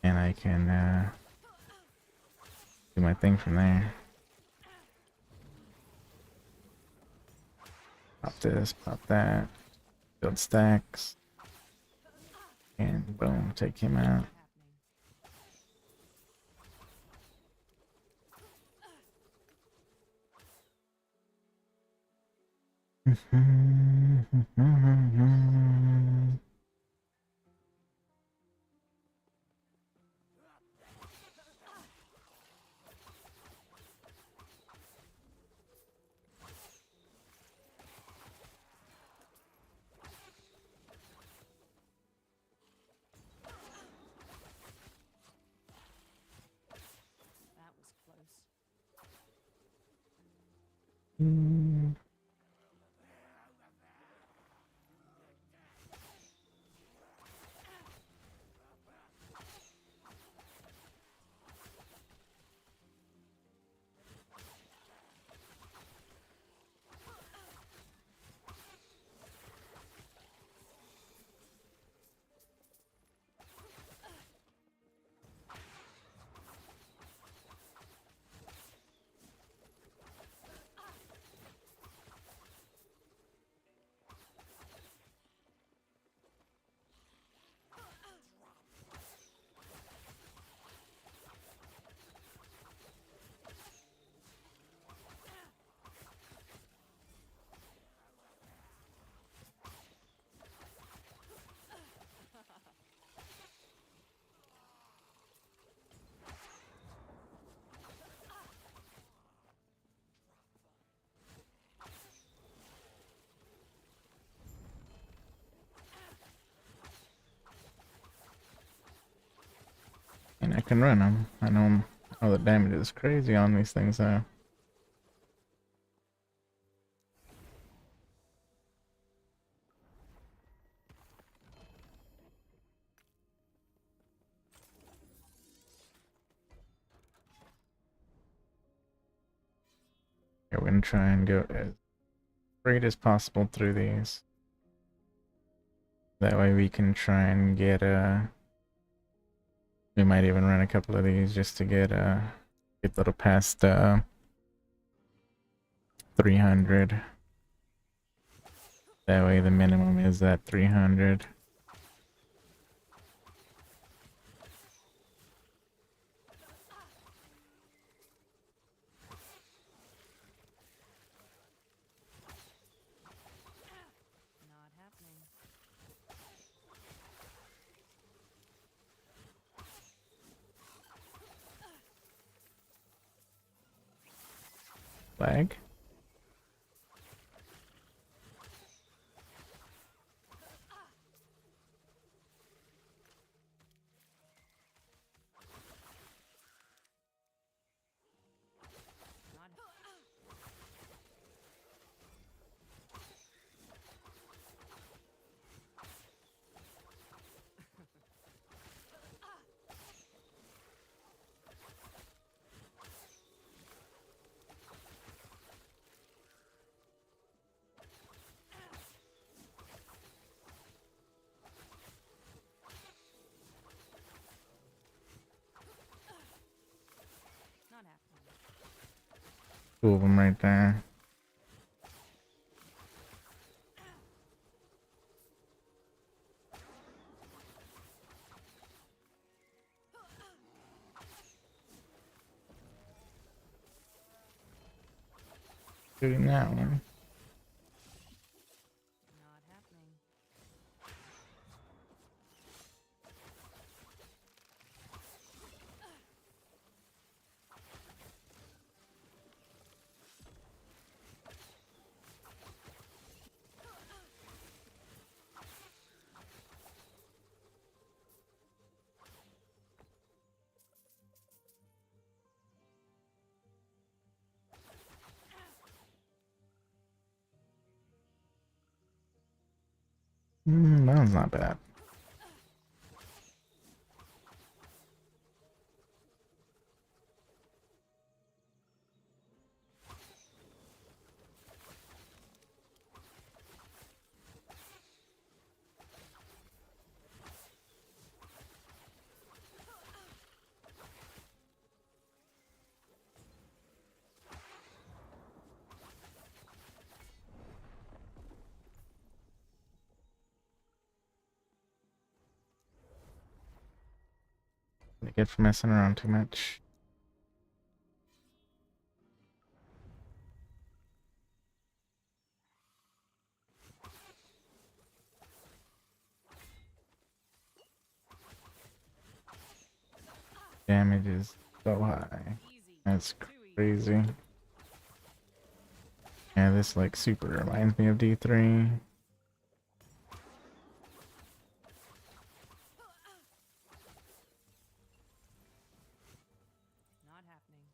and I can do my thing from there. Pop this, pop that, build stacks, and boom, take him out. Happening. That was close. And I can run them. I know all the damage is crazy on these things though. We're gonna try and go as straight as possible through these. That way we can try and get we might even run a couple of these just to get a little past 300. That way the minimum is at 300. Not happening. Flag. Not Two of them right there. Shooting that one. Not happening. That one's not bad. I get for messing around too much. Damage is so high. Easy. That's Too easy. crazy. Yeah, this like super reminds me of D3. Not happening.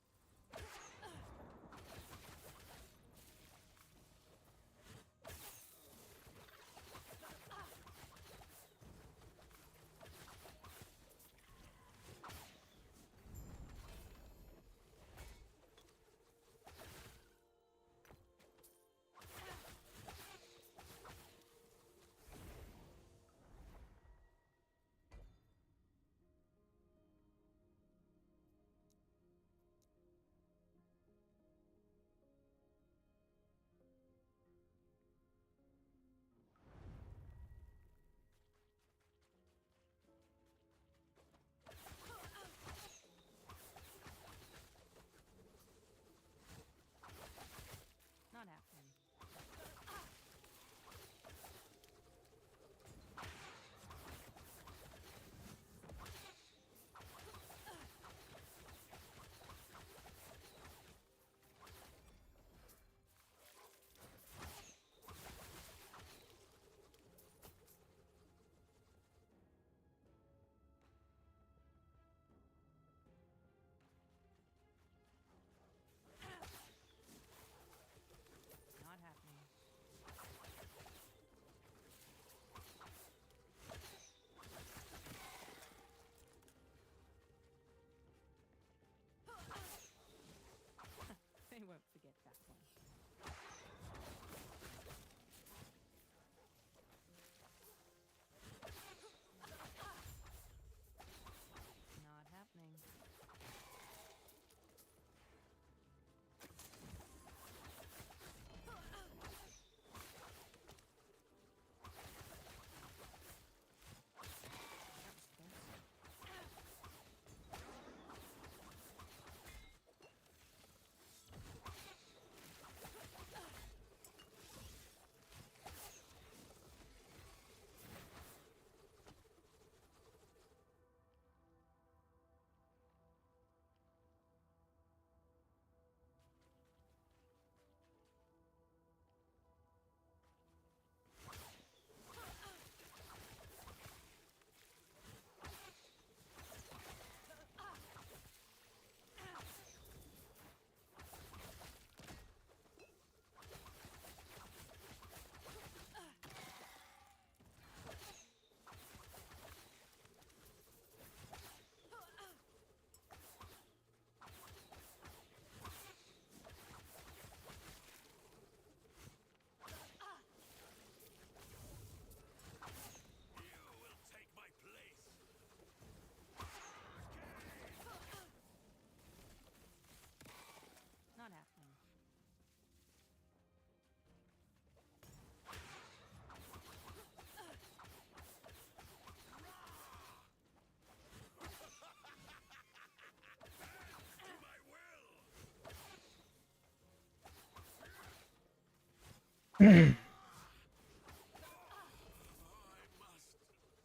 must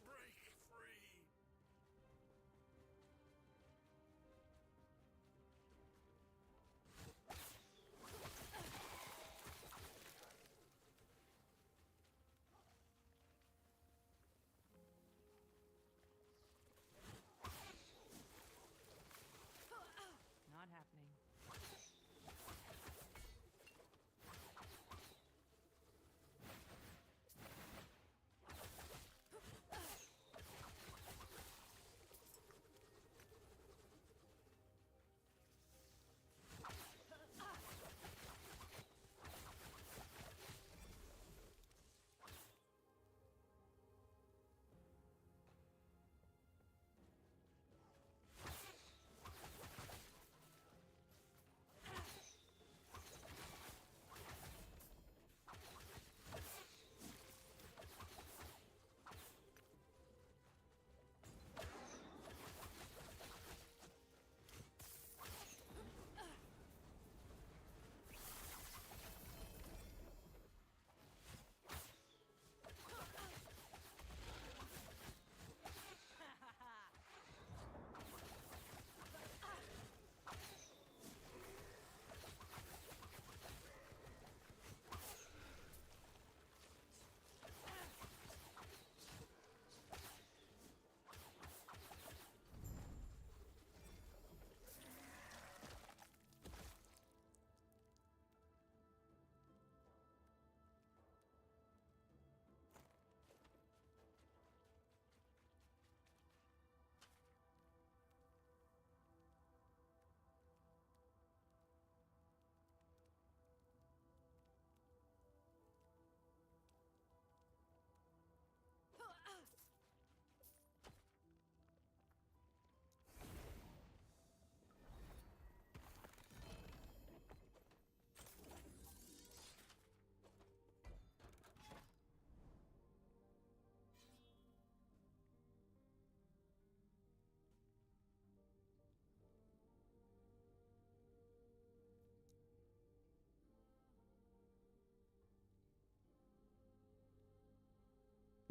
break free. Not happening.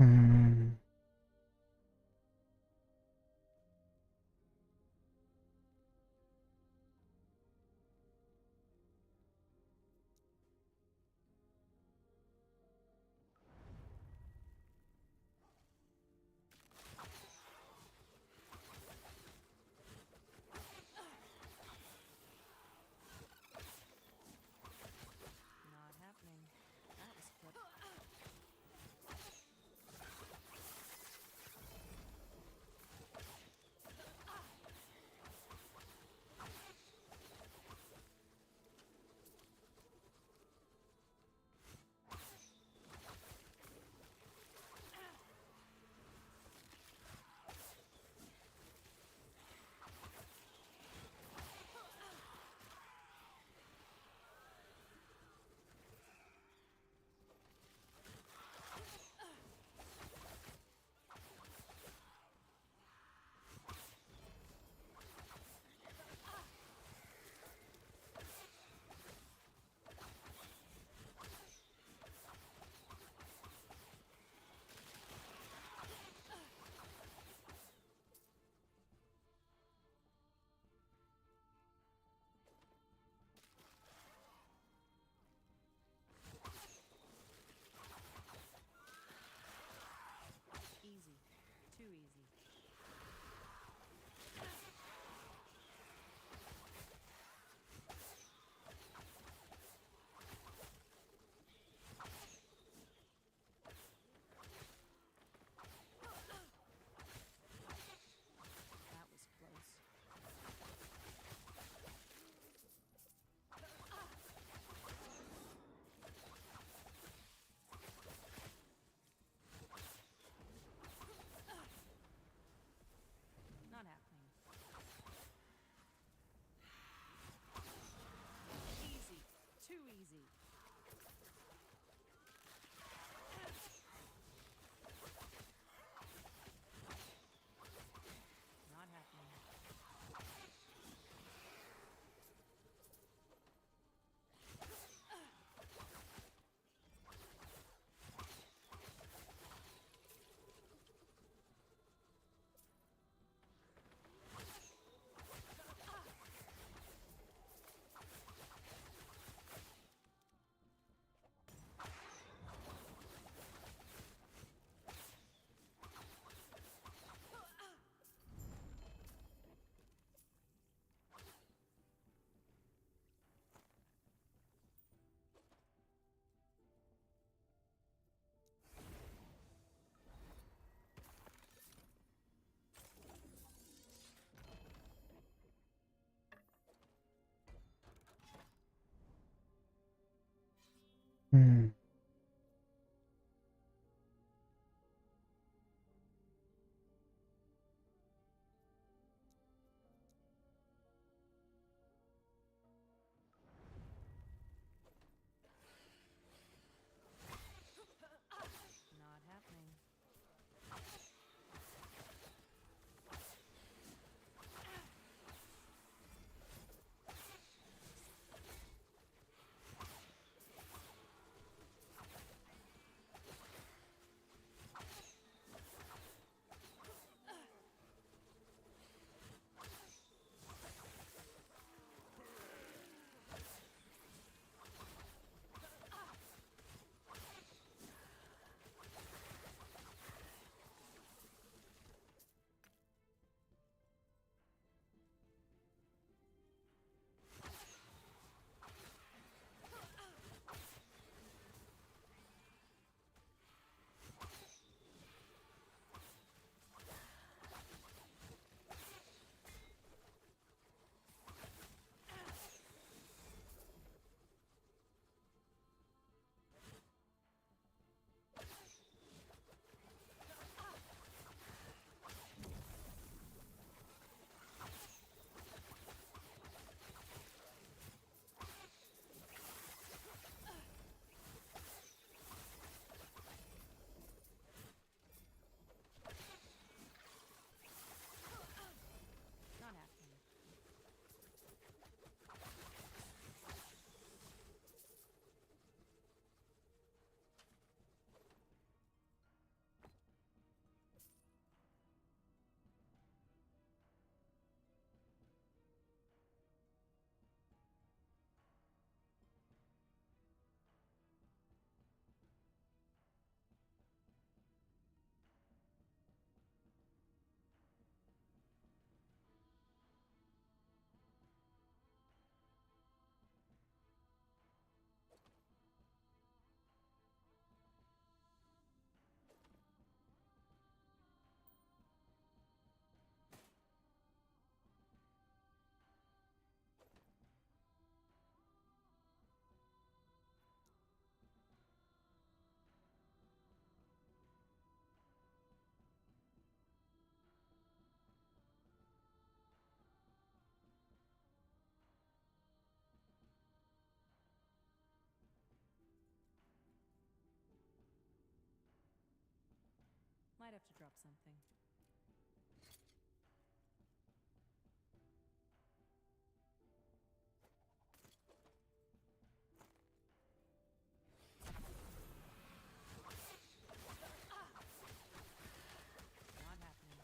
Hmm. Not happening. That was clever. about to drop something. Not happening.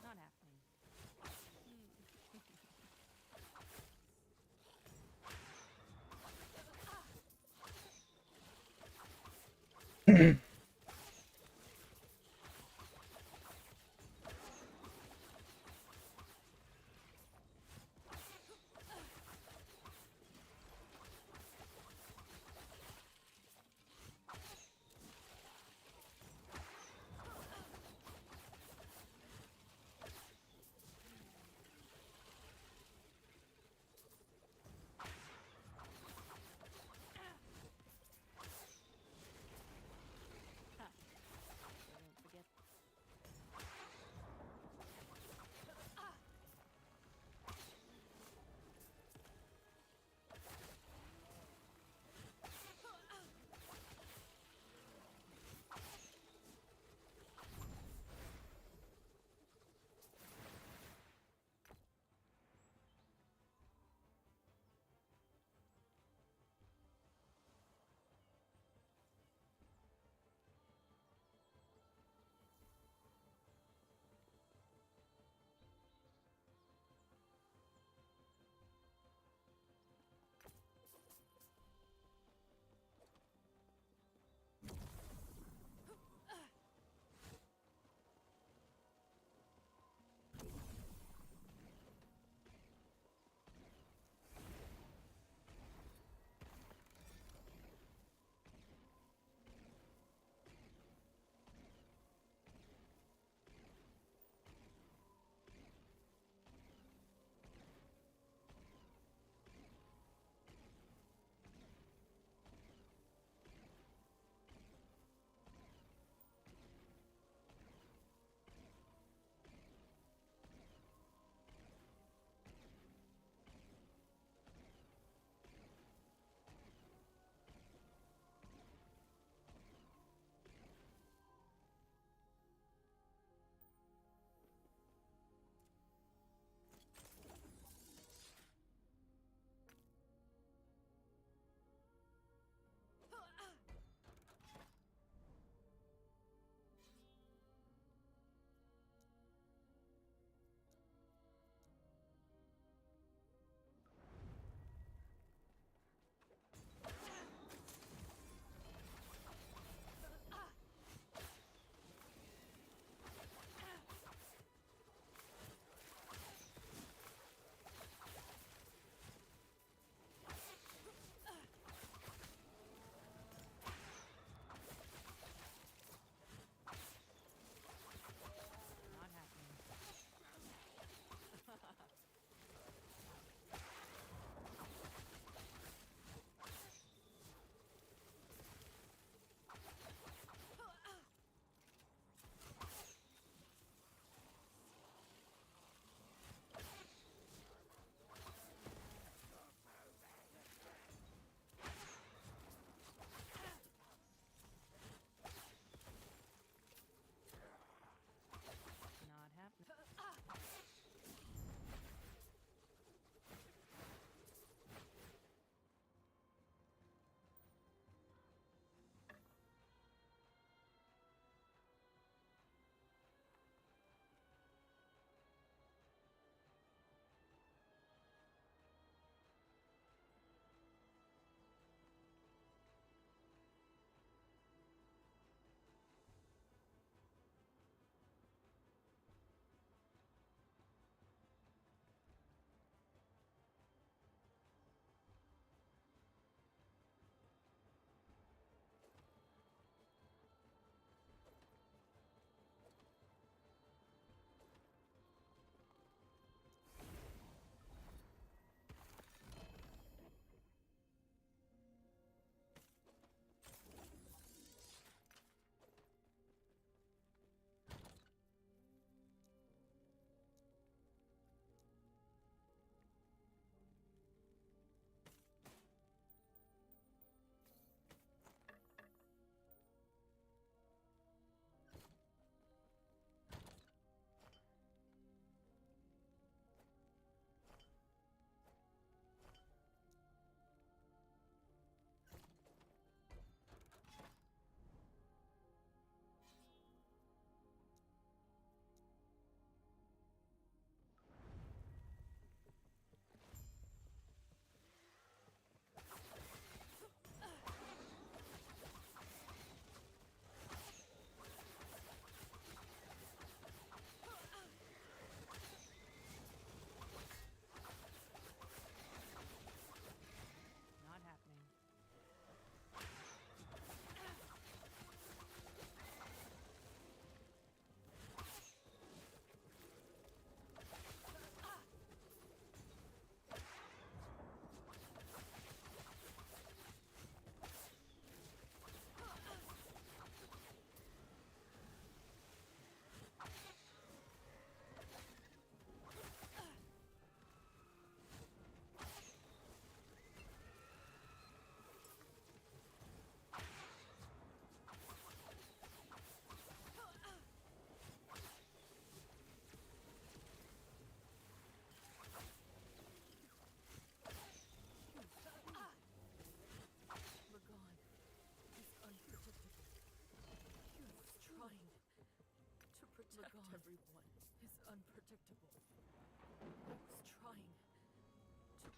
Not happening. Not happening.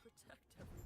protect everyone.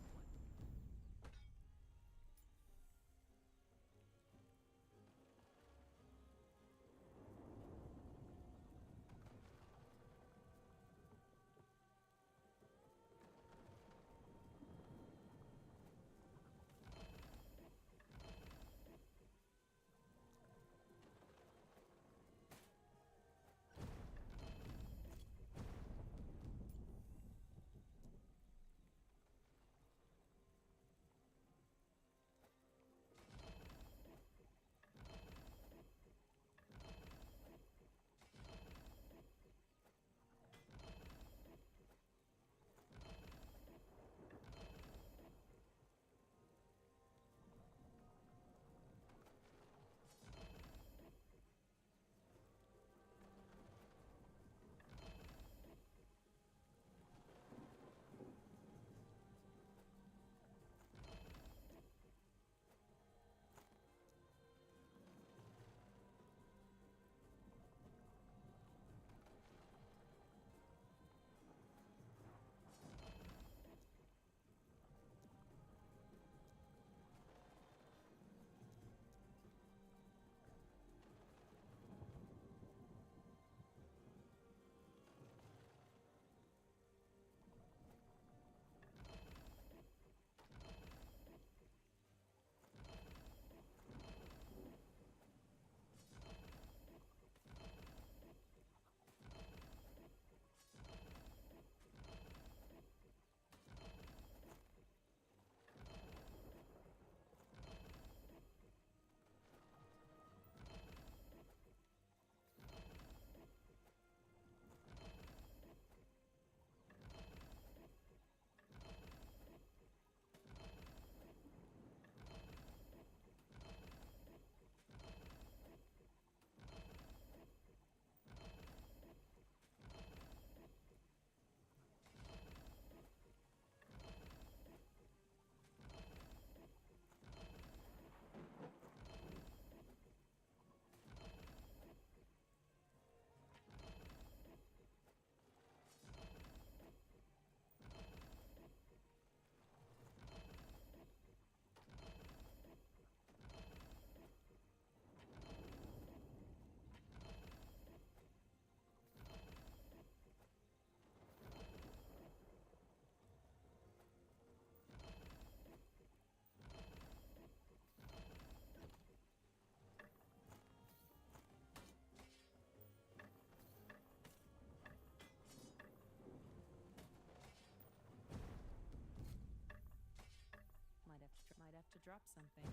Might have to drop something.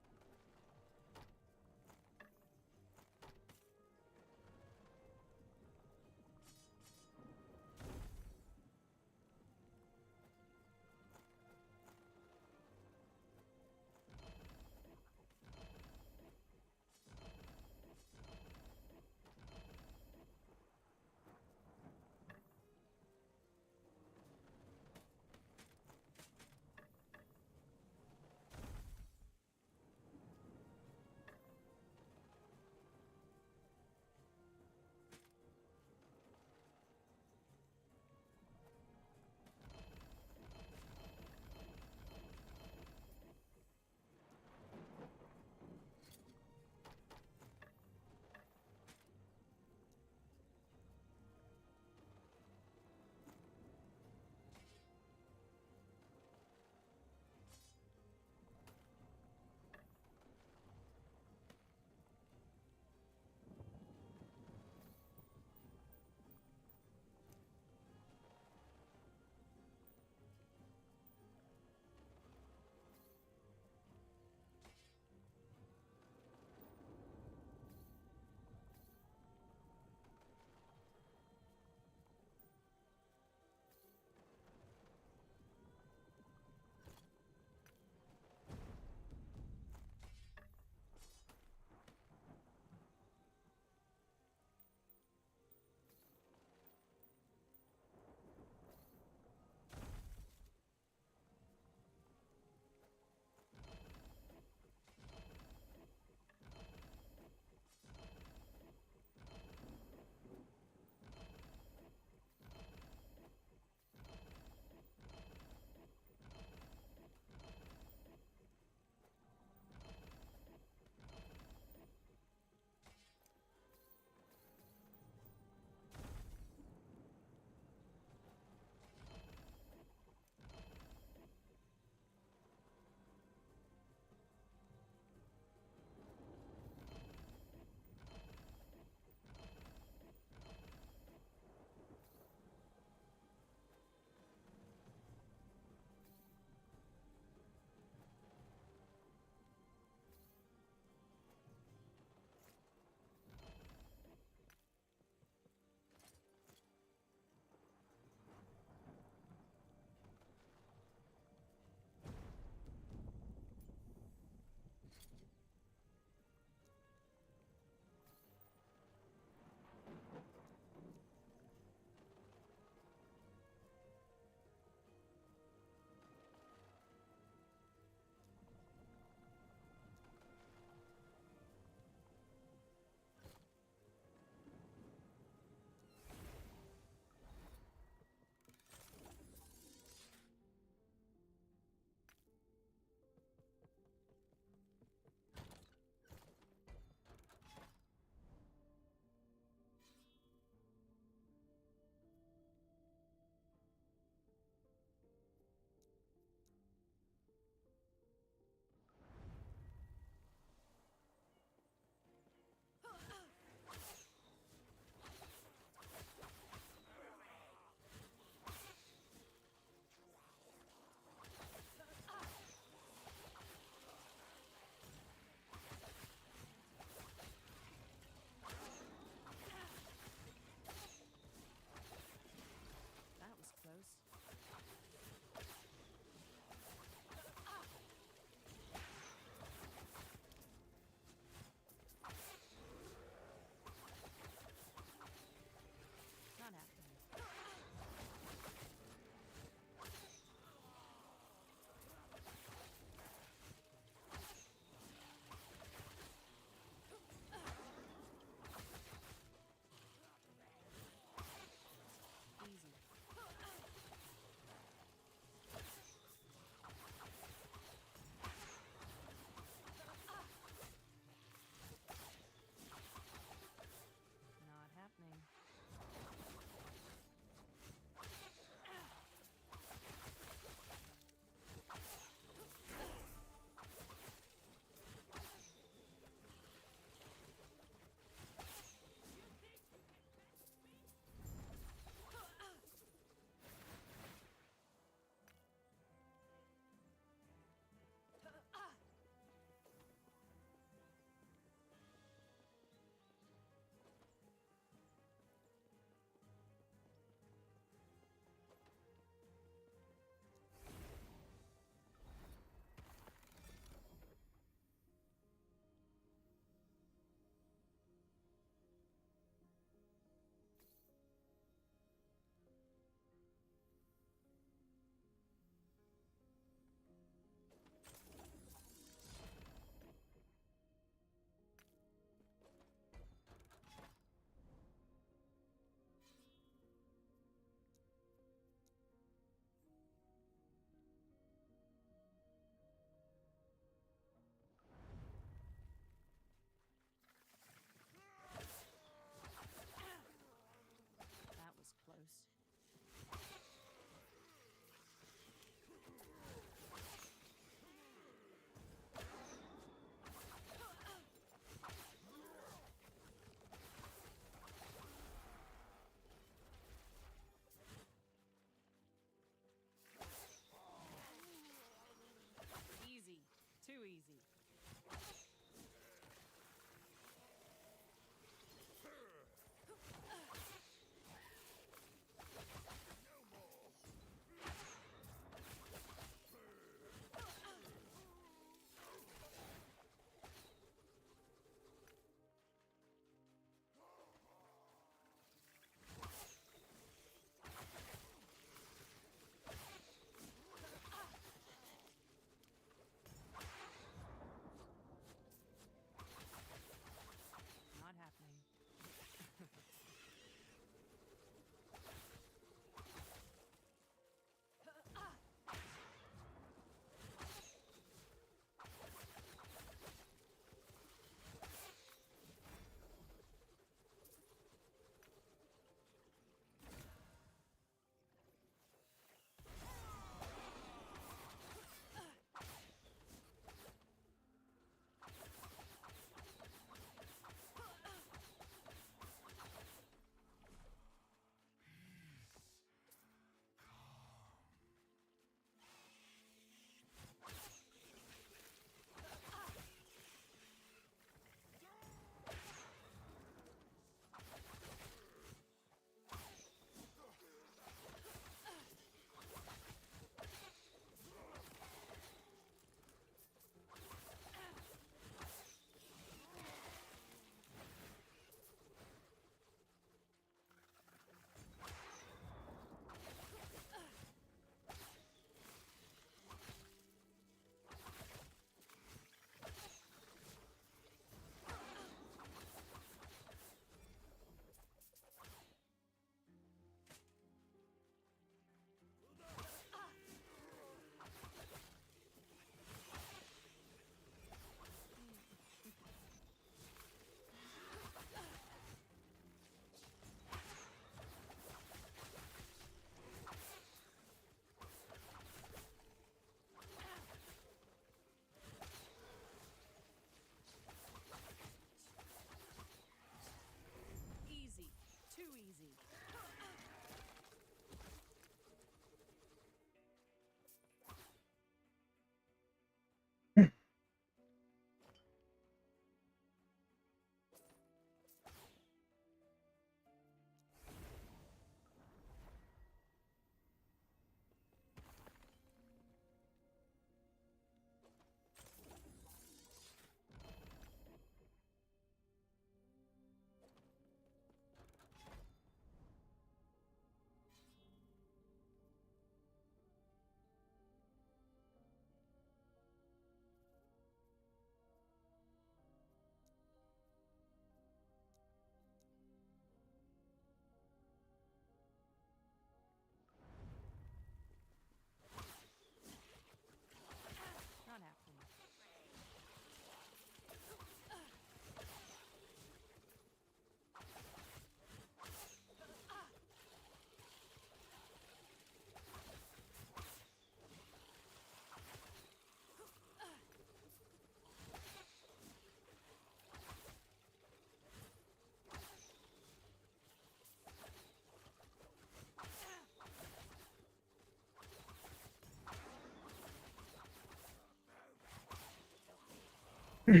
Not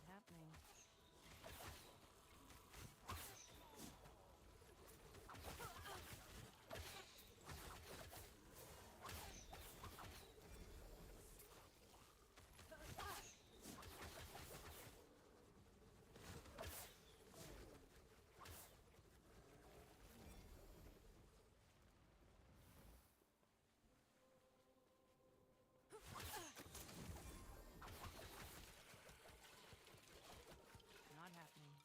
happening. Not happening.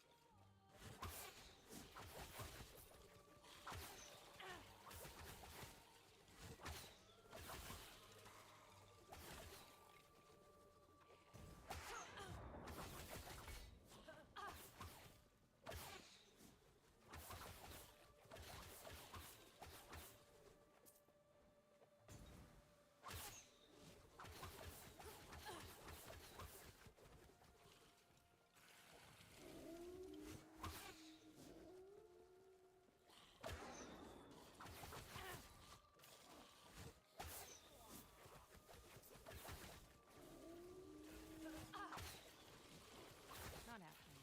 Not happening.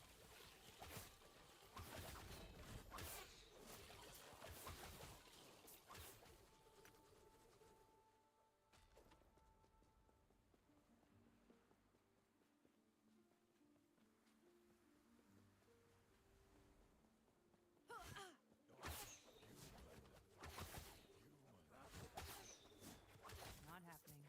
Not happening.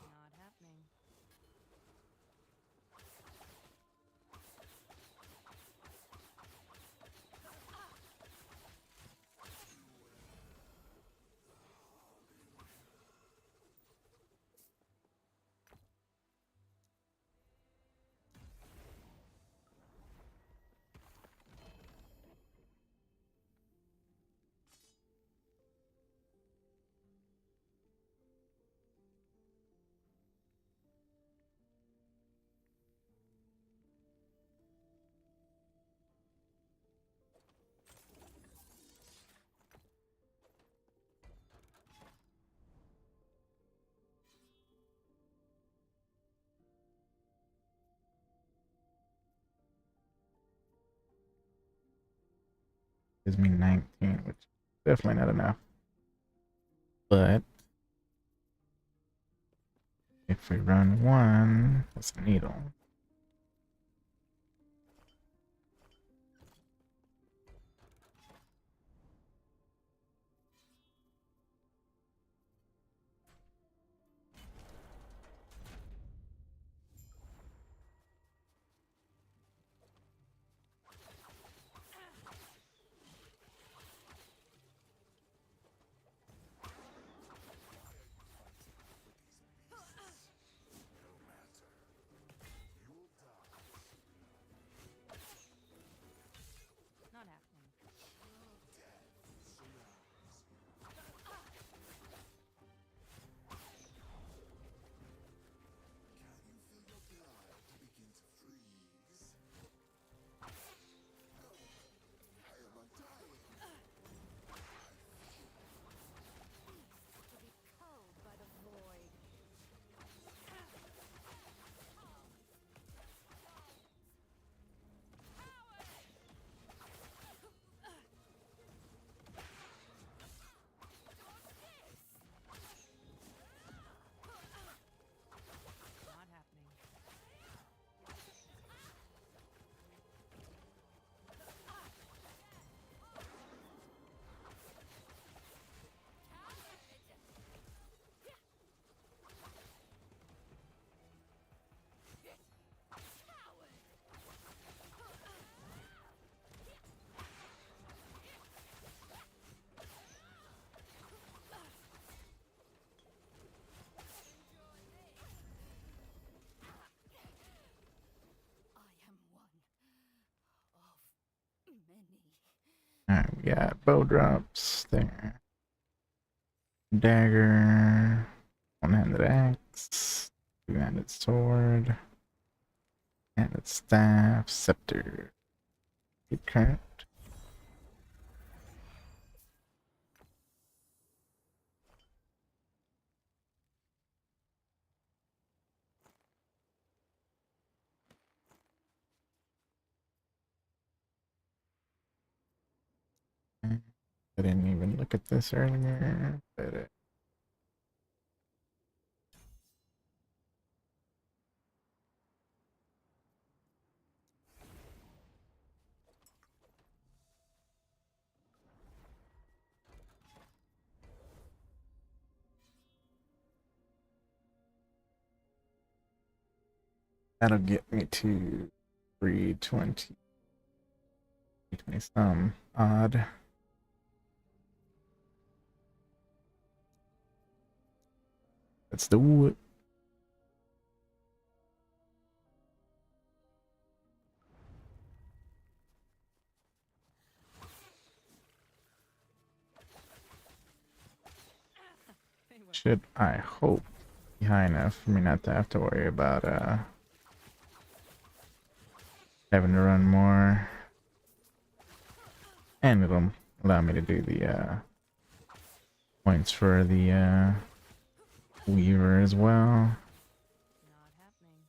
Not happening. Gives me 19, which is definitely not enough. But if we run one, that's a needle. We got bow drops there. Dagger. One-handed axe. Two-handed sword. Handed staff. Scepter. Good current. I didn't even look at this earlier, but that'll get me to 320. 320 some odd. Let's do it. They won't. Should I hope be high enough for me not to have to worry about having to run more. And it'll allow me to do the points for the Weaver as well. Not happening.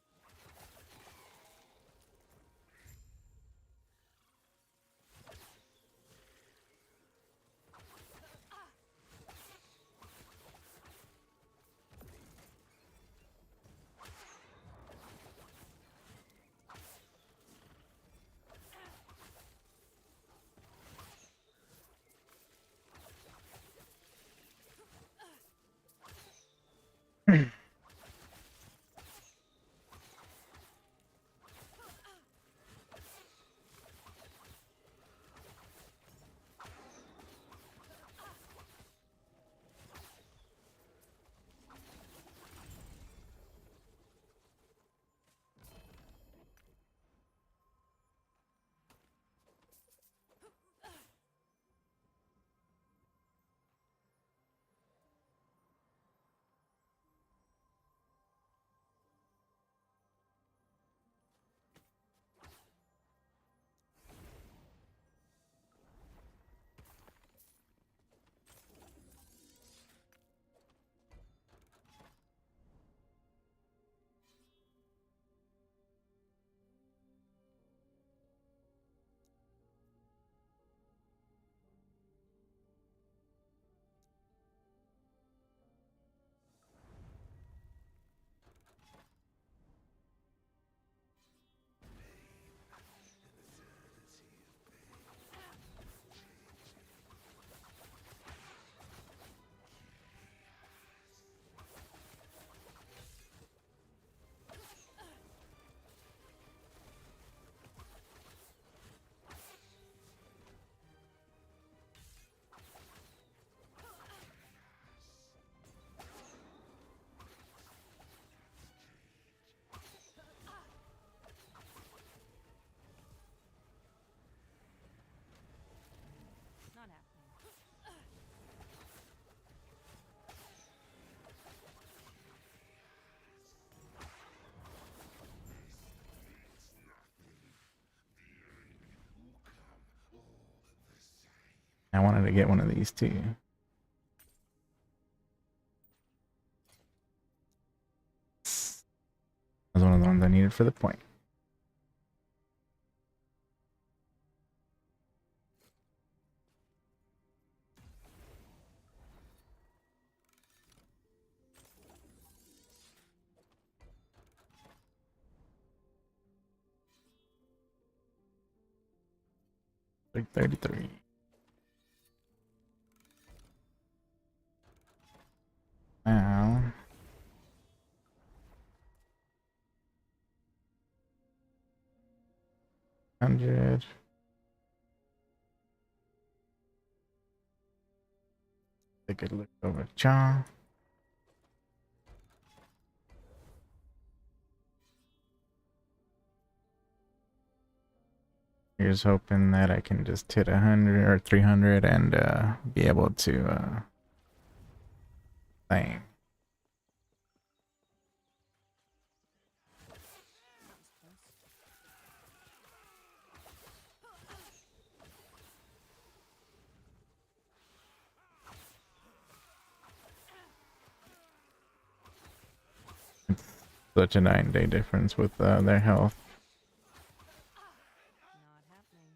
Not happening. I wanted to get one of these too. That was one of the ones I needed for the point. Like 33. Now, 100. Take a look over John. Here's hoping that I can just hit 100 or 300 and be able to claim. Such a 9-day difference with their health. Not happening.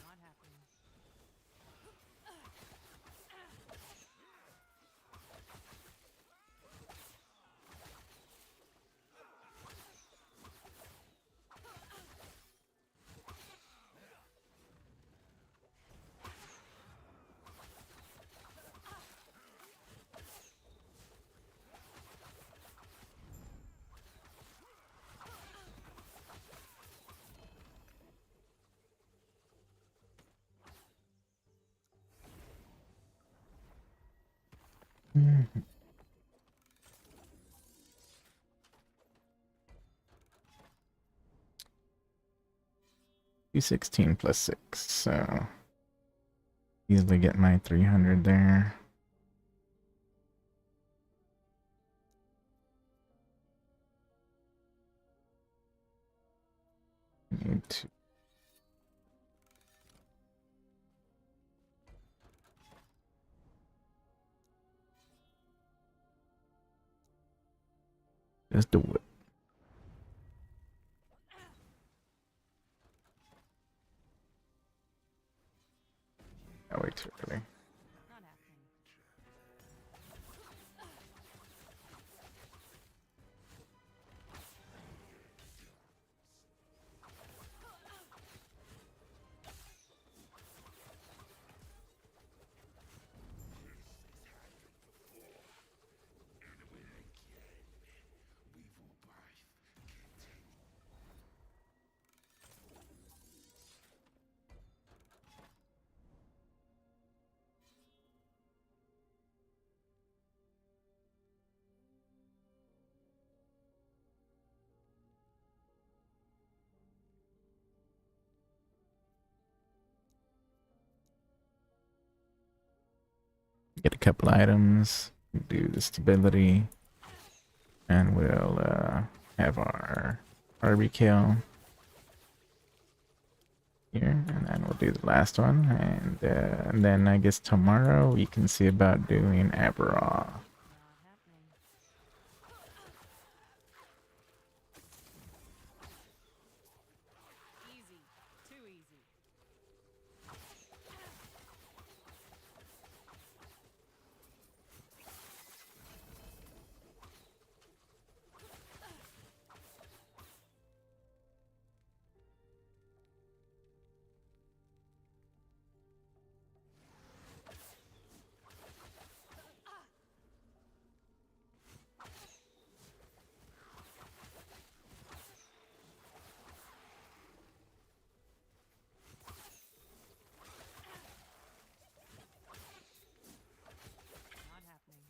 Not happening. Mhm. 216 plus 6, so easily get my 300 there. Need to just do it. Oh, wait too early. Not happening. Get a couple items, do the stability, and we'll have our kill here, and then we'll do the last one, and then I guess tomorrow we can see about doing Aberraw. Not happening. Easy. Too easy. Not happening.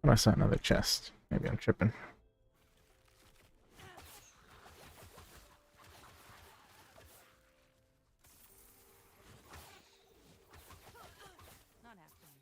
I saw another chest. Maybe I'm tripping. Not happening.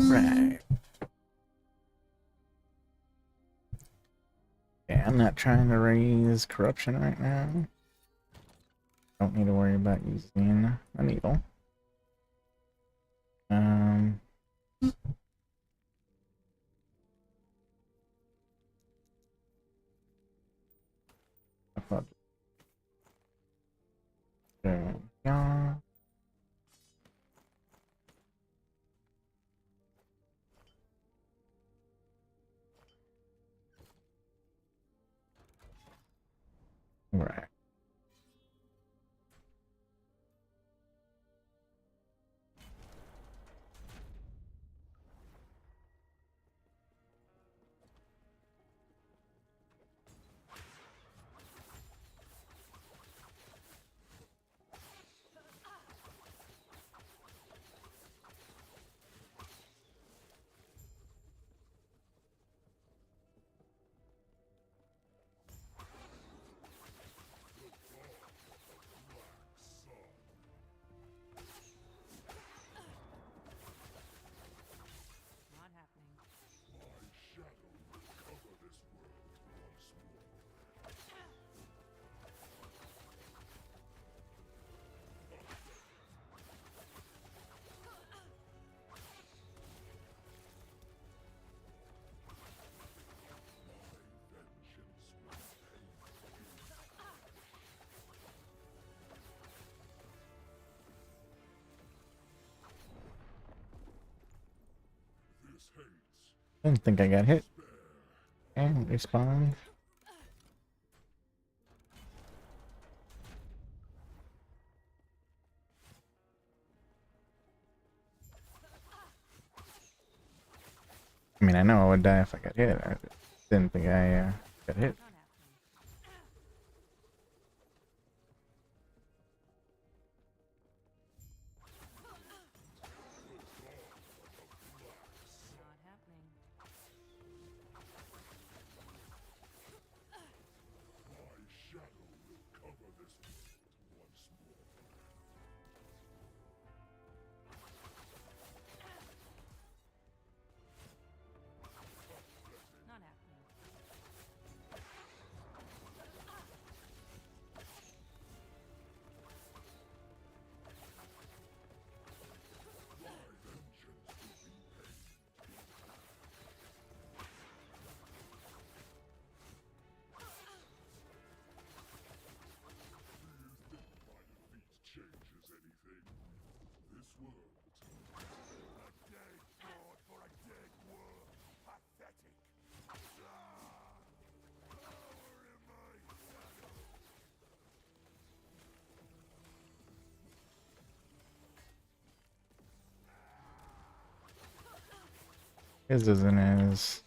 Right. Yeah, I'm not trying to raise corruption right now. Don't need to worry about using a needle. Um, I thought, yeah. Right. Not happening. My shadow will cover this world once more. Vengeance will pay. This hates. Didn't think I got hit. And respawn. I mean, I know I would die if I got hit. I didn't think I got hit. Not happening. Not happening. My shadow will cover this world once more. Not happening. My vengeance will be paid. Do you think my defeat changes anything? This world. A dead god for a dead world. Pathetic. Power in my shadow. His isn't as.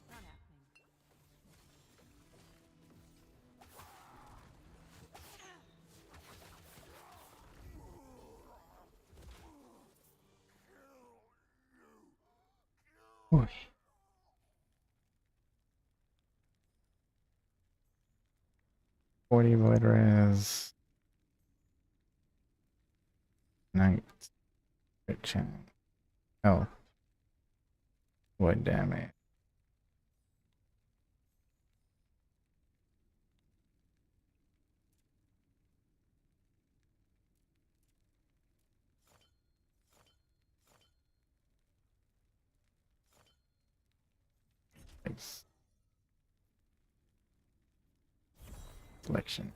Not happening. Not happening. Oy. Forty void res. Night. Chain. Oh. Void damage. Nice. Selection.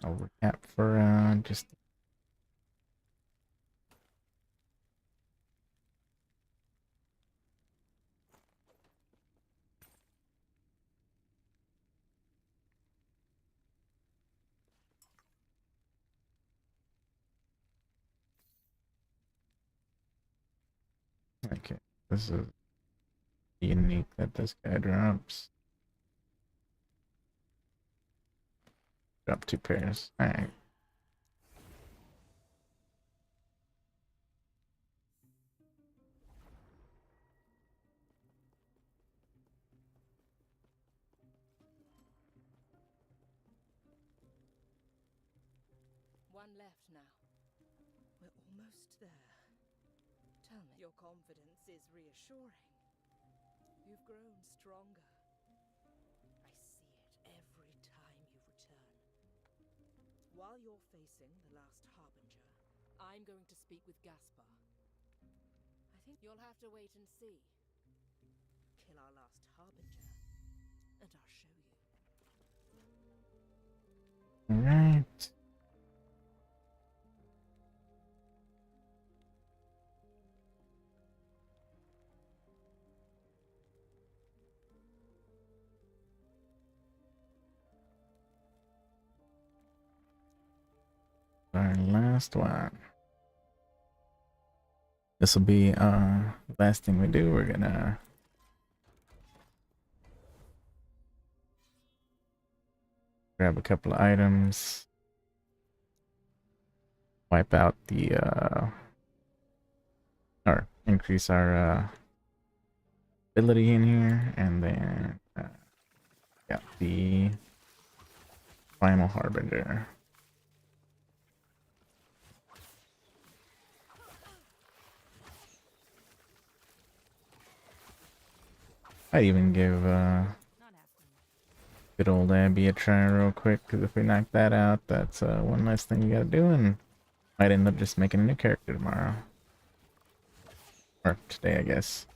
Overcap for just. Okay, this is unique that this guy drops. Drop 2 pairs. Alright. One left now. We're almost there. Tell me, your confidence is reassuring. You've grown stronger. I see it every time you return. While you're facing the last Harbinger, I'm going to speak with Gaspar. I think you'll have to wait and see. Kill our last Harbinger, and I'll show you. Alright. Our last one. This will be last thing we do. We're gonna grab a couple of items, wipe out the or increase our ability in here, and then got the final Harbinger. I'd even give Not happening. good old Abby a try real quick, because if we knock that out, that's one less thing you gotta do, and might end up just making a new character tomorrow. Or today, I guess.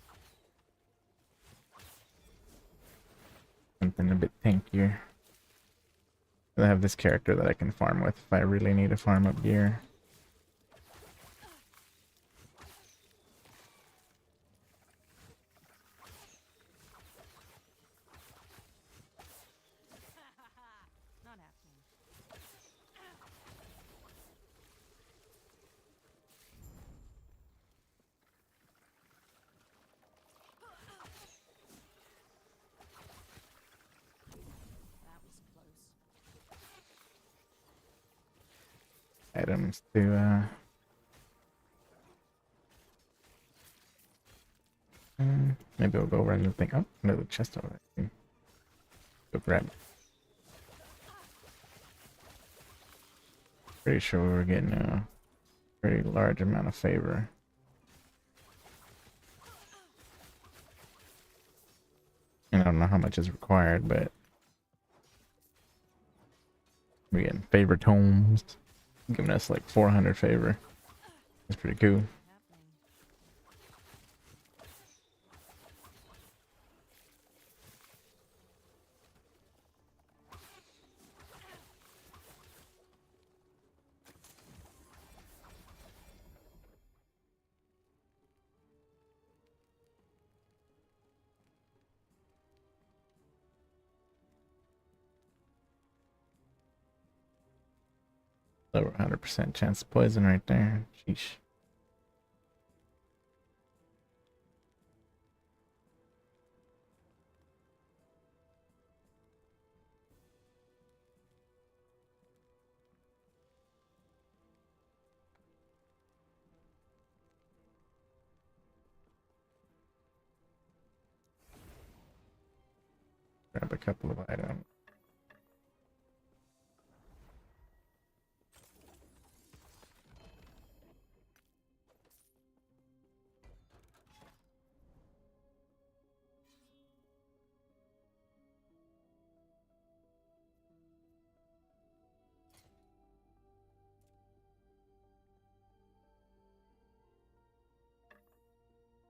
Something a bit tankier. I have this character that I can farm with if I really need to farm up gear. Not happening. That was close. Items to maybe we'll go run the thing. Oh, another chest over there. Go grab it. Pretty sure we're getting a pretty large amount of favor. And I don't know how much is required, but we're getting favor tomes, giving us like 400 favor. That's pretty cool. Happening. Over 100% chance of poison right there. Sheesh. Grab a couple of items.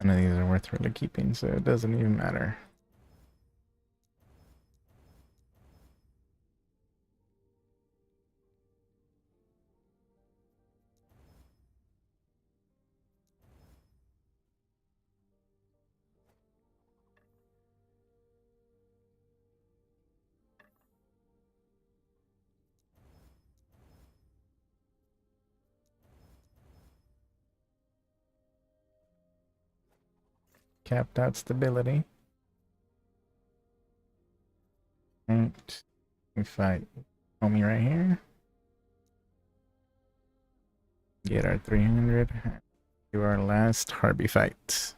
None of these are worth really keeping, so it doesn't even matter. Capped out stability. Right. We fight Homie right here. Get our 300. Do our last Harpy fight.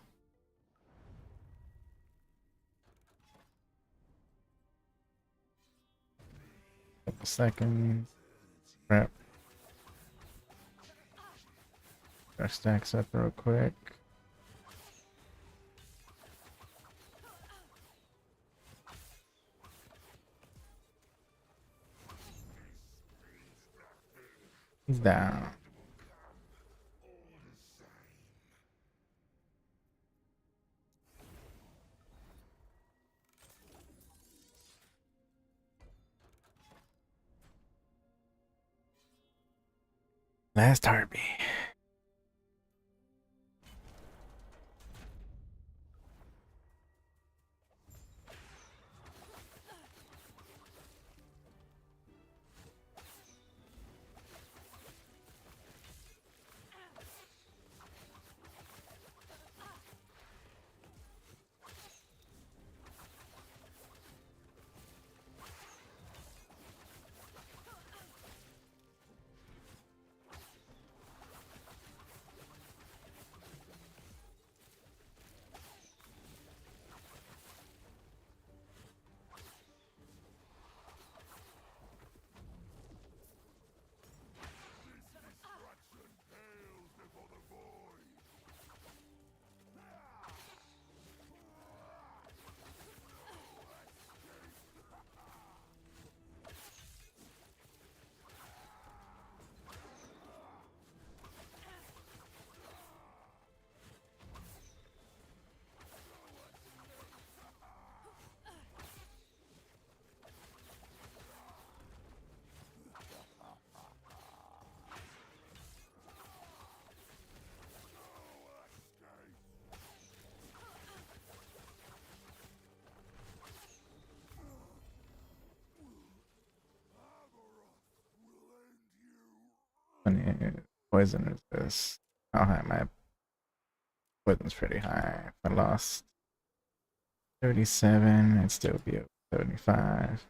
Couple seconds. Prep. Our stacks up real quick. He's down. Last Harpy. Poison is this? How high my poison's pretty high. If I lost 37, it'd still be over 75.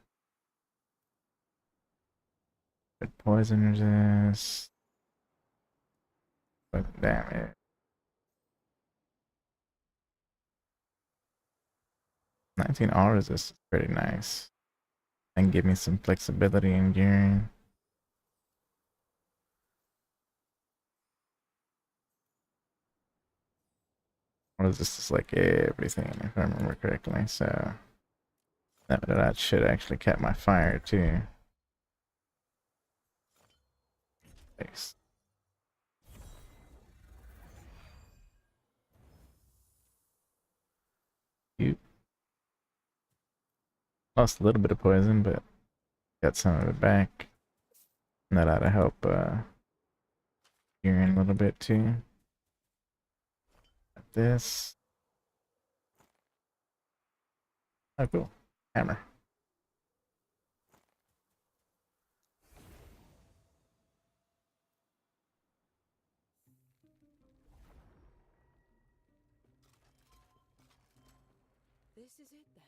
What poison resist? Poison damage. 19 all resist is pretty nice. And give me some flexibility in gearing. All resist is like everything, if I remember correctly. So that should actually cap my fire too. Thanks. You lost a little bit of poison, but got some of it back. And that ought to help gearing a little bit too. Like this. Oh, cool. Hammer. This is it then.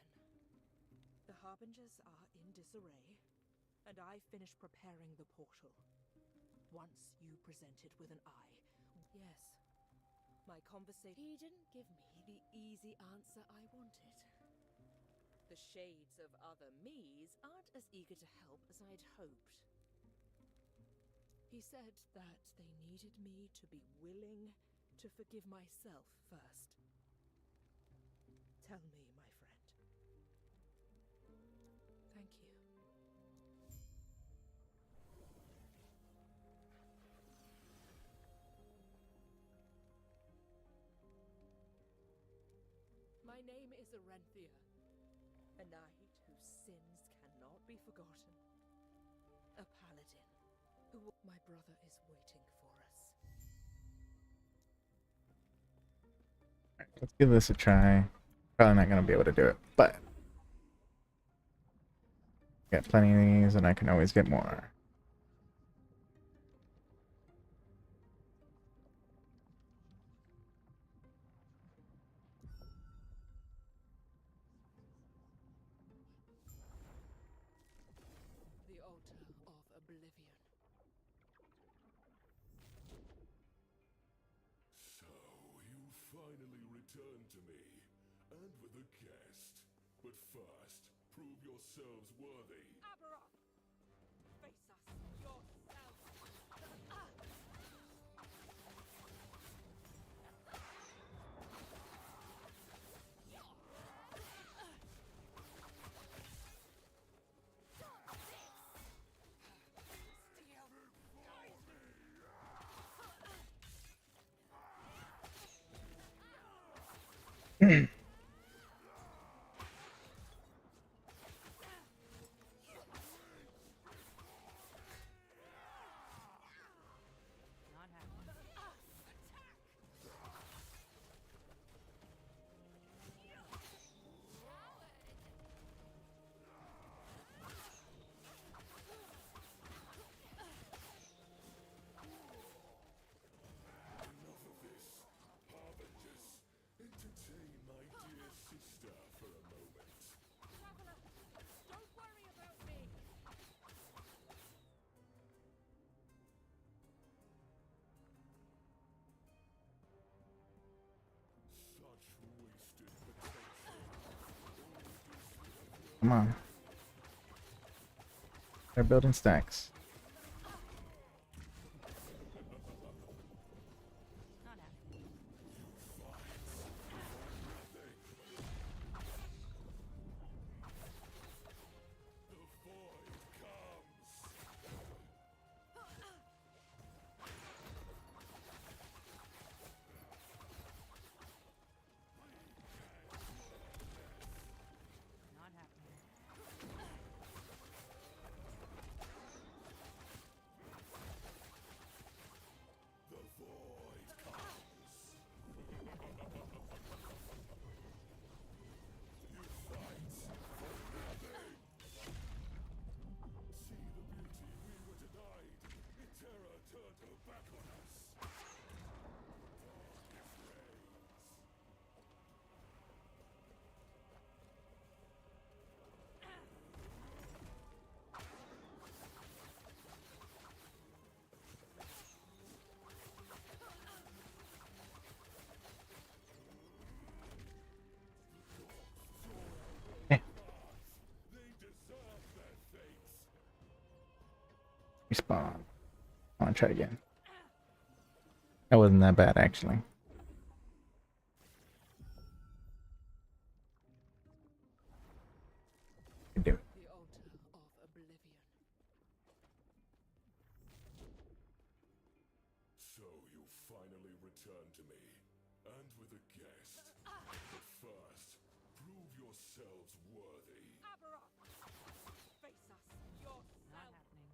The Harbingers are in disarray, and I finished preparing the portal. Once you presented with an eye. Yes. My conversation. He didn't give me the easy answer I wanted. The shades of other me's aren't as eager to help as I'd hoped. He said that they needed me to be willing to forgive myself first. Tell me, my friend. Thank you. My name is Arenthia, a knight whose sins cannot be forgotten. A paladin who... My brother is waiting for us. Alright, let's give this a try. Probably not gonna be able to do it, but got plenty of these and I can always get more. The altar finally returned to me, and with a guest. But first, prove yourselves worthy. Aberoth! Face us yourself! Not happening. Enough of this, Harbingers. Entertain my dear sister for a moment. Traveler, don't worry about me! Such wasted potential. Come on. They're building stacks. Not happening. The void comes. Not happening. The void comes. You fight for nothing. See the beauty we were denied. Terror turned her back on us. Darkest rays. Eh, They deserve their fates. respawn. I want to try again. That wasn't that bad, actually. Could do it. The altar of oblivion. So you finally returned to me, and with a guest. But first, prove yourselves worthy. Aberoth! Face us yourself! Not happening.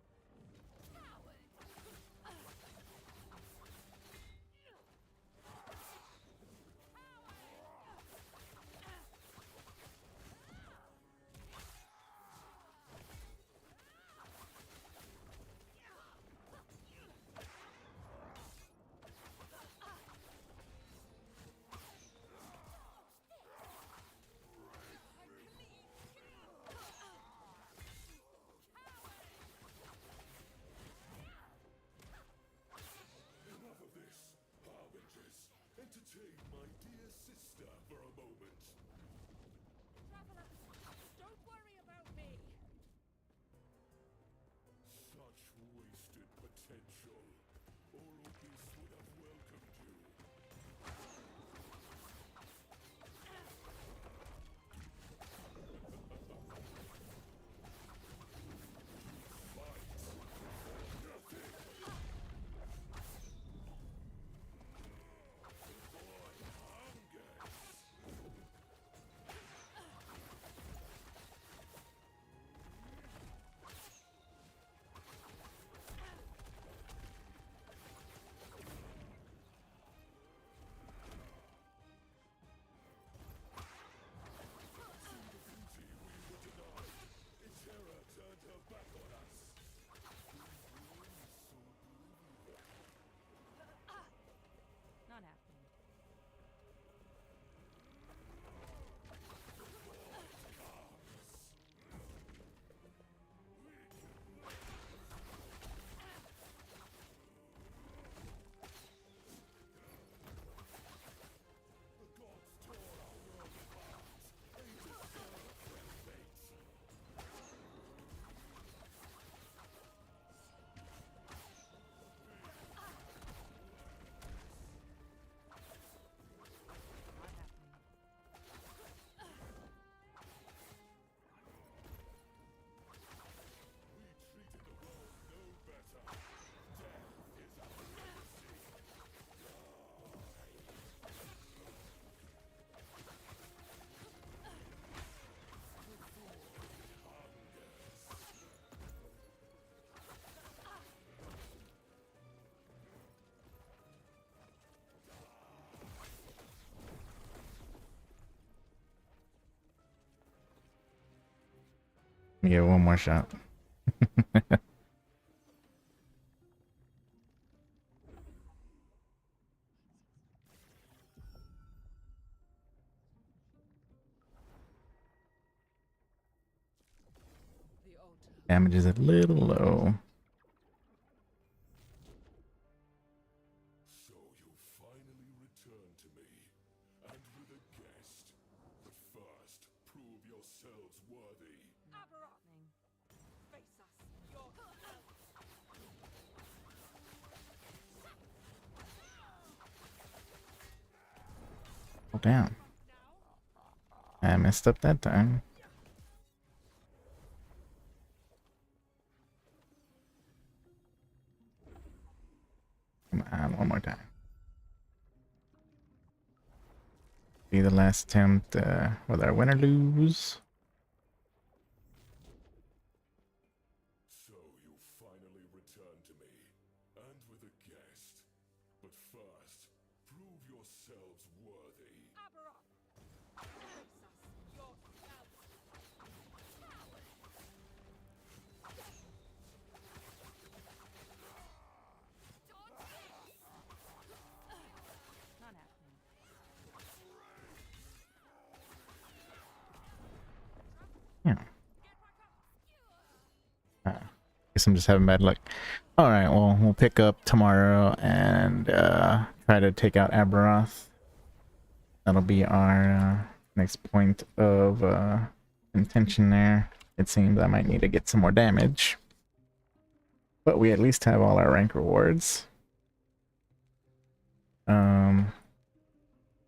Enough of this, Harbingers. Entertain my dear sister for a moment. Traveler, don't worry about me! Such wasted potential. Oropis would have welcomed you. Fight for nothing. Void hungers. Yeah, one more shot. The altar. Damage is a little low. So you finally return to me, and with a guest. But first, prove yourselves worthy. Aberrant. Face us. Your Oh, damn. I messed up that time. Come on, one more time. Be the last attempt, whether I win or lose. So you finally return to me, and with a guest. But first, prove yourselves worthy. Aberrant. Face us. Your Not happening. Yeah. Guess I'm just having bad luck. Alright, well, we'll pick up tomorrow and try to take out Aberoth. That'll be our next point of contention there. It seems I might need to get some more damage. But we at least have all our rank rewards.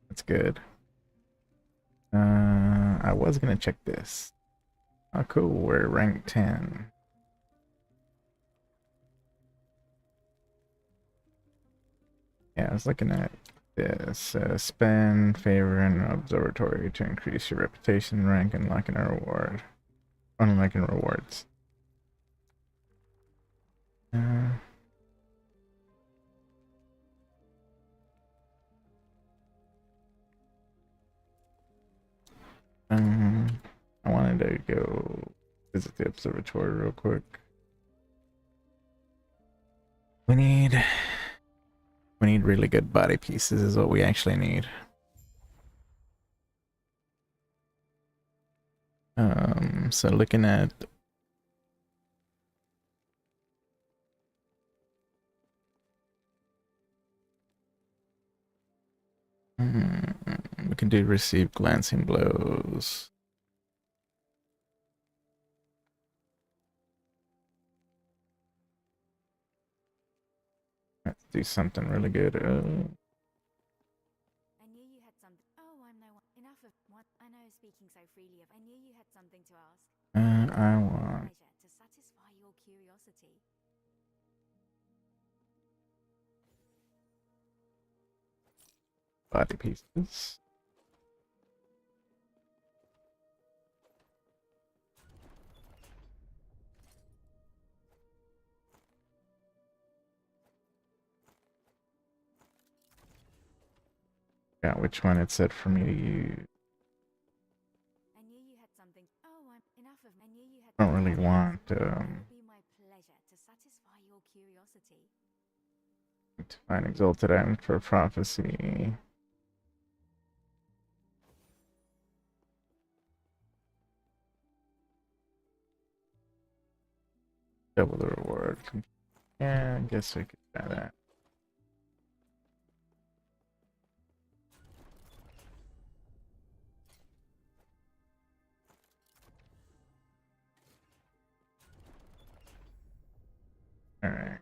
That's good. I was gonna check this. Oh, cool. We're rank 10. Yeah, I was looking at this. Spend favor and observatory to increase your reputation, rank, and unlocking a reward. Unlocking rewards. I wanted to go visit the observatory real quick. We need really good body pieces is what we actually need. So looking at we can do receive glancing blows. Let's do something really good. I knew you had something. Oh, I'm no one. Enough of what I know speaking so freely of. I knew you had something to ask. I want Pleasure to satisfy your curiosity. body pieces. Yeah, which one it said for me to use. I knew you had something. Oh, I'm enough of. I knew you had. I don't really want It will be my pleasure to satisfy your curiosity. to find exalted items for prophecy. Double the reward. Yeah, I guess we could try that. Alright.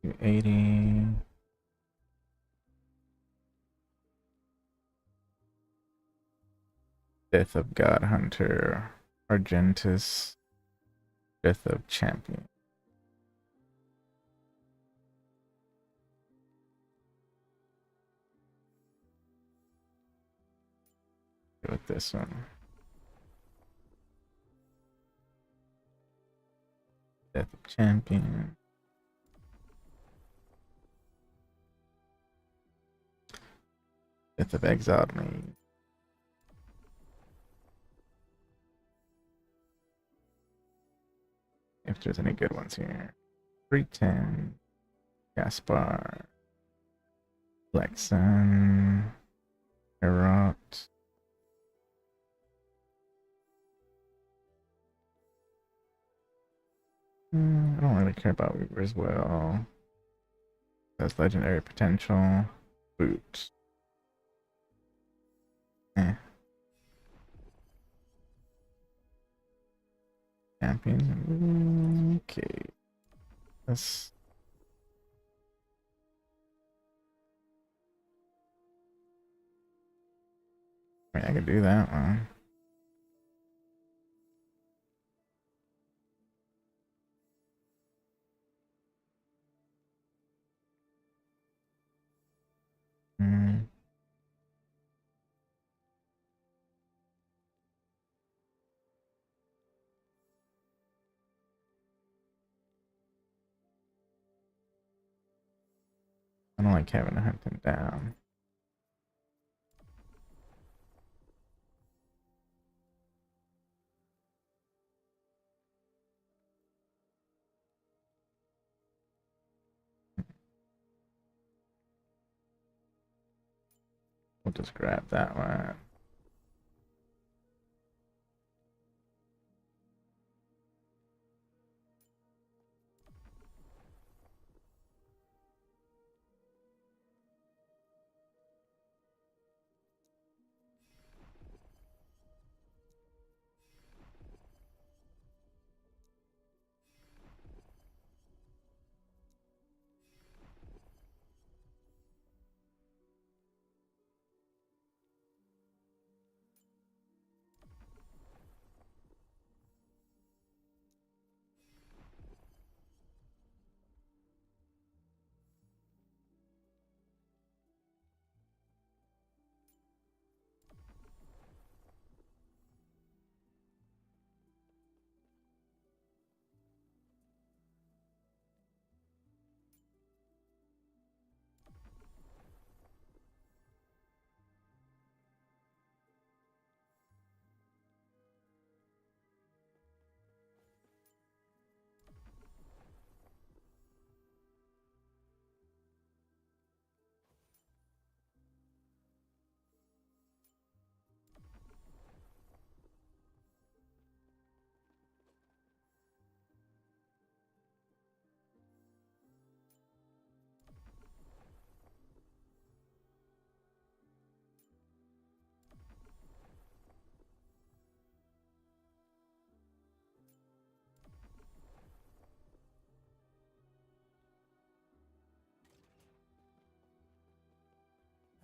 Do 80. Death of God Hunter. Argentus. Death of Champion. Go with this one. Death of Champion. Death of exiled me. If there's any good ones here. 310. Gaspar. Lexan. Herot. I don't really care about Weaver as well. That's legendary potential. Boot. Eh. Champion. Okay. Let's. I mean, I could do that one. Hmm. I don't like having to hunt them down. We'll just grab that one.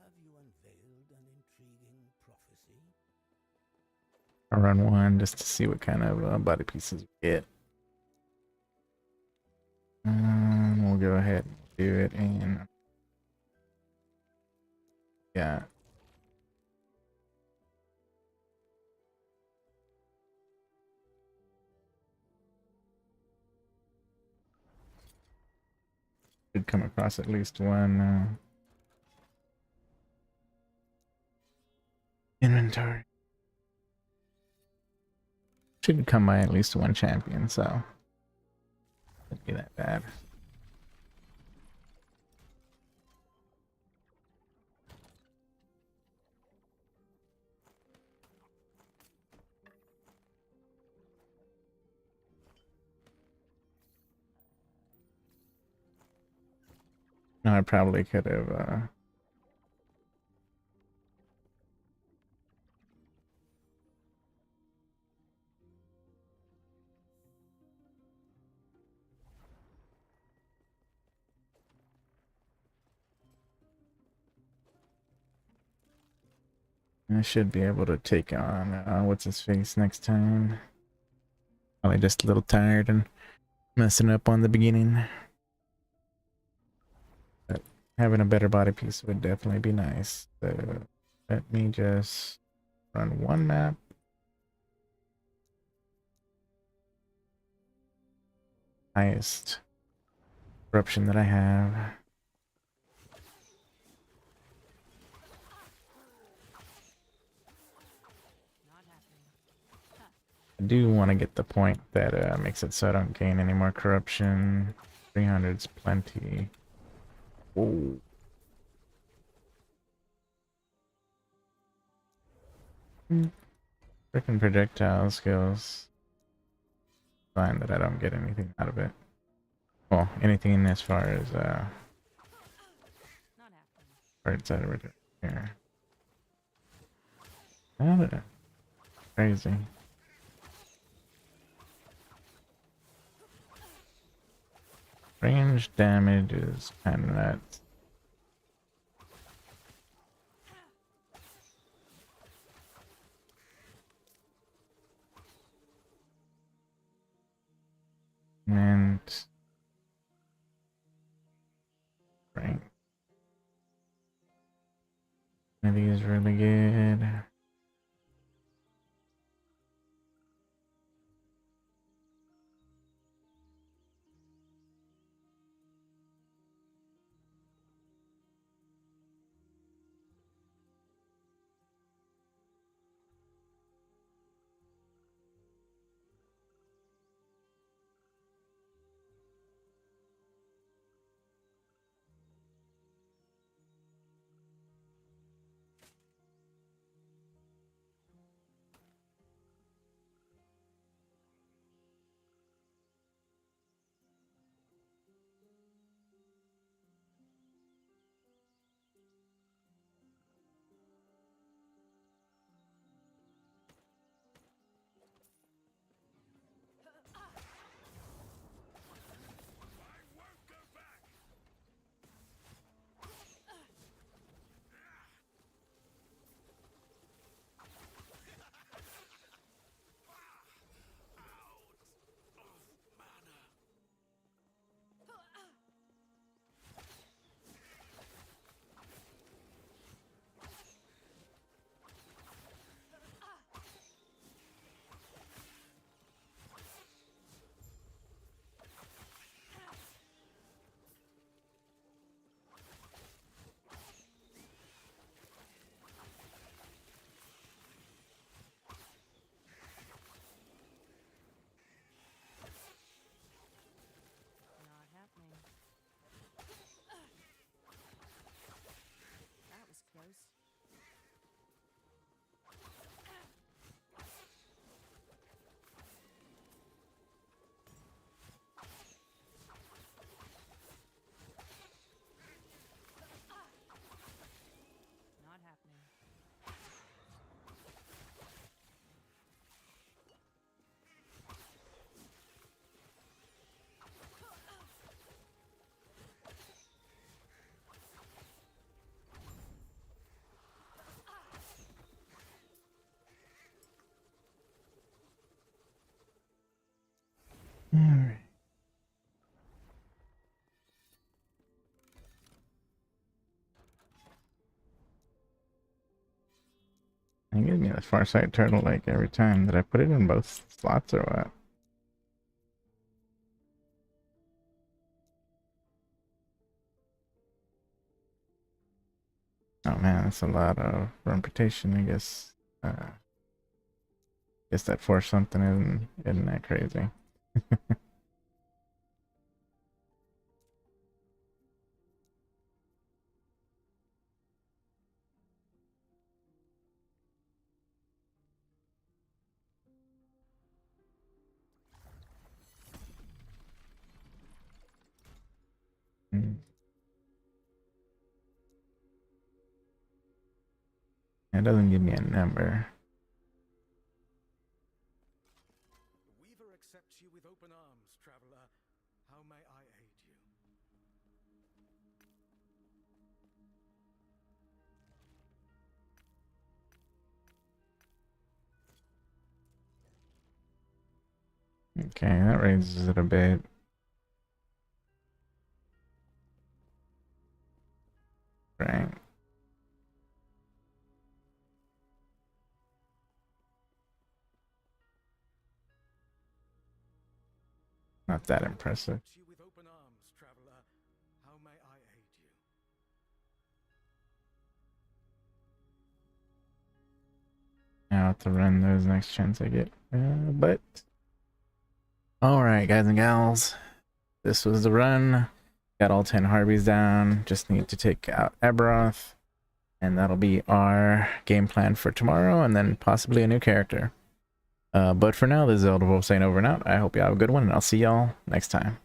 Have you unveiled an intriguing prophecy? I'll run one just to see what kind of body pieces we get. We'll go ahead and do it, and yeah. Should come across at least one inventory. Should come by at least one champion, so shouldn't be that bad. No, I probably could have I should be able to take on what's his face next time. Probably just a little tired and messing up on the beginning. But having a better body piece would definitely be nice. So let me just run one map. Highest corruption that I have. I do want to get the point that makes it so I don't gain any more corruption. 300's plenty. Whoa. Freaking projectile skills. Fine that I don't get anything out of it. Well, anything as far as Not happening. right side of it here. I don't know. Crazy. Range damage is kind of nuts. And right. One of these really good. Not happening. That was close. Not happening. Alright. It gives me the far sight turtle like every time. Did I put it in both slots or what? Oh man, that's a lot of reputation, I guess. Guess that forced something isn't that crazy. Mm. It doesn't give me a number. The Weaver accepts you with open arms, traveler. How may I aid you? Okay, that raises it a bit. Right. Not that impressive. Accepts you with open arms, traveler. How may I aid you? Now I'll have to run those next chance I get. But all right, guys and gals, this was the run. Got all 10 Harpies down. Just need to take out Aberoth, and that'll be our game plan for tomorrow, and then possibly a new character. But for now, this is Elder Wolf saying over and out. I hope you have a good one, and I'll see y'all next time.